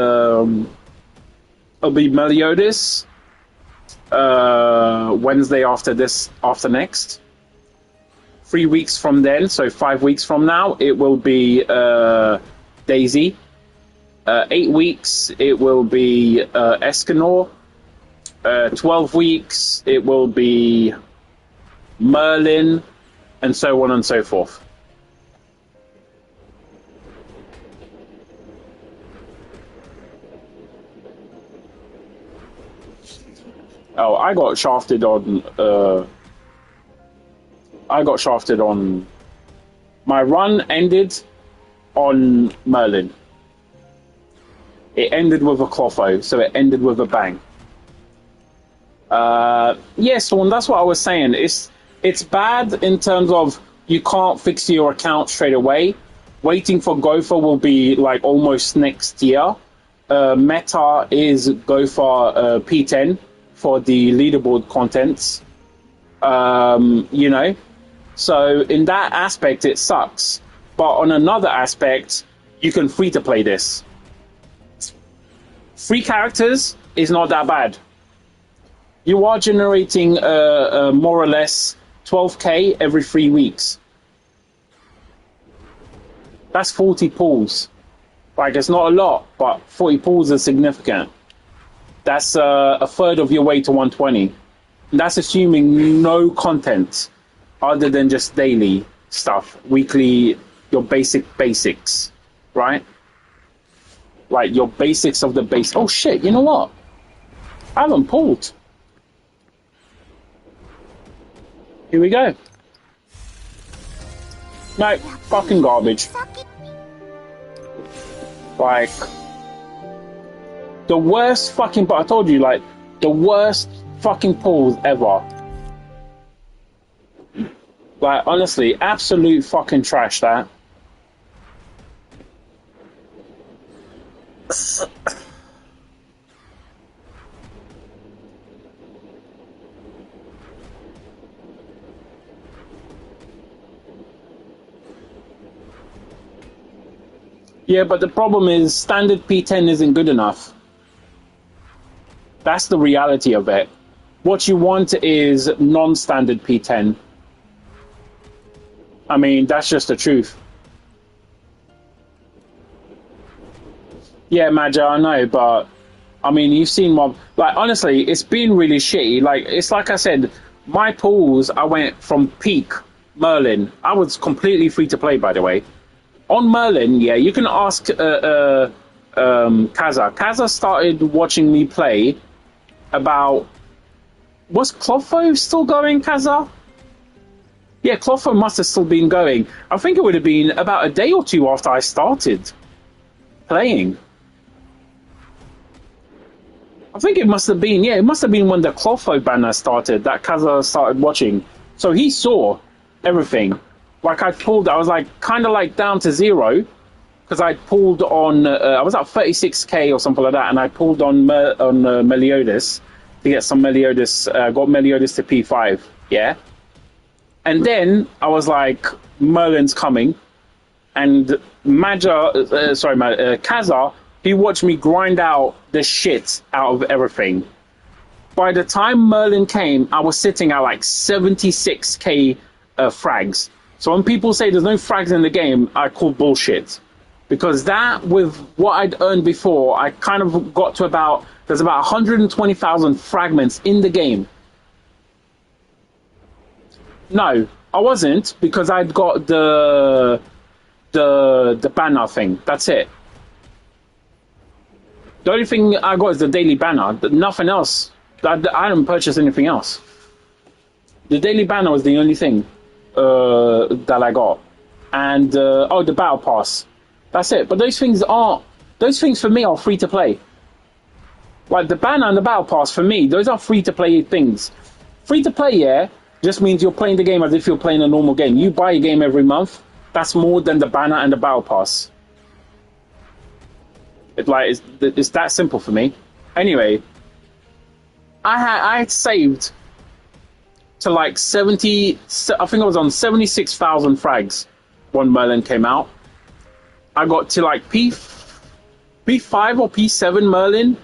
Meliodas Wednesday after next. 3 weeks from then, so 5 weeks from now, it will be Daisy. 8 weeks, it will be Escanor. 12 weeks, it will be Merlin, and so on and so forth. Oh, I got shafted on. My run ended on Merlin. It ended with a Clotho, so it ended with a bang. Yes, and that's what I was saying. It's bad in terms of you can't fix your account straight away. Waiting for Gopher will be like almost next year. Meta is Gopher P10 for the leaderboard contents. You know, so in that aspect it sucks. But on another aspect, you can free to play this. Free characters is not that bad. You are generating more or less 12k every 3 weeks. That's 40 pulls. Like, it's not a lot, but 40 pulls is significant. That's a third of your way to 120. And that's assuming no content other than just daily stuff, weekly, your basics, right? Like your basics of the base. Oh shit, you know what? I haven't pulled. Here we go. No, fucking garbage. Like, the worst fucking, but I told you, like, the worst fucking pulls ever. Like, honestly, absolute fucking trash, that. Yeah, but the problem is standard P10 isn't good enough. That's the reality of it. What you want is non-standard P10. I mean, that's just the truth. Yeah, Maja, I know, but I mean, you've seen what, like, honestly, it's been really shitty. Like, it's like I said, my pools, I went from peak Merlin. I was completely free to play, by the way. On Merlin, yeah, you can ask Kaza. Kaza started watching me play about... Was Clotho still going, Kaza? Yeah, Clotho must have still been going. I think it would have been about a day or two after I started playing. I think it must have been, yeah, it must have been when the Clotho banner started that Kaza started watching. So he saw everything. Like, I was like kind of like down to zero because I pulled on, I was at 36k or something like that, and I pulled on Meliodas to get some Meliodas, got Meliodas to P5, yeah? And then I was like, Merlin's coming, and Kaza, he watched me grind out the shit out of everything. By the time Merlin came, I was sitting at like 76k frags. So when people say there's no frags in the game, I call bullshit. Because that, with what I'd earned before, I kind of got to about, there's about 120,000 fragments in the game. No, I wasn't, because I'd got the banner thing. That's it. The only thing I got is the daily banner. Nothing else. I didn't purchase anything else. The daily banner was the only thing that I got. And, oh, the battle pass. That's it. But those things for me are free to play. Like the banner and the battle pass for me, those are free to play things. Free to play, yeah, just means you're playing the game as if you're playing a normal game. You buy a game every month. That's more than the banner and the battle pass. It's that simple for me. Anyway, I had saved to like 70. I think I was on 76,000 frags when Merlin came out. I got to like P5 or P7 Merlin.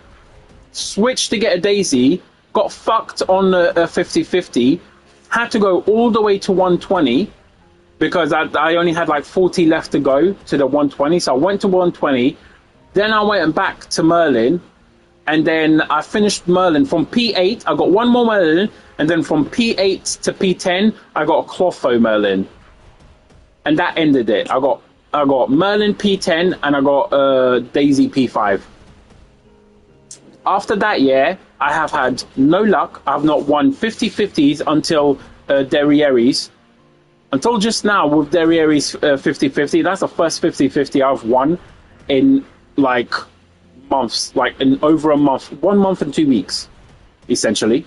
Switched to get a Daisy. Got fucked on a 50-50. Had to go all the way to 120 because I only had like 40 left to go to the 120. So I went to 120. Then I went back to Merlin, and then I finished Merlin from P8. I got one more Merlin, and then from P8 to P10, I got a Clotho Merlin, and that ended it. I got Merlin P10, and I got Daisy P5. After that year, I have had no luck. I have not won 50-50s until Derrieres. Until just now with Derrieres 50-50. That's the first 50-50 I've won in like months, like in over a month, 1 month and 2 weeks, essentially.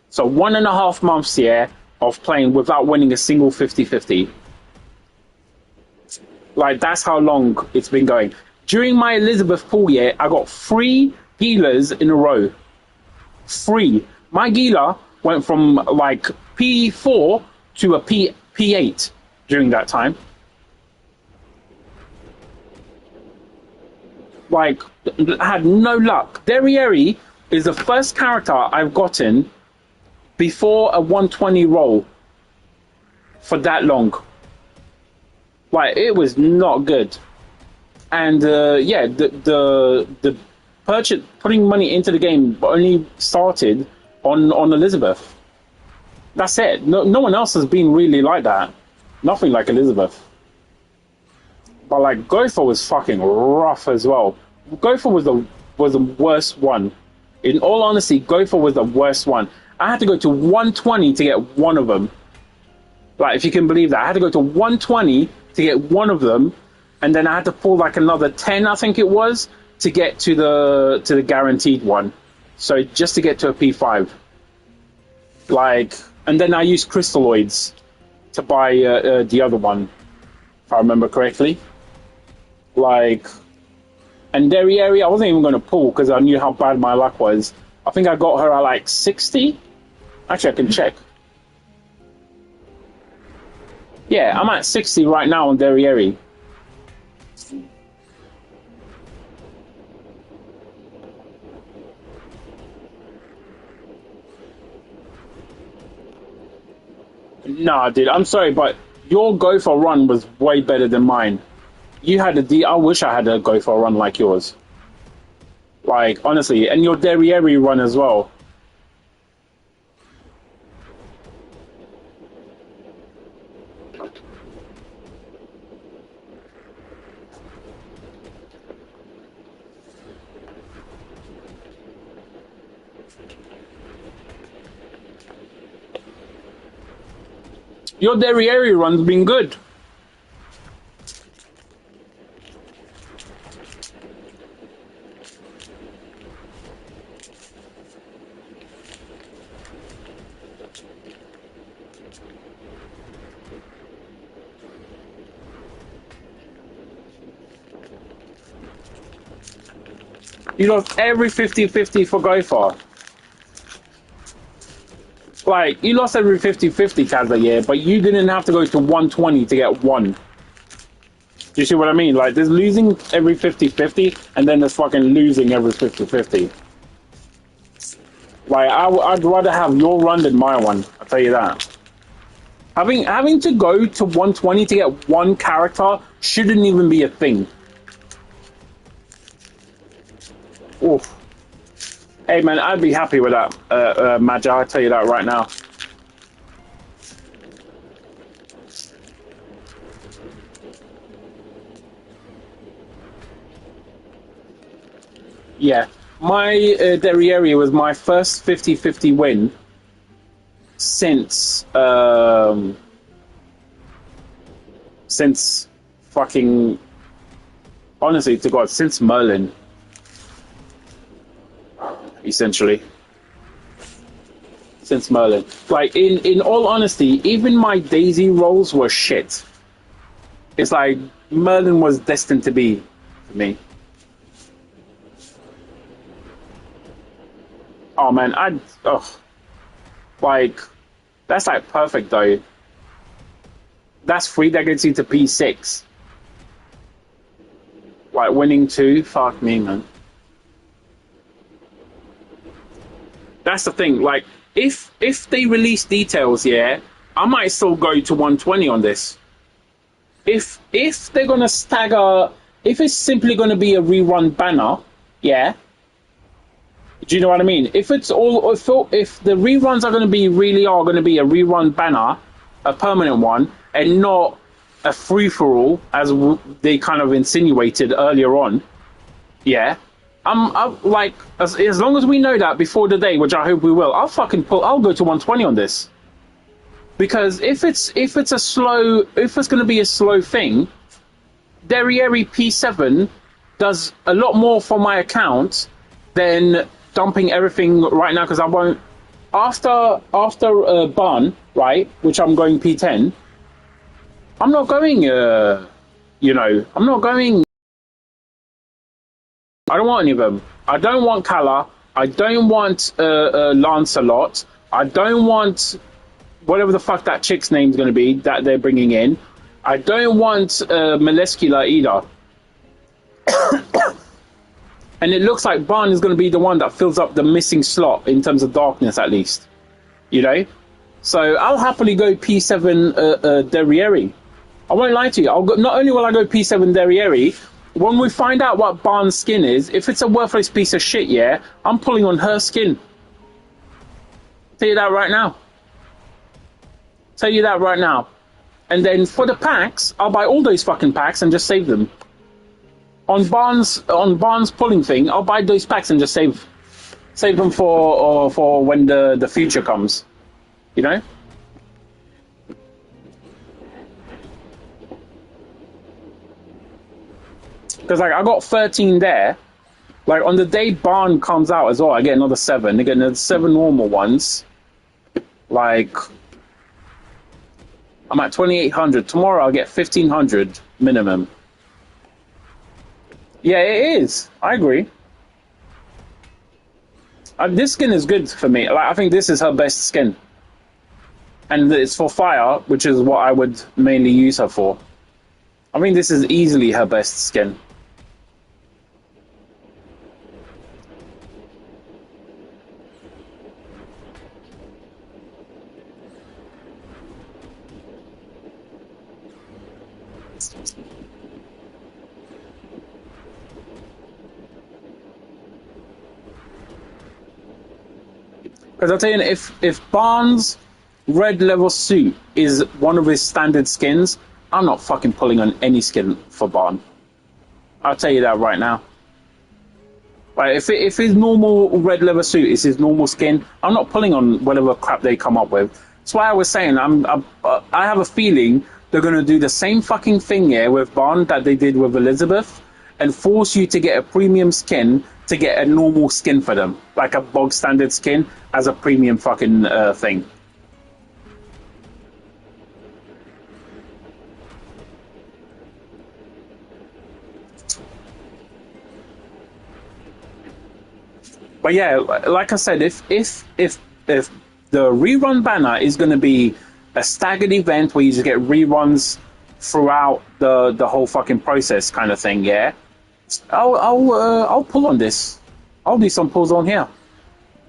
So 1.5 months here of playing without winning a single 50-50. Like that's how long it's been going. During my Elizabeth pool year, I got 3 Gilas in a row. 3. My Gila went from like P4 to a P8 during that time. Like, I had no luck. Derriere is the first character I've gotten before a 120 roll for that long. Like, it was not good. And yeah, the purchase, putting money into the game only started on Elizabeth. That's it. No one else has been really like that. Nothing like Elizabeth. But like Gopher was fucking rough as well. Gopher was the worst one. In all honesty, Gopher was the worst one. I had to go to 120 to get one of them. Like, if you can believe that, I had to go to 120 to get one of them, and then I had to pull like another 10, I think it was, to get to the guaranteed one. So just to get to a P5. Like, and then I used crystalloids to buy the other one, if I remember correctly. Like, and Derriere, I wasn't even going to pull because I knew how bad my luck was. I think I got her at like 60. Actually, I can check. Yeah, I'm at 60 right now on Derriere. Nah, dude, I'm sorry, but your Gopher run was way better than mine. You had I wish I had a Gopher run like yours. Like, honestly, and your Derriere run as well. Your Derriere run's been good. You lost every 50-50 for Gopher. Like, you lost every 50-50, Kazza, yeah, but you didn't have to go to 120 to get one. Do you see what I mean? Like, there's losing every 50-50, and then there's fucking losing every 50-50. Like, I'd rather have your run than my one, I'll tell you that. Having to go to 120 to get one character shouldn't even be a thing. Oof. Hey man, I'd be happy with that, Magi, I'll tell you that right now. Yeah, my Derriere was my first 50-50 win since fucking, honestly to God, since Merlin, essentially. Since Merlin. Like, in all honesty, even my Daisy rolls were shit. It's like Merlin was destined to be for me. Oh man, like, that's like perfect though. That's free, that gets you to P6. Like winning 2, fuck me, man. That's the thing, like, if they release details, yeah, I might still go to 120 on this. If they're gonna stagger, if it's simply gonna be a rerun banner, yeah. Do you know what I mean? If it's all, if the reruns are gonna be a rerun banner, a permanent one, and not a free for all as they kind of insinuated earlier on, yeah. I'm like, as long as we know that before the day, which I hope we will, I'll go to 120 on this. Because if it's going to be a slow thing, Derriere P7 does a lot more for my account than dumping everything right now. Because I won't, after Barn, right, which I'm going P10. I'm not going. I'm not going. I don't want any of them. I don't want Kala. I don't want Lancelot. I don't want whatever the fuck that chick's name's going to be that they're bringing in. I don't want Moleskula either. And it looks like Barn is going to be the one that fills up the missing slot in terms of darkness, at least. You know? So I'll happily go P7 Derriere. I won't lie to you. Not only will I go P7 Derriere, when we find out what Barnes' skin is, if it's a worthless piece of shit, yeah, I'm pulling on her skin. Tell you that right now. And then for the packs, I'll buy all those fucking packs and just save them. On Barnes' pulling thing, I'll buy those packs and just save them for when the future comes. You know? Because like I got 13 there. Like on the day Barn comes out as well, I get another 7. I get another 7 normal ones. Like I'm at 2,800. Tomorrow I'll get 1,500 minimum. Yeah, it is. I agree. This skin is good for me. Like I think this is her best skin, and it's for fire, which is what I would mainly use her for. I think this is easily her best skin. Because I'll tell you, if Barnes' red level suit is one of his standard skins, I'm not fucking pulling on any skin for Barn. I'll tell you that right now. Like if his normal red leather suit is his normal skin, I'm not pulling on whatever crap they come up with. That's why I was saying I have a feeling they're gonna do the same fucking thing here with Barn that they did with Elizabeth, and force you to get a premium skin to get a normal skin for them, like a bog standard skin as a premium fucking thing. But yeah, like I said, if the rerun banner is going to be a staggered event where you just get reruns throughout the whole fucking process kind of thing, yeah, I'll pull on this. I'll do some pulls on here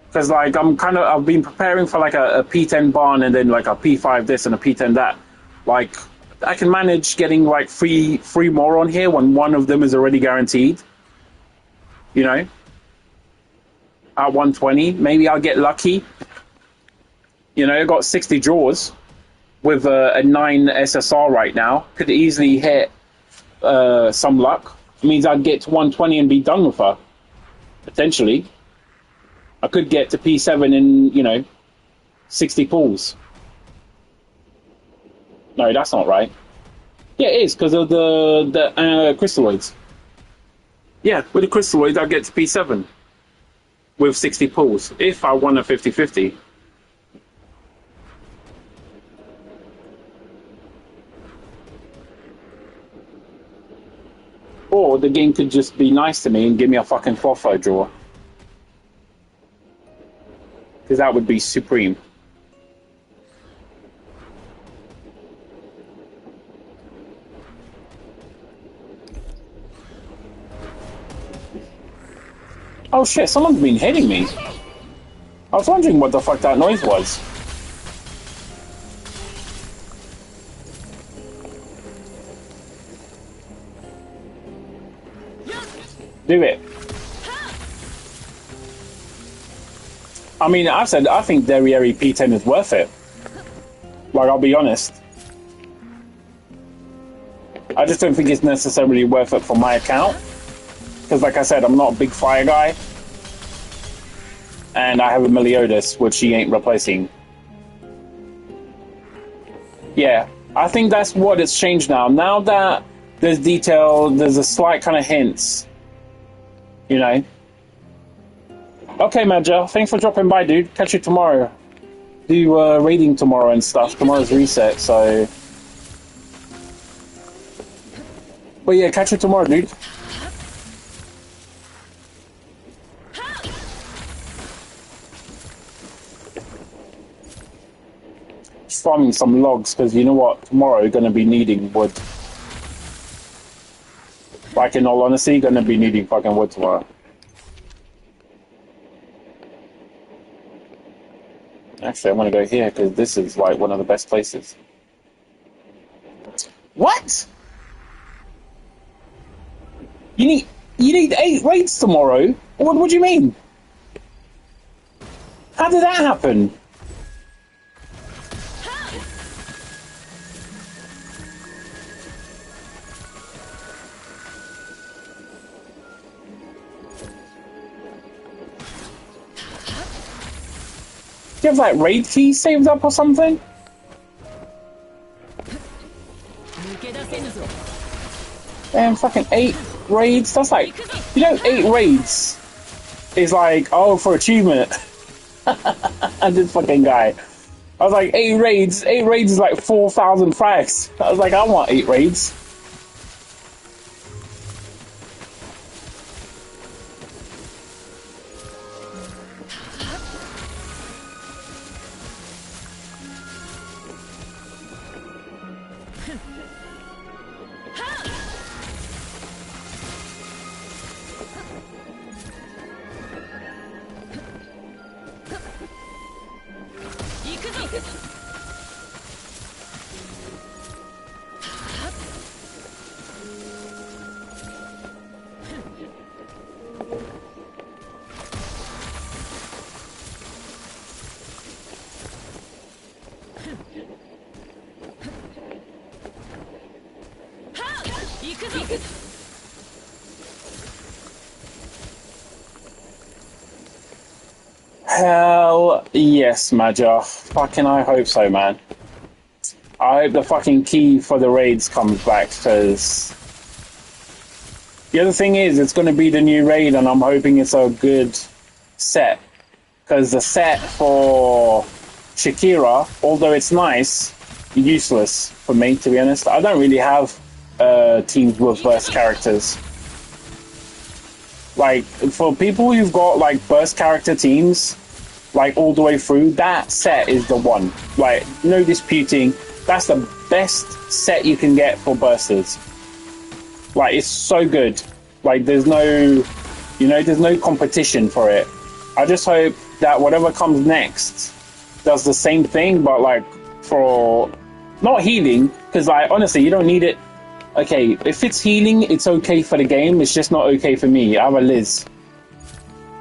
because like I've been preparing for like a P10 Barn and then like a P5 this and a P10 that. Like I can manage getting like three more on here when one of them is already guaranteed. You know. At 120, maybe I'll get lucky. You know, I got 60 draws with a 9 SSR right now. Could easily hit some luck. It means I'd get to 120 and be done with her. Potentially. I could get to P7 in, 60 pulls. No, that's not right. Yeah, it is, because of the crystalloids. Yeah, with the crystalloids, I get to P7 with 60 pulls, if I won a 50-50. Or the game could just be nice to me and give me a fucking 4-4 draw. Because that would be supreme. Oh shit, someone's been hitting me. I was wondering what the fuck that noise was. Do it. I mean, I said I think Derriere P10 is worth it. Like, I'll be honest. I just don't think it's necessarily worth it for my account. Because, like I said, I'm not a big fire guy. And I have a Meliodas, which she ain't replacing. Yeah, I think that's what it's changed now. Now that there's detail, there's a slight kind of hints. You know? Okay, Madja, thanks for dropping by, dude. Catch you tomorrow. Do raiding tomorrow and stuff. Tomorrow's reset, so... But yeah, catch you tomorrow, dude. Just farming some logs, because you know what? Tomorrow, you're going to be needing wood. Like, in all honesty, you're going to be needing fucking wood tomorrow. Actually, I'm going to go here, because this is, like, one of the best places. What? You need 8 raids tomorrow? What do you mean? How did that happen? Do you have like raid keys saved up or something? Damn, fucking 8 raids. That's like, 8 raids is like, oh, for achievement. And this fucking guy. I was like, 8 raids. 8 raids is like 4,000 frags. I was like, I want 8 raids. Hell yes, Major. Fucking I hope so, man. I hope the fucking key for the raids comes back, because the other thing is, it's going to be the new raid, and I'm hoping it's a good set. Because the set for Shakira, although it's nice, useless for me, to be honest. I don't really have teams with burst characters. Like, for people who've got, like, burst character teams, like, all the way through, that set is the one. Like, no disputing, that's the best set you can get for bursters. Like, it's so good. Like, there's no, there's no competition for it. I just hope that whatever comes next does the same thing, but, like, for, not healing, because, like, honestly, you don't need it. Okay, if it's healing, it's okay for the game, it's just not okay for me. I have a Liz.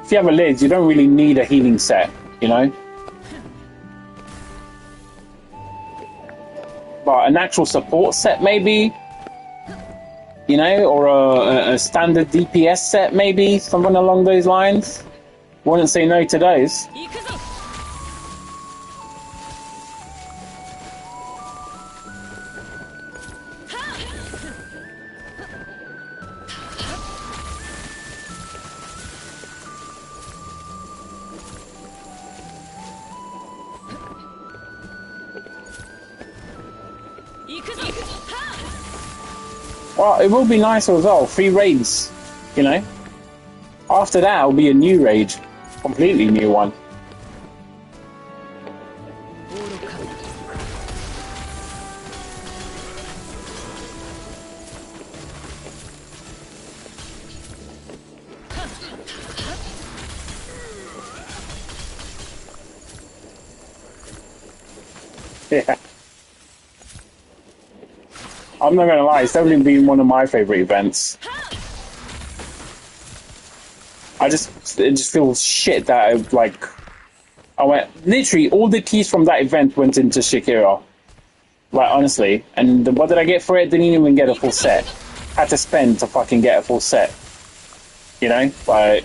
If you have a Liz, you don't really need a healing set, you know? But an actual support set, maybe? you know, or a standard DPS set, maybe something along those lines. Wouldn't say no to those. 行くぞ。行くぞ。Well, it will be nice as well. 3 raids, you know. After that, it'll be a new raid, completely new one. 愚かな。Yeah. I'm not gonna lie, it's definitely been one of my favorite events. It just feels shit that I went, literally all the keys from that event went into Shakira. Like, honestly. And what did I get for it? Didn't even get a full set. Had to spend to fucking get a full set. You know? Like...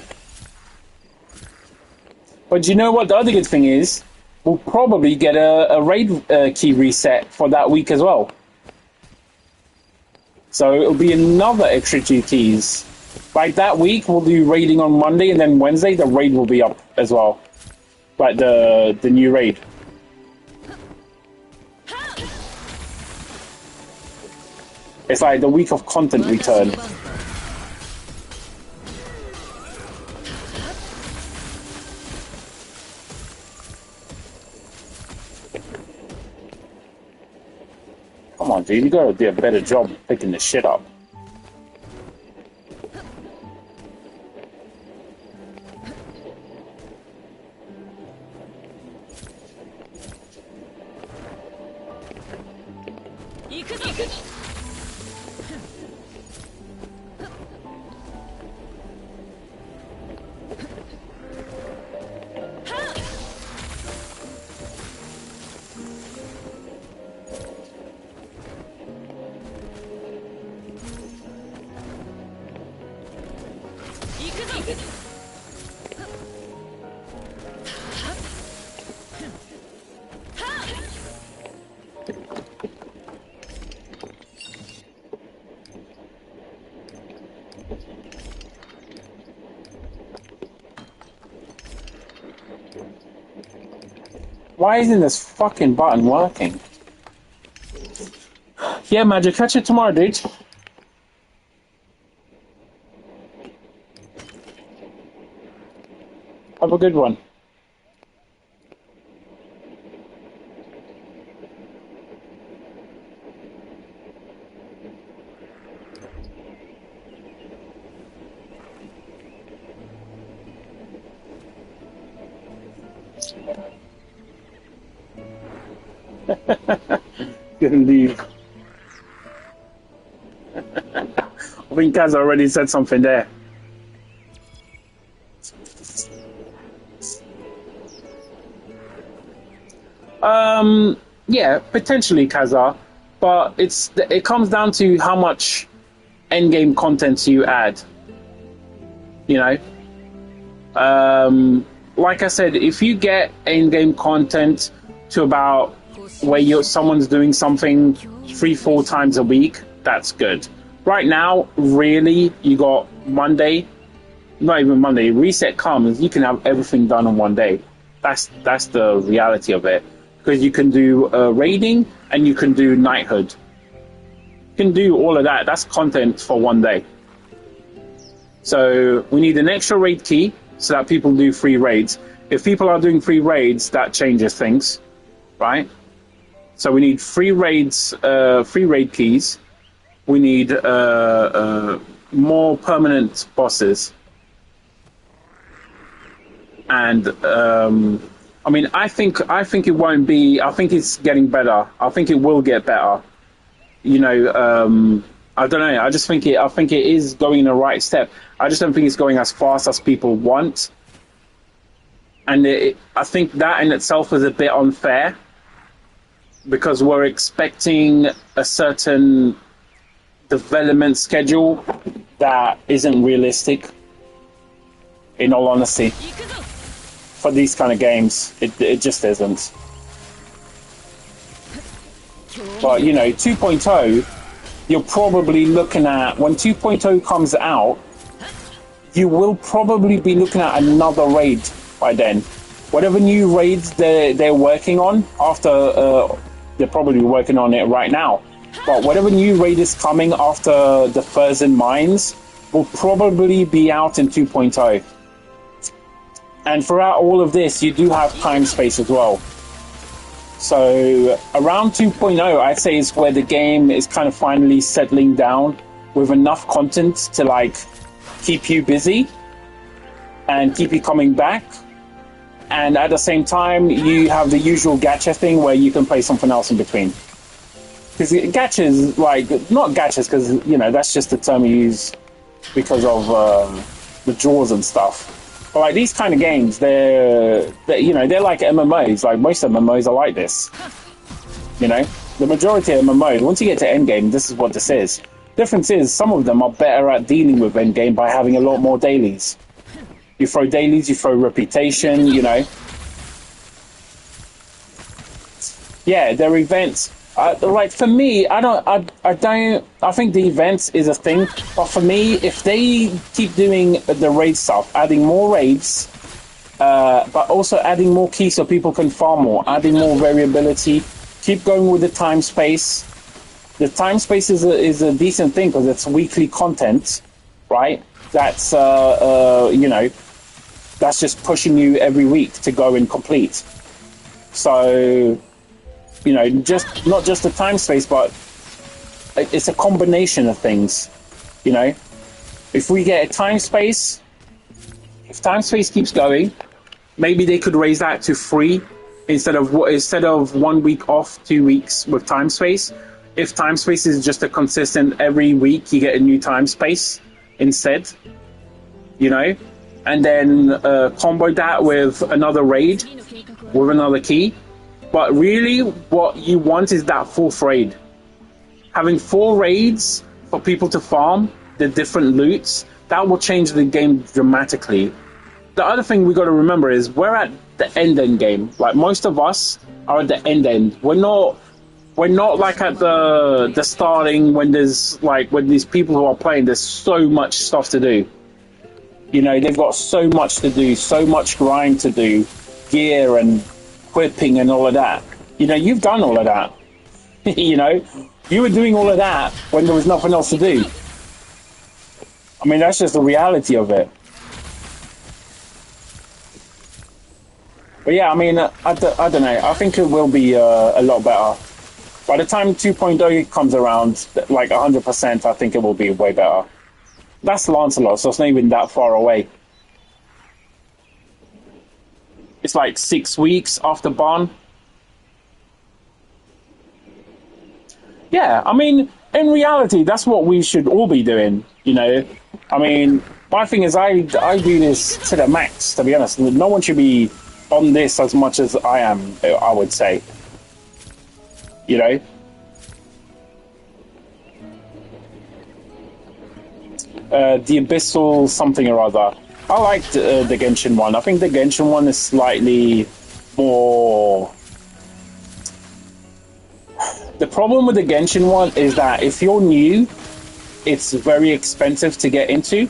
But you know what the other good thing is? We'll probably get a raid key reset for that week as well. So it'll be another extra 2 keys. Like that week, we'll do raiding on Monday, and then Wednesday, the raid will be up as well. Like the new raid. It's like the week of content return. Come on, dude, you gotta do a better job picking this shit up. Why isn't this fucking button working? Yeah, Magic, catch it tomorrow, dude. Have a good one. Gonna leave. I think Kaz already said something there. Yeah, potentially Kazar, but it comes down to how much endgame content you add. You know, like I said, if you get endgame content to about where someone's doing something 3-4 times a week, that's good. Right now, really, you got Monday, not even Monday. Reset comes, you can have everything done on one day. That's the reality of it. Because you can do raiding and you can do knighthood. You can do all of that. That's content for one day. So we need an extra raid key so that people do free raids. If people are doing free raids, that changes things, right? So we need free raids, free raid keys. We need more permanent bosses. And I mean, I think it won't be. I think it's getting better. I think it will get better. You know, I don't know. I just think it. I think it is going in the right step. I just don't think it's going as fast as people want. And I think that in itself is a bit unfair because we're expecting a certain development schedule that isn't realistic. In all honesty, for these kind of games, it just isn't. But you know, 2.0, you're probably looking at, when 2.0 comes out, you will probably be looking at another raid by then. Whatever new raids they're working on after, they're probably working on it right now. But whatever new raid is coming after the Frozen Mines will probably be out in 2.0. And throughout all of this, you do have time space as well. So around 2.0, I'd say is where the game is kind of finally settling down with enough content to like keep you busy and keep you coming back. And at the same time, you have the usual gacha thing where you can play something else in between. Because gachas, like, not gachas, because, you know, that's just the term you use because of the draws and stuff. But like these kind of games, they're you know, they're like MMOs. Like most MMOs are like this. You know, the majority of MMOs, once you get to endgame, this is what this is. Difference is, some of them are better at dealing with endgame by having a lot more dailies. You throw dailies, you throw reputation, you know. Yeah, they're events. Like for me, I think the events is a thing, but for me, if they keep doing the raid stuff, adding more raids, but also adding more keys so people can farm more, adding more variability, keep going with the time space. The time space is a decent thing because it's weekly content, right? That's you know, that's just pushing you every week to go and complete. So, you know, just not just the time space, but it's a combination of things. You know, if we get a time space, if time space keeps going, maybe they could raise that to 3 instead of 1 week off, 2 weeks with time space. If time space is just a consistent every week, you get a new time space instead. You know, and then combo that with another raid with another key. But really, what you want is that 4th raid. Having 4 raids for people to farm the different loots, that will change the game dramatically. The other thing we got to remember is we're at the end game. Like most of us are at the end. We're not like at the starting when there's like when these people who are playing. There's so much stuff to do. You know, they've got so much to do, so much grind to do, gear and equipping and all of that. You know, you've done all of that. You know, you were doing all of that when there was nothing else to do. I mean, that's just the reality of it. But yeah, I mean, I don't know. I think it will be a lot better. By the time 2.0 comes around, like 100%, I think it will be way better. That's Lancelot, so it's not even that far away. It's like 6 weeks after Barn. Yeah, I mean, in reality, that's what we should all be doing, you know? I mean, my thing is I do this to the max, to be honest. No one should be on this as much as I am, I would say. You know? The Abyssal something or other. I liked the Genshin one. I think the Genshin one is slightly more... The problem with the Genshin one is that if you're new, it's very expensive to get into.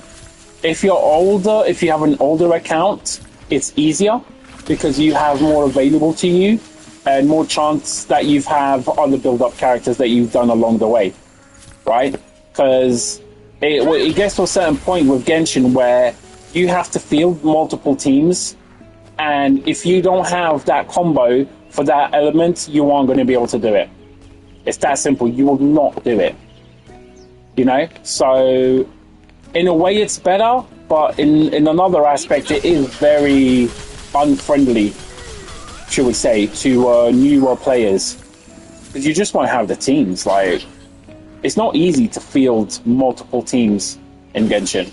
If you're older, if you have an older account, it's easier because you have more available to you and more chance that you have other build-up characters that you've done along the way, right? Because it gets to a certain point with Genshin where you have to field multiple teams, and if you don't have that combo for that element, you aren't going to be able to do it. It's that simple. You will not do it. You know? So, in a way, it's better, but in another aspect, it is very unfriendly, should we say, to newer players. Because you just won't have the teams. Like, it's not easy to field multiple teams in Genshin.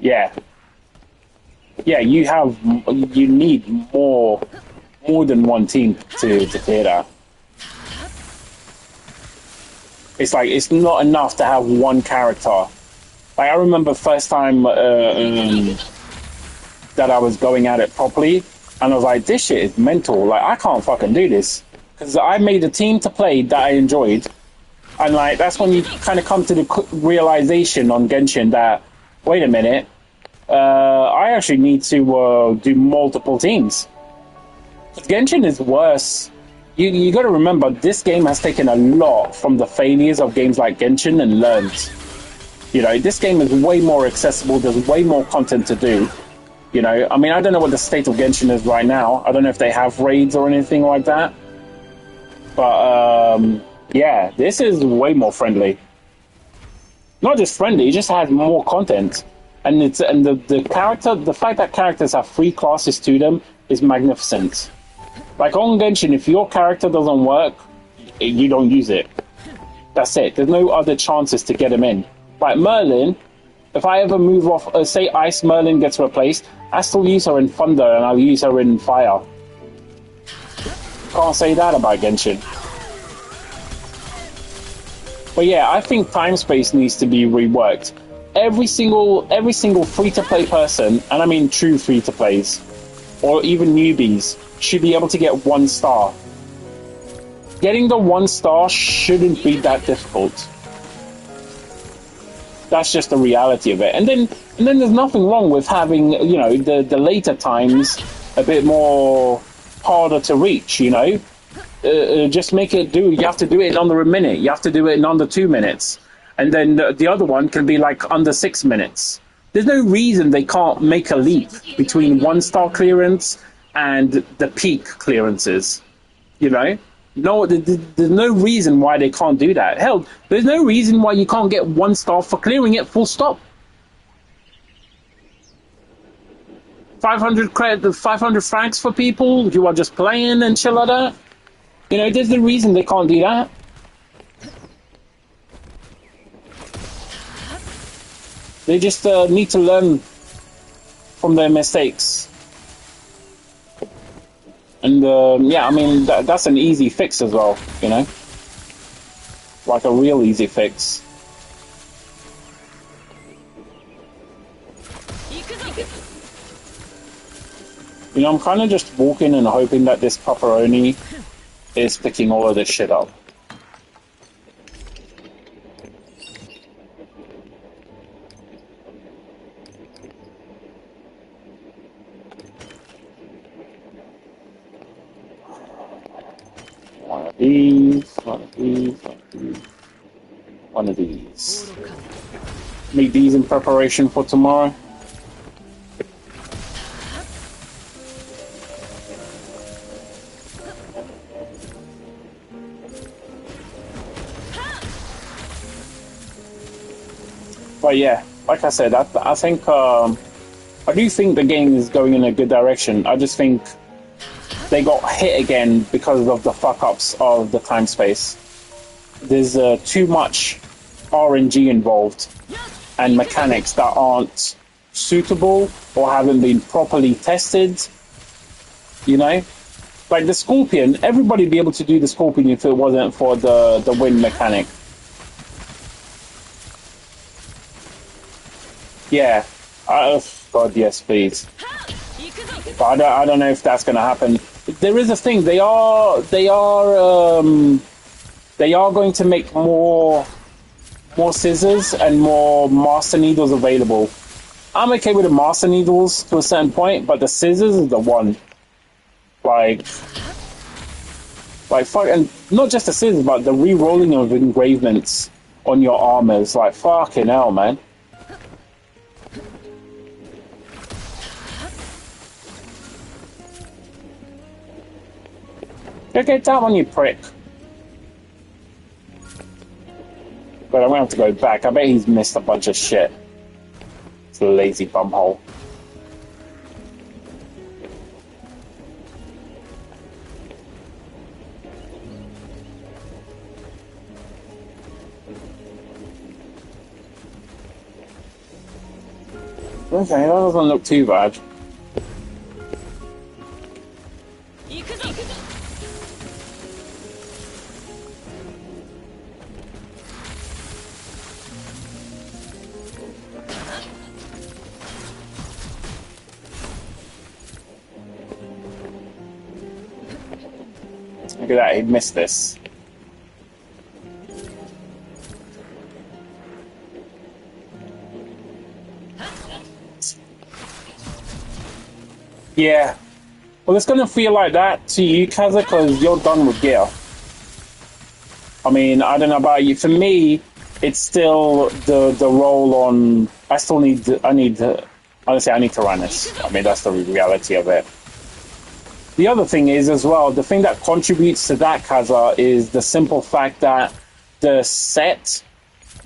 Yeah. Yeah, you need more more than one team to clear that. It's like, it's not enough to have one character. Like, I remember first time that I was going at it properly, and I was like, this shit is mental. Like, I can't fucking do this. Because I made a team to play that I enjoyed, and like, that's when you kind of come to the realization on Genshin that, wait a minute, I actually need to do multiple teams. Genshin is worse. You got to remember, this game has taken a lot from the failures of games like Genshin and learned. You know, this game is way more accessible. There's way more content to do. You know, I mean, I don't know what the state of Genshin is right now. I don't know if they have raids or anything like that. But yeah, this is way more friendly. Not just friendly, it just has more content. And the fact that characters have free classes to them is magnificent. Like on Genshin, if your character doesn't work, you don't use it. That's it. There's no other chances to get him in. Like Merlin, if I ever move off, say Ice Merlin gets replaced, I still use her in Thunder and I'll use her in Fire. Can't say that about Genshin. But yeah, I think time space needs to be reworked. Every single free-to-play person, and I mean true free-to-plays, or even newbies, should be able to get 1 star. Getting the 1 star shouldn't be that difficult. That's just the reality of it. And then there's nothing wrong with having, you know, the later times a bit more harder to reach, you know? Just make it you have to do it in under a minute. You have to do it in under 2 minutes. And then the other one can be like under 6 minutes. There's no reason they can't make a leap between 1 star clearance and the peak clearances, you know? No, there's no reason why they can't do that. Hell, there's no reason why you can't get 1 star for clearing it, full stop. 500 credit, 500 francs for people who are just playing and shit like that. You know, there's no reason they can't do that. They just need to learn from their mistakes. And yeah, I mean, that's an easy fix as well, you know? Like a real easy fix. You know, I'm kind of just walking and hoping that this pepperoni is picking all of this shit up. One of these, one of these, one of these, one of these. Make these in preparation for tomorrow. But yeah, like I said, I think I do think the game is going in a good direction. I just think they got hit again because of the fuck-ups of the time space. There's too much RNG involved and mechanics that aren't suitable or haven't been properly tested. You know? Like the Scorpion, everybody would be able to do the Scorpion if it wasn't for the wind mechanic. Yeah. God, yes, please. But I don't know if that's going to happen. There is a thing. They are going to make more scissors and more master needles available. I'm okay with the master needles to a certain point, but the scissors is the one. Like fuck, and not just the scissors, but the re-rolling of engravements on your armors. Like fucking hell, man. Go get that one, you prick. But I'm gonna have to go back. I bet he's missed a bunch of shit. It's a lazy bumhole. Okay, that doesn't look too bad. Look at that, he missed this. Yeah. Well, it's gonna feel like that to you, Kaza, because you're done with gear. I mean, I don't know about you. For me, it's still the role on. I need honestly, I need Tyrannus. I mean, that's the reality of it. The other thing is as well, the thing that contributes to that, Kaza, is the simple fact that the set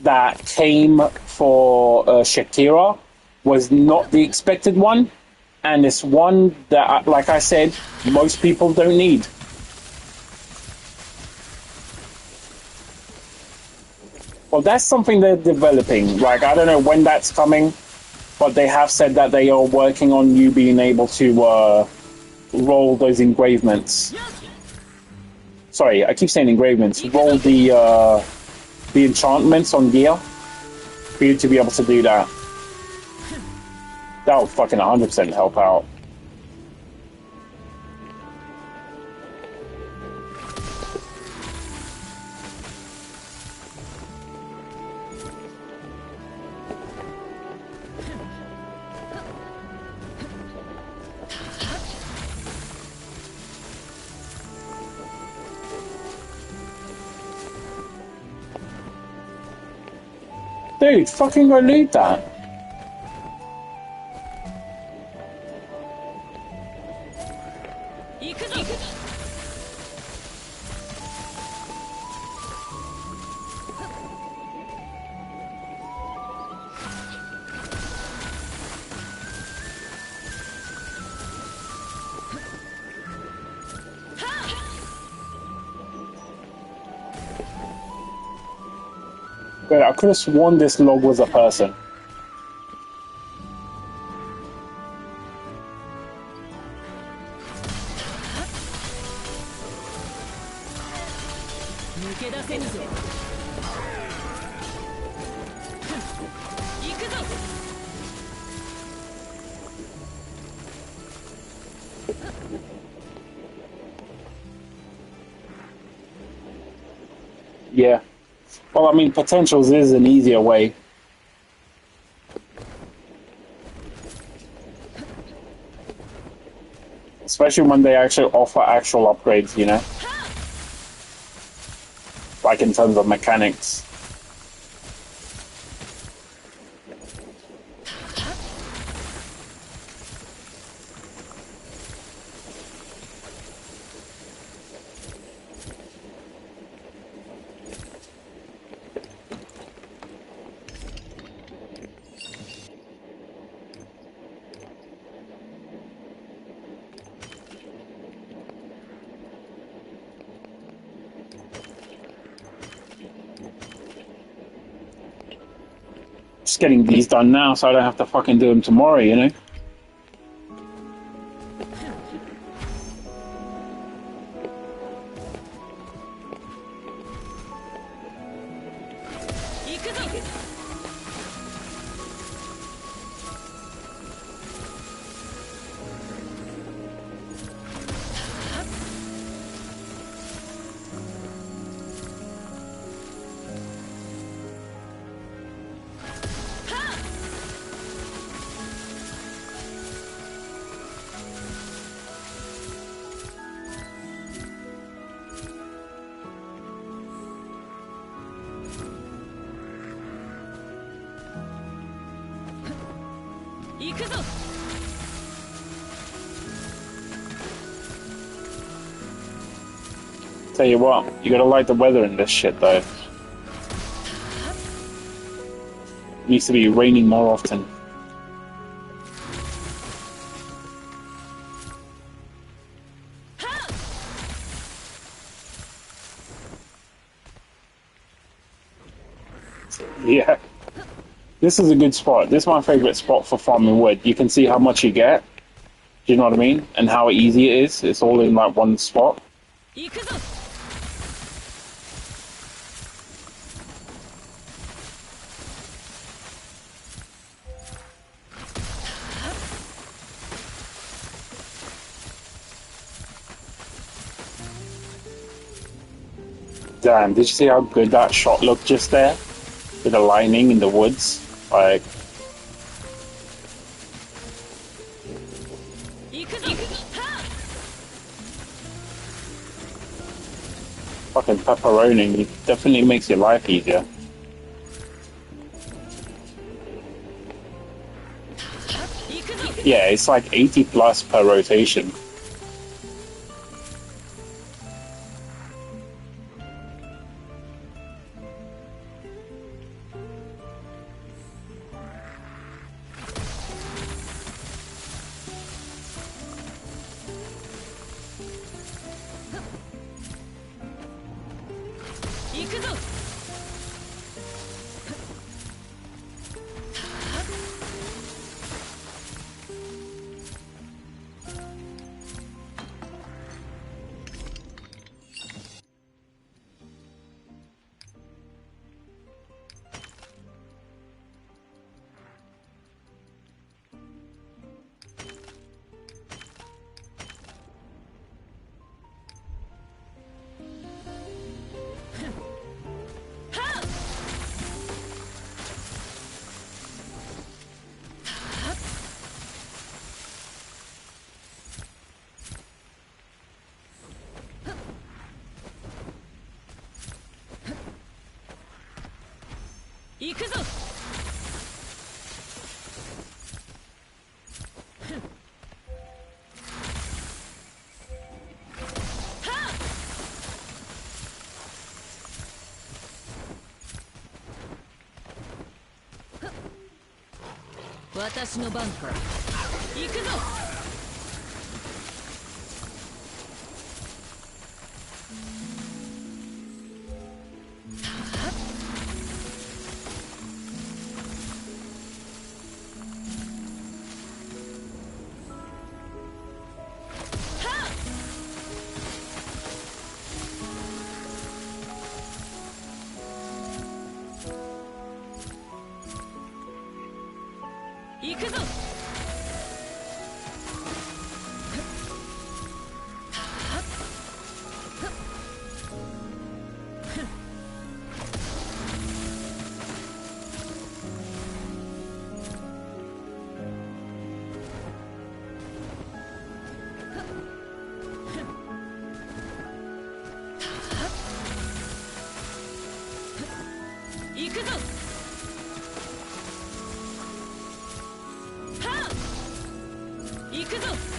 that came for Shakira was not the expected one, and it's one that, like I said, most people don't need. Well, that's something they're developing. Like, I don't know when that's coming, but they have said that they are working on you being able to roll those engravements. Sorry, I keep saying engravements. Roll the enchantments on gear for you to be able to do that. That would fucking 100% help out. Dude, fucking go loot that. Wait, I could have sworn this log was a person. Yeah. Well, I mean, potentials is an easier way. Especially when they actually offer actual upgrades, you know? Like in terms of mechanics. Just getting these done now so I don't have to fucking do them tomorrow, you know? Tell you what, you gotta like the weather in this shit though. It needs to be raining more often. Yeah. This is a good spot. This is my favorite spot for farming wood. You can see how much you get. Do you know what I mean? And how easy it is. It's all in like one spot. Damn, did you see how good that shot looked just there? With the lightning in the woods? Like, 行くぞ。は fucking pepperoni. It definitely makes your life easier. 行くぞ。 Yeah, it's like 80 plus per rotation. 行くぞ。行くぞ。私の番か。行くぞ。行くぞ。行くぞ。行くぞ。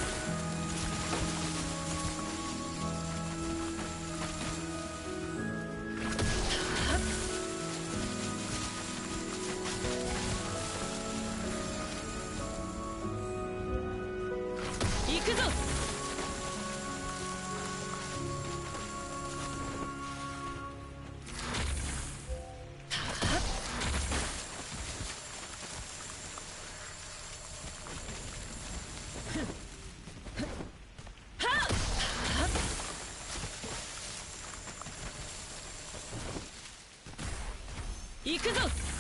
行くぞ。行くぞ。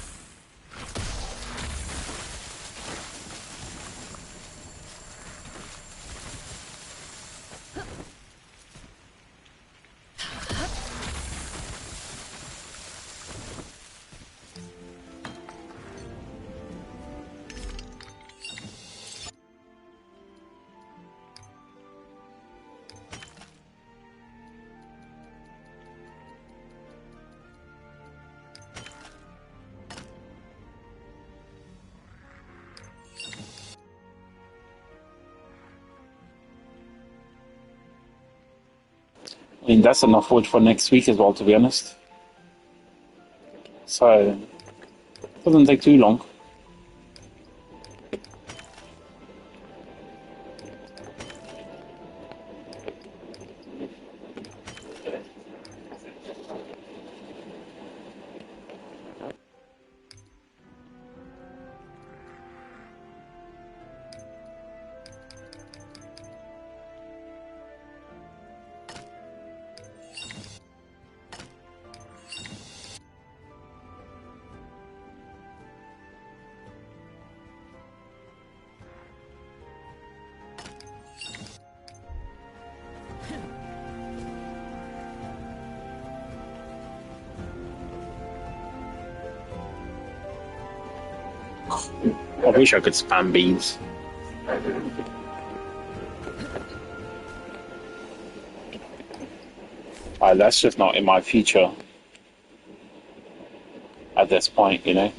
I mean, that's enough wood for next week as well, to be honest. So, it doesn't take too long. I wish I could spam bees. That's just not in my future at this point, you know?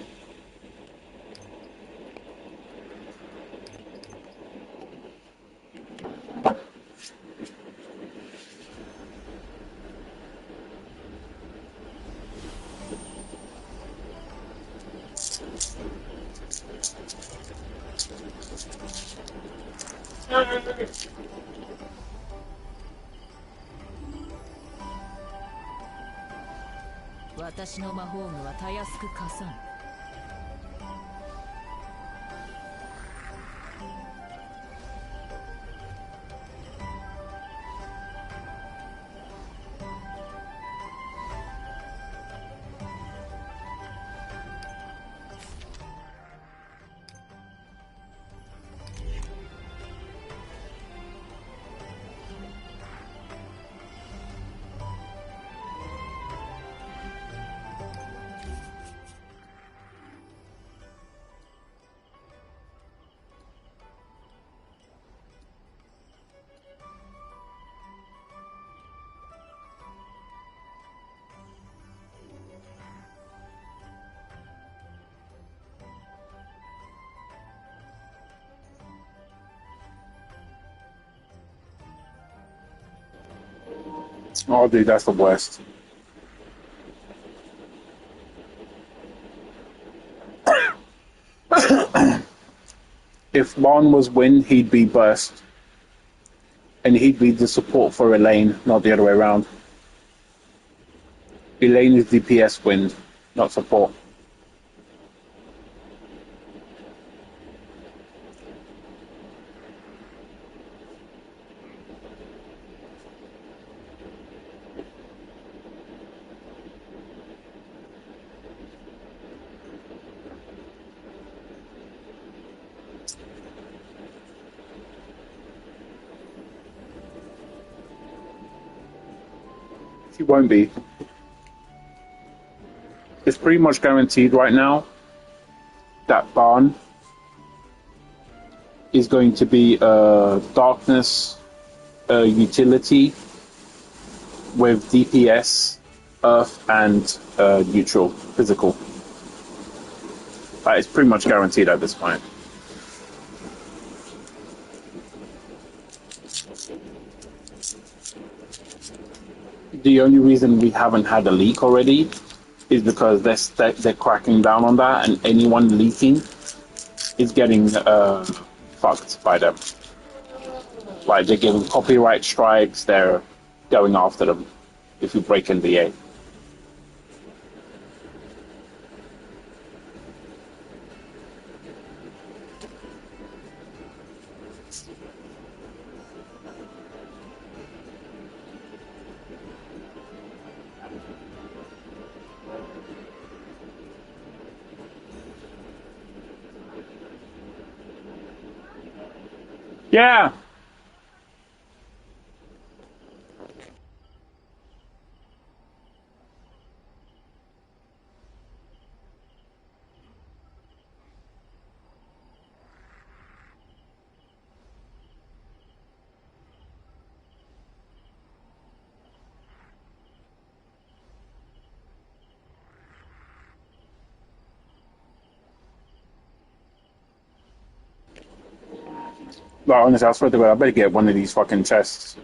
私の魔法具はたやすく貸さん。Oh, dude, that's the worst. If Barn was win, he'd be burst. And he'd be the support for Elaine, not the other way around. Elaine is DPS win, not support. He won't be. It's pretty much guaranteed right now that Barn is going to be a darkness utility with DPS, earth, and neutral, physical. It's pretty much guaranteed at this point. The only reason we haven't had a leak already is because they're cracking down on that, and anyone leaking is getting fucked by them. Like, they're giving copyright strikes, they're going after them if you break NDA. Yeah. Like, honestly, I swear to God, I better get one of these fucking chests.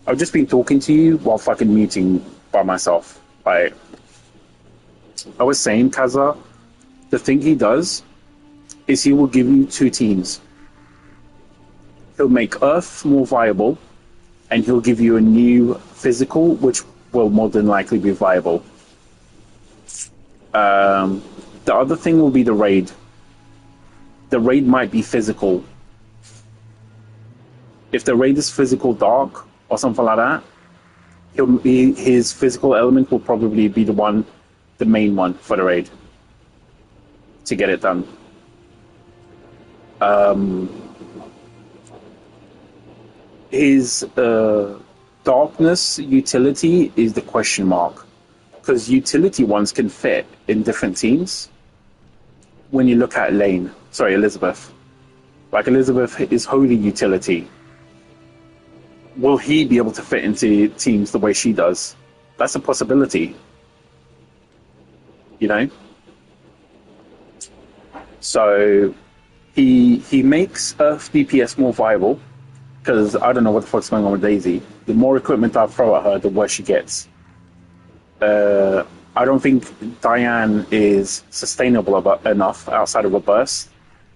I've just been talking to you while fucking muting by myself. Like, I was saying, Kaza, the thing he does is he will give you two teams. He'll make Earth more viable, and he'll give you a new physical, which will more than likely be viable. The other thing will be the raid. The raid might be physical. If the raid is physical dark or something like that, his physical element will probably be the main one for the raid to get it done. His darkness utility is the question mark, because utility ones can fit in different teams. When you look at Elizabeth, like Elizabeth is holy utility. Will he be able to fit into teams the way she does? That's a possibility, you know. So he makes Earth DPS more viable, because I don't know what the fuck's going on with Daisy. The more equipment I throw at her, the worse she gets. I don't think Diane is sustainable enough outside of a burst,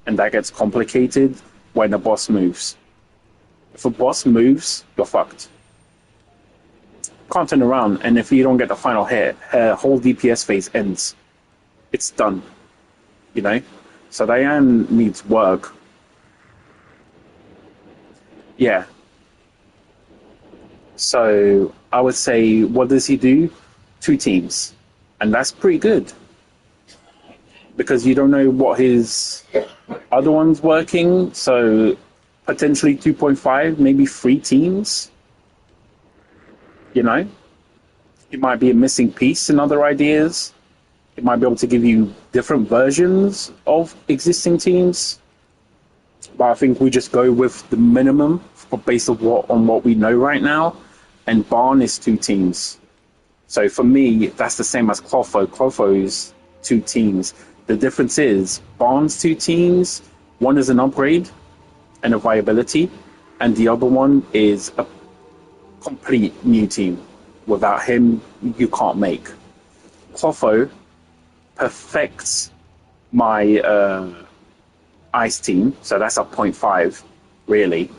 and that gets complicated when a boss moves. If a boss moves, you're fucked. Can't turn around, and if you don't get the final hit, her whole DPS phase ends. It's done, you know? So Diane needs work. Yeah. So I would say, what does he do? 2 teams. And that's pretty good. Because you don't know what his other one's working, so potentially 2.5, maybe 3 teams. You know? It might be a missing piece in other ideas. It might be able to give you different versions of existing teams. But I think we just go with the minimum based on what we know right now. And Barn is 2 teams. So for me, that's the same as Clotho. Clotho is 2 teams. The difference is Barn's 2 teams. One is an upgrade and a viability, and the other one is a complete new team. Without him, you can't make. Clotho perfects my ice team, so that's a 0.5, really,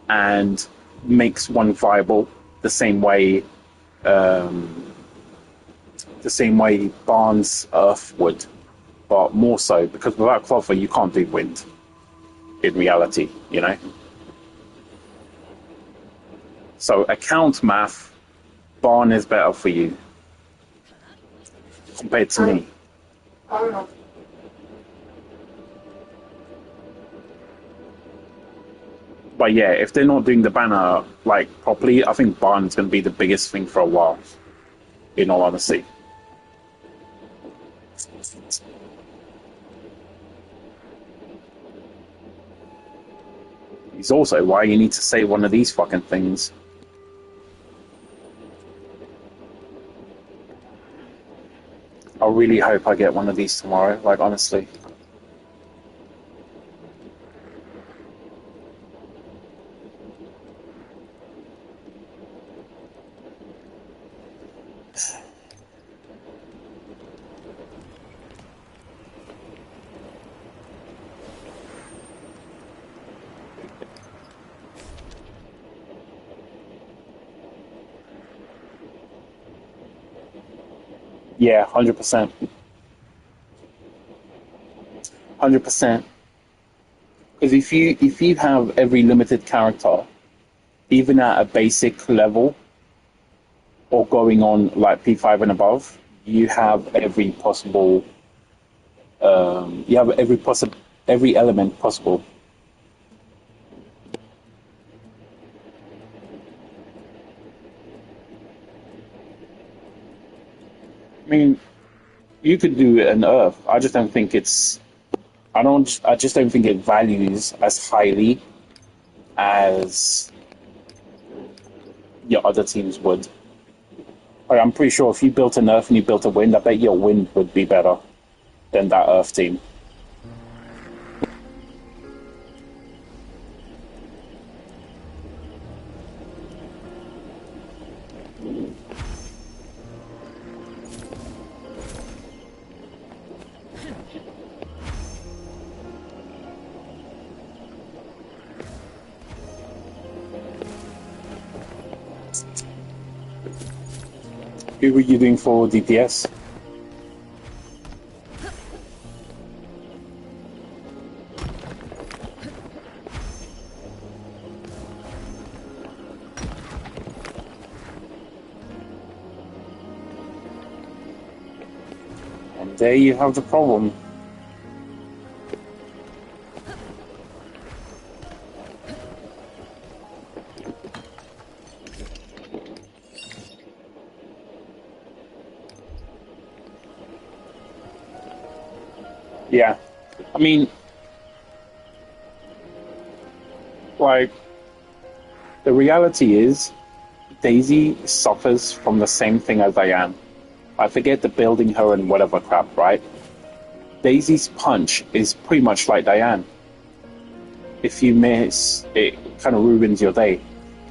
and makes one viable the same way Barnes Earth would, but more so, because without Clotho you can't do wind in reality, you know. So account math, Barn is better for you compared to me. But yeah, if they're not doing the banner like properly, I think Barn's going to be the biggest thing for a while, in all honesty. He's also why you need to say one of these fucking things. I really hope I get one of these tomorrow, like honestly. Yeah, 100%. 100%. Because if you have every limited character, even at a basic level, or going on like P5 and above, you have every possible. You have every element possible. I mean, you could do an Earth. I just don't think it's. I just don't think it values as highly as your other teams would. Like, I'm pretty sure if you built an Earth and you built a Wind, I bet your Wind would be better than that Earth team. Who were you doing for DPS? And there you have the problem. Yeah, I mean, like, the reality is, Daisy suffers from the same thing as Diane. I forget the building her and whatever crap, right? Daisy's punch is pretty much like Diane. If you miss, it kind of ruins your day.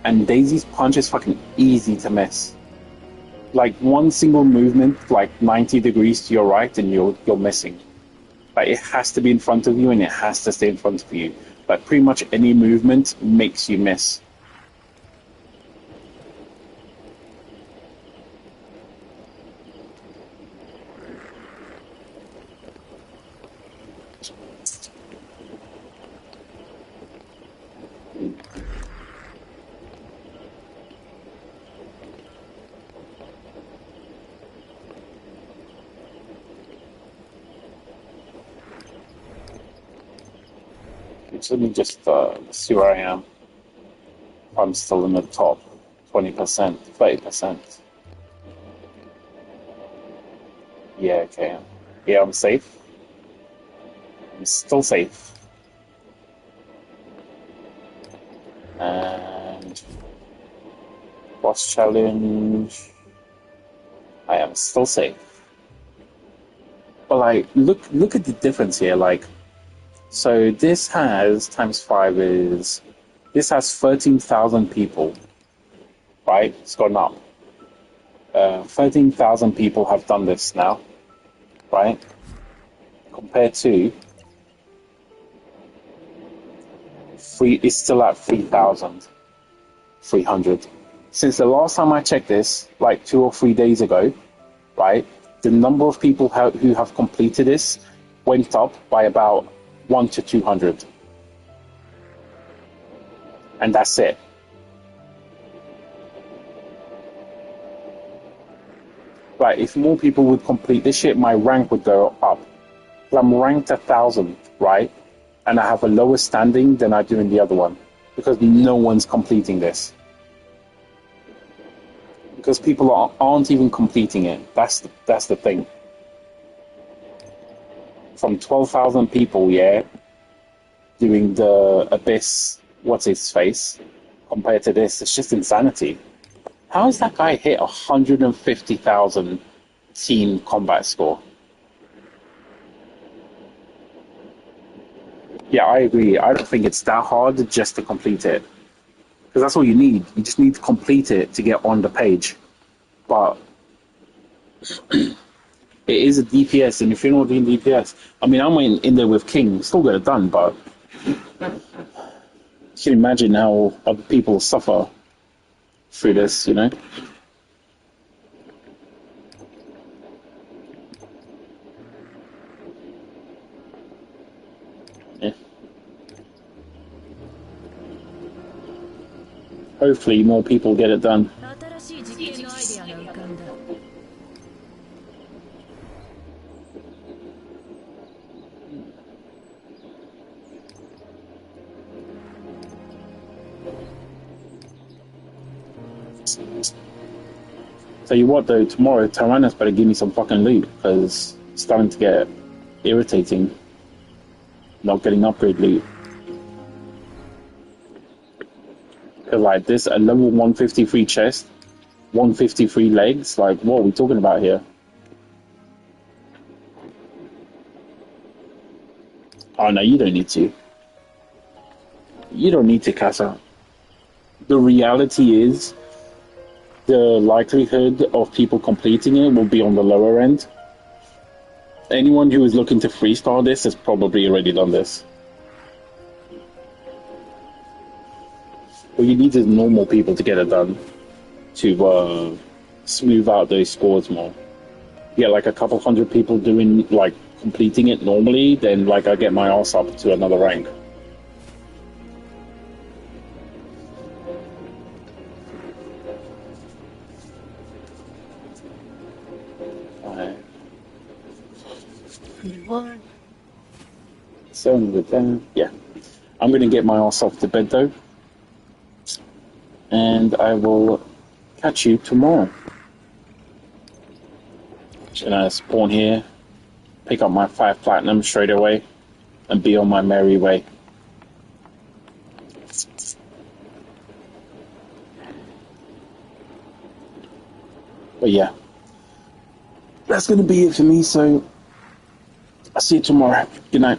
And Daisy's punch is fucking easy to miss. Like, one single movement, like 90 degrees to your right, and you're missing. Like, it has to be in front of you, and it has to stay in front of you. Like, pretty much any movement makes you miss. So let me just see where I am. I'm still in the top 20%, 30%. Yeah, okay. Yeah, I'm safe. I'm still safe. And boss challenge. I am still safe. But like, look at the difference here. Like, so this has times 5 is this has 13,000 people, right? It's gone up. 13,000 people have done this now, right? Compared to it's still at 3,300. Since the last time I checked this, like 2 or 3 days ago, right? The number of people who have completed this went up by about 1 to 200. And that's it. Right, if more people would complete this shit, my rank would go up. I'm ranked 1,000, right? And I have a lower standing than I do in the other one. Because no one's completing this. Because people aren't even completing it. That's the thing. From 12,000 people, yeah, doing the Abyss, what's his face, compared to this, it's just insanity. How has that guy hit 150,000 team combat score? Yeah, I agree. I don't think it's that hard just to complete it. Because that's all you need. You just need to complete it to get on the page. But it is a DPS, and if you're not doing DPS, I mean, I went in there with King, still got it done, but you can imagine how other people suffer through this, you know? Yeah. Hopefully more people get it done. Tell you what though, tomorrow Tyrannus better give me some fucking loot, because it's starting to get irritating not getting upgrade loot. Because like this, a level 153 chest, 153 legs, like what are we talking about here? Oh no, you don't need to. You don't need to, Casa. The reality is, the likelihood of people completing it will be on the lower end. Anyone who is looking to freestyle this has probably already done this. What you need is normal people to get it done. To smooth out those scores more. Get like a couple hundred people doing like completing it normally, then like I get my ass up to another rank. What? 700 down. Yeah. I'm going to get my ass off to bed though. And I will catch you tomorrow. Just gonna spawn here, pick up my 5 platinum straight away, and be on my merry way. But yeah, that's gonna be it for me, so I'll see you tomorrow. Good night.